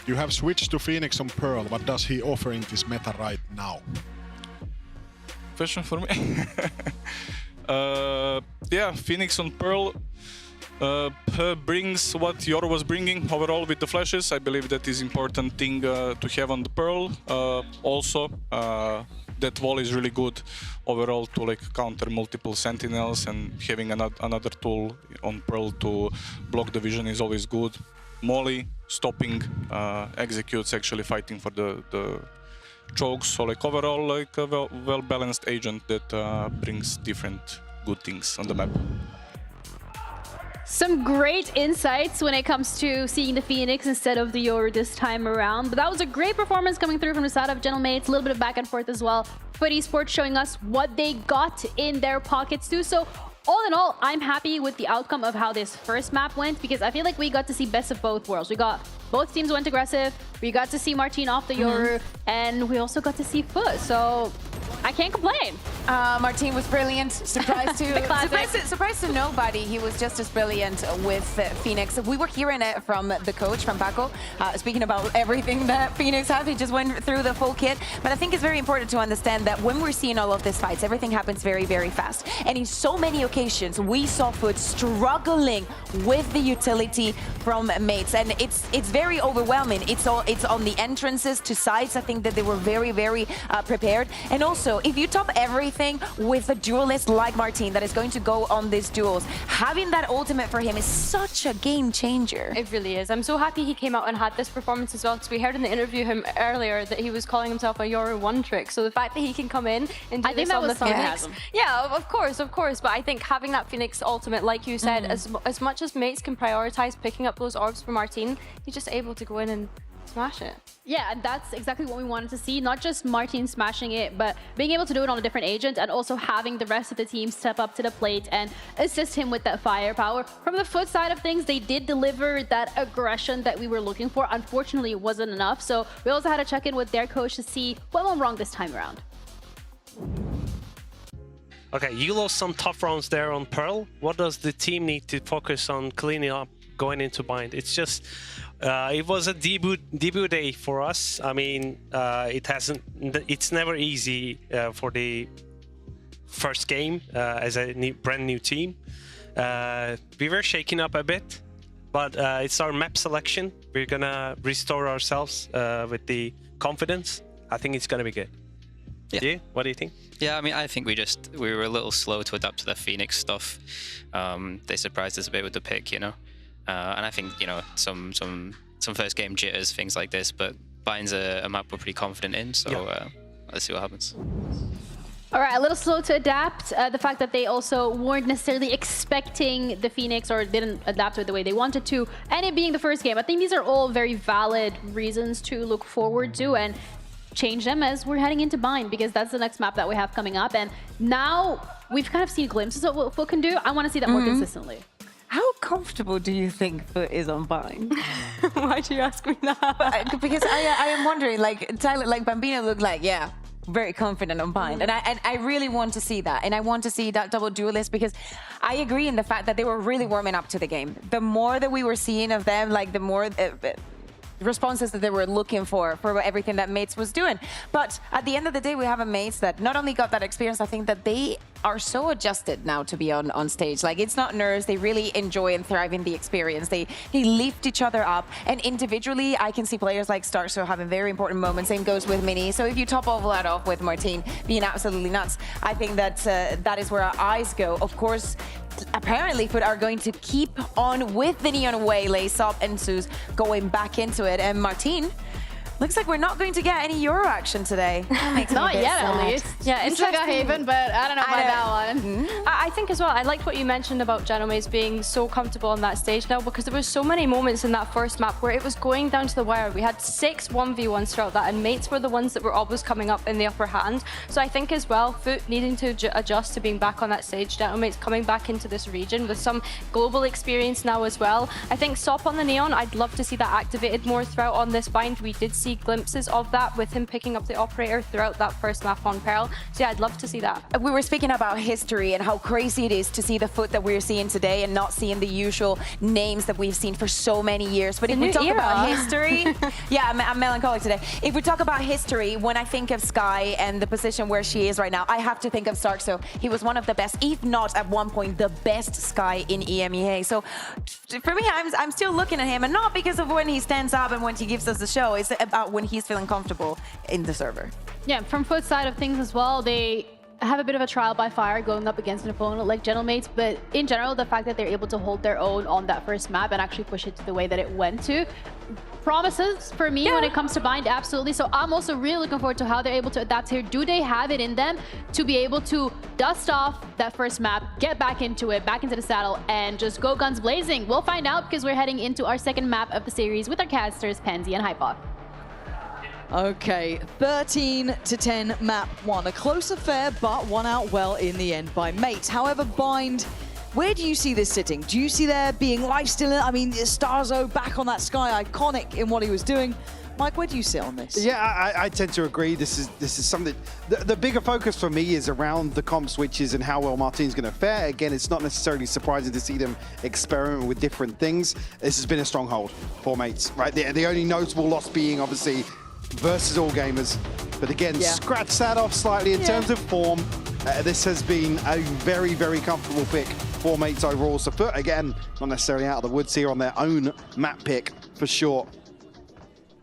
You have switched to Phoenix on Pearl. What does he offer in this meta right now? Question for me? Yeah, Phoenix on Pearl brings what Yor was bringing overall with the flashes. I believe that is important thing to have on the Pearl. Also, that wall is really good overall to like counter multiple sentinels, and having another tool on Pearl to block the vision is always good. Molly stopping executes, actually fighting for the chokes. So like overall, like a well-balanced agent that brings different good things on the map. Some great insights when it comes to seeing the Phoenix instead of the Yoru this time around. But that was a great performance coming through from the side of Gentlemates. A little bit of back and forth as well. FUT Esports showing us what they got in their pockets too. So all in all, I'm happy with the outcome of how this first map went, because I feel like we got to see best of both worlds. We got both teams went aggressive. We got to see Martine off the Yoru, and we also got to see FUT. So I can't complain. Martin was brilliant. Surprised to nobody. He was just as brilliant with Phoenix. We were hearing it from the coach, from Paco, speaking about everything that Phoenix had. He just went through the full kit. But I think it's very important to understand that when we're seeing all of these fights, everything happens very, very fast. And in so many occasions, we saw FUT struggling with the utility from mates. And it's very overwhelming. It's on the entrances to sides. I think that they were very, very prepared. And also, if you top everything with a duelist like Martin that is going to go on these duels, having that ultimate for him is such a game changer. It really is. I'm so happy he came out and had this performance as well, because we heard in the interview him earlier that he was calling himself a Yoru one trick. So the fact that he can come in and do this on the Phoenix, yeah, of course. But I think having that Phoenix ultimate, like you said, as much as mates can prioritize picking up those orbs for Martin, he's just able to go in and smash it. Yeah, and that's exactly what we wanted to see. Not just Martin smashing it, but being able to do it on a different agent and also having the rest of the team step up to the plate and assist him with that firepower. From the FUT side of things, they did deliver that aggression that we were looking for. Unfortunately, it wasn't enough. So we also had to check in with their coach to see what went wrong this time around. Okay, you lost some tough rounds there on Pearl. What does the team need to focus on cleaning up going into Bind? It's just, it was a debut day for us. I mean, it's never easy for the first game as a brand new team. We were shaking up a bit, but it's our map selection. We're gonna restore ourselves with the confidence. I think it's gonna be good. Yeah. You? What do you think? Yeah, I mean, I think we were a little slow to adapt to the Phoenix stuff. They surprised us a bit with the pick, you know. And I think, you know, some first game jitters, things like this, but Bind's a map we're pretty confident in, so let's see what happens. All right, a little slow to adapt. The fact that they also weren't necessarily expecting the Phoenix or didn't adapt to it the way they wanted to, and it being the first game. I think these are all very valid reasons to look forward to and change them as we're heading into Bind, because that's the next map that we have coming up. And now we've kind of seen glimpses of what FUT can do. I want to see that more consistently. How comfortable do you think FUT is on Bind? Why do you ask me that? Because I am wondering, like Tyler, like Bambino looked like, yeah, very confident on Bind. And I really want to see that. And I want to see that double duelist, because I agree in the fact that they were really warming up to the game. The more that we were seeing of them, like the more responses that they were looking for everything that Mates was doing. But at the end of the day, we have a Mates that not only got that experience, I think that they are so adjusted now to be on stage. Like, it's not nerves. They really enjoy and thrive in the experience. They lift each other up. And individually, I can see players like Starso having very important moments. Same goes with Mini. So if you top all that off with Martin being absolutely nuts, I think that that is where our eyes go. Of course, apparently FUT are going to keep on with the Neon Waylay, Sop and Zeus going back into it. And Martin, looks like we're not going to get any Euro action today. Not yet, at least. Yeah, it's like a Haven, but I don't know about that one. I think as well, I liked what you mentioned about Genomaze being so comfortable on that stage now, because there were so many moments in that first map where it was going down to the wire. We had 6 1v1s throughout that, and Mates were the ones that were always coming up in the upper hand. So I think as well, FUT needing to adjust to being back on that stage. Genomaze coming back into this region with some global experience now as well. I think Sop on the Neon, I'd love to see that activated more throughout on this Bind. We did see glimpses of that with him picking up the operator throughout that first map on Pearl. So yeah, I'd love to see that. We were speaking about history and how crazy it is to see the FUT that we're seeing today and not seeing the usual names that we've seen for so many years. But if we talk about history, yeah, I'm melancholic today. If we talk about history, when I think of Sky and the position where she is right now, I have to think of Starkso. He was one of the best, if not at one point, the best Sky in EMEA. So for me, I'm still looking at him, and not because of when he stands up and when he gives us the show. It's about when he's feeling comfortable in the server. Yeah, from FUT side of things as well, they have a bit of a trial by fire going up against an opponent like Gentlemates, but in general, the fact that they're able to hold their own on that first map and actually push it to the way that it went to promises for me when it comes to Bind, absolutely. So I'm also really looking forward to how they're able to adapt here. Do they have it in them to be able to dust off that first map, get back into it, back into the saddle, and just go guns blazing? We'll find out, because we're heading into our second map of the series with our casters, Pansy and Hypoc. Okay, 13-10 map 1. A close affair, but won out well in the end by Mates. However, Bind, where do you see this sitting? Do you see there being life still in it? I mean, Starzo back on that Sky, iconic in what he was doing. Mike, where do you sit on this? Yeah, I tend to agree. This is something. The bigger focus for me is around the comp switches and how well Martin's going to fare. Again, it's not necessarily surprising to see them experiment with different things. This has been a stronghold for Mates, right? The only notable loss being obviously versus All Gamers. But again, scratch that off slightly in terms of form. This has been a very, very comfortable pick for Mates overall. So FUT, again, not necessarily out of the woods here on their own map pick for sure.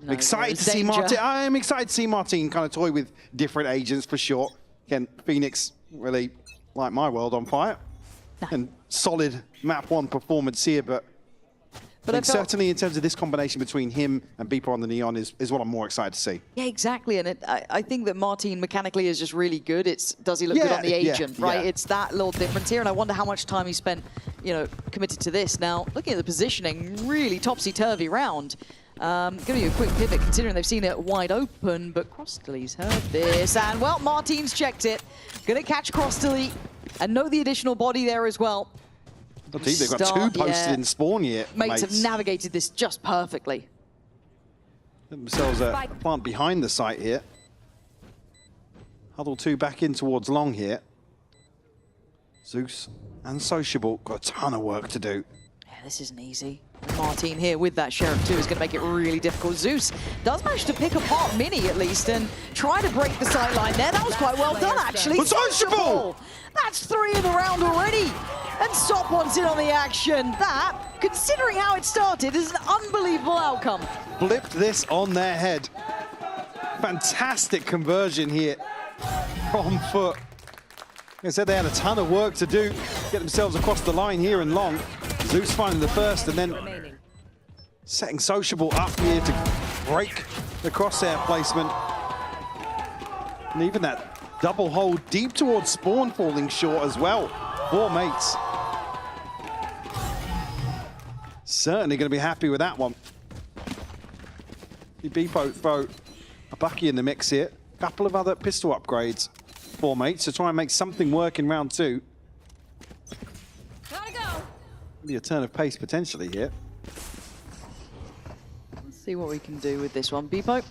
No, Excited to see Martin. I am excited to see Martin kind of toy with different agents for sure. Again, Phoenix really light my world on fire. And solid map 1 performance here, but I think certainly in terms of this combination between him and Beeper on the Neon is what I'm more excited to see. Yeah, exactly. And I think that Martin mechanically is just really good. It's does he look good on the agent, right? Yeah. It's that little difference here. And I wonder how much time he spent, you know, committed to this. Now, looking at the positioning, really topsy-turvy round. Going to be a quick pivot considering they've seen it wide open, but Crostley's heard this. And, well, Martin's checked it. Going to catch Crostley and know the additional body there as well. I think they've got 2 posted in spawn yet. Mates have navigated this just perfectly. Themselves a plant behind the site here. Huddle 2 back in towards long here. Zeus and Sociable got a ton of work to do. Yeah, this isn't easy. Martin here with that Sheriff too is going to make it really difficult. Zeus does manage to pick apart Mini at least and try to break the sight line there. That was quite well done actually. Sociable! That's 3 in the round already. And Stop wants in on the action. That, considering how it started, is an unbelievable outcome. Flipped this on their head. Fantastic conversion here from FUT. Like I said, they had a ton of work to do, get themselves across the line here in long. Zeus finding the first and then setting Sociable up here to break the crosshair placement. And even that double hold deep towards spawn falling short as well for Mates. Certainly going to be happy with that one. Beepo throw a Bucky in the mix here. A couple of other pistol upgrades for Mates to try and make something work in round 2. Gotta go. Be a turn of pace potentially here. Let's see what we can do with this one. Beepo,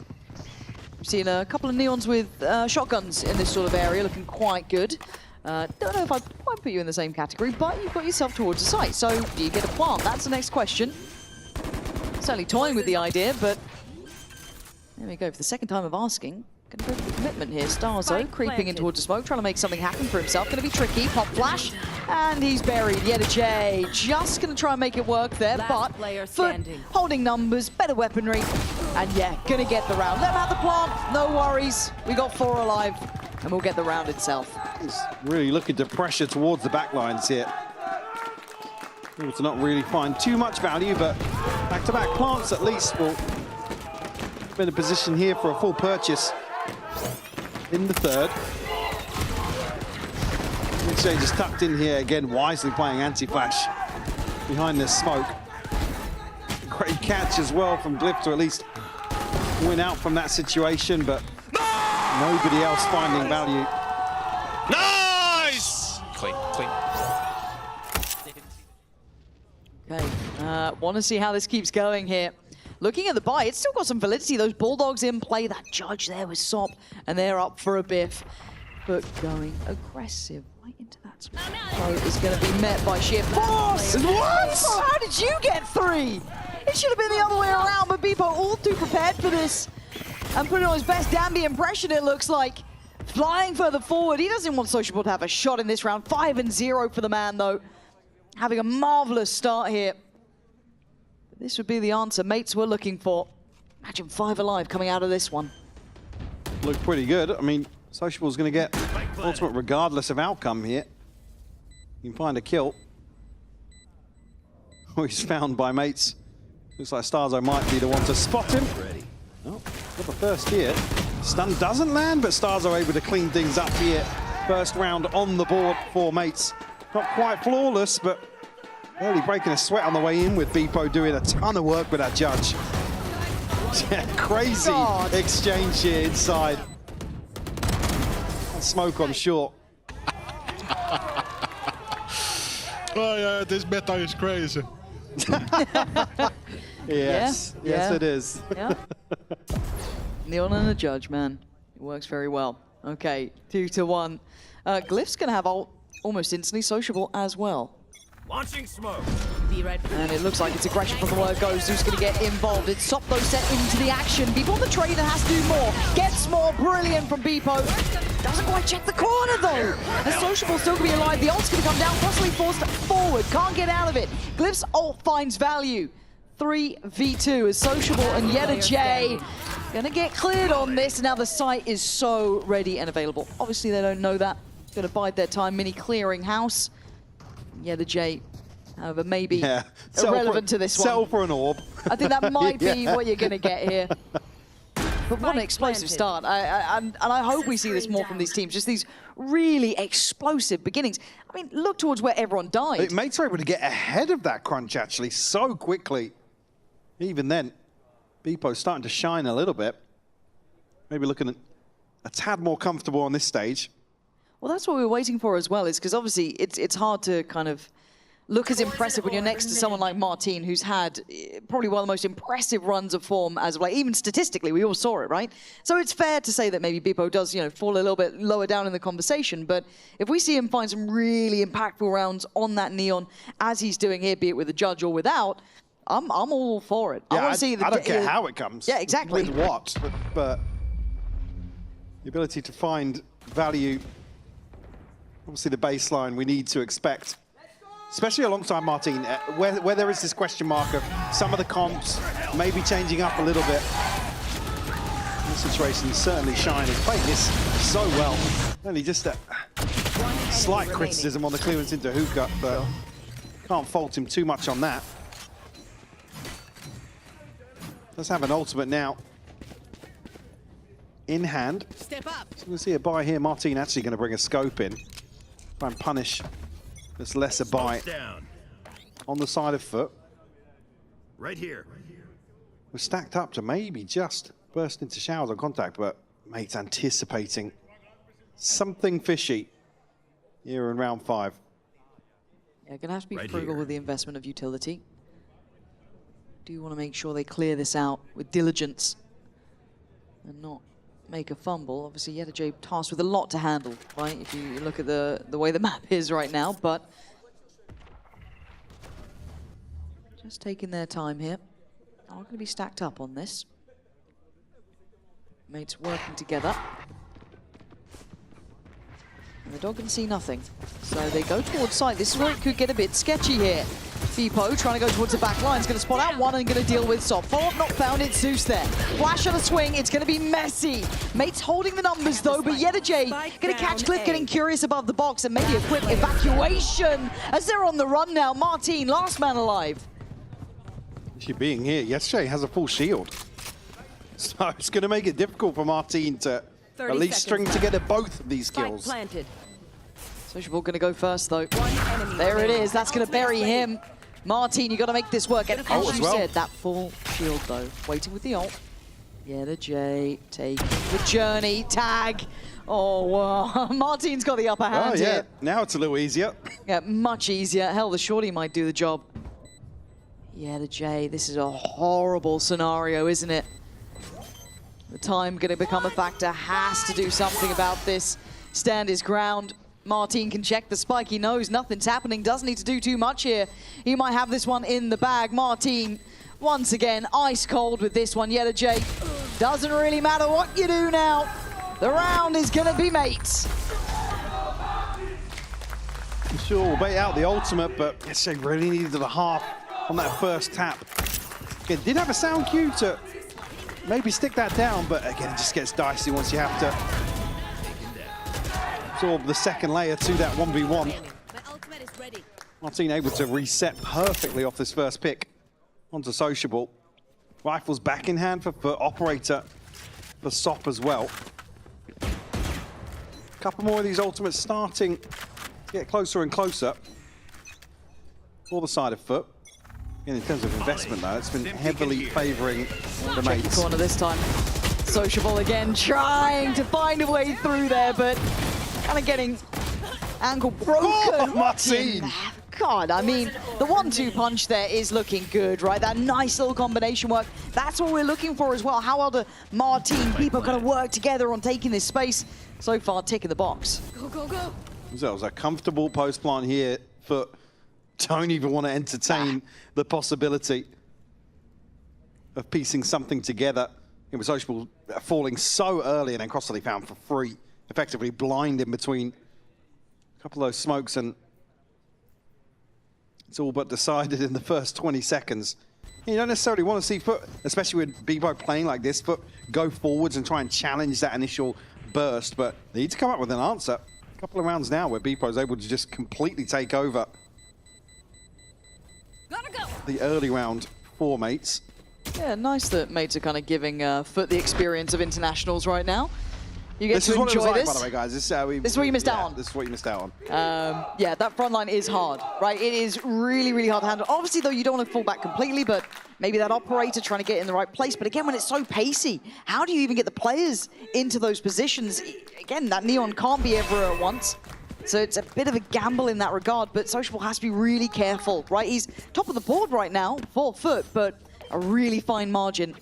we've seen a couple of Neons with shotguns in this sort of area, looking quite good. Don't know if I'd quite put you in the same category, but you've got yourself towards the site. So do you get a plant? That's the next question. Certainly toying with the idea, but there we go. For the second time of asking, going to go for the commitment here. Starzo creeping in towards the smoke, trying to make something happen for himself. Going to be tricky. Pop flash, and he's buried. Yedajay just going to try and make it work there, but FUT holding numbers, better weaponry, and yeah, going to get the round. Let him have the plant. No worries. We got 4 alive, and we'll get the round itself. He's really looking to pressure towards the back lines here. Able to not really find too much value, but back-to-back plants at least will be in a position here for a full purchase in the third. Exchange is tucked in here again, wisely playing anti-flash behind this smoke. Great catch as well from Glyph to at least win out from that situation, but nobody else finding value. Nice! Clean, clean. Okay, want to see how this keeps going here. Looking at the buy, it's still got some validity. Those Bulldogs in play. That Judge there with Sop, and they're up for a biff. But going aggressive right into that spot. Is going to be met by sheer force. What? How did you get 3? It should have been the other way around, but Beepo all too prepared for this. And putting on his best Danby impression, it looks like. Flying further forward. He doesn't want Sociable to have a shot in this round. 5-0 for the man, though. Having a marvelous start here. This would be the answer Mates were looking for. Imagine 5 alive coming out of this one. Look pretty good. I mean, Sociable's going to get ultimate regardless of outcome here. You can find a kill. Oh, he's found by Mates. Looks like Starzo might be the one to spot him. Oh, got the first here. Stun doesn't land, but Starzo able to clean things up here. First round on the board for Mates. Not quite flawless, but early breaking a sweat on the way in with Beepo doing a ton of work with that Judge. Yeah, crazy exchange here inside. Smoke on short. Oh yeah, this meta is crazy. Yes, yes it is. Yeah. Neon and a judge, man. It works very well. Okay, 2-1. Glyph's gonna have ult almost instantly, Sociable as well. Launching smoke. And it looks like it's aggression from the word goes. Who's going to get involved? It's Soplo set into the action. Beepo on the trader has to do more. Gets more. Brilliant from Beepo. Doesn't quite check the corner though. And Sociable still going to be alive. The ult's going to come down. Possibly forced forward. Can't get out of it. Glyph's ult finds value. 3v2 as Sociable and Yeta J going to get cleared on this. Now the site is so ready and available. Obviously they don't know that. Going to bide their time. Mini clearing house. Yeta J, however, maybe irrelevant to this one. Settle for an orb. I think that might be what you're going to get here. But what an explosive start. And I hope we see this more from these teams. Just these really explosive beginnings. I mean, look towards where everyone died. Mates are able to get ahead of that crunch, actually, so quickly. Even then, Beepo's starting to shine a little bit. Maybe looking a tad more comfortable on this stage. Well, that's what we were waiting for as well, is because obviously it's hard to kind of look as impressive when you're next to someone like Martin, who's had probably one of the most impressive runs of form as of late. Even statistically, we all saw it, right? So it's fair to say that maybe Beepo does, fall a little bit lower down in the conversation. But if we see him find some really impactful rounds on that Neon, as he's doing here, be it with a judge or without, I'm all for it. Yeah, I want to see I don't care how it comes. Yeah, exactly. With what, but the ability to find value. Obviously, the baseline we need to expect, especially alongside Martin, where there is this question mark of some of the comps maybe changing up a little bit. This situation is certainly shining. Playing this so well. Only just a slight criticism on the clearance into hookah, but can't fault him too much on that. Let's have an ultimate now in hand. Step up. So we'll see a buy here. Martin actually going to bring a scope in. Try and punish this lesser buy on the side of FUT. Right here. We're stacked up to maybe just burst into showers on contact, but Mate's anticipating something fishy here in round 5. Yeah, gonna have to be frugal with the investment of utility. Do want to make sure they clear this out with diligence and not make a fumble. Obviously, Yeta J tasked with a lot to handle, right? If you look at the way the map is right now, but just taking their time here. Are going to be stacked up on this. Mates working together. And the dog can see nothing. So they go towards site. This is where it could get a bit sketchy here. Beepo trying to go towards the back line. He's going to spot out one and going to deal with Sop. Follow-up not found. It's Zeus there. Flash on a swing. It's going to be messy. Mates holding the numbers though, but Yeta J going to catch Cliff getting curious above the box and maybe a quick evacuation as they're on the run now. Martin, last man alive. She being here, Yeta J has a full shield. So it's going to make it difficult for Martin to at least string together both of these kills. Sociable going to go first though. There it is. That's going to bury him. Martin, you got to make this work. And as you said, that full shield though. Waiting with the ult. Yeta J taking the journey. Tag. Oh, wow. Martin's got the upper hand here. Now it's a little easier. Yeah, much easier. Hell, the shorty might do the job. Yeta J, this is a horrible scenario, isn't it? The time going to become a factor. Has to do something about this. Stand his ground. Martin can check the spike. He knows nothing's happening. Doesn't need to do too much here. He might have this one in the bag. Martin, once again, ice cold with this one. Yeta J, doesn't really matter what you do now. The round is going to be Mates. Sure, we'll bait out the ultimate, but Yeta J really needed a half on that first tap. Again, did have a sound cue to maybe stick that down, but again, it just gets dicey once you have to absorb the second layer to that 1v1. Martin able to reset perfectly off this first pick onto Sociable. Rifles back in hand for Operator, for Sop as well. A couple more of these ultimates starting to get closer and closer for the side of FUT. In terms of investment, though, it's been heavily favouring the Mates. Corner this time. Sociable again, trying to find a way through there, but kind of getting ankle broken. Oh, Martin! God, I mean, the 1-2 punch there is looking good, right? That nice little combination work. That's what we're looking for as well. How well do Martin, people kind of work together on taking this space? So far, ticking the box. Go, go, go. So it was a comfortable post plant here for don't even want to entertain the possibility of piecing something together. It was Social falling so early and then Crossley found for free, effectively blind in between a couple of those smokes, and it's all but decided in the first 20 seconds. You don't necessarily want to see FUT, especially with Bebo playing like this, FUT go forwards and try and challenge that initial burst, but they need to come up with an answer. A couple of rounds now where Bebo is able to just completely take over the early round for Mates. Yeah, nice that Mates are kind of giving FUT the experience of internationals right now. You get to enjoy this. This is what it was like, by the way, guys. This is what you missed out on. This is what you missed out on. Yeah, that front line is hard, right? It is really, really hard to handle. Obviously, though, you don't want to fall back completely, but maybe that operator trying to get in the right place. But again, when it's so pacey, how do you even get the players into those positions? Again, that Neon can't be everywhere at once. So it's a bit of a gamble in that regard, but Sociable has to be really careful, right? He's top of the board right now for FUT, but a really fine margin.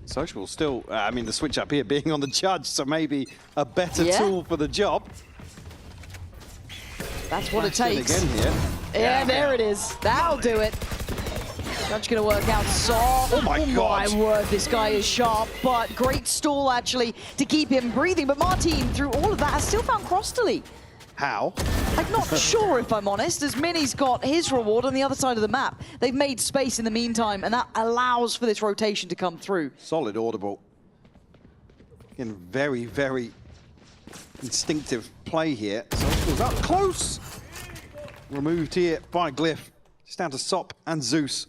Social still, I mean, the switch up here being on the judge, so maybe a better tool for the job. That's what it takes. Again here. Yeah, there it is. That'll do it. Judge gonna work out soft. Oh my God. My word, this guy is sharp, but great stall actually to keep him breathing. But Martin, through all of that, has still found Crossley. How? I'm not sure, if I'm honest, as Mini's got his reward on the other side of the map. They've made space in the meantime, and that allows for this rotation to come through. Solid audible. Again, very, very instinctive play here. Social's up close. Removed here by Glyph. Just down to Sop and Zeus.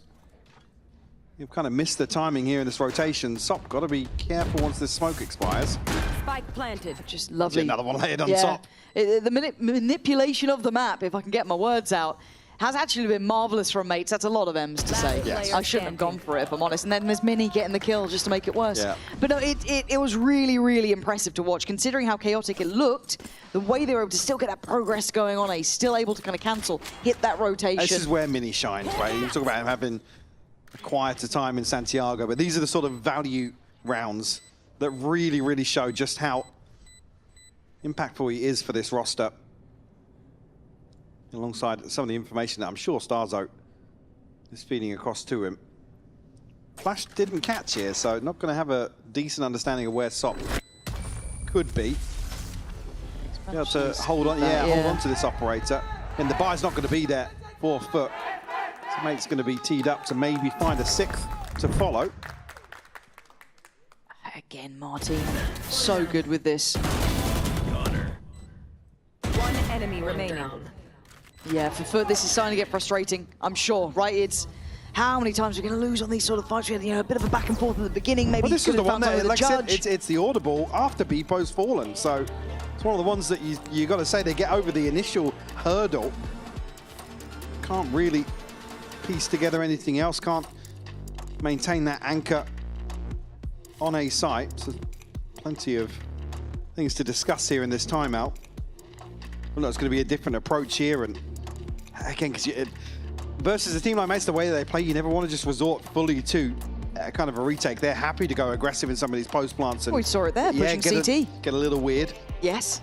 You've kind of missed the timing here in this rotation. Sop, got to be careful once this smoke expires. Spike planted. Just lovely. Another one laid on top. The manipulation of the map, if I can get my words out, has actually been marvelous from Mates. That's a lot of M's to say. Yes. I shouldn't have gone for it, if I'm honest. And then there's Mini getting the kill just to make it worse. Yeah. But no, it was really, really impressive to watch, considering how chaotic it looked. The way they were able to still get that progress going on, he's still able to kind of cancel, hit that rotation. This is where Mini shines, right? You talk about him having a quieter time in Santiago, but these are the sort of value rounds that really, really show just how impactful he is for this roster. Alongside some of the information that I'm sure Starzo is feeding across to him. Flash didn't catch here, so not going to have a decent understanding of where Sop could be. Be able to hold on, hold on to this operator. And the buy's not going to be there for FUT. So Mate's going to be teed up to maybe find a sixth to follow. Again, Martin, so good with this. One enemy remaining. Yeah, for FUT, this is starting to get frustrating, I'm sure, right? It's how many times we're going to lose on these sort of fights. We had, a bit of a back and forth at the beginning. Maybe this is the one that, like I said, it's the audible after Bepo's fallen. So it's one of the ones that you got to say they get over the initial hurdle. Can't really piece together anything else. Can't maintain that anchor on a site. So plenty of things to discuss here in this timeout. Well, no, it's going to be a different approach here, and again, because versus a team like Mates, the way they play, you never want to just resort fully to kind of a retake. They're happy to go aggressive in some of these post plants. And we saw it there, pushing CT. Get a little weird. Yes.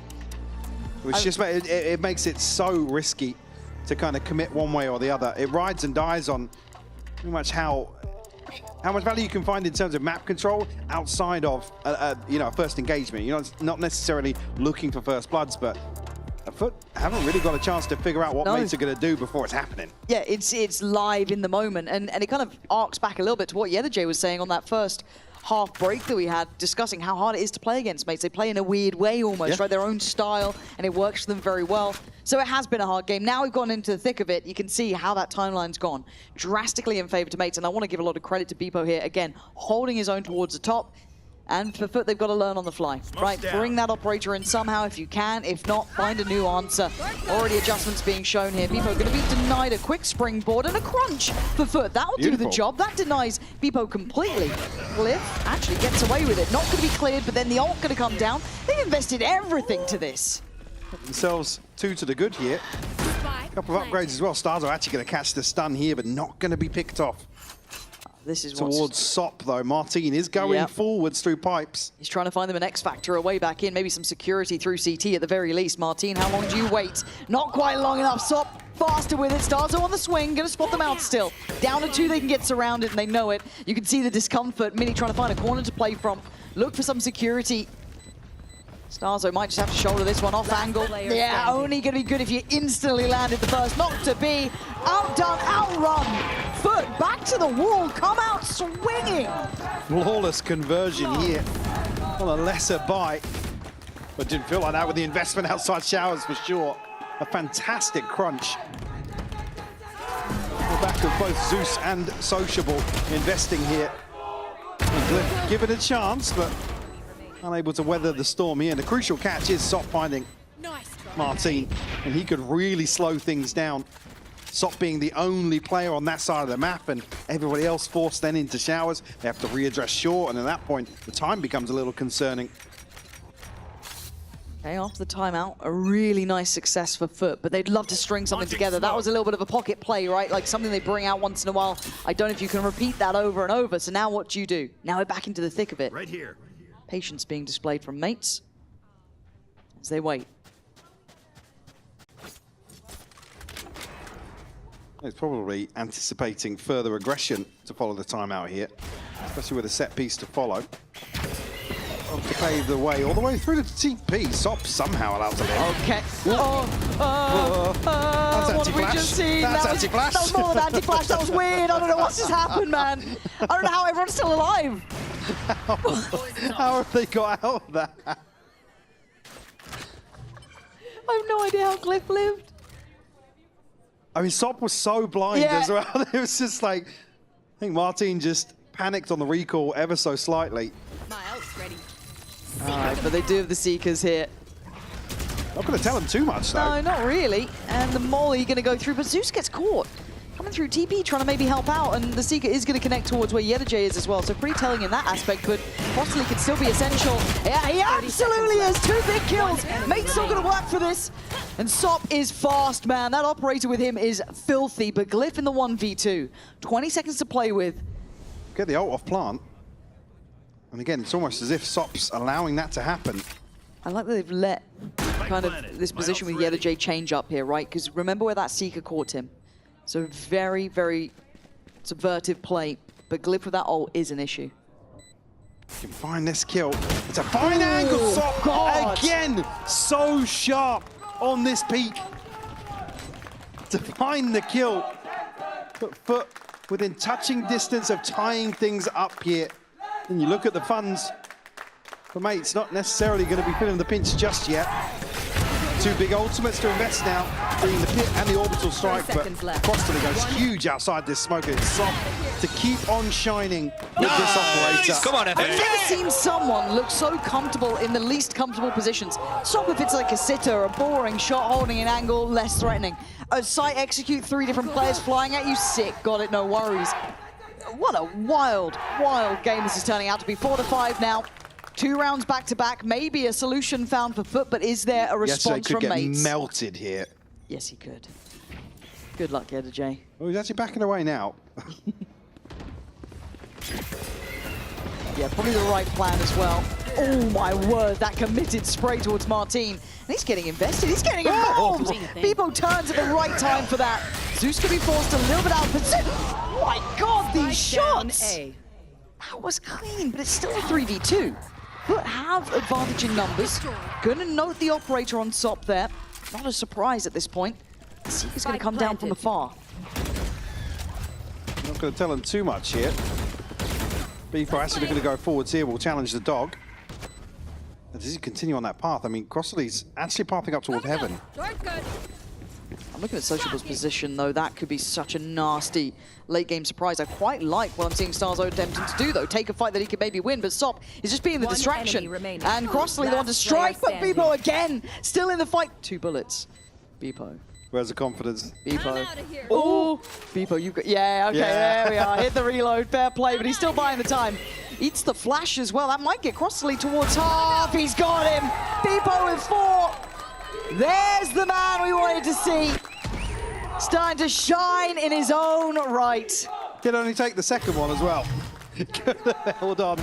Which just it makes it so risky to kind of commit one way or the other. It rides and dies on pretty much how much value you can find in terms of map control outside of a first engagement. You're not necessarily looking for first bloods, but FUT haven't really got a chance to figure out what Mates are going to do before it's happening. Yeah, it's live in the moment, and it kind of arcs back a little bit to what Yedajay was saying on that first half break that we had, discussing how hard it is to play against Mates. They play in a weird way almost, right? Their own style, and it works for them very well. So it has been a hard game. Now we've gone into the thick of it, you can see how that timeline's gone drastically in favor to Mates, and I want to give a lot of credit to Bebo here, again, holding his own towards the top. And for FUT, they've got to learn on the fly, right? Bring that operator in somehow if you can. If not, find a new answer. Already adjustments being shown here. Bebo going to be denied a quick springboard and a crunch for FUT. That'll do the job. That denies Bebo completely. Glyph actually gets away with it. Not going to be cleared, but then the ult going to come down. They've invested everything to this. Put themselves 2 to the good here. A couple of upgrades as well. Stars are actually going to catch the stun here, but not going to be picked off. This is towards Sop, though. Martin is going forwards through pipes. He's trying to find them an X Factor, a way back in, maybe some security through CT at the very least. Martin, how long do you wait? Not quite long enough. Sop faster with it. Starzo on the swing, gonna spot them out still. Down to 2, they can get surrounded and they know it. You can see the discomfort. Mini trying to find a corner to play from. Look for some security. Starzo might just have to shoulder this one off angle. Yeah, only going to be good if you instantly landed the first. Not to be. Outdone, outrun. FUT back to the wall. Come out swinging. Flawless conversion here on a lesser buy. But didn't feel like that with the investment outside showers for sure. A fantastic crunch. The back of both Zeus and Sociable investing here. And give it a chance, but unable to weather the storm here. And the crucial catch is Sop finding Martin, and he could really slow things down. Sop being the only player on that side of the map, and everybody else forced then into showers. They have to readdress short, and at that point, the time becomes a little concerning. Okay, after the timeout, a really nice success for FUT, but they'd love to string something together. That was a little bit of a pocket play, right? Like something they bring out once in a while. I don't know if you can repeat that over and over. So now what do you do? Now we're back into the thick of it. Right here. Patience being displayed from mates as they wait. He's probably anticipating further aggression to follow the timeout here, especially with a set piece to follow. To pave the way all the way through to TP. Sop somehow allowed to live. Okay. That's what have we just seen? That's anti-flash. That was more than anti-flash. That was weird. I don't know what's just happened, man. I don't know how everyone's still alive. How have they got out of that? I have no idea how Cliff lived. I mean, Sop was so blind as well. It was just like, I think Martin just panicked on the recall ever so slightly. My ult's ready. All right, but they do have the Seekers here. Not going to tell him too much, though. No, not really. And the Molly going to go through, but Zeus gets caught. Coming through TP, trying to maybe help out, and the Seeker is going to connect towards where Yedajay is as well, so pretty telling in that aspect, but possibly could still be essential. Yeah, he absolutely is. 2 big kills. Mate's still going to work for this. And Sop is fast, man. That operator with him is filthy, but Glyph in the 1v2. 20 seconds to play with. Get the ult off plant. And again, it's almost as if Sop's allowing that to happen. I like that they've let kind of this position with Yedajay change up here, right? Because remember where that Seeker caught him. So very, very subvertive play. But Glyph with that ult is an issue. You can find this kill. It's a fine angle, Sop! Again, so sharp on this peak. To find the kill. But FUT within touching distance of tying things up here. And you look at the funds for Mates, not necessarily going to be feeling the pinch just yet. 2 big ultimates to invest now, being the pit and the orbital strike, but Crossley goes huge outside this smoke. It's Sop to keep on shining with this operator. Come on, I've never seen someone look so comfortable in the least comfortable positions. Stop if it's like a sitter, a boring shot holding an angle, less threatening. A sight execute, 3 different players flying at you, sick, got it, no worries. What a wild, wild game this is turning out to be. 4-5 now. 2 rounds back to back. Maybe a solution found for FUT, but is there a response from Mates? Yes, they could get melted here. Yes, he could. Good luck, Yedajay. Oh, he's actually backing away now. Yeah, probably the right plan as well. Oh my word, that committed spray towards Martin. And he's getting invested, he's getting involved! Beepo turns at the right time for that. Zeus could be forced a little bit out of position. Oh my god, these shots! That was clean, but it's still a 3v2. But have advantage in numbers. Gonna note the operator on Sop there. Not a surprise at this point. The Seeker's gonna come down from afar. Not gonna tell him too much here. Beefo actually going to go forwards here, will challenge the dog. Does he continue on that path? I mean, Crossley's actually pathing up toward heaven. I'm looking at Sociable's position, though. That could be such a nasty late-game surprise. I quite like what I'm seeing Starzo attempting to do, though. Take a fight that he could maybe win, but Sop is just being the distraction. And Crossley the one to strike, but Beepo again, still in the fight. 2 bullets. Beepo. Where's the confidence? Beepo. Oh, Beepo, you got... Yeah, okay, there we are. Hit the reload, fair play, but he's still buying the time. Eats the flash as well. That might get Crossley towards half. He's got him. Beepo with 4. There's the man we wanted to see. Starting to shine in his own right. Could only take the second one as well. Hold on.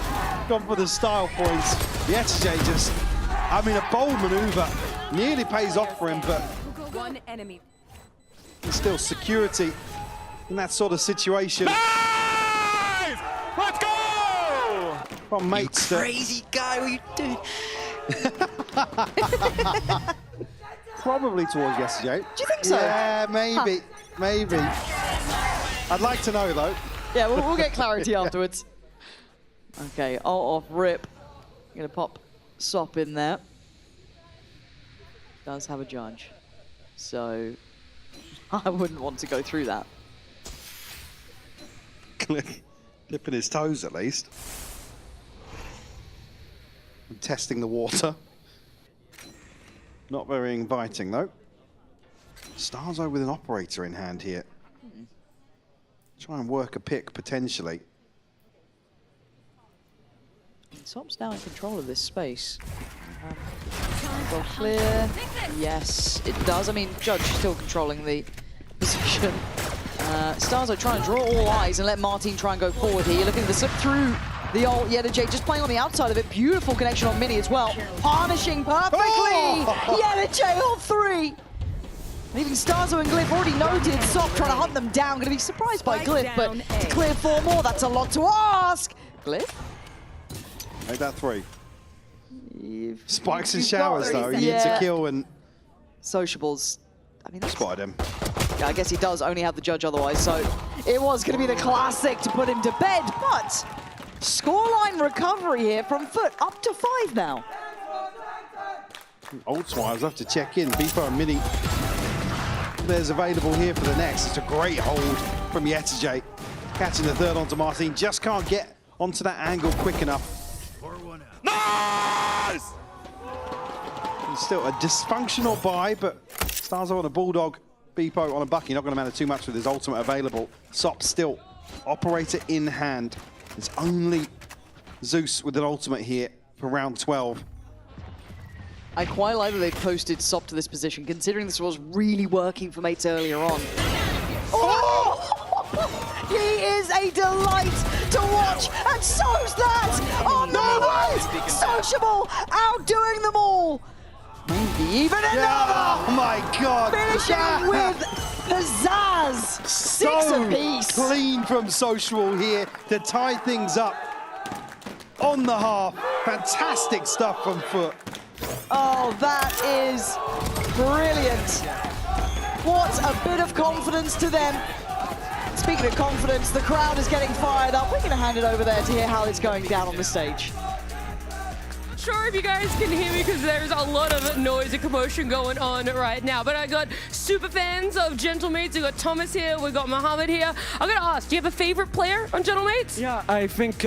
Gone for the style points. The SJ just, I mean, a bold maneuver. Nearly pays off for him, but One enemy. there's still security in that sort of situation. Nice! Let's go! From mates. Crazy guy, what are you doing? Probably towards the SJ. Do you think so? Yeah, maybe. Maybe. I'd like to know, though. Yeah, we'll get clarity afterwards. Okay, ult off rip. Gonna pop Sop in there. Does have a judge. So I wouldn't want to go through that. Dipping his toes, at least. And testing the water. Not very inviting, though. Starzo with an operator in hand here. Try and work a pick, potentially. Sop's now in control of this space. Go clear. Yes, it does. I mean, Judge still controlling the position. Starzo trying to draw all eyes and let Martin try and go forward here. You're looking at the slip through the ult. Yedajay just playing on the outside of it. Beautiful connection on Mini as well. Punishing perfectly. Oh! Yedajay on 3. And even Starzo and Glyph already noted Sop trying to hunt them down. Going to be surprised by Glyph, but to clear 4 more, that's a lot to ask. Glyph? Make that 3. Spikes and showers, though. He needs a kill and... Sociables. I mean, that's... Spotted him. Yeah, I guess he does only have the judge otherwise, so it was going to be the classic to put him to bed, but scoreline recovery here from FUT, up to 5 now. Ults-wise, I'll have to check in. Beepo and Mini. There's available here for the next. It's a great hold from Yetijay. Catching the third onto Martin. Just can't get onto that angle quick enough. Nice! It's still a dysfunctional buy, but Starzo on a Bulldog, Beepo on a Bucky. Not going to matter too much with his ultimate available. Sop still operator in hand. It's only Zeus with an ultimate here for round 12. I quite like that they posted Sop to this position, considering this was really working for mates earlier on. Oh! He is a delight to watch, and so's that on the right! Sociable, outdoing them all! Maybe even another! Oh my God! Finishing with pizzazz! 6 apiece! Clean from Social here to tie things up on the half. Fantastic stuff from FUT. Oh, that is brilliant. What a bit of confidence to them. Speaking of confidence, the crowd is getting fired up. We're going to hand it over there to hear how it's going down on the stage. Sure if you guys can hear me because there's a lot of noise and commotion going on right now. But I got super fans of Gentlemates. We got Thomas here, we got Mohammed here. I'm gonna ask, do you have a favorite player on Gentlemates? Yeah, I think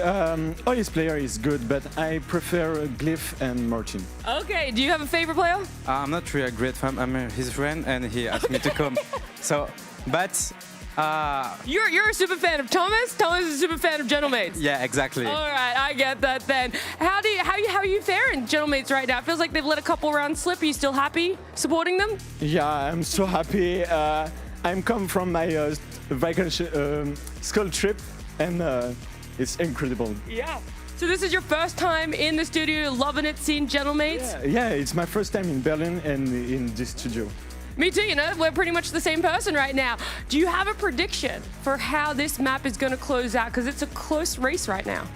Ollie's player is good, but I prefer Glyph and Martin. Okay, do you have a favorite player? I'm not really a great fan. I'm his friend, and he asked me to come. So, but. You're a super fan of Thomas. Thomas is a super fan of Gentlemates. Yeah, exactly. All right, I get that then. How are you faring, Gentlemates, right now? It feels like they've let a couple rounds slip. Are you still happy supporting them? Yeah, I'm so happy. I'm come from my vacation school trip, and it's incredible. Yeah. So this is your first time in the studio, loving it, seeing Gentlemates? Yeah, it's my first time in Berlin and in this studio. Me too, you know, we're pretty much the same person right now. Do you have a prediction for how this map is going to close out? Because it's a close race right now.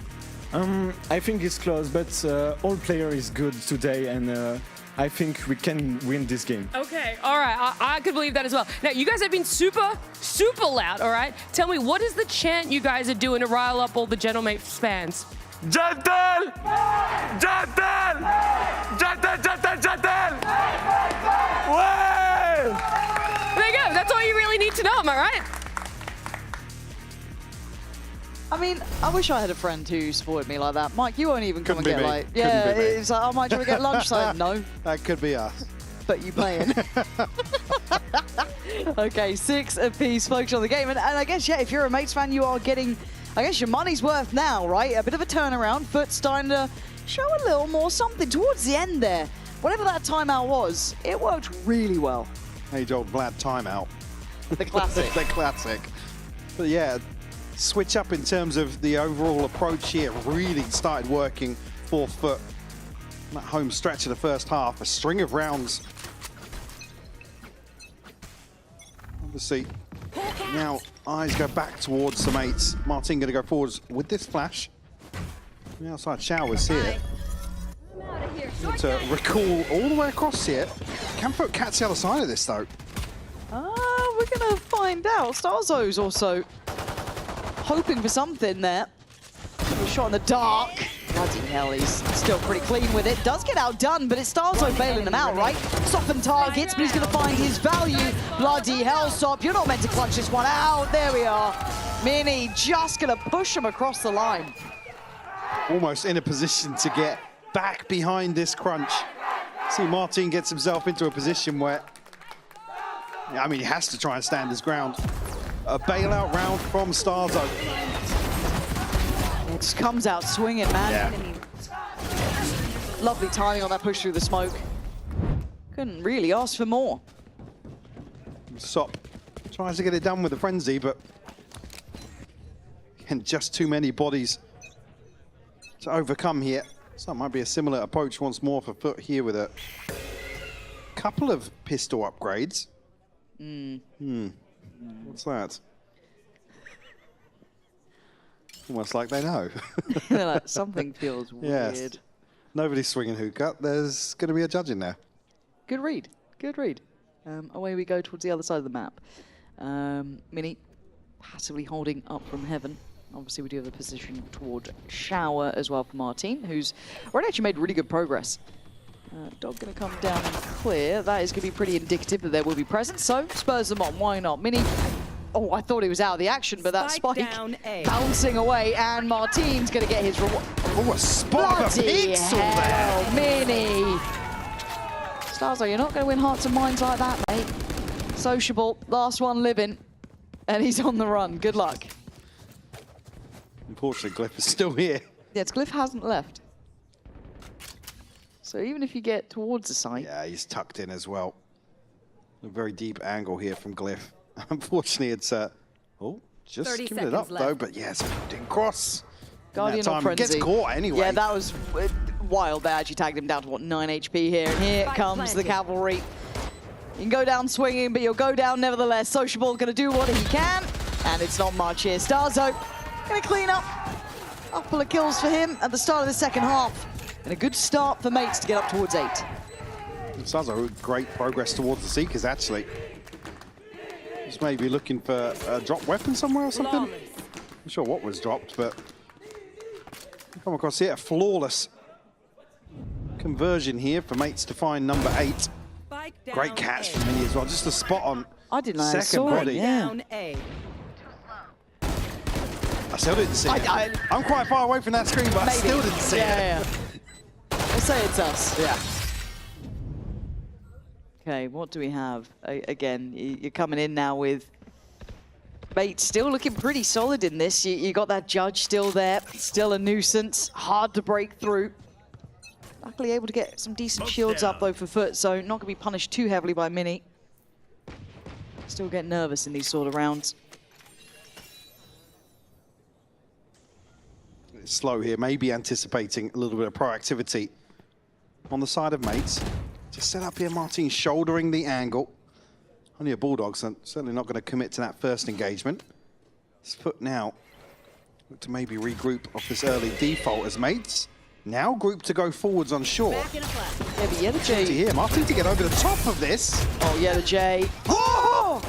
I think it's close, but all player is good today, and I think we can win this game. Okay, all right, I could believe that as well. Now, you guys have been super, super loud, all right? Tell me, what is the chant you guys are doing to rile up all the Gentlemates fans? Gentle! Gentle! Gentle, gentle, gentle! Way! There you go, that's all you really need to know, am I right? I mean, I wish I had a friend who supported me like that. Mike, you won't even come Couldn't and be get me. like, yeah, Couldn't be me. it's like, oh, Mike, do you want to get lunch? Like, no. That could be us. But you playing. Okay, 6 apiece, focus on the game. And I guess, yeah, if you're a Mates fan, you are getting, I guess, your money's worth now, right? A bit of a turnaround. FUT starting to show a little more something towards the end there. whatever that timeout was, it worked really well. Age-old Vlad timeout. The classic. The classic. But yeah, switch up in terms of the overall approach here really started working for FUT. That home stretch of the first half, a string of rounds. Obviously, now eyes go back towards the mates. Martin going to go forwards with this flash. The outside showers here. To recall all the way across here. Can FUT catch the other side of this though? We're going to find out. Starzo's also hoping for something there. A shot in the dark. Bloody hell, he's still pretty clean with it. Does get outdone, but it's Starzo bailing him out, right? Soften targets, but he's going to find his value. Bloody hell, Sop, you're not meant to clutch this one out. There we are. Mini just going to push him across the line. Almost in a position to get back behind this crunch. See, Martin gets himself into a position where, I mean, he has to try and stand his ground. A bailout round from Starzo. It just comes out swinging, man. Yeah. Lovely timing on that push through the smoke. Couldn't really ask for more. Sop tries to get it done with the frenzy, but and just too many bodies to overcome here. So that might be a similar approach once more for FUT here with a couple of pistol upgrades. What's that? Almost like they know. Like, something feels yes. weird. Nobody's swinging hookah. There's going to be a judge in there. Good read. Good read. Away we go towards the other side of the map. Mini passively holding up from heaven. Obviously, we do have the position toward Shower as well for Martin, who's already actually made really good progress. Dog going to come down and clear. That is going to be pretty indicative that there will be presence. So, spurs them on. Why not? Mini. Oh, I thought he was out of the action, but that spike bouncing away, and Martin's going to get his reward. Oh, a spot of a pixel there. Mini. Starzo, you're not going to win hearts and minds like that, mate. Sociable, last one living, and he's on the run. Good luck. Unfortunately, Glyph is still here. Yes, Glyph hasn't left. So even if you get towards the site... Yeah, he's tucked in as well. A very deep angle here from Glyph. Unfortunately, it's... oh, just giving it up, though. But yes, didn't cross. Guardian or Frenzy. Gets caught anyway. Yeah, that was wild. They actually tagged him down to, what, 9 HP here. And here comes the cavalry. You can go down swinging, but you'll go down nevertheless. Sociable going to do what he can. And it's not much here. Starzo going to clean up. A couple of kills for him at the start of the second half. And a good start for Mates to get up towards 8. Starzo, great progress towards the Seekers, actually. Just maybe looking for a drop weapon somewhere or something. I'm not sure what was dropped, but come across here, a flawless conversion here for Mates to find number 8. Great catch from Mini as well, just a spot on I didn't know second body. Yeah. I still didn't see it. I'm quite far away from that screen, but I still didn't see it. Yeah. We'll say it's us. Yeah. Okay, what do we have? Again, you're coming in now with Bates still looking pretty solid in this. You got that judge still there, still a nuisance, hard to break through. Luckily able to get some decent shields up though for FUT, so not gonna be punished too heavily by Mini. Still get nervous in these sort of rounds. It's slow here, maybe anticipating a little bit of proactivity on the side of Mates. Just set up here, Martin shouldering the angle. Only a Bulldog, so certainly not going to commit to that first engagement. It's FUT now. Look to maybe regroup off this early default as Mates. Now group to go forwards on shore. Yeah, but yeah, the J. Here, Martin to get over the top of this. Oh, yeah, the J. Oh!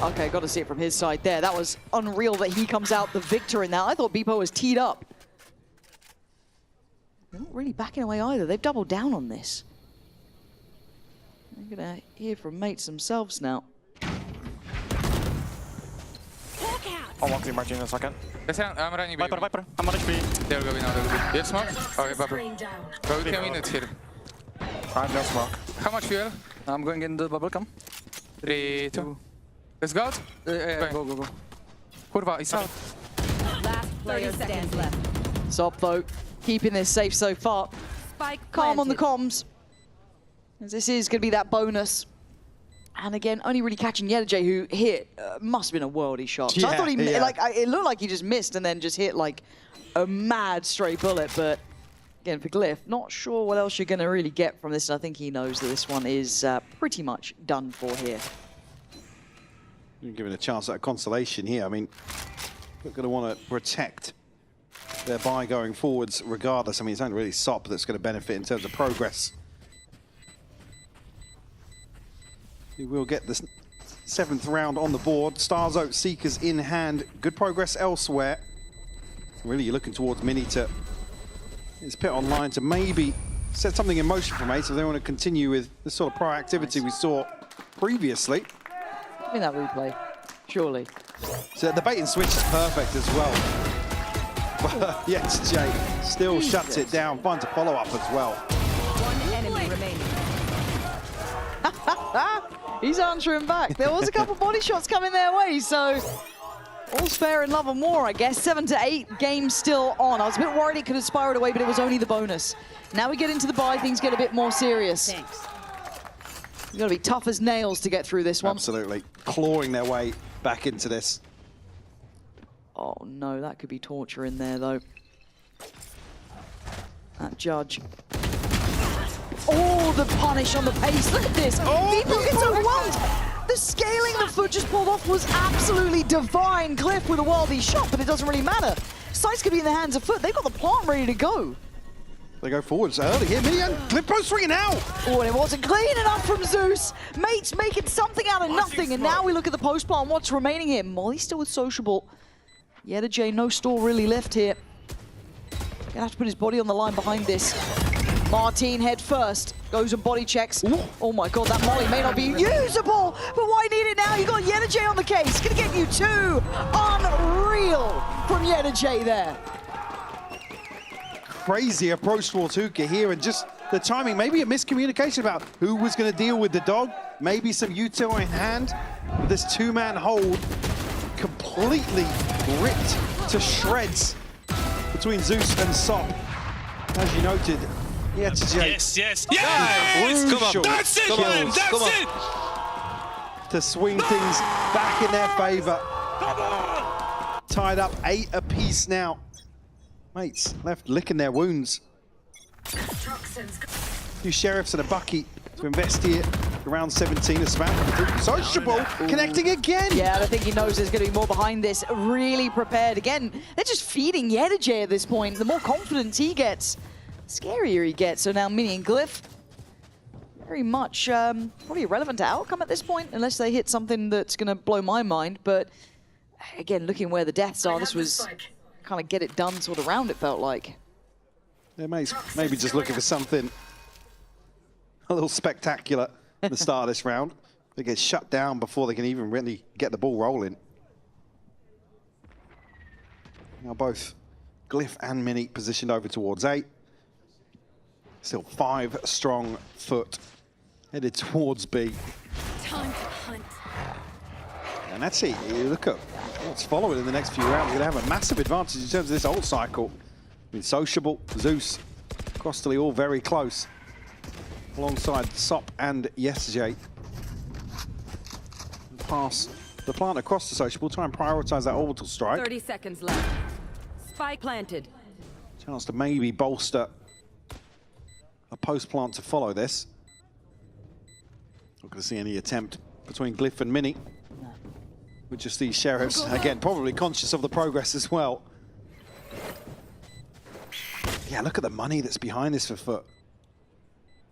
Okay, got to see it from his side there. That was unreal that he comes out the victor in that. I thought Beepo was teed up. They're not really backing away either. They've doubled down on this. We're going to hear from Mates themselves now. I'll walk to Martin in a second. I'm running Viper. I'm on HP. They'll go in now, they'll go in. You have smoke? Okay, Viper. Go with 10 minutes here. I have no smoke. How much fuel? I'm going in the bubble cam. 3, 2. Let's go. Go. Kurva, he's out. Last player stands left. Sop, though, keeping this safe so far. Calm on the comms. This is going to be that bonus. And again, only really catching Yedajay, who hit, must have been a worldy shot. So I thought it looked like he just missed and then just hit like a mad straight bullet. But again, for Glyph, not sure what else you're going to really get from this. And I think he knows that this one is pretty much done for here. You're giving a chance at a consolation here. I mean, we're going to want to protect their buy going forwards regardless. I mean, it's only really SOP that's going to benefit in terms of progress. We will get the 7th round on the board. Starzoat Seekers in hand. Good progress elsewhere. Really, you're looking towards Mini to his pit online to maybe set something in motion for Mates if they want to continue with the sort of proactivity we saw previously. Give me that replay, surely. So the bait and switch is perfect as well. But yes, Jay still shuts it down. Finds a follow-up as well. One enemy remaining. He's answering back. There was a couple body shots coming their way, so all's fair in love and war, I guess. 7 to 8, game still on. I was a bit worried it could have spiraled away, but it was only the bonus. Now we get into the buy, things get a bit more serious. Thanks. You've got to be tough as nails to get through this one. Absolutely. Clawing their way back into this. Oh no, that could be torture in there though. That judge. Oh, the punish on the pace. Look at this. People gets overwhelmed. The scaling the FUT just pulled off was absolutely divine. Glyph with a worldy shot, but it doesn't really matter. Sights could be in the hands of FUT. They've got the plant ready to go. They go forwards early here. Minion, Glyph post ringing out. Oh, and it wasn't clean enough from Zeus. Mates making something out of nothing. And now we look at the post plant. What's remaining here? Molly still with Sociable. Yedajay, no stall really left here. Gonna have to put his body on the line behind this. Martin head first, goes and body checks. Ooh. Oh my god, that Molly may not be usable, but why need it now? You got Yedajay on the case. Gonna get you 2. Unreal from Yedajay there. Crazy approach towards Hookah here, and just the timing, maybe a miscommunication about who was going to deal with the dog, maybe some util in hand. But this 2-man hold completely ripped to shreds between Zeus and SOP. As you noted, Yes! Come on. That's it, man! That's it! To swing things back in their favor. Tied up 8 apiece now. Mates left licking their wounds. Few sheriffs and a bucky to invest here. Around 17, a smack. Sociable, connecting again. Yeah, I think he knows there's going to be more behind this. Really prepared. Again, they're just feeding Yedajay at this point. The more confidence he gets, the scarier he gets. So now Mini and Glyph, very much probably irrelevant to outcome at this point, unless they hit something that's going to blow my mind. But again, looking where the deaths are, this was kind of get it done sort of round, it felt like. Yeah, maybe just looking for something a little spectacular at the start of this round. They get shut down before they can even really get the ball rolling. Now both Glyph and Mini positioned over towards 8. Still 5 strong FUT headed towards B. Time to hunt. And that's it. You look at what's following in the next few rounds. You're going to have a massive advantage in terms of this ult cycle. I mean, Sociable, Zeus, Crostally all very close. Alongside SOP and Yesjay. Pass the plant across to Sociable. Try and prioritize that orbital strike. 30 seconds left. Spike planted. Chance to maybe bolster a post plant to follow this. Not going to see any attempt between Glyph and Mini. With just these sheriffs, again, probably conscious of the progress as well. Yeah, look at the money that's behind this for FUT.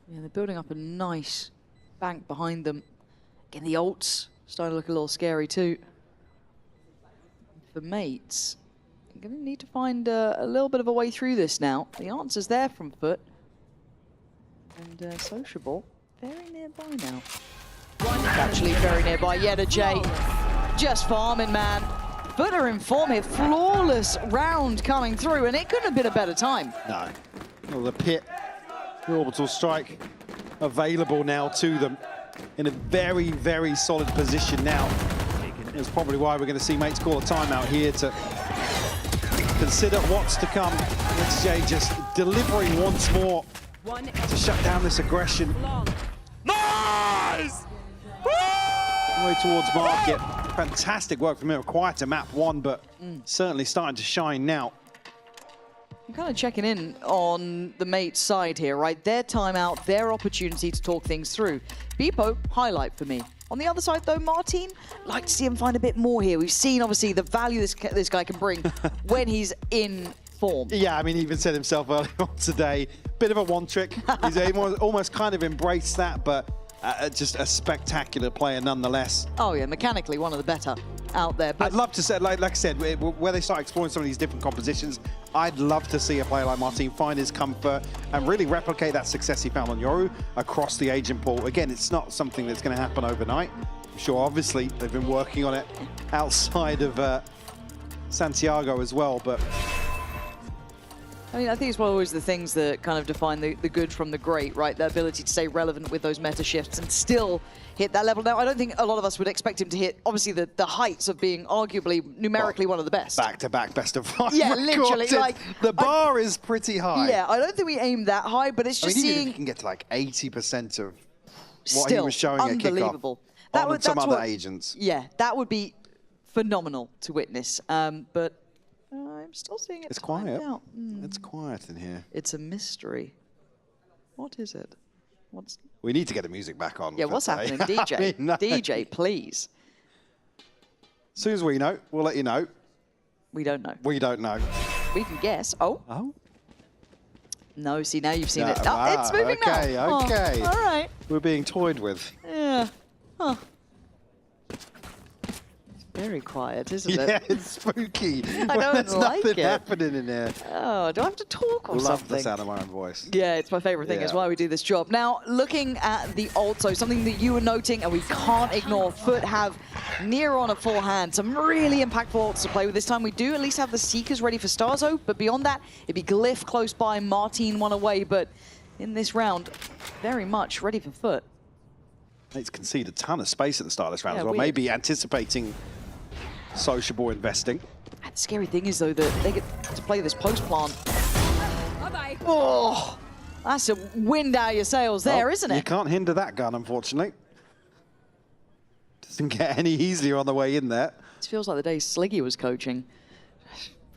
Yeah, they're building up a nice bank behind them. Again, the ults starting to look a little scary too. For Mates, I'm going to need to find a little bit of a way through this now. The answer's there from FUT. And Sociable, very nearby now. Actually very nearby, Yedajay. Just farming, man. FUT are in form here. Flawless round coming through, and it couldn't have been a better time. No. Well, the pit, the orbital strike available now to them in a very, very solid position now. That's probably why we're going to see Mates call a timeout here to consider what's to come. XJ just delivering once more to shut down this aggression. way towards market. Fantastic work from him. Quite a map one, but certainly starting to shine now. I'm kind of checking in on the mate's side here, right? Their timeout, their opportunity to talk things through. Beepo, highlight for me. On the other side, though, Martin, like to see him find a bit more here. We've seen, obviously, the value this guy can bring when he's in form. Yeah, I mean, he even said himself earlier on today, bit of a one trick. He's almost kind of embraced that, but just a spectacular player nonetheless. Oh, yeah, mechanically one of the better out there. But I'd love to say, like I said, where they start exploring some of these different compositions, I'd love to see a player like Martin find his comfort and really replicate that success he found on Yoru across the agent pool. Again, it's not something that's going to happen overnight. I'm sure, obviously, they've been working on it outside of Santiago as well, but... I mean, I think it's always the things that kind of define the good from the great, right? The ability to stay relevant with those meta shifts and still hit that level. Now, I don't think a lot of us would expect him to hit, obviously, the heights of being arguably numerically one of the best. Back-to-back best of 5. Yeah, literally. Like, the bar is pretty high. Yeah, I don't think we aim that high, but it's just even seeing... if you can get to like 80% of what still, he was showing at kickoff unbelievable. on some other agents. Yeah, that would be phenomenal to witness. But I'm still seeing it. It's quiet. Out. It's quiet in here. It's a mystery. What is it? What's... We need to get the music back on. Yeah, what's happening? DJ, I mean, no. DJ, please. As soon as we know, we'll let you know. We don't know. We don't know. We can guess. Oh. Oh. No, see, now you've seen No, it. Oh, it's moving now. Okay. Oh, all right. We're being toyed with. Yeah. Huh. Very quiet, isn't it? Yeah, it's spooky. I don't There's like nothing it. happening in there. Oh, do I have to talk or Love something? the sound of my own voice. Yeah, it's my favorite thing. Yeah. It's why we do this job. Now, looking at the ult, so something that you were noting and we can't ignore, FUT have near on a full hand. Some really impactful ults to play with. This time we do at least have the Seekers ready for Starzo, but beyond that, it'd be Glyph close by, Martin one away, but in this round, very much ready for FUT. It's conceded a ton of space at the start of this round Yeah, as well. weird. Maybe anticipating sociable investing. And the scary thing is, though, that they get to play this post plant. Bye-bye. Oh, that's a wind out your sails there, isn't You it? can't hinder that gun, unfortunately. Doesn't get any easier on the way in there. It feels like the day Sliggy was coaching.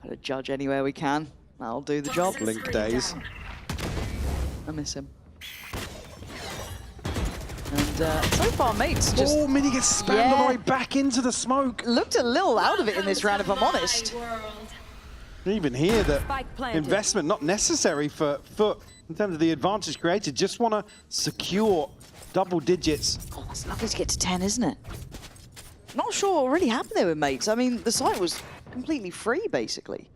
Put a judge anywhere we can. That'll do the job. Link days. I miss him. And so far, mates just... Oh, Mini gets spammed all the way back into the smoke. Looked a little out of it in this round, if I'm honest. Even here, the investment not necessary for FUT in terms of the advantage created. Just want to secure double digits. Oh, it's lovely to get to 10, isn't it? Not sure what really happened there with mates. I mean, the site was completely free, basically.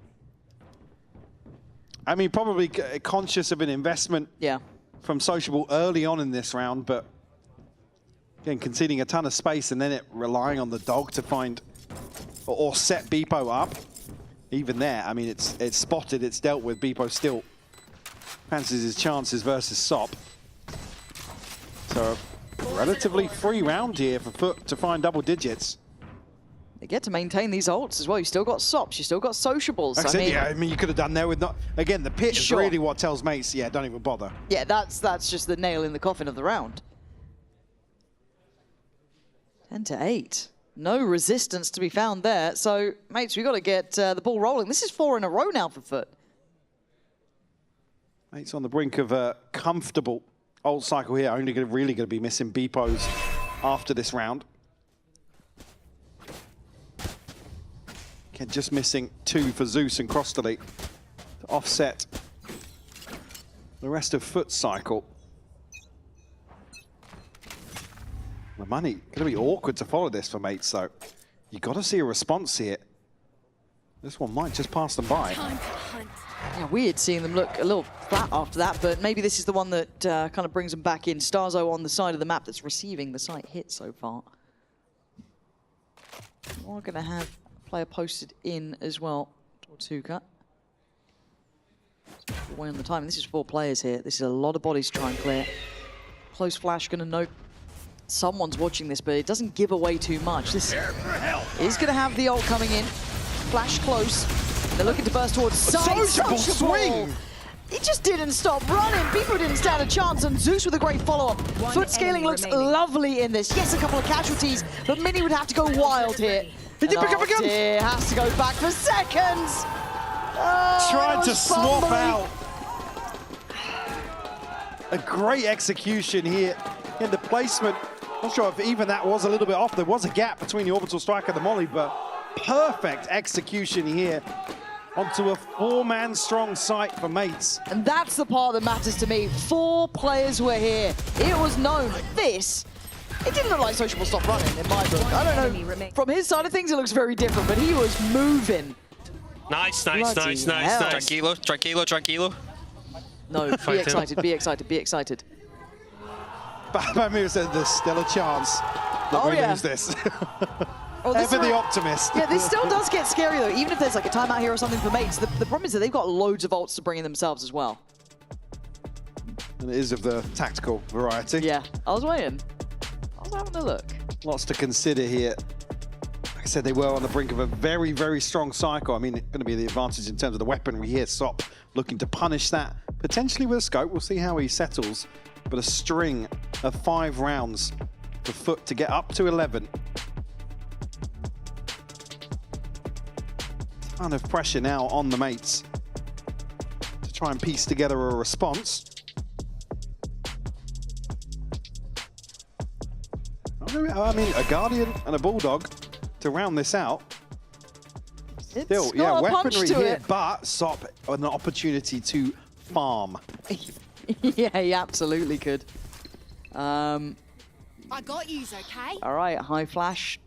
I mean, probably conscious of an investment from Sociable early on in this round, but again, conceding a ton of space and then it relying on the dog to find or set Beepo up. Even there, I mean, it's spotted, it's dealt with. Beepo still fancies his chances versus Sop. So a relatively free round here for FUT to find double digits. They get to maintain these ults as well. You still got Sops, you still got Sociables. Like I mean, you could have done there with not. Again, the pit is really what tells mates, yeah, don't even bother. Yeah, that's just the nail in the coffin of the round. 10-8. No resistance to be found there. So, mates, we've got to get the ball rolling. This is 4 in a row now for FUT. Mates on the brink of a comfortable ult cycle here. Only really going to be missing Beepos after this round. Okay, just missing 2 for Zeus and Crossdelete to offset the rest of FUT's cycle. The money, going to be awkward to follow this for mates, though. You got to see a response here. This one might just pass them by. Yeah, weird seeing them look a little flat after that, but maybe this is the one that kind of brings them back in. Starzo on the side of the map that's receiving the site hit so far. We're going to have a player posted in as well. Tortuga. Away on the time. This is 4 players here. This is a lot of bodies to try and clear. Close flash going to note someone's watching this, but it doesn't give away too much. This is going to have the ult coming in. Flash close. They're looking to burst towards side. Sociable swing! He just didn't stop running. People didn't stand a chance, and Zeus with a great follow-up. Foot scaling looks lovely in this. Yes, a couple of casualties, but Mini would have to go wild here. Did you pick up again? Dear, has to go back for seconds. Oh, Tried to swap fumbling. out. A great execution here in the placement. Not sure if even that was a little bit off. There was a gap between the orbital strike and the molly, but perfect execution here onto a 4-man strong site for Mates. And that's the part that matters to me. 4 players were here. It was known. This, it didn't look like Sociable stopped running in my book. I don't know. From his side of things, it looks very different, but he was moving. Nice. Tranquilo. No, be excited, be excited, be excited. Bamir said there's still a chance that we lose this. Ever the optimist. Yeah, this still does get scary though, even if there's like a timeout here or something for Mates. The problem is that they've got loads of ults to bring in themselves as well. And it is of the tactical variety. Yeah, I was waiting. I was having a look. Lots to consider here. Like I said, they were on the brink of a very, very strong cycle. I mean, it's going to be the advantage in terms of the weaponry here. Sop looking to punish that, potentially with a scope. We'll see how he settles. But a string of 5 rounds for Foot to get up to 11. Ton of pressure now on the Mates to try and piece together a response. I mean, a Guardian and a Bulldog to round this out. Still, yeah, weaponry here, but Sop an opportunity to farm. Yeah, he absolutely could. I got yous, okay? All right, high flash,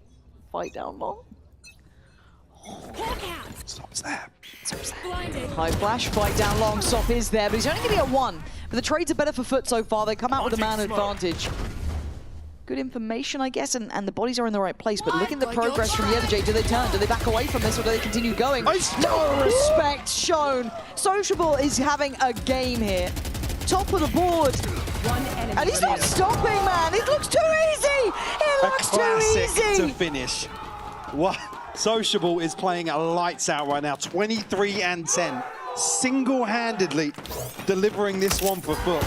fight down long. Sop's there. Blinded. High flash, fight down long. Sop is there, but he's only going to be at 1. But the trades are better for Foot so far. They come out with a man advantage. Good information, I guess, and the bodies are in the right place. But look at the progress from the other J. Do they turn? Do they back away from this, or do they continue going? No respect shown. Sociable is having a game here. Top of the board. And he's not stopping, man. It looks too easy. It looks too easy. To finish. What? Sociable is playing a lights out right now. 23 and 10. Single-handedly delivering this one for Foot.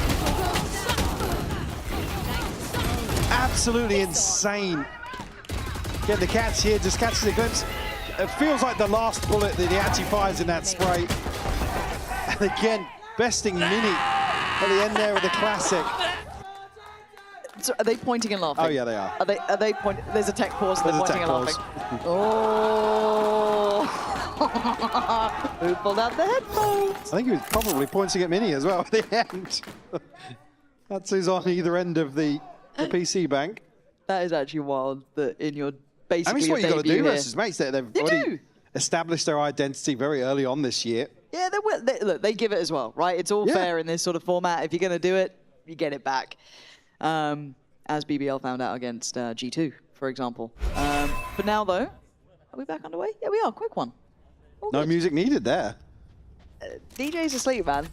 Absolutely insane. Get the catch here, just catches a glimpse. It feels like the last bullet that he actually fires in that spray. And again, besting Mini at the end there of the classic. So are they pointing and laughing? Oh yeah, they are. Are they pointing? There's a tech pause. They're pointing and laughing. Oh! Who pulled out the headphones? I think he was probably pointing at Mini as well at the end. That's who's on either end of the PC bank. That is actually wild. That in your basically. I mean, it's what you got to do versus Mates. They've already do. established their identity very early on this year. Yeah, they will. Look, they give it as well, right? It's all fair in this sort of format. If you're going to do it, you get it back. As BBL found out against G2, for example. But now, though, are we back underway? Yeah, we are. Quick one. All No good. music needed there. DJ's asleep, man.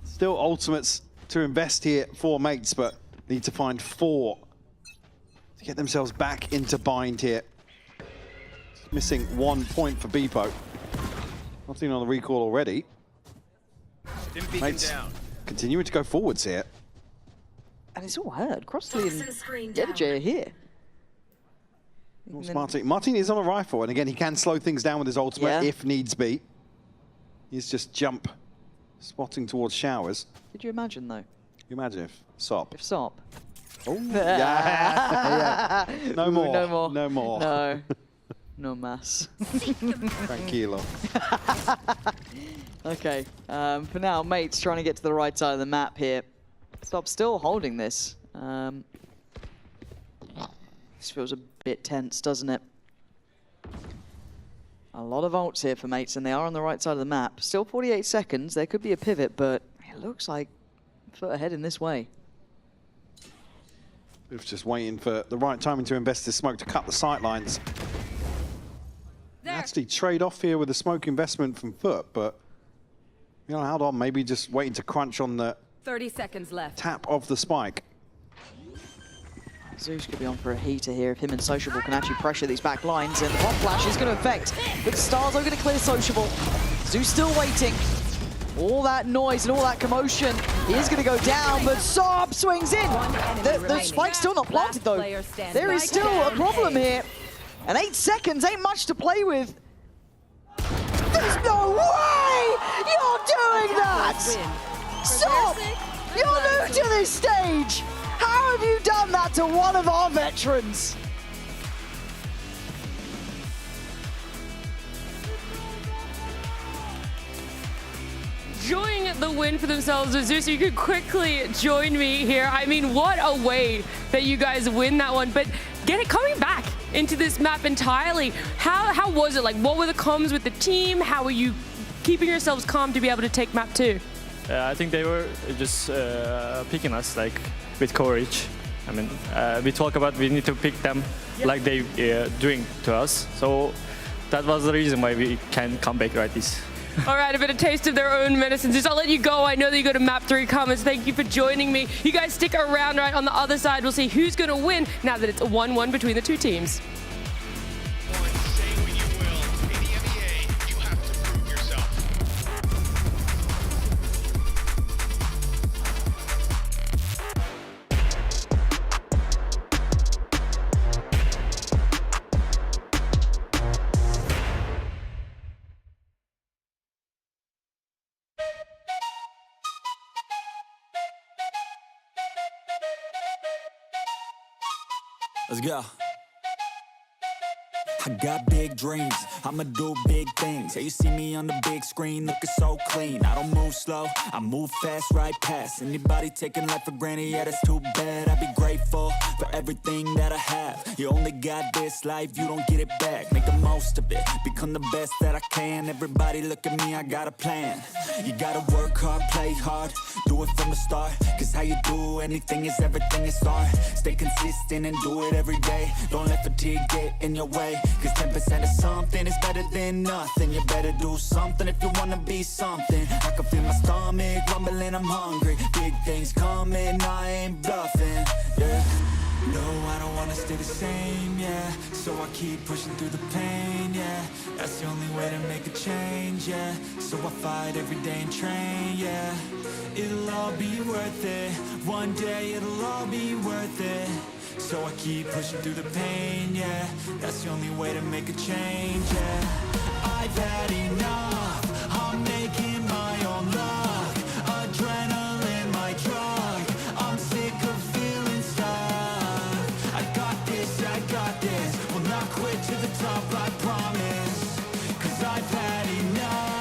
Still ultimates to invest here for Mates, but need to find 4 to get themselves back into bind here. Just missing 1 point for Beepo. Not seen on the recall already. Mates continuing to go forwards here. And it's all heard. Crossley and DJ are here. Martin is on a rifle, and again, he can slow things down with his ultimate if needs be. He's just jump spotting towards showers. Could you imagine, though? You imagine if Sop. If Sop. Oh, yeah. No more. No more. No more. No. No mas. Tranquilo. Okay. For now, Mates trying to get to the right side of the map here. Stop still holding this. This feels a bit tense, doesn't it? A lot of ults here for Mates, and they are on the right side of the map. Still 48 seconds. There could be a pivot, but it looks like Foot ahead in this way. It's just waiting for the right timing to invest his smoke to cut the sight lines. Actually trade off here with the smoke investment from Foot, but you know, hold on, maybe just waiting to crunch on the 30 seconds left. tap of the spike. Zeus could be on for a heater here if him and Sociable can actually pressure these back lines, and the hot flash is going to affect. But Stars are going to clear Sociable. Zeus still waiting. all that noise and all that commotion. He is going to go down, but Saab swings in. The spike's still not planted, though. There is still a problem here. And 8 seconds ain't much to play with. There's no way you're doing that! Stop! You're new to this stage! How have you done that to one of our veterans? Enjoying the win for themselves. Zeus, you could quickly join me here. I mean, what a way that you guys win that one. But coming back into this map entirely, how was it? Like, what were the comms with the team? How were you keeping yourselves calm to be able to take map 2? I think they were just picking us like with courage. I mean, we talk about we need to pick them like they doing to us. So that was the reason why we can come back like this. All right, a bit of taste of their own medicine. Just I'll let you go. I know that you go to map 3 comments. Thank you for joining me. You guys stick around right on the other side. We'll see who's going to win now that it's a 1-1 between the two teams. Let's go. I got big dreams, I'ma do big things. Yeah, you see me on the big screen looking so clean. I don't move slow, I move fast, right past anybody taking life for granted. Yeah, that's too bad. I'd be grateful for everything that I have. You only got this life, you don't get it back. Make the most of it, become the best that I can. Everybody look at me, I got a plan. You gotta work hard, play hard, do it from the start. Cause how you do anything is everything is art. Stay consistent and do it every day. Don't let fatigue get in your way. Cause 10% of something is better than nothing. You better do something if you wanna be something. I can feel my stomach rumbling, I'm hungry. Big things coming, I ain't bluffing, yeah. No, I don't wanna stay the same, yeah. So I keep pushing through the pain, yeah. That's the only way to make a change, yeah. So I fight every day and train, yeah. It'll all be worth it. One day it'll all be worth it. So I keep pushing through the pain, yeah. That's the only way to make a change, yeah. I've had enough, I'm making my own luck. Adrenaline, my drug, I'm sick of feeling stuck. I got this, will not quit to the top, I promise. Cause I've had enough.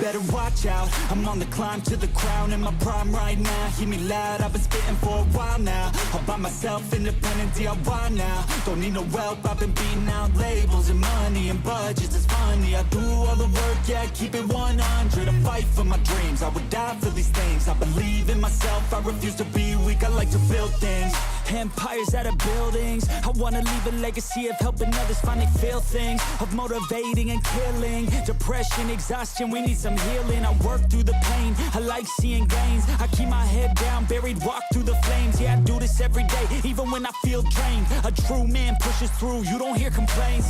Better watch out, I'm on the climb to the crown. In my prime right now, hear me loud, I've been spitting for a while now. All by myself, independent DIY now. Don't need no help, I've been beating out labels and money and budgets, it's funny. I do all the work, yeah, keep it 100. I fight for my dreams, I would die for these things. I believe in myself, I refuse to be weak, I like to build things. Empires out of buildings, I wanna leave a legacy of helping others find they feel things. Of motivating and killing, depression, exhaustion, we need some healing. I work through the pain, I like seeing gains. I keep my head down, buried, walk through the flames. Yeah, I do this every day, even when I feel drained. A true man pushes through, you don't hear complaints.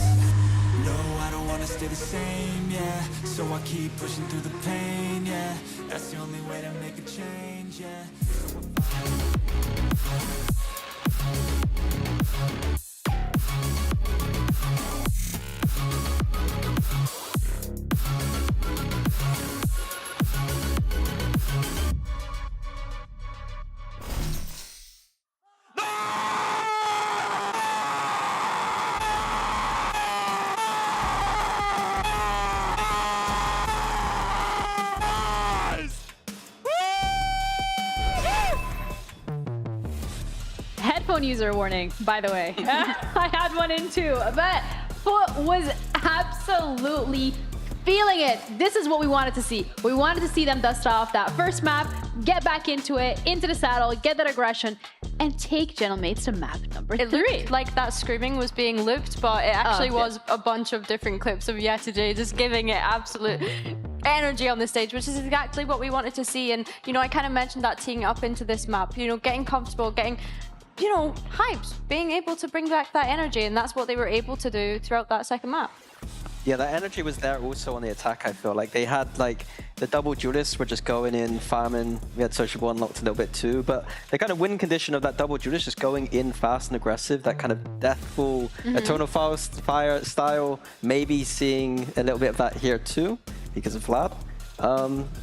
No, I don't wanna stay the same, yeah. So I keep pushing through the pain, yeah. That's the only way to make a change, yeah. headphone user warning, by the way. I had one in too, but FUT was absolutely feeling it. This is what we wanted to see. We wanted to see them dust off that first map, get back into it, into the saddle, get that aggression, and take Gentlemates to map number 3. It looked like that screaming was being looped, but it actually was a bunch of different clips of Yesterday just giving it absolute energy on the stage, which is exactly what we wanted to see. And, you know, I kind of mentioned that teeing up into this map, you know, getting comfortable, getting, you know, hyped, being able to bring back that energy, and that's what they were able to do throughout that second map. Yeah, that energy was there also on the attack, I feel. Like, they had, like, the double duelists were just going in, farming. We had Sociable unlocked a little bit too, but the kind of win condition of that double duelist just going in fast and aggressive, that kind of deathful, Eternal Fire style, maybe seeing a little bit of that here too, because of Vlad.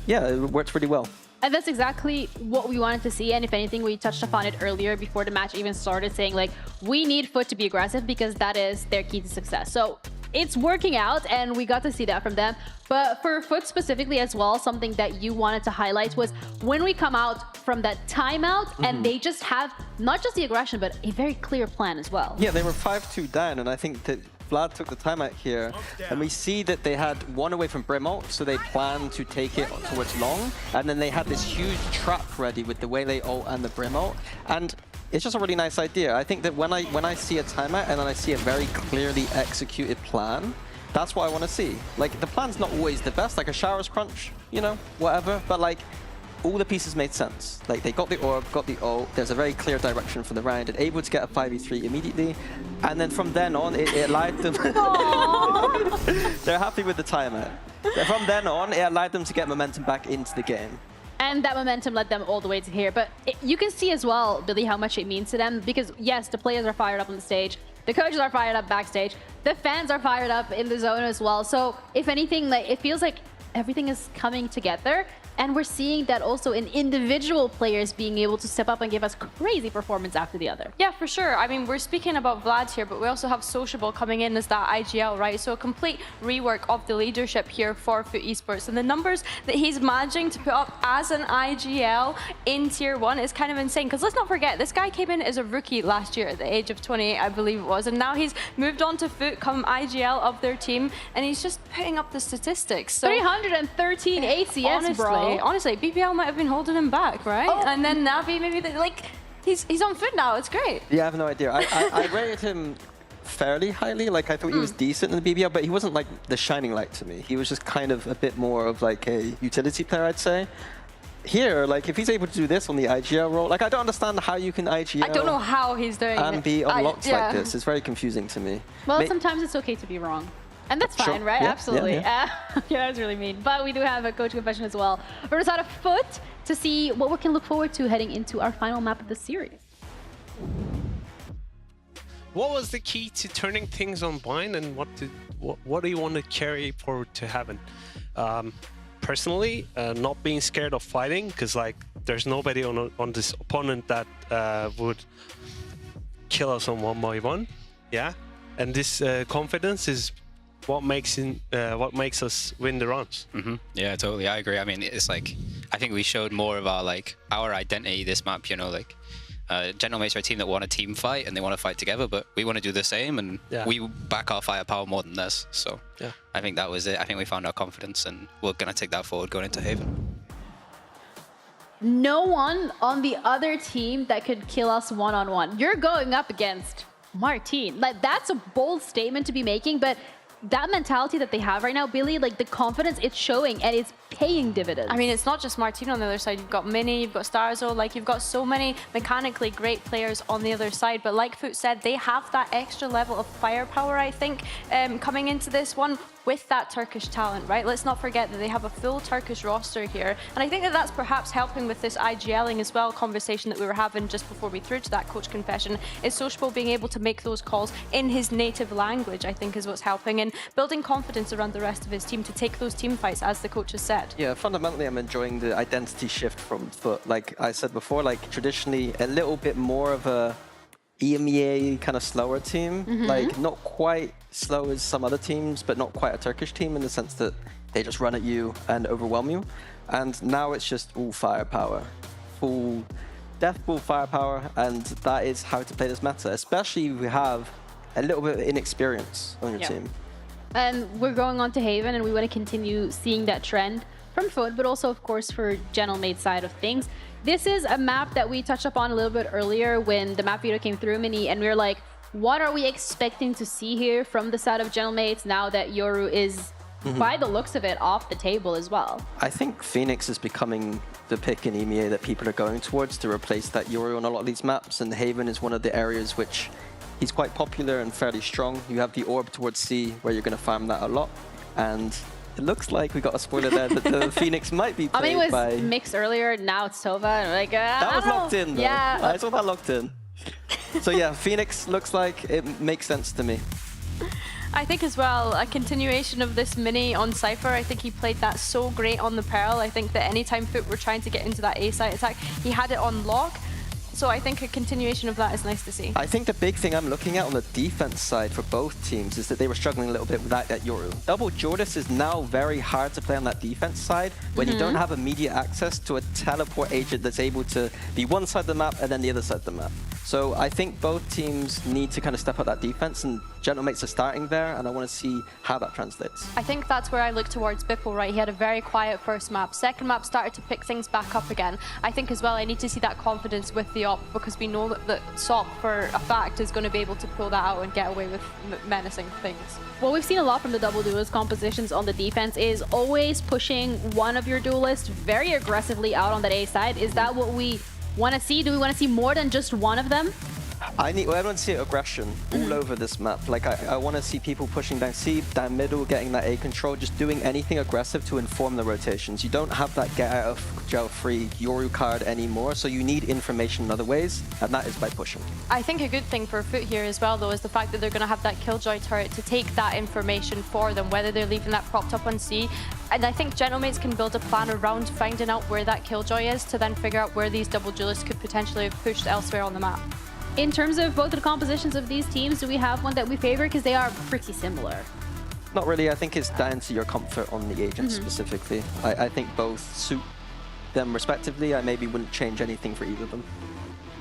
Yeah, it worked really well. And that's exactly what we wanted to see. And if anything, we touched upon it earlier before the match even started, saying, like, we need FUT to be aggressive because that is their key to success. So it's working out, and we got to see that from them. But for FUT specifically as well, something that you wanted to highlight was when we come out from that timeout, and they just have not just the aggression, but a very clear plan as well. Yeah, they were 5-2 down, and I think that Vlad took the timeout here, and we see that they had one away from Brim ult, so they planned to take it towards long, and then they had this huge trap ready with the Waylay ult and the Brim ult, and it's just a really nice idea. I think that when I see a timeout and then I see a very clearly executed plan, that's what I want to see. Like, the plan's not always the best, like a Shower's Crunch, you know, whatever, but like, all the pieces made sense. Like, they got the orb, got the ult, there's a very clear direction for the round, and able to get a 5v3 immediately, and then from then on, it allowed them... They're happy with the timeout. From then on, it allowed them to get momentum back into the game. And that momentum led them all the way to here. But you can see as well, Billy, how much it means to them. Because yes, the players are fired up on the stage. The coaches are fired up backstage. The fans are fired up in the zone as well. So if anything, like, it feels like everything is coming together. And we're seeing that also in individual players being able to step up and give us crazy performance after the other. Yeah, for sure. I mean, we're speaking about Vlad here, but we also have Sociable coming in as that IGL, right? So a complete rework of the leadership here for FUT Esports. And the numbers that he's managing to put up as an IGL in Tier 1 is kind of insane. Because let's not forget, this guy came in as a rookie last year at the age of 28, I believe it was. And now he's moved on to FUT, come IGL of their team, and he's just putting up the statistics. So 313 ACS, honestly, bro. Honestly, BBL might have been holding him back, right? And then Navi, maybe, like, he's on FUT now. It's great. Yeah, I have no idea. I rated him fairly highly. Like, I thought he was decent in the BBL, but he wasn't like the shining light to me. He was just kind of a bit more of like a utility player, I'd say. Here, like, if he's able to do this on the IGL role, like, I don't understand how you can IGL. I don't know how he's doing it. And be unlocked like this. It's very confusing to me. Well, sometimes it's okay to be wrong. And that's fine, Sure. right? Yeah, Absolutely. yeah, Yeah, that was really mean. But we do have a coach confession as well. We're just out of FUT to see what we can look forward to heading into our final map of the series. What was the key to turning things on Bind, and what do you want to carry forward to Heaven? Personally, not being scared of fighting, because like there's nobody on this opponent that would kill us on 1v1. Yeah, and this confidence is what makes us win the rounds. Yeah, totally. I agree. I mean, it's like, I think we showed more of our identity this map, you know, like Gentlemates are a team that want a team fight and they want to fight together, but we want to do the same, and we back our firepower more than this. So yeah, I think that was it. I think we found our confidence, and we're going to take that forward going into Haven. No one on the other team that could kill us one-on-one. You're going up against Martine. Like, that's a bold statement to be making, but that mentality that they have right now, Billy, like the confidence, it's showing and it's paying dividends. I mean, it's not just Martine on the other side. You've got Mini, you've got Starzo, like you've got so many mechanically great players on the other side. But like FUT said, they have that extra level of firepower, I think, coming into this one with that Turkish talent, right? Let's not forget that they have a full Turkish roster here. And I think that that's perhaps helping with this IGLing as well conversation that we were having just before we threw to that coach confession, is Sociable being able to make those calls in his native language, I think is what's helping, and building confidence around the rest of his team to take those team fights, as the coach has said. Yeah, fundamentally, I'm enjoying the identity shift from FUT. Like I said before, like traditionally a little bit more of a EMEA kind of slower team, like not quite slow as some other teams, but not quite a Turkish team in the sense that they just run at you and overwhelm you. And now it's just all firepower, full death ball firepower, and that is how to play this meta, especially if you have a little bit of inexperience on your team. And we're going on to Haven, and we want to continue seeing that trend from FUT, but also, of course, for Gentlemate's side of things. This is a map that we touched upon a little bit earlier when the map video came through, Mini, and we were like, what are we expecting to see here from the side of Gentlemates now that Yoru is, by the looks of it, off the table as well? I think Phoenix is becoming the pick in EMEA that people are going towards to replace that Yoru on a lot of these maps, and Haven is one of the areas which he's quite popular and fairly strong. You have the orb towards C where you're going to farm that a lot, and it looks like we got a spoiler there that the Phoenix might be played I mean, it by... was mixed earlier, now it's Tova, and like, that was locked in, though. Yeah. I saw that locked in. So yeah, Phoenix looks like it makes sense to me. I think as well, a continuation of this Mini on Cypher. I think he played that so great on the Pearl. I think that anytime FUT were trying to get into that A site attack, he had it on lock. So I think a continuation of that is nice to see. I think the big thing I'm looking at on the defense side for both teams is that they were struggling a little bit with that Yoru. Double Jordis is now very hard to play on that defense side when you don't have immediate access to a teleport agent that's able to be one side of the map and then the other side of the map. So I think both teams need to kind of step up that defense, and Gentlemates are starting there, and I want to see how that translates. I think that's where I look towards Bipple, right? He had a very quiet first map. Second map started to pick things back up again. I think as well, I need to see that confidence with the op, because we know that SOP for a fact is going to be able to pull that out and get away with menacing things. What we've seen a lot from the double duelist compositions on the defense is always pushing one of your duelists very aggressively out on that A side. Is that what we want to see? Do we want to see more than just one of them? I want to see aggression all over this map. Like, I want to see people pushing down C, down middle, getting that A control, just doing anything aggressive to inform the rotations. You don't have that get out of jail free Yoru card anymore, so you need information in other ways, and that is by pushing. I think a good thing for FUT here as well, though, is the fact that they're going to have that Killjoy turret to take that information for them, whether they're leaving that propped up on C. And I think Gentlemates can build a plan around finding out where that Killjoy is to then figure out where these double duelists could potentially have pushed elsewhere on the map. In terms of both of the compositions of these teams, do we have one that we favor? Because they are pretty similar. Not really. I think it's down to your comfort on the agent specifically. I think both suit them respectively. I maybe wouldn't change anything for either of them.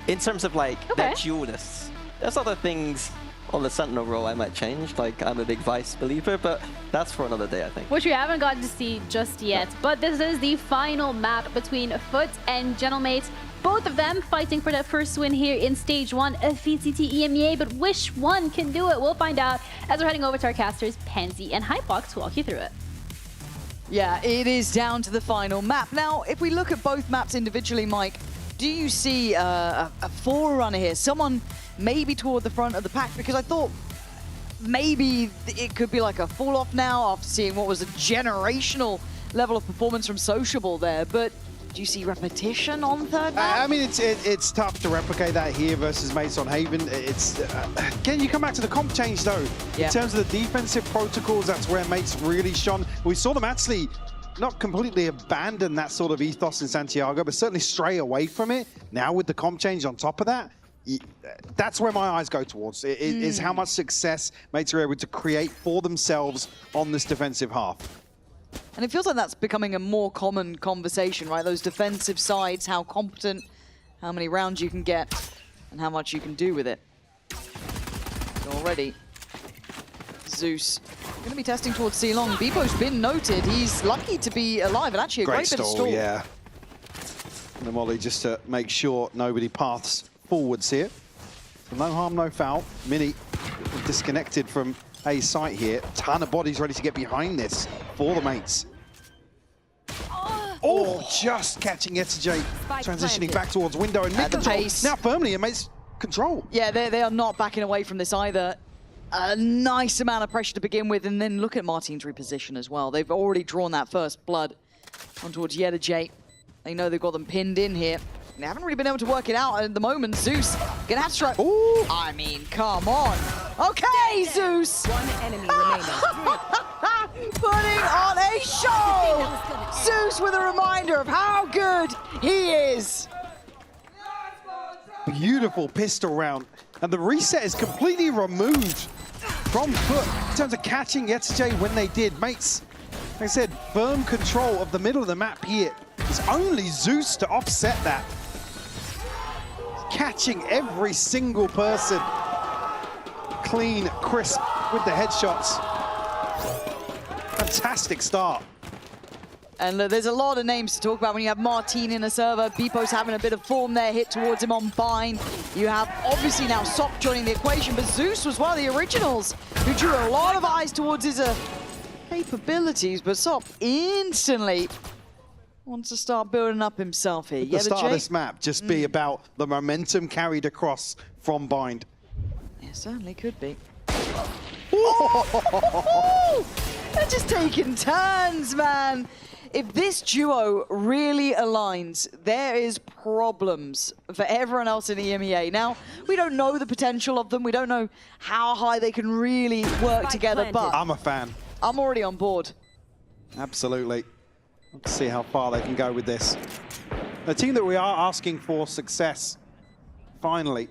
In terms of like their duelists, there's other things on the Sentinel role I might change. Like, I'm a big Vice believer, but that's for another day, I think. Which we haven't gotten to see just yet. But this is the final map between FUT and Gentlemates. Both of them fighting for that first win here in Stage 1 of VCT EMEA, but which one can do it? We'll find out as we're heading over to our casters, Pansy and Hypox, to walk you through it. Yeah, it is down to the final map. Now, if we look at both maps individually, Mike, do you see a forerunner here? Someone maybe toward the front of the pack? Because I thought maybe it could be like a fall off now after seeing what was a generational level of performance from Sociable there, but do you see repetition on third map? I mean, it's tough to replicate that here versus Mates on Haven. It's again, you come back to the comp change though. In terms of the defensive protocols, that's where Mates really shone. We saw them actually not completely abandon that sort of ethos in Santiago, but certainly stray away from it. Now with the comp change on top of that, that's where my eyes go towards. Is how much success Mates are able to create for themselves on this defensive half. And it feels like that's becoming a more common conversation, right? Those defensive sides, how competent, how many rounds you can get, and how much you can do with it. So already, Zeus going to be testing towards C-Long. Bebo's been noted. He's lucky to be alive, and actually a great bit of stall. Yeah. And the Molly just to make sure nobody paths forwards here. So no harm, no foul. Mini disconnected from A site here. Ton of bodies ready to get behind this for the Mates. Oh, just catching Yetajay, transitioning back towards window and mid control. Now firmly in Mates control. Yeah, they are not backing away from this either. A nice amount of pressure to begin with, and then look at Martin's reposition as well. They've already drawn that first blood on towards Yetajay. They know they've got them pinned in here. They haven't really been able to work it out at the moment. Zeus gonna have to try. Ooh. I mean, come on. Okay, Zeus. One enemy remaining. Putting on a show. Zeus with a reminder of how good he is. Beautiful pistol round. And the reset is completely removed from FUT in terms of catching Yetajay when they did. Mates, like I said, firm control of the middle of the map here. It's only Zeus to offset that. catching every single person. Clean, crisp with the headshots. Fantastic start. And look, there's a lot of names to talk about when you have Martin in a server. Beepo's having a bit of form there, hit towards him on bind. You have obviously now Sop joining the equation, but Zeus was one of the originals who drew a lot of eyes towards his capabilities, but Sop instantly wants to start building up himself here. The start of this map just be about the momentum carried across from bind. It certainly could be. Oh! They're just taking turns, man. If this duo really aligns, there is problems for everyone else in EMEA. Now, we don't know the potential of them. We don't know how high they can really work together, but I'm a fan. I'm already on board. Absolutely. Let's see how far they can go with this. A team that we are asking for success, finally.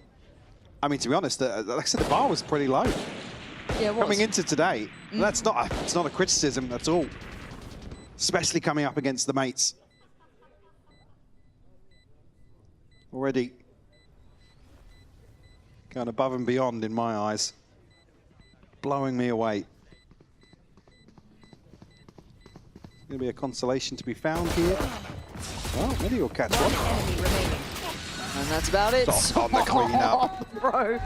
I mean, to be honest, like I said, the bar was pretty low. Yeah, it was. Coming into today, it's not a criticism at all. Especially coming up against the mates. Already going above and beyond in my eyes. Blowing me away. Going to be a consolation to be found here. Well, maybe you'll catch one. And that's about it. Stop on the clean up. Bro,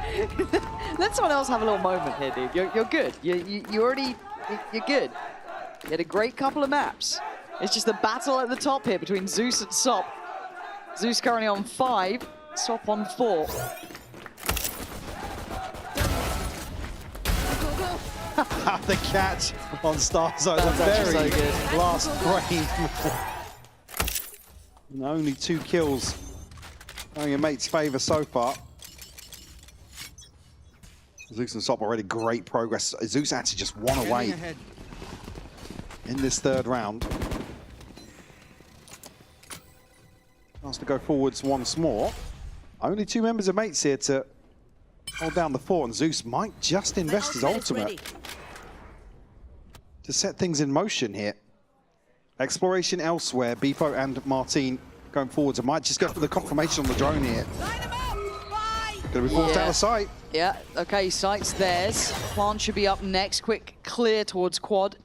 let someone else have a little moment here, dude. You're good. You're good. You had a great couple of maps. It's just the battle at the top here between Zeus and Sop. Zeus currently on 5, Sop on 4. The catch on Starzo, the very last frame. And only 2 kills going in mate's favour so far. Zeus and Sop already great progress. Zeus actually just won away in this 3rd round. Chance to go forwards once more. Only 2 members of mates here to hold down the fort, and Zeus might just invest his ultimate to set things in motion here. Exploration elsewhere. Beepo and Martin going forwards. I might just go for the confirmation on the drone here. Gonna be forced out of sight. Yeah, okay, sight's theirs. Plant should be up next. Quick clear towards quad.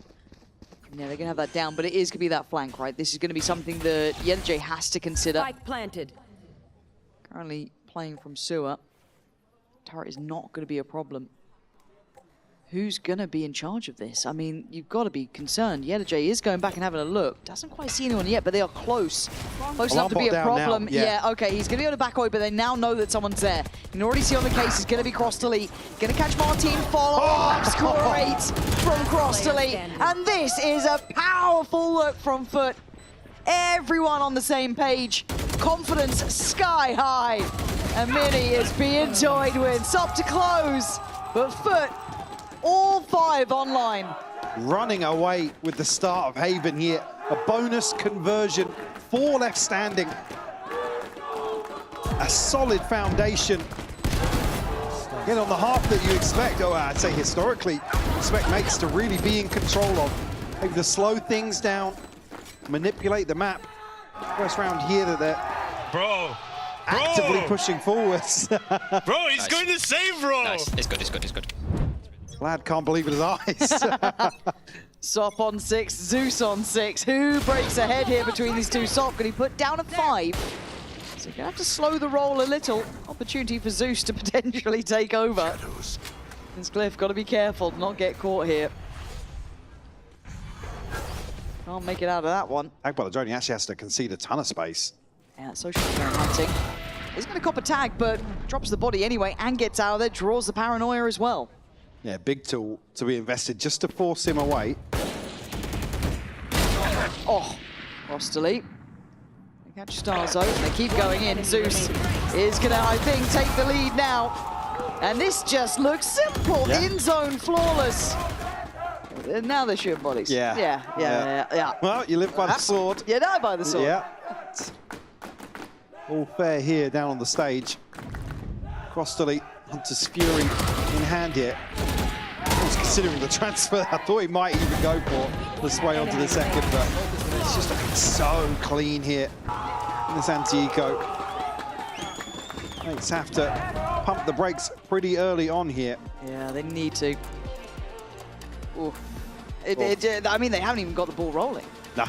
Yeah, they're gonna have that down, but it is gonna be that flank, right? This is gonna be something that YNJ has to consider. Spike planted. Currently playing from sewer. Turret is not gonna be a problem. Who's gonna be in charge of this? I mean, you've got to be concerned. YNJ is going back and having a look. Doesn't quite see anyone yet, but they are close. Close enough to be a problem. Yeah, okay, he's gonna be able to back away, but they now know that someone's there. You can already see on the case, he's gonna be cross delete. Gonna catch Martin, follow up, score 8 from cross delete. And this is a powerful look from FUT. Everyone on the same page. Confidence sky high. And Mini is being toyed with. Sop to close, but FUT all 5 online. Running away with the start of Haven here. A bonus conversion, 4 left standing. A solid foundation. Again, on the half that you expect, I'd say historically, expect mates to really be in control of. Maybe to slow things down, manipulate the map. First round here that they're actively pushing forwards. Bro, he's going to save, bro. Nice. It's good. Lad can't believe his eyes. Sop on 6, Zeus on 6. Who breaks ahead here between these two? Sop going to put down a 5. So you're going to have to slow the roll a little. Opportunity for Zeus to potentially take over. This Cliff, got to be careful, not get caught here. Can't make it out of that one. Akbar the Drone, he actually has to concede a ton of space. Yeah, social hunting. He's going to cop a tag, but drops the body anyway and gets out of there, draws the paranoia as well. Yeah, big tool to be invested just to force him away. Oh, cross delete. They catch Starzo, they keep going in. Zeus is gonna, I think, take the lead now. And this just looks simple, in zone, flawless. And now they're shooting bodies. Yeah. Well, you live by the sword. You die by the sword. Yeah. All fair here down on the stage. Cross delete, Hunter's Fury in hand here. I was considering the transfer. I thought he might even go for the sway onto the second, but it's just looking so clean here in this anti-eco. Mates have to pump the brakes pretty early on here. Yeah, they need to. Ooh. I mean, they haven't even got the ball rolling. Nah.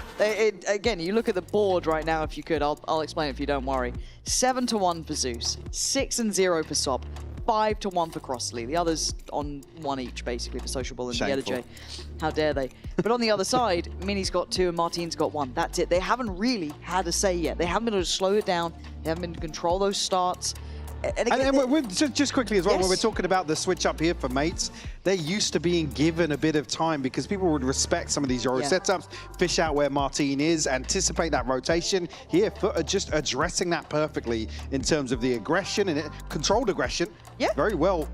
Again, you look at the board right now, if you could. I'll explain it if you don't worry. 7-1 for Zeus, 6-0 for Sop, 5-1 for Crossley. The others on 1 each, basically, for Sociable and J. How dare they? But on the other side, Mini's got 2 and Martine's got 1. That's it. They haven't really had a say yet. They haven't been able to slow it down. They haven't been able to control those starts. And just quickly as well, when we're talking about the switch up here for Mates, they're used to being given a bit of time because people would respect some of these Euro setups, fish out where Martine is, anticipate that rotation. Here, FUT are just addressing that perfectly in terms of the aggression and controlled aggression. Yeah. Very well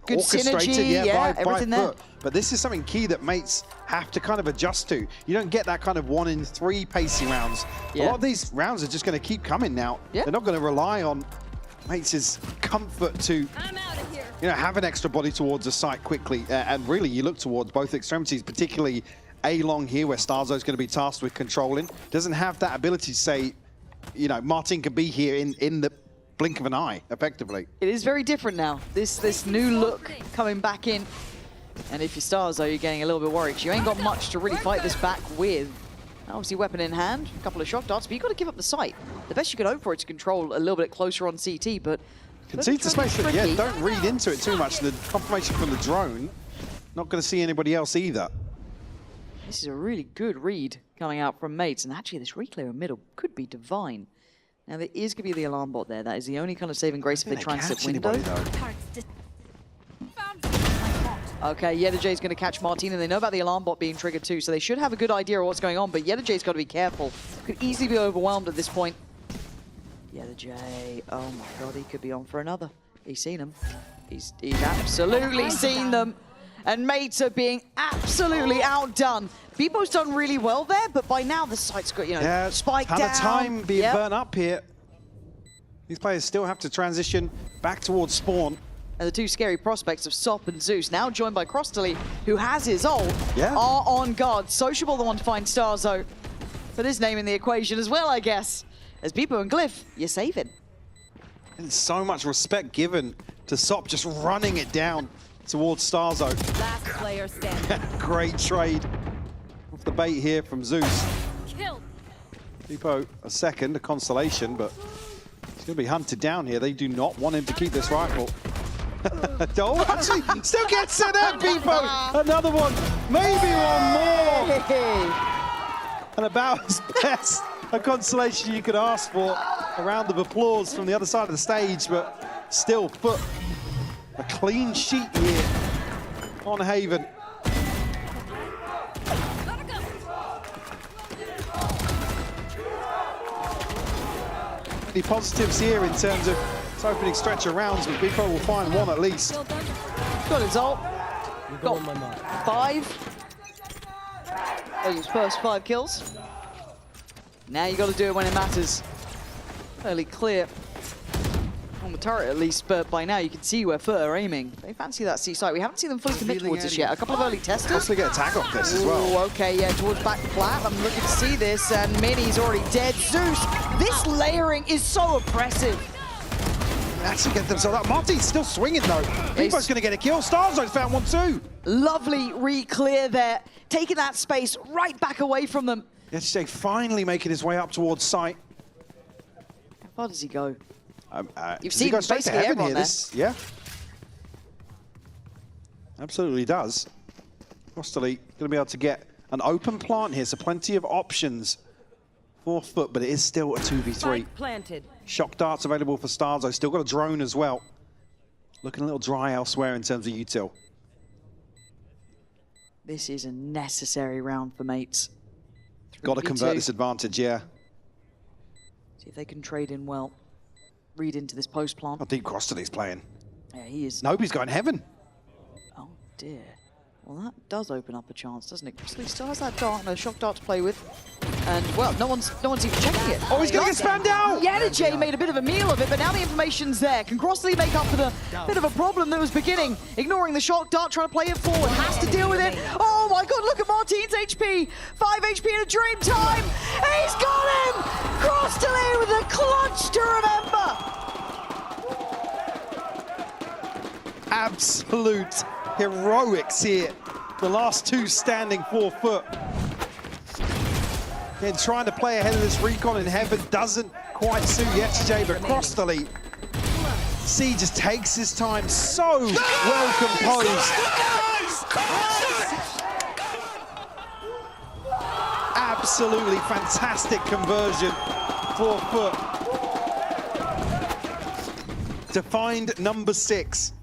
good orchestrated synergy, by everything there. FUT. But this is something key that Mates have to kind of adjust to. You don't get that kind of 1 in 3 pacey rounds. A lot of these rounds are just going to keep coming now. They're not going to rely on Mates' comfort to have an extra body towards a site quickly. And really, you look towards both extremities, particularly A-Long here, where Starzo's going to be tasked with controlling. Doesn't have that ability to say, Martin can be here in the blink of an eye, effectively. It is very different now. This new look coming back in. And if you're Starzo, you're getting a little bit worried because you ain't got much to really fight this back with. Obviously, weapon in hand, a couple of shock darts, but you've got to give up the sight. The best you could hope for is to control a little bit closer on CT, but... Concede to space, don't read into it too much. The confirmation from the drone, not going to see anybody else either. This is a really good read coming out from Mates, and actually this reclear in middle could be divine. Now, there is going to be the alarm bot there. That is the only kind of saving grace if they try and sit window. Okay, Yedajay's going to catch Martine, and they know about the alarm bot being triggered too, so they should have a good idea of what's going on, but Yedajay's got to be careful. Could easily be overwhelmed at this point. Yedajay, oh my god, he could be on for another. He's seen them. He's absolutely seen them. And Mates are being absolutely outdone. Bebo's done really well there, but by now the site's got, spiked down. Ton of time being burnt up here. These players still have to transition back towards spawn. And the 2 scary prospects of Sop and Zeus, now joined by Crossley, who has his ult, are on guard. Sociable the one to find Starzo. Put his name in the equation as well, I guess. As Bebo and Glyph, you're saving. And so much respect given to Sop just running it down towards Starzo. Last player standing. Great trade. Off the bait here from Zeus. Kill. Bebo a second, a consolation, but he's going to be hunted down here. They do not want him to keep this rifle. Oh, actually, still gets it there, Bebo. Another one, maybe one more. And about as best a consolation you could ask for. A round of applause from the other side of the stage, but still FUT a clean sheet here on Haven. Many positives here in terms of its opening stretch of rounds, but Bebo will find one at least. Got his ult. Got 5. Those are his first 5 kills. Now you got to do it when it matters. Fairly clear on the turret at least, but by now you can see where FUT are aiming. They fancy that C site. We haven't seen them fully commit towards this yet. A couple of early testers. Possibly get a tag off this as well. Ooh, okay, yeah, towards back flat. I'm looking to see this, and Mini's already dead. Zeus, this layering is so oppressive. Actually get themselves up. Marty's still swinging though. Bebo's going to get a kill. Starzo's found one too. Lovely re-clear there. Taking that space right back away from them. Yesterday finally making his way up towards site. How far does he go? You've seen basically everyone there. Yeah. Absolutely does. Crossley going to be able to get an open plant here, so plenty of options for FUT, but it is still a 2v3. Planted. Shock darts available for Starzo. Still got a drone as well. Looking a little dry elsewhere in terms of util. This is a necessary round for Mates. Got to convert this advantage, yeah. See if they can trade in well. Read into this post plant. I think Crossley's playing. Yeah, he is. Nobody's going heaven. Oh dear. Well, that does open up a chance, doesn't it? Crossley still has that dart and a shock dart to play with. And, well, no one's even checking it. Oh, he's going to get spammed out! Yedajay made a bit of a meal of it, but now the information's there. Can Crossley make up for the bit of a problem that was beginning? Ignoring the shock dart, trying to play it forward. Has to deal with it. Oh, my God, look at Martine's HP. 5 HP in a dream time. He's got him! Crossley with a clutch to remember. absolute heroics here. The last two standing 4 foot. Again, trying to play ahead of this recon in heaven doesn't quite suit YetJ, but across the lead. C just takes his time, so well composed. Absolutely fantastic conversion, 4 foot. To find number 6.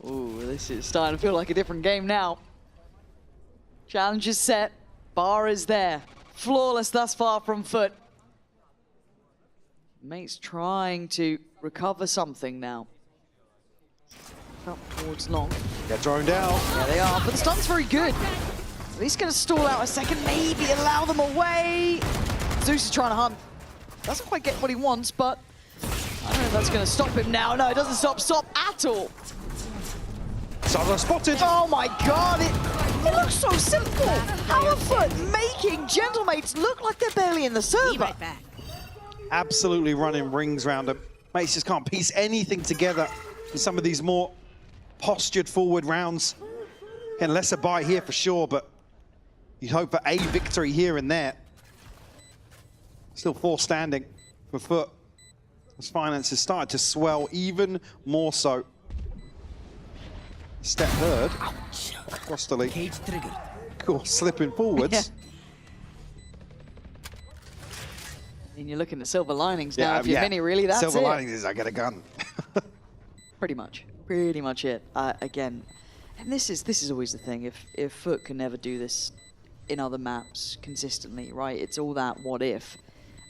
Ooh, this is starting to feel like a different game now. Challenge is set, bar is there. Flawless thus far from FUT. Mate's trying to recover something now. Up towards long. They're droned out. Yeah, they are, but the stun's very good. At least gonna stall out a second, maybe allow them away. Zeus is trying to hunt. Doesn't quite get what he wants, but I don't know if that's gonna stop him now. No, it doesn't stop at all. Solo spotted. Oh my god, it looks so simple. How are FUT making Gentlemates look like they're barely in the server? Absolutely running rings around him. Mates just can't piece anything together in some of these more postured forward rounds. Again, lesser buy here for sure, but you'd hope for a victory here and there. Still 4 standing for FUT. As finances started to swell even more so. Step heard. Across the lead. Cage triggered. Cool, slipping forwards. And you're looking at silver linings now. If you're Mini, really, that's silver it. linings is I get a gun. Pretty much it. Again, and this is always the thing. If FUT can never do this in other maps consistently, right? It's all that what if.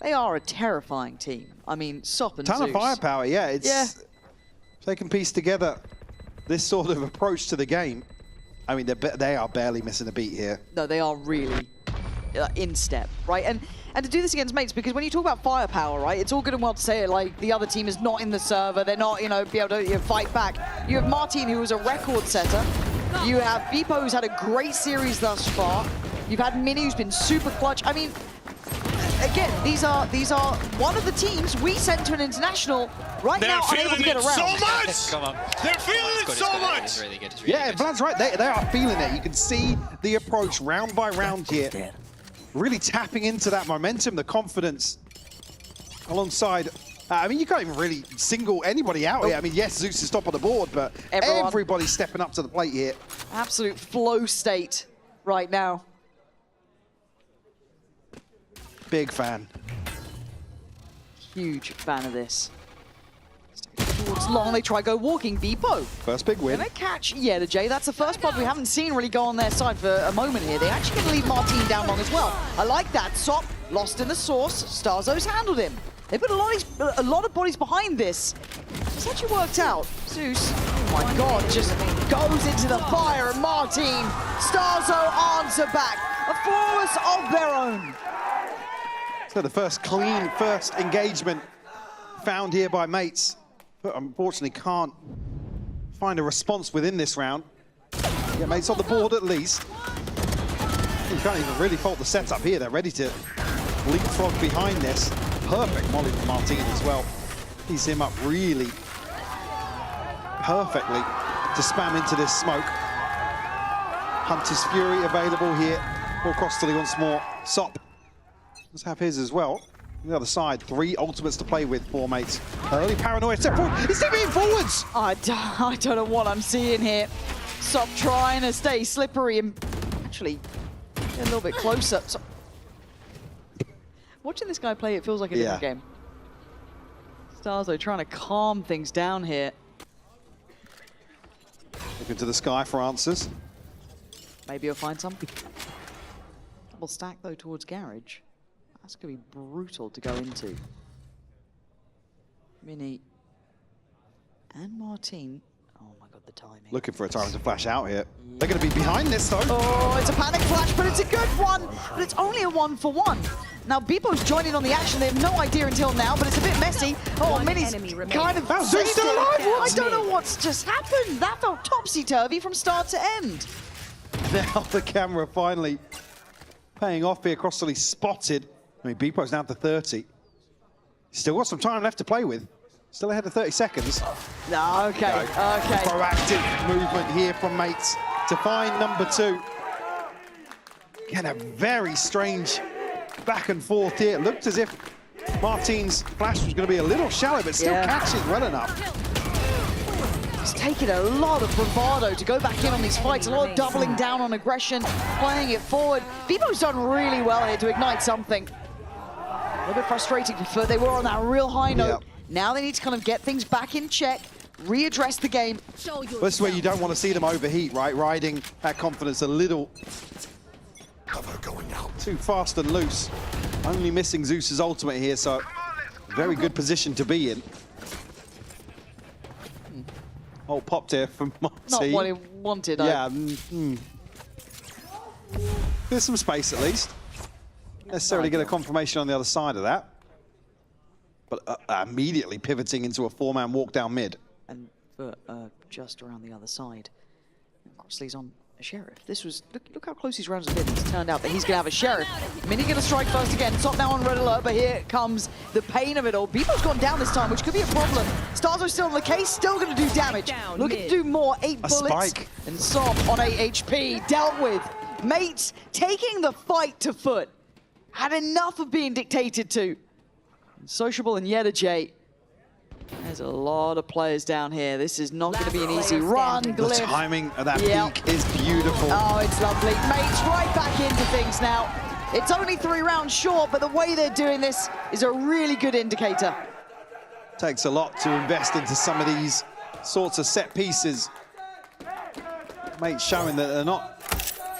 They are a terrifying team. I mean, Sop and Ton Zeus. of firepower, yeah. If they can piece together this sort of approach to the game, I mean, they are barely missing a beat here. No, they are really in step, right? And to do this against Mates, because when you talk about firepower, right, it's all good and well to say it like the other team is not in the server, they're not, be able to fight back. You have Martin, who was a record setter. You have Beepo, who's had a great series thus far. You've had Mini, who's been super clutch. I mean, again, these are one of the teams we sent to an international right now, unable to get around. So much! Come on. They're feeling it so much! It's really good. It's really good. Vlad's right. They are feeling it. You can see the approach round by round here. Really tapping into that momentum, the confidence alongside. I mean, you can't even really single anybody out here. I mean, yes, Zeus is top of the board, but everybody's stepping up to the plate here. Absolute flow state right now. Big fan. Huge fan of this. Towards long, they try go walking. Beepo. First big win. Can they catch YetJ? That's the first pod we haven't seen really go on their side for a moment here. They actually going to leave Martin down long as well. I like that. Sop lost in the source. Starzo's handled him. They put a lot of bodies behind this. It's actually worked out. Zeus, oh my god, just goes into the fire, and Martin, Starzo answer back. A flawless of their own. So the first clean engagement found here by Mates, but unfortunately can't find a response within this round. Yeah, Mates on the board at least. You can't even really fault the setup here. They're ready to leapfrog behind this. Perfect molly from Martin as well. He's him up really perfectly to spam into this smoke. Hunter's Fury available here for Costly once more. Sop. Let's have his as well. On the other side, 3 ultimates to play with for Mates. Early paranoia step forward. He's stepping forwards. I don't know what I'm seeing here. Sop trying to stay slippery and actually get a little bit closer. So, watching this guy play, it feels like a different game. Starzo trying to calm things down here. Looking to the sky for answers. Maybe he'll find something. Double stack though towards Garage. That's going to be brutal to go into. Mini and Martin. Oh my god, the timing. Looking for a time to flash out here. They're going to be behind this though. Oh, it's a panic flash, but it's a good one. But it's only a 1-for-1. Now Beepo's joining on the action. They have no idea until now, but it's a bit messy. Oh, Mini's kind of Zeus still alive. I don't know what's just happened. That felt topsy-turvy from start to end. Now the camera finally paying off here. Crossley spotted. I mean, Beepo's down to 30. Still got some time left to play with. Still ahead of 30 seconds. No, okay, okay. Proactive movement here from Mates to find number 2. Again, a very strange back and forth here. It looked as if Martin's flash was going to be a little shallow, but still catching well enough. It's taken a lot of bravado to go back in on these fights, a lot of doubling down on aggression, playing it forward. Bebo's done really well here to ignite something. A little bit frustrating for FUT. They were on that real high note. Now they need to kind of get things back in check, readdress the game. This is where you don't want to see them overheat, right? Riding that confidence a little too fast and loose. Only missing Zeus's ultimate here, so very good position to be in. Oh, popped here from Martin. Not what he wanted. Yeah. There's some space at least. Necessarily get a confirmation on the other side of that. But immediately pivoting into a 4-man walk down mid. And just around the other side. Crossley's on a Sheriff. This was, look how close these rounds have been. It's turned out that he's going to have a Sheriff. Mini going to strike first again. Top now on red alert, but here comes the pain of it all. Bebo's gone down this time, which could be a problem. Starzo's still in the case, still going to do damage. Looking to do more, 8 bullets. Spike. And Sop on 8 HP, dealt with. Mates taking the fight to FUT. Had enough of being dictated to. Sociable and Yedajay. There's a lot of players down here. This is not going to be an easy run. The Glyph. timing of that peak is beautiful. Oh, it's lovely. Mates right back into things now. It's only 3 rounds short, but the way they're doing this is a really good indicator. Takes a lot to invest into some of these sorts of set pieces. Mates showing that they're not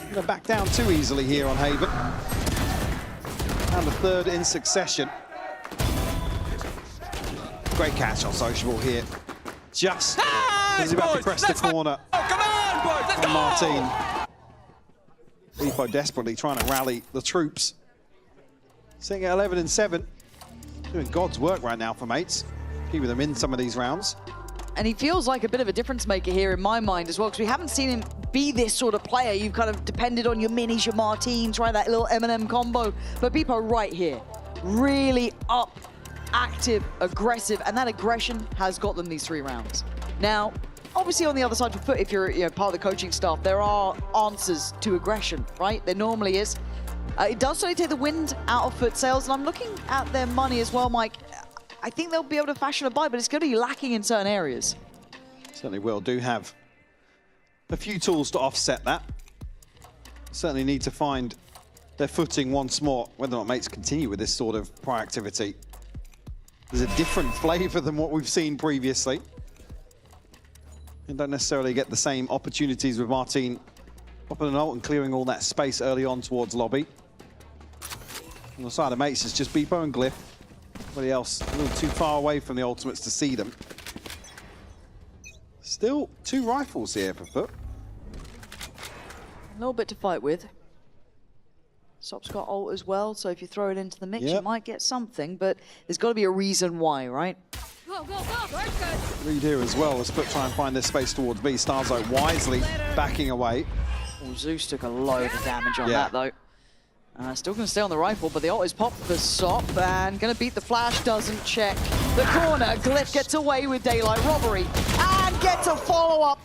going to back down too easily here on Haven. And the 3rd in succession. Great catch on Sociable here. Just as he's about to press the corner. Come on, boys, let's go! Martin. Bebo desperately trying to rally the troops. Sitting at 11 and 7. Doing God's work right now for Mates. Keeping them in some of these rounds. And he feels like a bit of a difference maker here in my mind as well, because we haven't seen him be this sort of player. You've kind of depended on your Minis, your Martins, right? That little Eminem combo. But Bebo right here, really up, active, aggressive, and that aggression has got them these 3 rounds. Now, obviously on the other side for FUT, if you're part of the coaching staff, there are answers to aggression, right? There normally is. It does certainly take the wind out of FUT sails, and I'm looking at their money as well, Mike. I think they'll be able to fashion a buy, but it's going to be lacking in certain areas. Certainly will. Do have a few tools to offset that. Certainly need to find their footing once more, whether or not Mates continue with this sort of proactivity. There's a different flavour than what we've seen previously. And don't necessarily get the same opportunities with Martin popping an ult and clearing all that space early on towards lobby. On the side of Mates, it's just Bebo and Glyph. Everybody else a little too far away from the ultimates to see them. Still 2 rifles here for FUT. A little bit to fight with. Sop's got ult as well, so if you throw it into the mix, you might get something, but there's got to be a reason why, right? Go, go, go. Read here as well as FUT try and find this space towards B. Starzo wisely backing away. Oh, Zeus took a load of damage on that, though. Still going to stay on the rifle, but the ult is popped for Sop, and going to beat the flash, doesn't check the corner. Glyph gets away with daylight robbery, and gets a follow-up.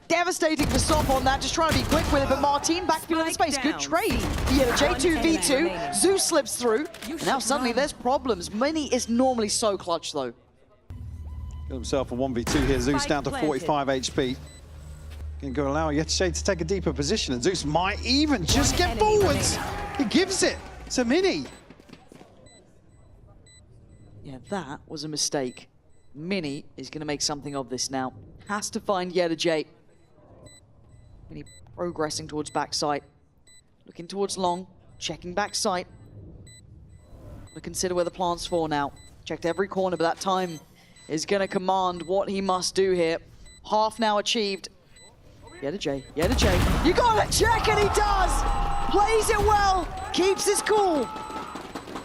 Devastating for Sop on that, just trying to be quick with it, but Martin back in the space. Good trade. Yeah, the J2v2, Zeus slips through, and now suddenly there's problems. Mini is normally so clutch, though. Got himself a 1v2 here. Zeus down to 45 HP. Going to allow Yetche to take a deeper position, and Zeus might even just get forwards. He gives it to Mini. Yeah, that was a mistake. Mini is going to make something of this now. Has to find Yedajay. Mini progressing towards backside. Looking towards long. Checking backside. To consider where the plant's for now. Checked every corner, but that time is going to command what he must do here. Half now achieved. Yedajay, Yedajay. You got to check, and he does! Plays it well, keeps his cool.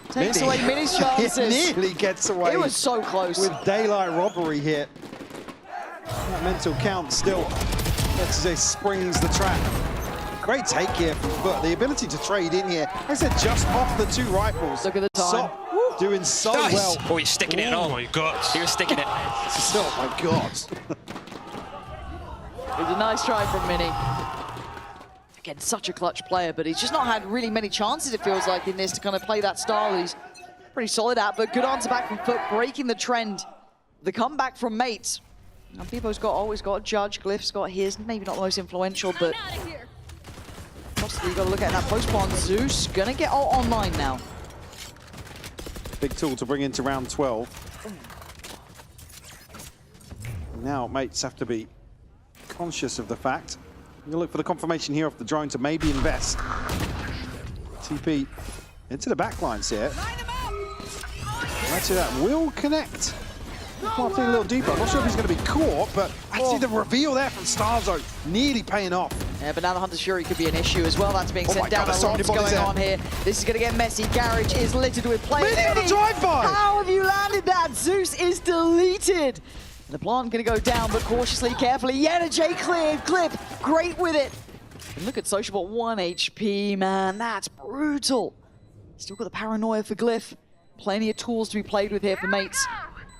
Takes away Mini's chances. It nearly gets away. It was so close. With daylight robbery here. That mental count still. Yetche springs the trap. Great take here from FUT. The ability to trade in here. I said just off the 2 rifles. Look at the time. Doing so Nice. well. Oh, he's sticking it. Oh my god. He was sticking it. Oh my god. It was a nice try from Mini. Again, such a clutch player, but he's just not had really many chances, it feels like, in this to kind of play that style he's pretty solid at. But good answer back from FUT, breaking the trend. The comeback from Mates. Now, Bebo's always got a judge. Glyph's got his, maybe not the most influential, but possibly you've got to look at that post-spawn. Zeus gonna get ult online now. Big tool to bring into round 12. Now Mates have to be conscious of the fact. You'll look for the confirmation here off the drone to maybe invest. TP into the backlines here. Actually, that will connect. Crafting a little deeper. I'm not sure if he's going to be caught, but actually the reveal there from Starzo nearly paying off. Yeah, but now the Hunter's Fury could be an issue as well. That's being sent down. God, A lot's going on here. This is going to get messy. Garage is littered with players. Mini on a drive-by! How have you landed that? Zeus is deleted. The plant going to go down, but cautiously, carefully. Yeta J cleared. Clip, great with it. And look at Sociable, 1 HP, man. That's brutal. Still got the paranoia for Glyph. Plenty of tools to be played with here for Mates.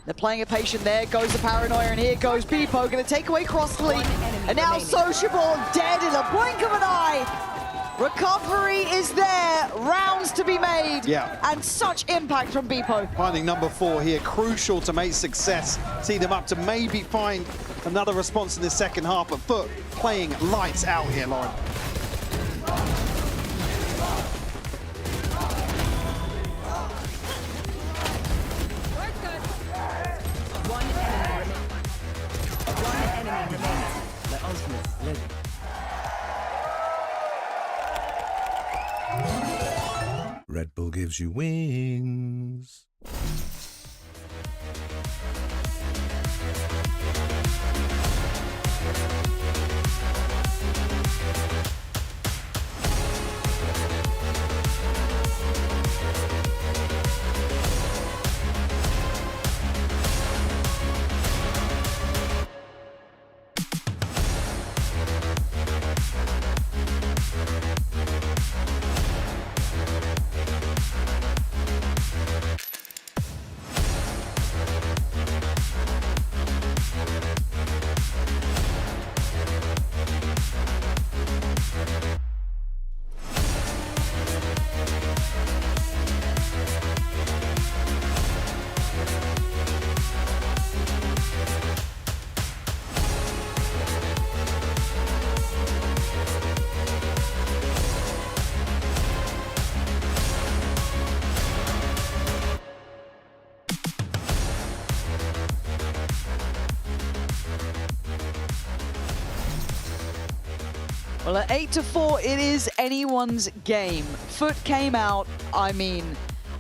They're playing it patient. There goes the paranoia, and here goes Beepo, going to take away Crossley. And now Sociable dead in a blink of an eye. Recovery is there. Rounds to be made. Yeah. And such impact from Beepo. Finding number 4 here, crucial to Mate's success. See them up to maybe find another response in the second half, but FUT playing lights out here, Lauren. Red Bull gives you wings. Well, at 8-4, it is anyone's game. FUT came out, I mean,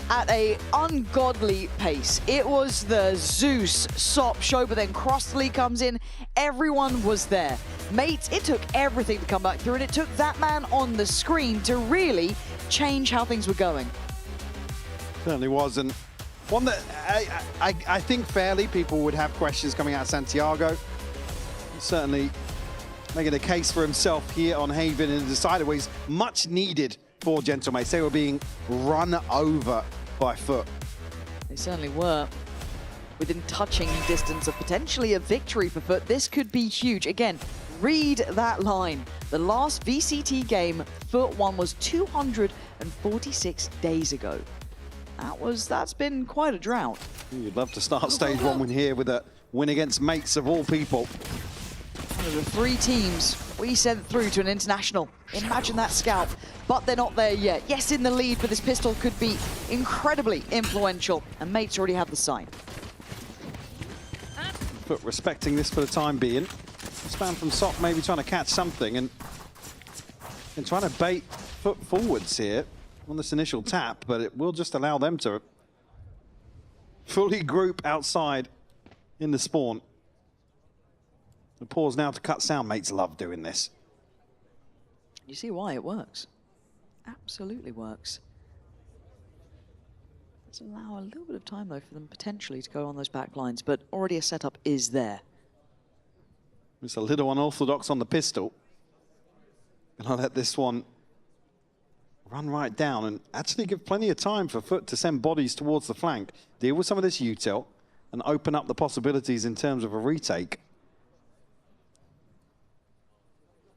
at a ungodly pace. It was the Zeus SOP show, but then Crossley comes in. Everyone was there. Mates, it took everything to come back through, and it took that man on the screen to really change how things were going. Certainly was, and one that I think fairly people would have questions coming out of Santiago. Certainly making a case for himself here on Haven in a decided ways, much needed for Gentlemates. They were being run over by FUT. They certainly were. Within touching distance of potentially a victory for FUT, this could be huge. Again, read that line. The last VCT game FUT won was 246 days ago. That's been quite a drought. You'd love to start stage 1 win here with a win against Mates of all people. One of the 3 teams we sent through to an international. Imagine that scalp, but they're not there yet. Yes, in the lead, but this pistol could be incredibly influential, and Mates already have the sign. FUT respecting this for the time being. Spam from SOP maybe trying to catch something and trying to bait FUT forwards here on this initial tap, but it will just allow them to fully group outside in the spawn. The pause now to cut sound. Mates love doing this. You see why it works. Absolutely works. Let's allow a little bit of time, though, for them potentially to go on those back lines, but already a setup is there. It's a little unorthodox on the pistol. Gonna let this one run right down and actually give plenty of time for FUT to send bodies towards the flank, deal with some of this util, and open up the possibilities in terms of a retake.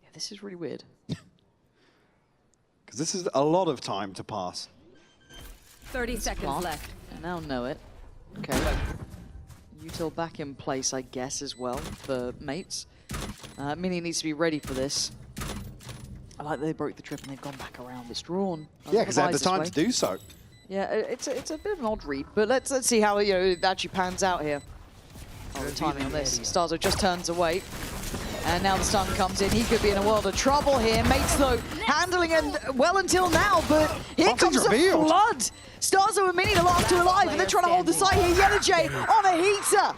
Yeah, this is really weird. Because this is a lot of time to pass. 30 seconds left. I now know it. Okay. Util back in place, I guess, as well for mates. Mini needs to be ready for this. I like that they broke the trip and they've gone back around. It's drawn. Yeah, because they had the time to do so. Yeah, it's a bit of an odd read, but let's see how it actually pans out here. Oh, the timing on this. Starzo just turns away. And now the stun comes in. He could be in a world of trouble here. Mates, though, handling it well until now, but here comes the flood. Starzo and Mini, the last two alive, and they're trying to hold the side here. YellowJ on a heater.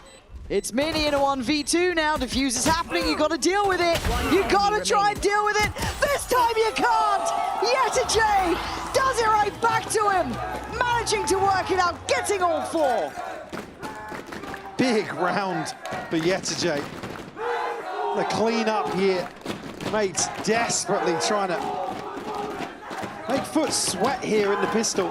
It's Mini in a 1v2 now. Diffuse is happening. You got to deal with it. You got to try and deal with it. This time you can't. YellowJ does it right back to him. Managing to work it out, getting all four. Big round for YellowJ. The clean up here. Mates desperately trying to make FUT sweat here in the pistol.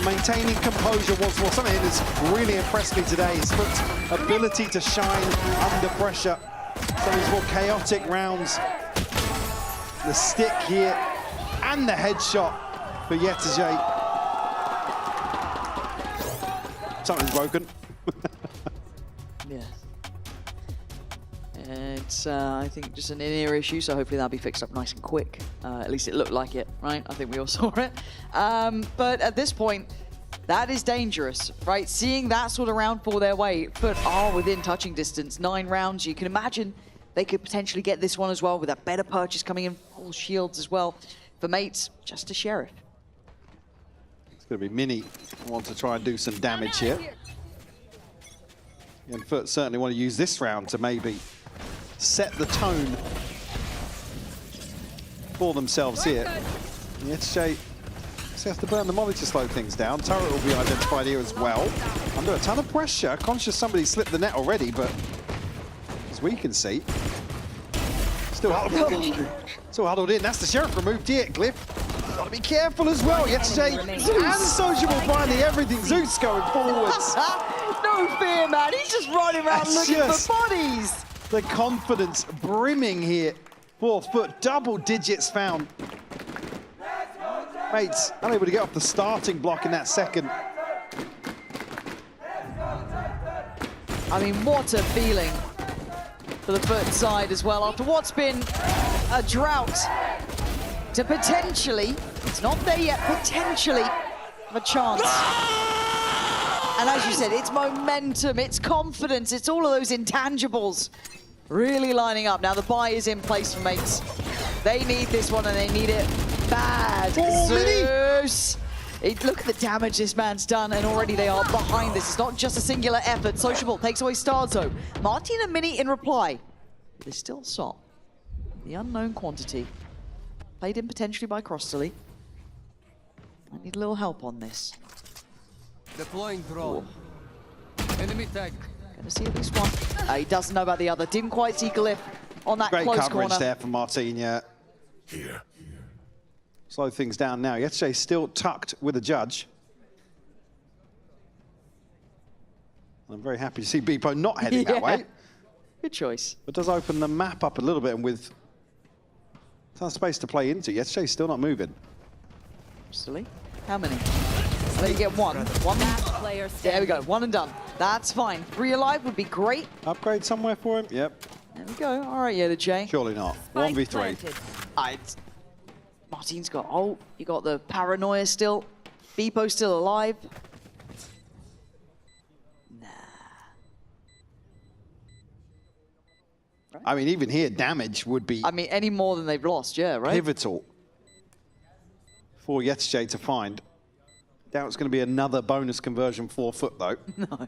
Maintaining composure was something that's really impressed me today is FUT's ability to shine under pressure. Some of these more chaotic rounds. The stick here and the headshot for YellowJ. Something's broken. Yeah. It's, I think, just an in-ear issue, so hopefully that'll be fixed up nice and quick. At least it looked like it, right? I think we all saw it. But at this point, that is dangerous, right? Seeing that sort of round fall their way, FUT are within touching distance. 9 rounds, you can imagine they could potentially get this one as well with that better purchase coming in, full shields as well. For mates, just a sheriff. It's going to be Mini who want to try and do some damage here. And FUT certainly want to use this round to maybe set the tone for themselves here. YellowJ has to burn the molly to slow things down. Turret will be identified here as well. Under a ton of pressure. Conscious somebody slipped the net already, but as we can see, still huddled in. That's the sheriff removed here. Glyph, got to be careful as well. YellowJ and Sociable finding everything. Zeus going forwards. No fear, man. He's just running around looking for bodies. The confidence brimming here for FUT. Double digits found. Mates unable to get off the starting block in that second. I mean, what a feeling for the FUT side as well. After what's been a drought to potentially, it's not there yet, potentially have a chance. And as you said, it's momentum, it's confidence, it's all of those intangibles really lining up. Now the buy is in place for mates. They need this one and they need it bad. Zeus! Look at the damage this man's done, and already they are behind this. It's not just a singular effort. Sociable takes away Starzo. Martin and Mini in reply. There's still Sot. The unknown quantity. Played in potentially by Crossley. I need a little help on this. Deploying drone. Enemy tag. Gonna see at least one. He doesn't know about the other. Didn't quite see Glyph on that Great close coverage corner. there from Martin, yeah. Slow things down now. YellowJ still tucked with a judge. I'm very happy to see Beepo not heading that way. Good choice. But does open the map up a little bit, and with some space to play into. YellowJ's still not moving. Silly. How many? Let you get one. One. There we go. One and done. That's fine. 3 alive would be great. Upgrade somewhere for him. Yep. There we go. All right, YellowJ. Surely not. 1v3. Martin's got ult. You got the paranoia still. Beepo still alive. I mean, even here, damage would be... I mean, any more than they've lost, yeah, right? Pivotal for YellowJ to find. Doubt it's going to be another bonus conversion for FUT, though. No.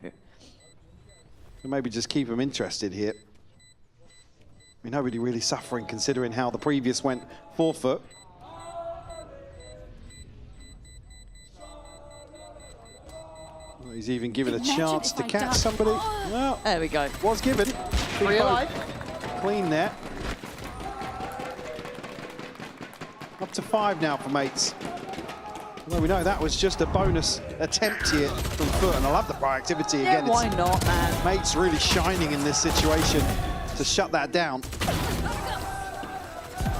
So maybe just keep them interested here. I mean, nobody really suffering considering how the previous went for FUT. Well, he's even given a chance to catch somebody. Well, there we go. Was given. 3 alive. Clean there. Up to 5 now for Mates. Well, we know that was just a bonus attempt here from FUT, and I love the proactivity again. Yeah, why not, man? Mates really shining in this situation to shut that down.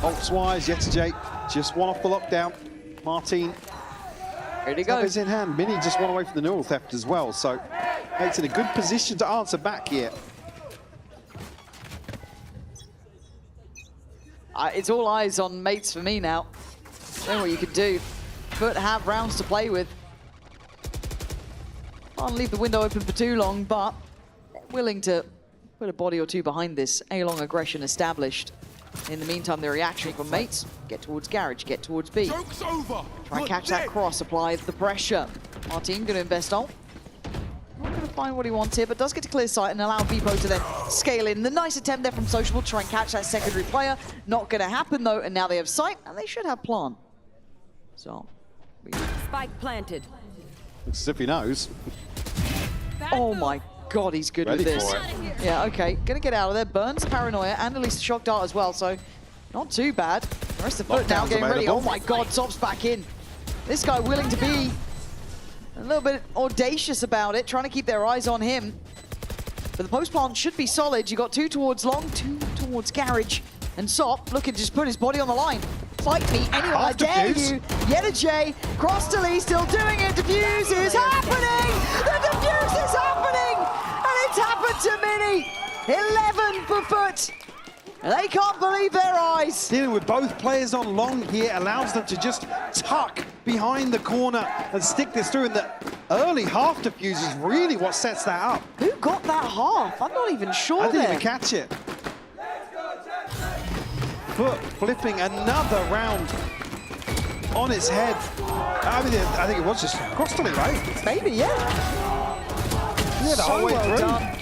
Ults-wise, Yetajay just one off the lockdown. Martin, ready to go. Is in hand. Mini just one away from the neural theft as well, so Mates in a good position to answer back here. It's all eyes on Mates for me now. Show what you can do. FUT have rounds to play with. Can't leave the window open for too long, but willing to put a body or two behind this. A-long aggression established. In the meantime, the reaction from Mates. Get towards Garage, get towards B. Try and catch that cross, apply the pressure. Martin going to invest ult. Not going to find what he wants here, but does get to clear sight and allow Vipo to then scale in. The nice attempt there from Sociable to try and catch that secondary player. Not going to happen though, and now they have sight, and they should have plant. So, spike planted. Looks as if he knows. Oh my God, he's good Ready with this. for it. Yeah, okay, gonna get out of there. Burns Paranoia and at least a shock dart as well, so not too bad. The rest of FUT now getting ready. Oh my God, Top's back in. This guy willing to be a little bit audacious about it, trying to keep their eyes on him. But the post plant should be solid. You got 2 towards Long, 2 towards Garage, and Sop looking to just put his body on the line. Fight me anyone, I dare you. Yetajay, cross to Lee, still doing it. Defuse is happening! The defuse is happening! And it's happened to Mini! 11 for FUT. They can't believe their eyes. Dealing with both players on Long here allows them to just tuck behind the corner and stick this through. And the early half defuse is really what sets that up. Who got that half? I'm not even sure. I didn't even catch it. FUT flipping another round on its head. I think it was just cross to me, right? Maybe, yeah. Yeah, the whole way well through. done.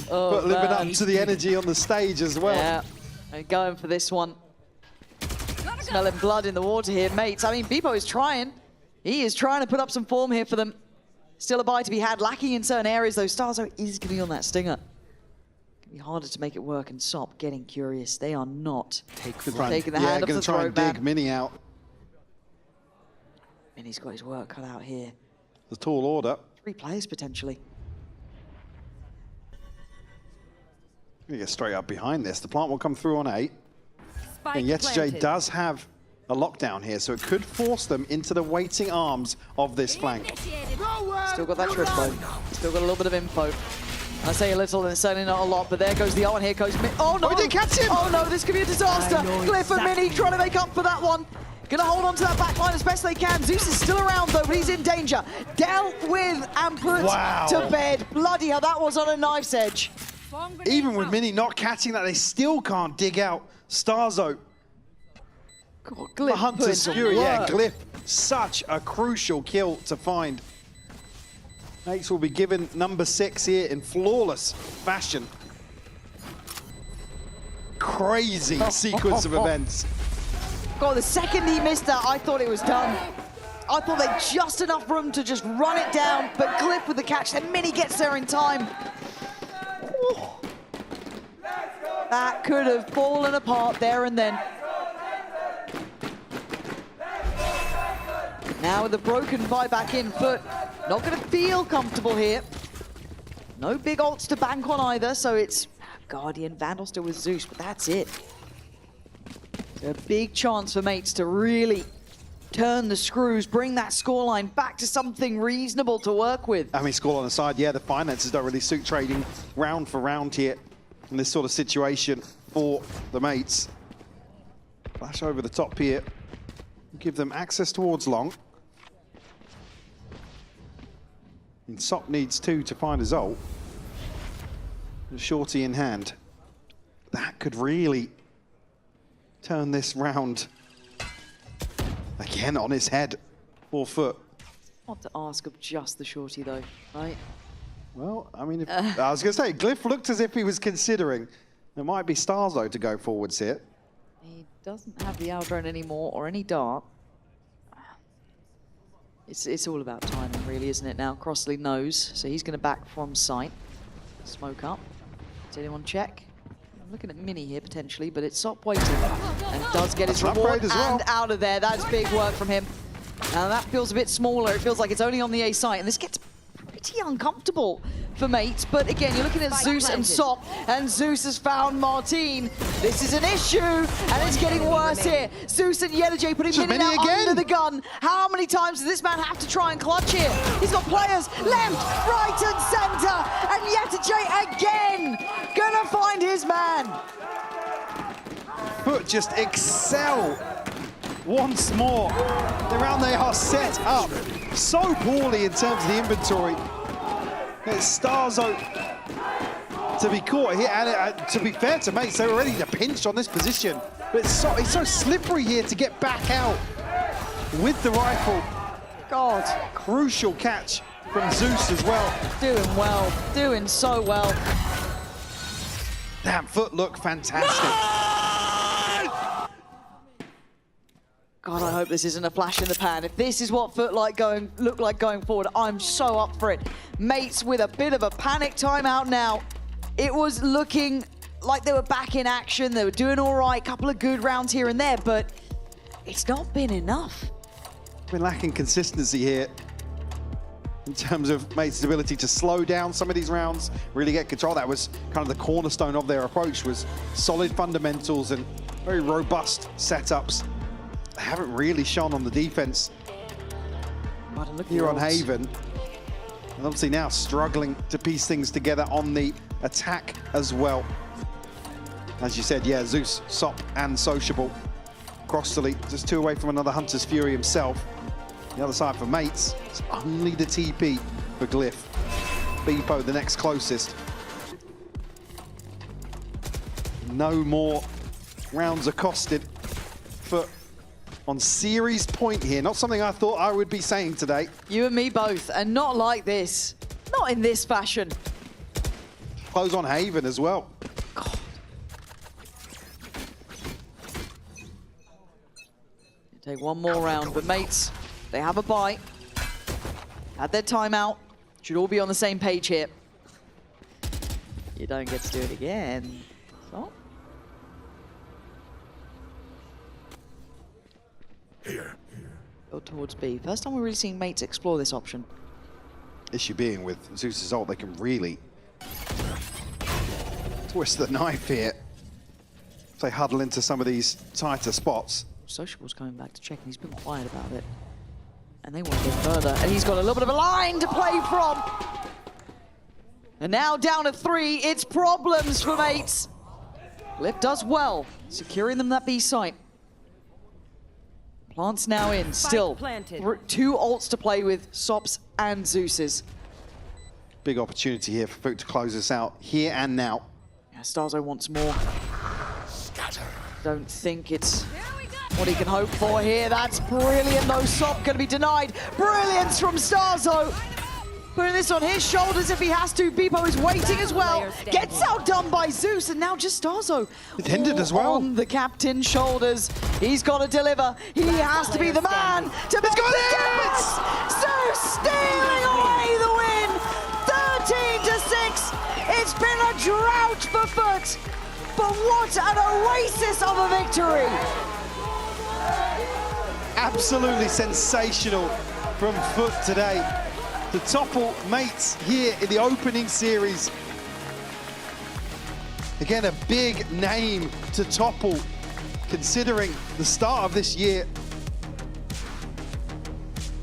But living up to the energy on the stage as well. Yeah, they're going for this one. Smelling blood in the water here, Mates. I mean, Bipo is trying. He is trying to put up some form here for them. Still a buy to be had, lacking in certain areas, though. Starzo is going to be on that stinger. It'll be harder to make it work, and Sop getting curious. They are not taking the hand off the try and throat dig Mini out. Mini's got his work cut out here. The tall order. 3 players, potentially. Gonna get straight up behind this. The plant will come through on 8. Spike And Yetajay planted. does have a lockdown here, so it could force them into the waiting arms of this flank. Still got that trip though. Still got a little bit of info. I say a little and certainly not a lot, but there goes the ult and here goes Oh no! Oh, he didn't catch him! Oh no, this could be a disaster. Glyph and Mini trying to make up for that one. Gonna hold on to that back line as best they can. Zeus is still around though, but he's in danger. Dealt with and put to bed. Bloody hell, that was on a knife's edge. Even with Mini not catching that, they still can't dig out Starzo. God, The Glyph Hunter's putting some Fury, yeah, work. Glyph. Such a crucial kill to find. Mates will be given number 6 here in flawless fashion. Crazy sequence of events. God, the second he missed that, I thought it was done. I thought they had just enough room to just run it down, but Glyph with the catch, then Mini gets there in time. Ooh. That could have fallen apart there and then. Now with the broken buyback in FUT, not going to feel comfortable here. No big ults to bank on either, so it's Guardian, Vandal still with Zeus, but that's it. So a big chance for Mates to really turn the screws, bring that scoreline back to something reasonable to work with. I mean, score on the side, yeah, the finances don't really suit trading round for round here in this sort of situation for the Mates. Flash over the top here. Give them access towards Long. And Sop needs 2 to find his ult. The shorty in hand. That could really turn this round again on his head for FUT. Not to ask of just the shorty though, right? Well, I mean, I was going to say, Glyph looked as if he was considering. There might be Starzo to go forwards here. He doesn't have the Aldrone anymore or any dart. It's all about timing, really, isn't it now? Crossley knows, so he's going to back from sight. Smoke up. Does anyone check? I'm looking at Mini here potentially, but it's Sop waiting and does get his That's an reward upgrade as well. and out of there. That's big work from him. Now that feels a bit smaller. It feels like it's only on the A site, and this gets pretty uncomfortable for Mates. But again, you're looking at Zeus and Sop, and Zeus has found Martine. This is an issue, and it's getting worse here. Zeus and Yedajay putting Mini now under the gun. How many times does this man have to try and clutch here? He's got players left, right, and center, and Yedajay again gonna find his man. FUT just excel once more. Around they are set up so poorly in terms of the inventory. It's Starzo to be caught here, and to be fair to Mates, they're already pinched on this position. But it's so slippery here to get back out with the rifle. God. Crucial catch from Zeus as well. Doing well, doing so well. Damn, FUT look fantastic. God, I hope this isn't a flash in the pan. If this is what FUT look like going forward, I'm so up for it. Mates with a bit of a panic timeout now. It was looking like they were back in action. They were doing all right, couple of good rounds here and there, but it's not been enough. Been lacking consistency here in terms of Mates' ability to slow down some of these rounds, really get control. That was kind of the cornerstone of their approach, was solid fundamentals and very robust setups. They haven't really shone on the defense here on Haven. And obviously now struggling to piece things together on the attack as well. As you said, yeah, Zeus, Sop, and Sociable. Crossley just 2 away from another Hunter's Fury himself. The other side for Mates, it's only the TP for Glyph. Beepo, the next closest. No more rounds accosted for on series point here. Not something I thought I would be saying today. You and me both, and not like this. Not in this fashion. Close on Haven as well. God. Take one more round, but Mates, they have a bite. Had their timeout. Should all be on the same page here. You don't get to do it again. So. Go towards B. First time we're really seeing Mates explore this option. Issue being with Zeus's ult, they can really twist the knife here. If they huddle into some of these tighter spots. Sociable's coming back to check, and he's been quiet about it. And they want to get further, and he's got a little bit of a line to play from. And now down to 3, it's problems for Mates. Glyph does well, securing them that B site. Plant's now in, still. 2 ults to play with, Sops and Zeus's. Big opportunity here for FUT to close this out here and now. Yeah, Starzo wants more. Don't think it's what he can hope for here. That's brilliant though. Sop going to be denied. Brilliance from Starzo. Putting this on his shoulders if he has to. Beepo is waiting as well. Gets outdone by Zeus, and now just Starzo. Intended as well. On the captain's shoulders. He's got to deliver. He has to be the man to make the difference. Zeus stealing away the win. 13-6. It's been a drought for FUT. But what an oasis of a victory! Absolutely sensational from FUT today to topple Mates here in the opening series. Again, a big name to topple considering the start of this year.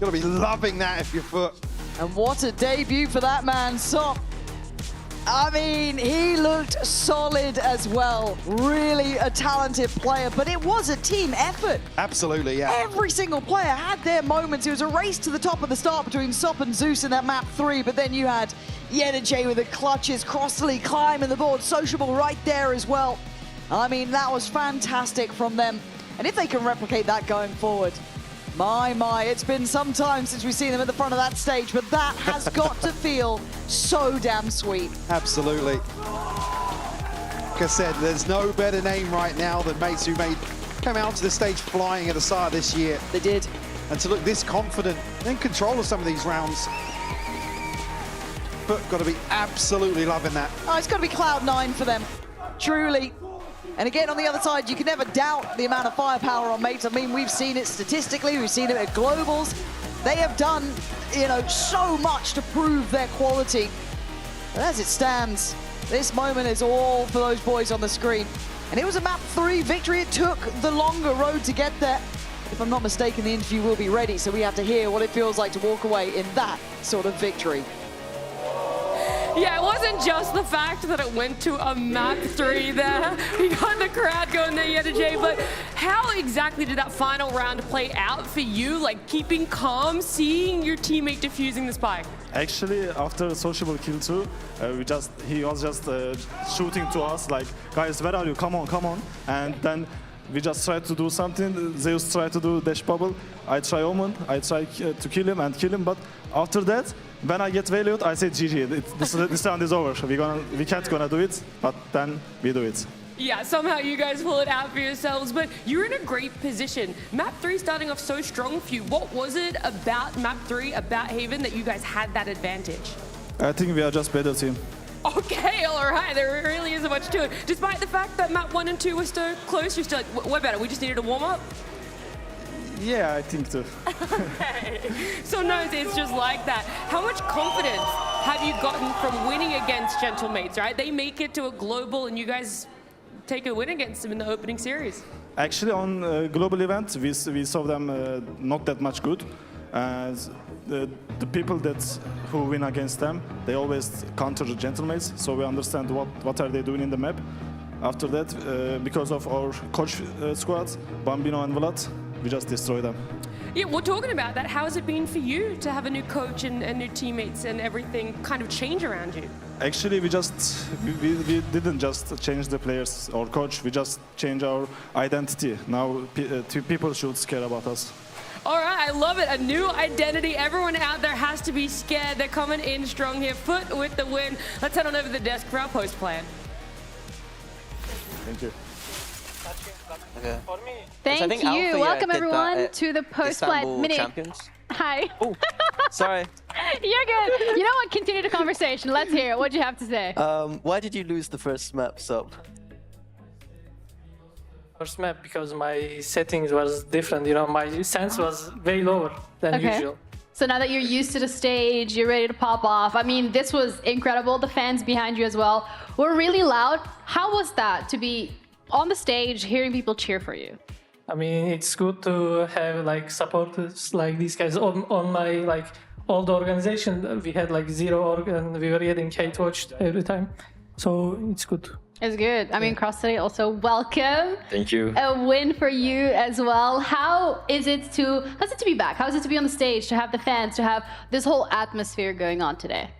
You're gonna be loving that if you're FUT. And what a debut for that man, Sop. I mean, he looked solid as well. Really a talented player, but it was a team effort. Absolutely, yeah. Every single player had their moments. It was a race to the top of the start between Sop and Zeus in that map 3, but then you had Yedajay with the clutches, Crossley climbing the board, Sociable right there as well. I mean, that was fantastic from them. And if they can replicate that going forward, my, it's been some time since we've seen them at the front of that stage, but that has got to feel so damn sweet. Absolutely. Like I said, there's no better name right now than Mates, who came out to the stage flying at the start of this year. They did. And to look this confident, in control of some of these rounds. But got to be absolutely loving that. Oh, it's got to be Cloud9 for them. truly. And again, on the other side, you can never doubt the amount of firepower on mates. I mean, we've seen it statistically, we've seen it at Globals. They have done, you know, so much to prove their quality. But as it stands, this moment is all for those boys on the screen. And it was a map 3 victory. It took the longer road to get there. If I'm not mistaken, the interview will be ready, so we have to hear what it feels like to walk away in that sort of victory. Yeah, it wasn't just the fact that it went to a map 3 there. You got the crowd going there, Jay, but how exactly did that final round play out for you? Like keeping calm, seeing your teammate defusing the spike? Actually, after sociable kill 2, he was just shooting to us like, guys, where are you? Come on, come on. And then we just tried to do something. Zeus tried to do dash bubble. I try Omen. I try to kill him, but after that, when I get valued, I say GG. This round is over. We can't gonna do it, but then we do it. Yeah, somehow you guys pull it out for yourselves, but you're in a great position. Map 3 starting off so strong for you. What was it about Map 3, about Haven, that you guys had that advantage? I think we are just better team. Okay, all right, there really isn't much to it. Despite the fact that Map 1 and 2 were so close, you're still like, we're better, we just needed a warm-up? Yeah, I think so. Okay. So no, it's just like that. How much confidence have you gotten from winning against Gentlemates, right? They make it to a global and you guys take a win against them in the opening series. Actually, on global event, we saw them not that much good. The people who win against them, they always counter the Gentlemates, so we understand what are they doing in the map. After that, because of our coach squads, Bambino and Vlad, we just destroy them. Yeah, we're talking about that. How has it been for you to have a new coach and new teammates and everything kind of change around you? Actually, we didn't just change the players or coach, we just changed our identity. Now people should care about us. All right, I love it. A new identity. Everyone out there has to be scared. They're coming in strong here. FUT with the win. Let's head on over to the desk for our post plan. Thank you. Okay. Thank you. Welcome everyone to the post-flight minute. Champions. Hi. Oh, sorry. You're good. You know what? Continue the conversation. Let's hear it. What do you have to say? Why did you lose the first map, Sub? First map because my settings was different. You know, my sense was way lower than usual. So now that you're used to the stage, you're ready to pop off. I mean, this was incredible. The fans behind you as well were really loud. How was that to be on the stage, hearing people cheer for you? I mean, it's good to have like supporters like these guys. On my like old organization, we had like 0 org and we were getting hate watched every time. So it's good. It's good. I mean, Cross City also welcome. Thank you. A win for you as well. How's it to be back? How is it to be on the stage, to have the fans, to have this whole atmosphere going on today?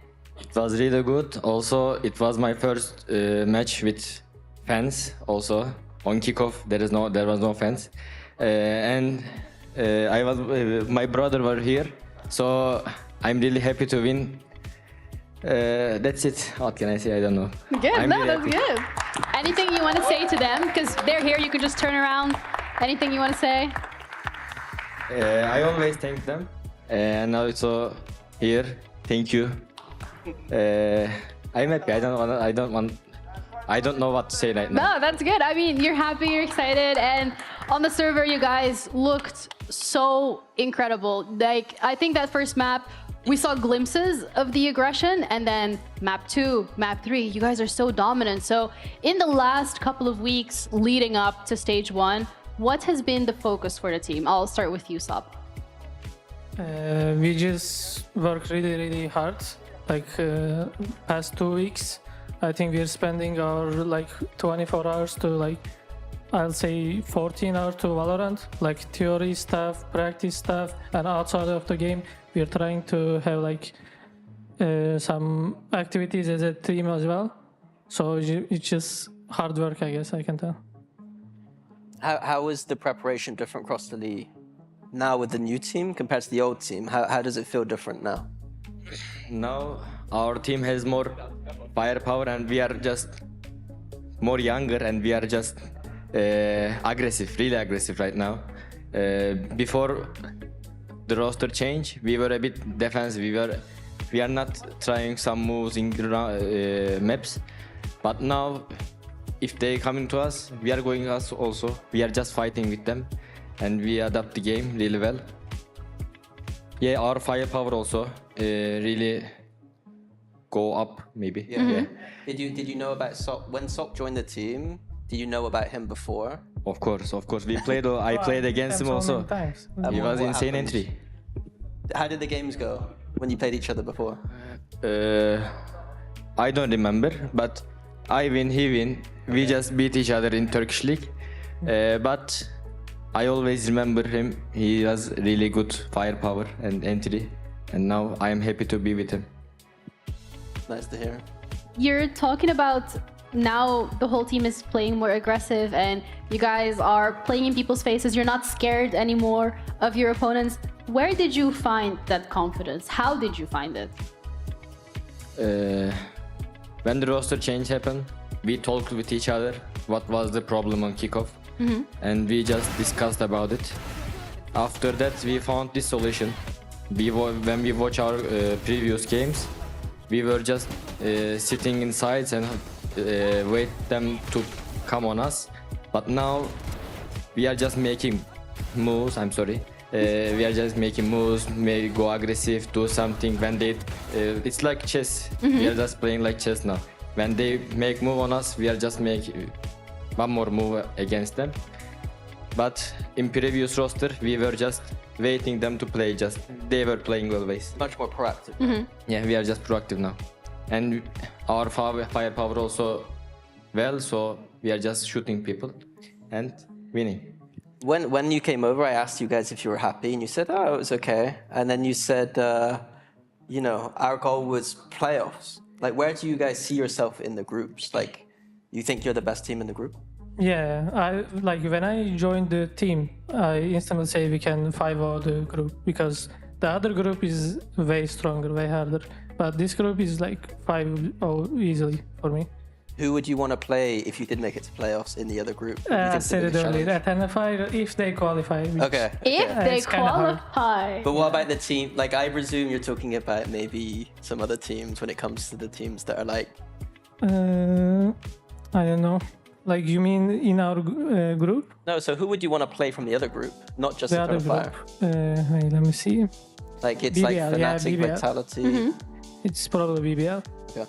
It was really good. Also, it was my first match with fans. Also, on kickoff, there was no fans, and my brother were here, so I'm really happy to win. That's it. What can I say? I don't know. Good. That's good. Anything you want to say to them? Because they're here, you can just turn around. Anything you want to say? I always thank them, and also here, thank you. I'm happy. I don't know what to say right now. No, that's good. I mean, you're happy, you're excited, and on the server, you guys looked so incredible. Like, I think that first map, we saw glimpses of the aggression, and then map 2, map 3, you guys are so dominant. So in the last couple of weeks leading up to stage 1, what has been the focus for the team? I'll start with you, Sab. We just worked really, really hard. Like past 2 weeks, I think we're spending our like 24 hours to like, I'll say 14 hours to Valorant, like theory stuff, practice stuff, and outside of the game, we're trying to have like some activities as a team as well. So it's just hard work, I guess I can tell. How is the preparation different across the league now with the new team compared to the old team? How does it feel different now? Now our team has more firepower and we are just more younger and we are just aggressive, really aggressive right now. Before the roster change, we were a bit defensive. We are not trying some moves in maps, but now if they coming to us, we are going us also. We are just fighting with them, and we adapt the game really well. Yeah, our firepower also really go up maybe. Yeah. Did you know about Sok when Sok joined the team? Did you know about him before? Of course. We played. I played against him also. He was insane entry. How did the games go when you played each other before? I don't remember, but I win, he win. We just beat each other in Turkish league. But I always remember him. He has really good firepower and entry, and now I am happy to be with him. Nice to hear. You're talking about now the whole team is playing more aggressive and you guys are playing in people's faces. You're not scared anymore of your opponents. Where did you find that confidence? How did you find it? When the roster change happened, we talked with each other what was the problem on kickoff, and we just discussed about it. After that, we found this solution. When we watch our previous games, we were just sitting in sides and wait them to come on us. But now we are just making moves. We are just making moves, maybe go aggressive, do something. When they, it's like chess. We are just playing like chess now. When they make move on us, we are just making one more move against them. But in previous roster, we were just waiting them to play. Just they were playing always. Much more proactive. Yeah, we are just proactive now, and our firepower also well. So we are just shooting people and winning. When you came over, I asked you guys if you were happy, and you said, "Oh, it was okay." And then you said, "You know, our goal was playoffs." Like, where do you guys see yourself in the groups? Like, you think you're the best team in the group? Yeah, when I joined the team, I instantly say we can 5-0 the group because the other group is way stronger, way harder. But this group is like 5-0 easily for me. Who would you want to play if you did make it to playoffs in the other group? I said it earlier, at if they qualify. Okay. If they qualify. But what about the team? Like, I presume you're talking about maybe some other teams when it comes to the teams that are like... I don't know. Like, you mean in our group? No, so who would you want to play from the other group? Not just the other Fire. Wait, let me see. Like, it's BBL, like Fnatic, BBL. Vitality. It's probably BBL. Yeah.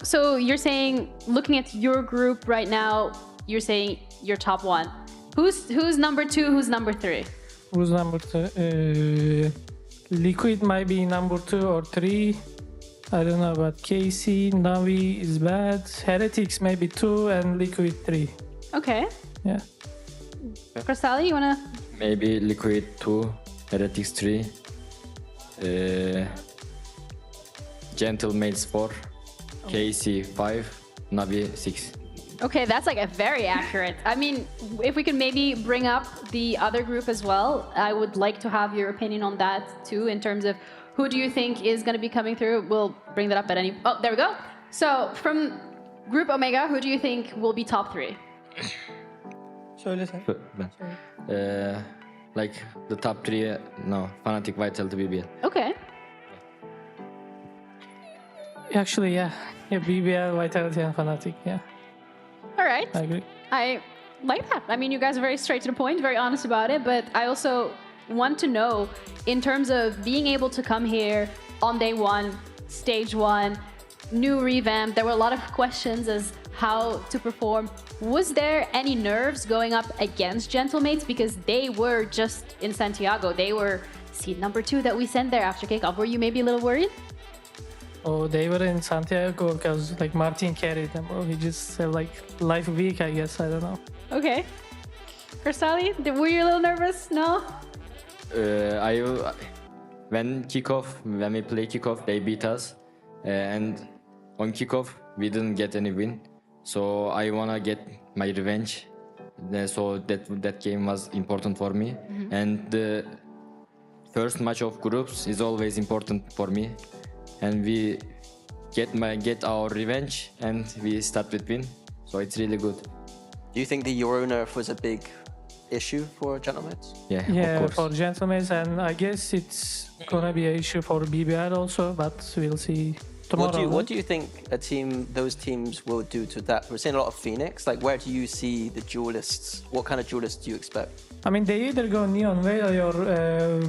So you're saying, looking at your group right now, you're saying you're top one. Who's number 2? Who's number 3? Who's number 2? Liquid might be number 2 or 3. I don't know, but KC, Navi is bad. Heretics maybe 2 and Liquid 3. Okay. Yeah. Crystali, you wanna? Maybe Liquid 2, Heretics 3, Gentlemates 4, KC 5, Navi 6. Okay, that's like a very accurate. I mean, if we can maybe bring up the other group as well, I would like to have your opinion on that too, in terms of who do you think is going to be coming through? We'll bring that up at any... Oh, there we go. So, from Group Omega, who do you think will be top 3? Like, the top 3, no, Fnatic, Vitality, BBL. Okay. Actually, yeah. Yeah, BBL, Vitality, and Fnatic, yeah. All right. I agree. I like that. I mean, you guys are very straight to the point, very honest about it, but I also want to know, in terms of being able to come here on day 1, stage 1, new revamp, there were a lot of questions as how to perform. Was there any nerves going up against Gentlemates? Because they were just in Santiago. They were seed number 2 that we sent there after kickoff. Were you maybe a little worried? Oh, they were in Santiago because like Martin carried them. Or he just have like life week, I guess. I don't know. Okay. Crystali, were you a little nervous? No? When we play kickoff, they beat us, and on kickoff we didn't get any win. So I wanna get my revenge. So that game was important for me, and the first match of groups is always important for me, and we get our revenge and we start with win. So it's really good. Do you think the Euro nerf was a big issue for Gentlemates? Yeah, Yeah, of course. for Gentlemates, and I guess it's gonna be an issue for BBR also, but we'll see tomorrow. What do you think those teams will do to that? We're seeing a lot of Phoenix. Like, where do you see the duelists? What kind of duelists do you expect? I mean, they either go Neon Veil or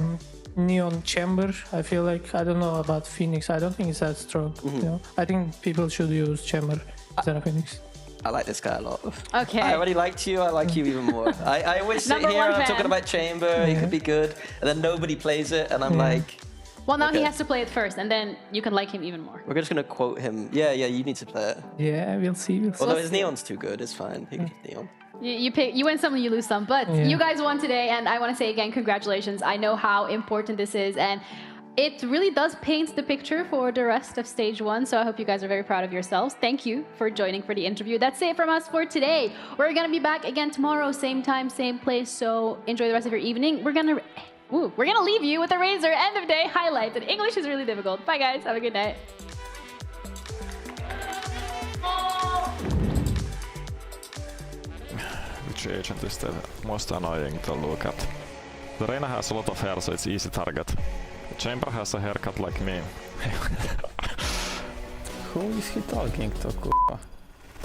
Neon Chamber. I feel like, I don't know about Phoenix. I don't think it's that strong. You know? I think people should use Chamber instead of Phoenix. I like this guy a lot. Okay. I already liked you. I like you even more. I always sit here and I'm talking about Chamber. It could be good, and then nobody plays it, and I'm like. Well, now he has to play it first, and then you can like him even more. We're just gonna quote him. Yeah, you need to play it. Yeah, we'll see. Although his Neon's too good, it's fine. He can Neon. You win some, you lose some, but you guys won today, and I want to say again, congratulations. I know how important this is, and it really does paint the picture for the rest of stage 1, so I hope you guys are very proud of yourselves. Thank you for joining for the interview. That's it from us for today. We're gonna be back again tomorrow, same time, same place, so enjoy the rest of your evening. We're gonna leave you with a Razor end of day highlight, and English is really difficult. Bye guys, have a good night. Which agent is the most annoying to look at? The Reina has a lot of hair, so it's easy target. The Chamber has a haircut like me. Who is he talking to, kurwa?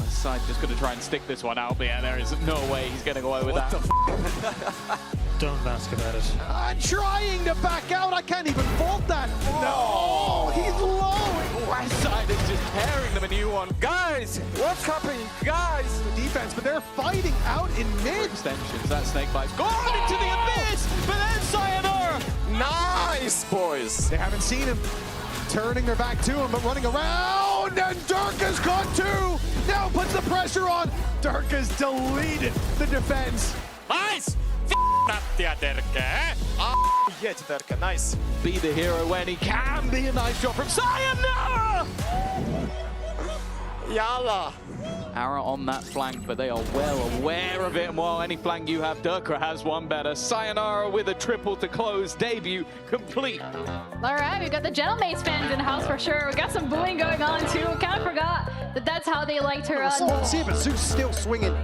Side just gonna try and stick this one out, but yeah, there is no way he's gonna go away with that. Don't ask about it. I'm trying to back out. I can't even fault that. No, he's low. West side is just tearing them a new one. Guys, what's happening? Guys, the defense, but they're fighting out in mid. Extensions, that snake bites gone into the abyss, but then Sayonara. Nice, boys. They haven't seen him. Turning their back to him, but running around, and Durka's got two. Now puts the pressure on. Durka's deleted the defense. Nice. Nattia Derke. Yeah, Derke, nice. Be the hero when he can. Be a nice job from Sayonara. Yalla. Ara on that flank, but they are well aware of it. And while any flank you have, Durka has one better. Sayonara with a triple to close. Debut complete. All right, we've got the Gentlemates fans in the house for sure. We've got some booing going on too. Kind of forgot that that's how they liked her. Let's see, but Zeus still swinging.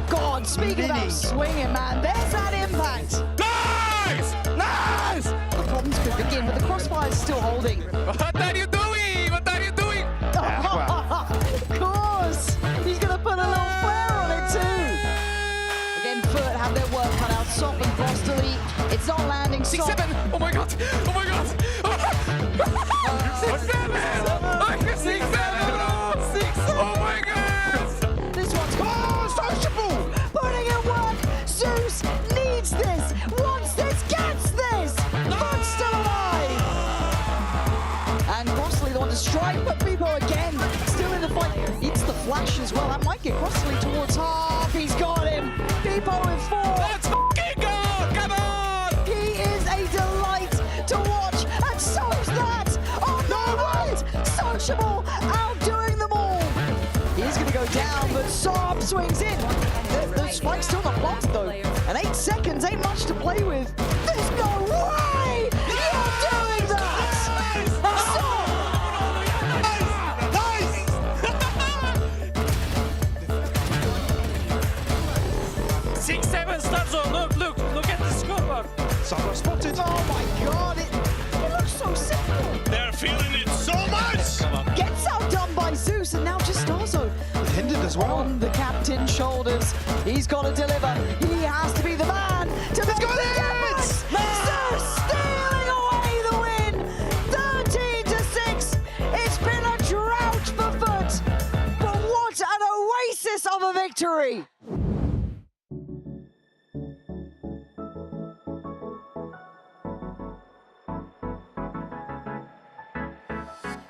God, speaking about swinging, man, there's that impact. Nice! Nice! The problems could begin, but the crossfire is still holding. What are you doing? What are you doing? Of course! He's going to put a little flare on it too! Again, FUT have their work cut out. Soft and frostily. It's not landing. 6-7! Oh my god! Oh my god! 6-7! 6-7! Oh my god! This one's sociable! Putting in work! Zeus needs this! Wants this! Gets this! FUT still alive! And Crossley the one to strike, but Beepo again still in the fight. It's the flash as well. That might get Crossley towards half. He's got him. Beepo in 4. Let's fucking go! Come on! He is a delight to watch, and so's that on the right. Sociable outdoing them all. He's going to go down, but Saab swings in. The spike's still not blocked though, and 8 seconds ain't much to play with. There's no way you're doing that. 6-7 start zone. Look at the scoreboard. Someone spotted. Oh my god, it looks so simple. They're feeling it so much. Gets outdone by Zeus, and now just Starzo hindered as well on the captain's shoulders. He's got to deliver. He has to be the man to make the difference. Zeus stealing away the win. 13-6. It's been a drought for FUT, but what an oasis of a victory.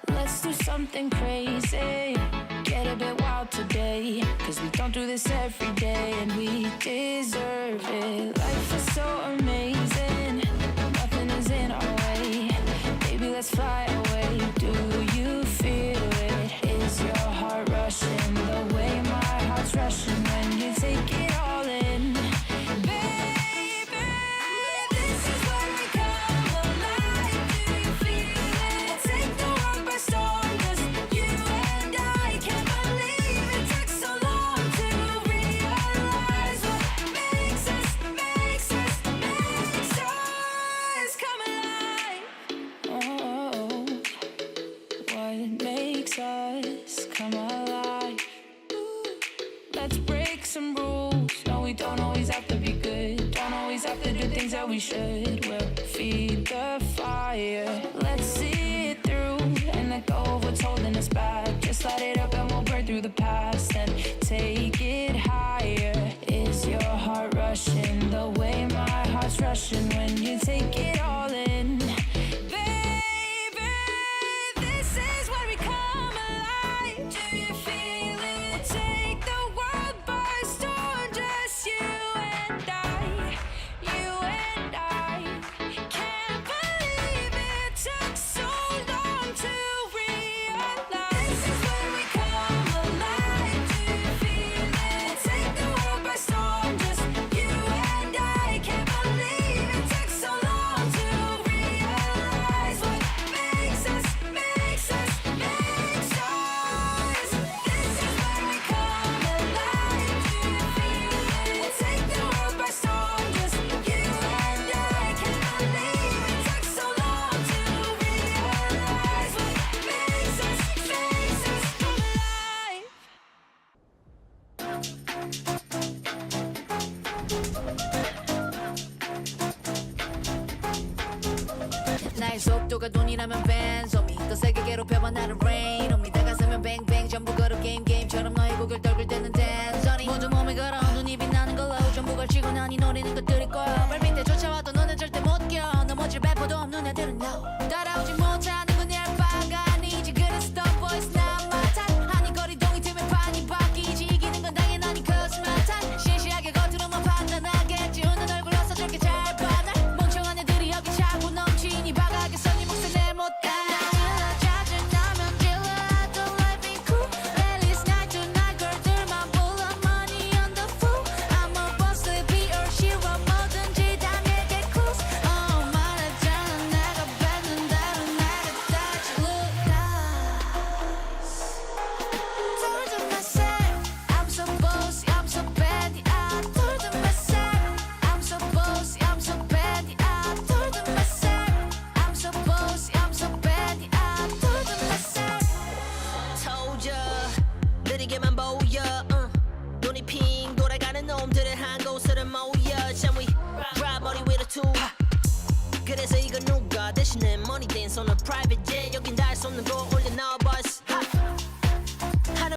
Let's do something crazy, get a bit wild today, cause we don't do this every day and we deserve it. Life is so amazing, nothing is in our way. Baby, let's fly away. Do you feel it? Is your heart rushing the way my heart's rushing when you take it all in? Baby, this is where we come alive. Do you feel it? Take the world by storm, 'cause you and I can't believe it took so long to realize what makes us come alive. Oh. we should. We'll feed the fire. Let's see it through and let go of what's holding us back. Just light it up and we'll burn through the past and take it higher. Is your heart rushing the way my heart's rushing when you take it all in? Baby, this is where we come alive. Do you feel it? Take the world by storm, just you and I. You and I. Can't believe it took so long to realize. This is where we come alive. Do you feel it? Take the world by storm, just you and I. Can't believe it took so long to realize what makes us, makes us, makes us. This is where we come alive. Do you feel it? Take the world by storm, just you and I. Can't believe it took so long to realize what makes us, makes us come alive. 나의 속도가 돈이라면 벤소미 더 세게 괴롭혀봐 나를 rain on me 다가서면 뱅뱅 전부 걸어 게임처럼 너의 고개를 떨굴 때는 댄서니 모두 몸에 걸어 눈이 빛나는 걸로 전부 걸치고 나니 노리는 것들일 거야 발밑에 쫓아와도 너는 절대 못 껴 넘어질 배포도 없는 애들은 no 따라오지 못하는 건 얄바가 아니지 그래서 the voice not my type 아니 거리동이 틈에 판이 바뀌지 이기는 건 당연하니 cause my type 시시하게 겉으로만 판단하겠지 웃는 얼굴로서 저렇게 잘 봐 날 멍청한 애들이 여기 차고 넘치니 바가게 선이 목숨 내 못다 짜증나면 질러 I don't like being cool At least night to night girl들만 불러 money on the fool I'm a boss be or she 와 뭐든지 다 내게 cruise 말하잖아 내가 뱉는 대로 내가 다시 look nice Told to myself I'm so bossy I'm so bad I told to myself I'm so bossy I'm so bad I told to myself I'm so bossy I'm so bad I told to myself told ya 느리게만 보여 눈이 핑 돌아가는 놈들을 한 곳으로 모여 Shall we ride 머리 위로 투 그래서 이거 누가 대신에 money dance on a private jet 여긴 닿을 수 없는 곳 올려 넣어 bus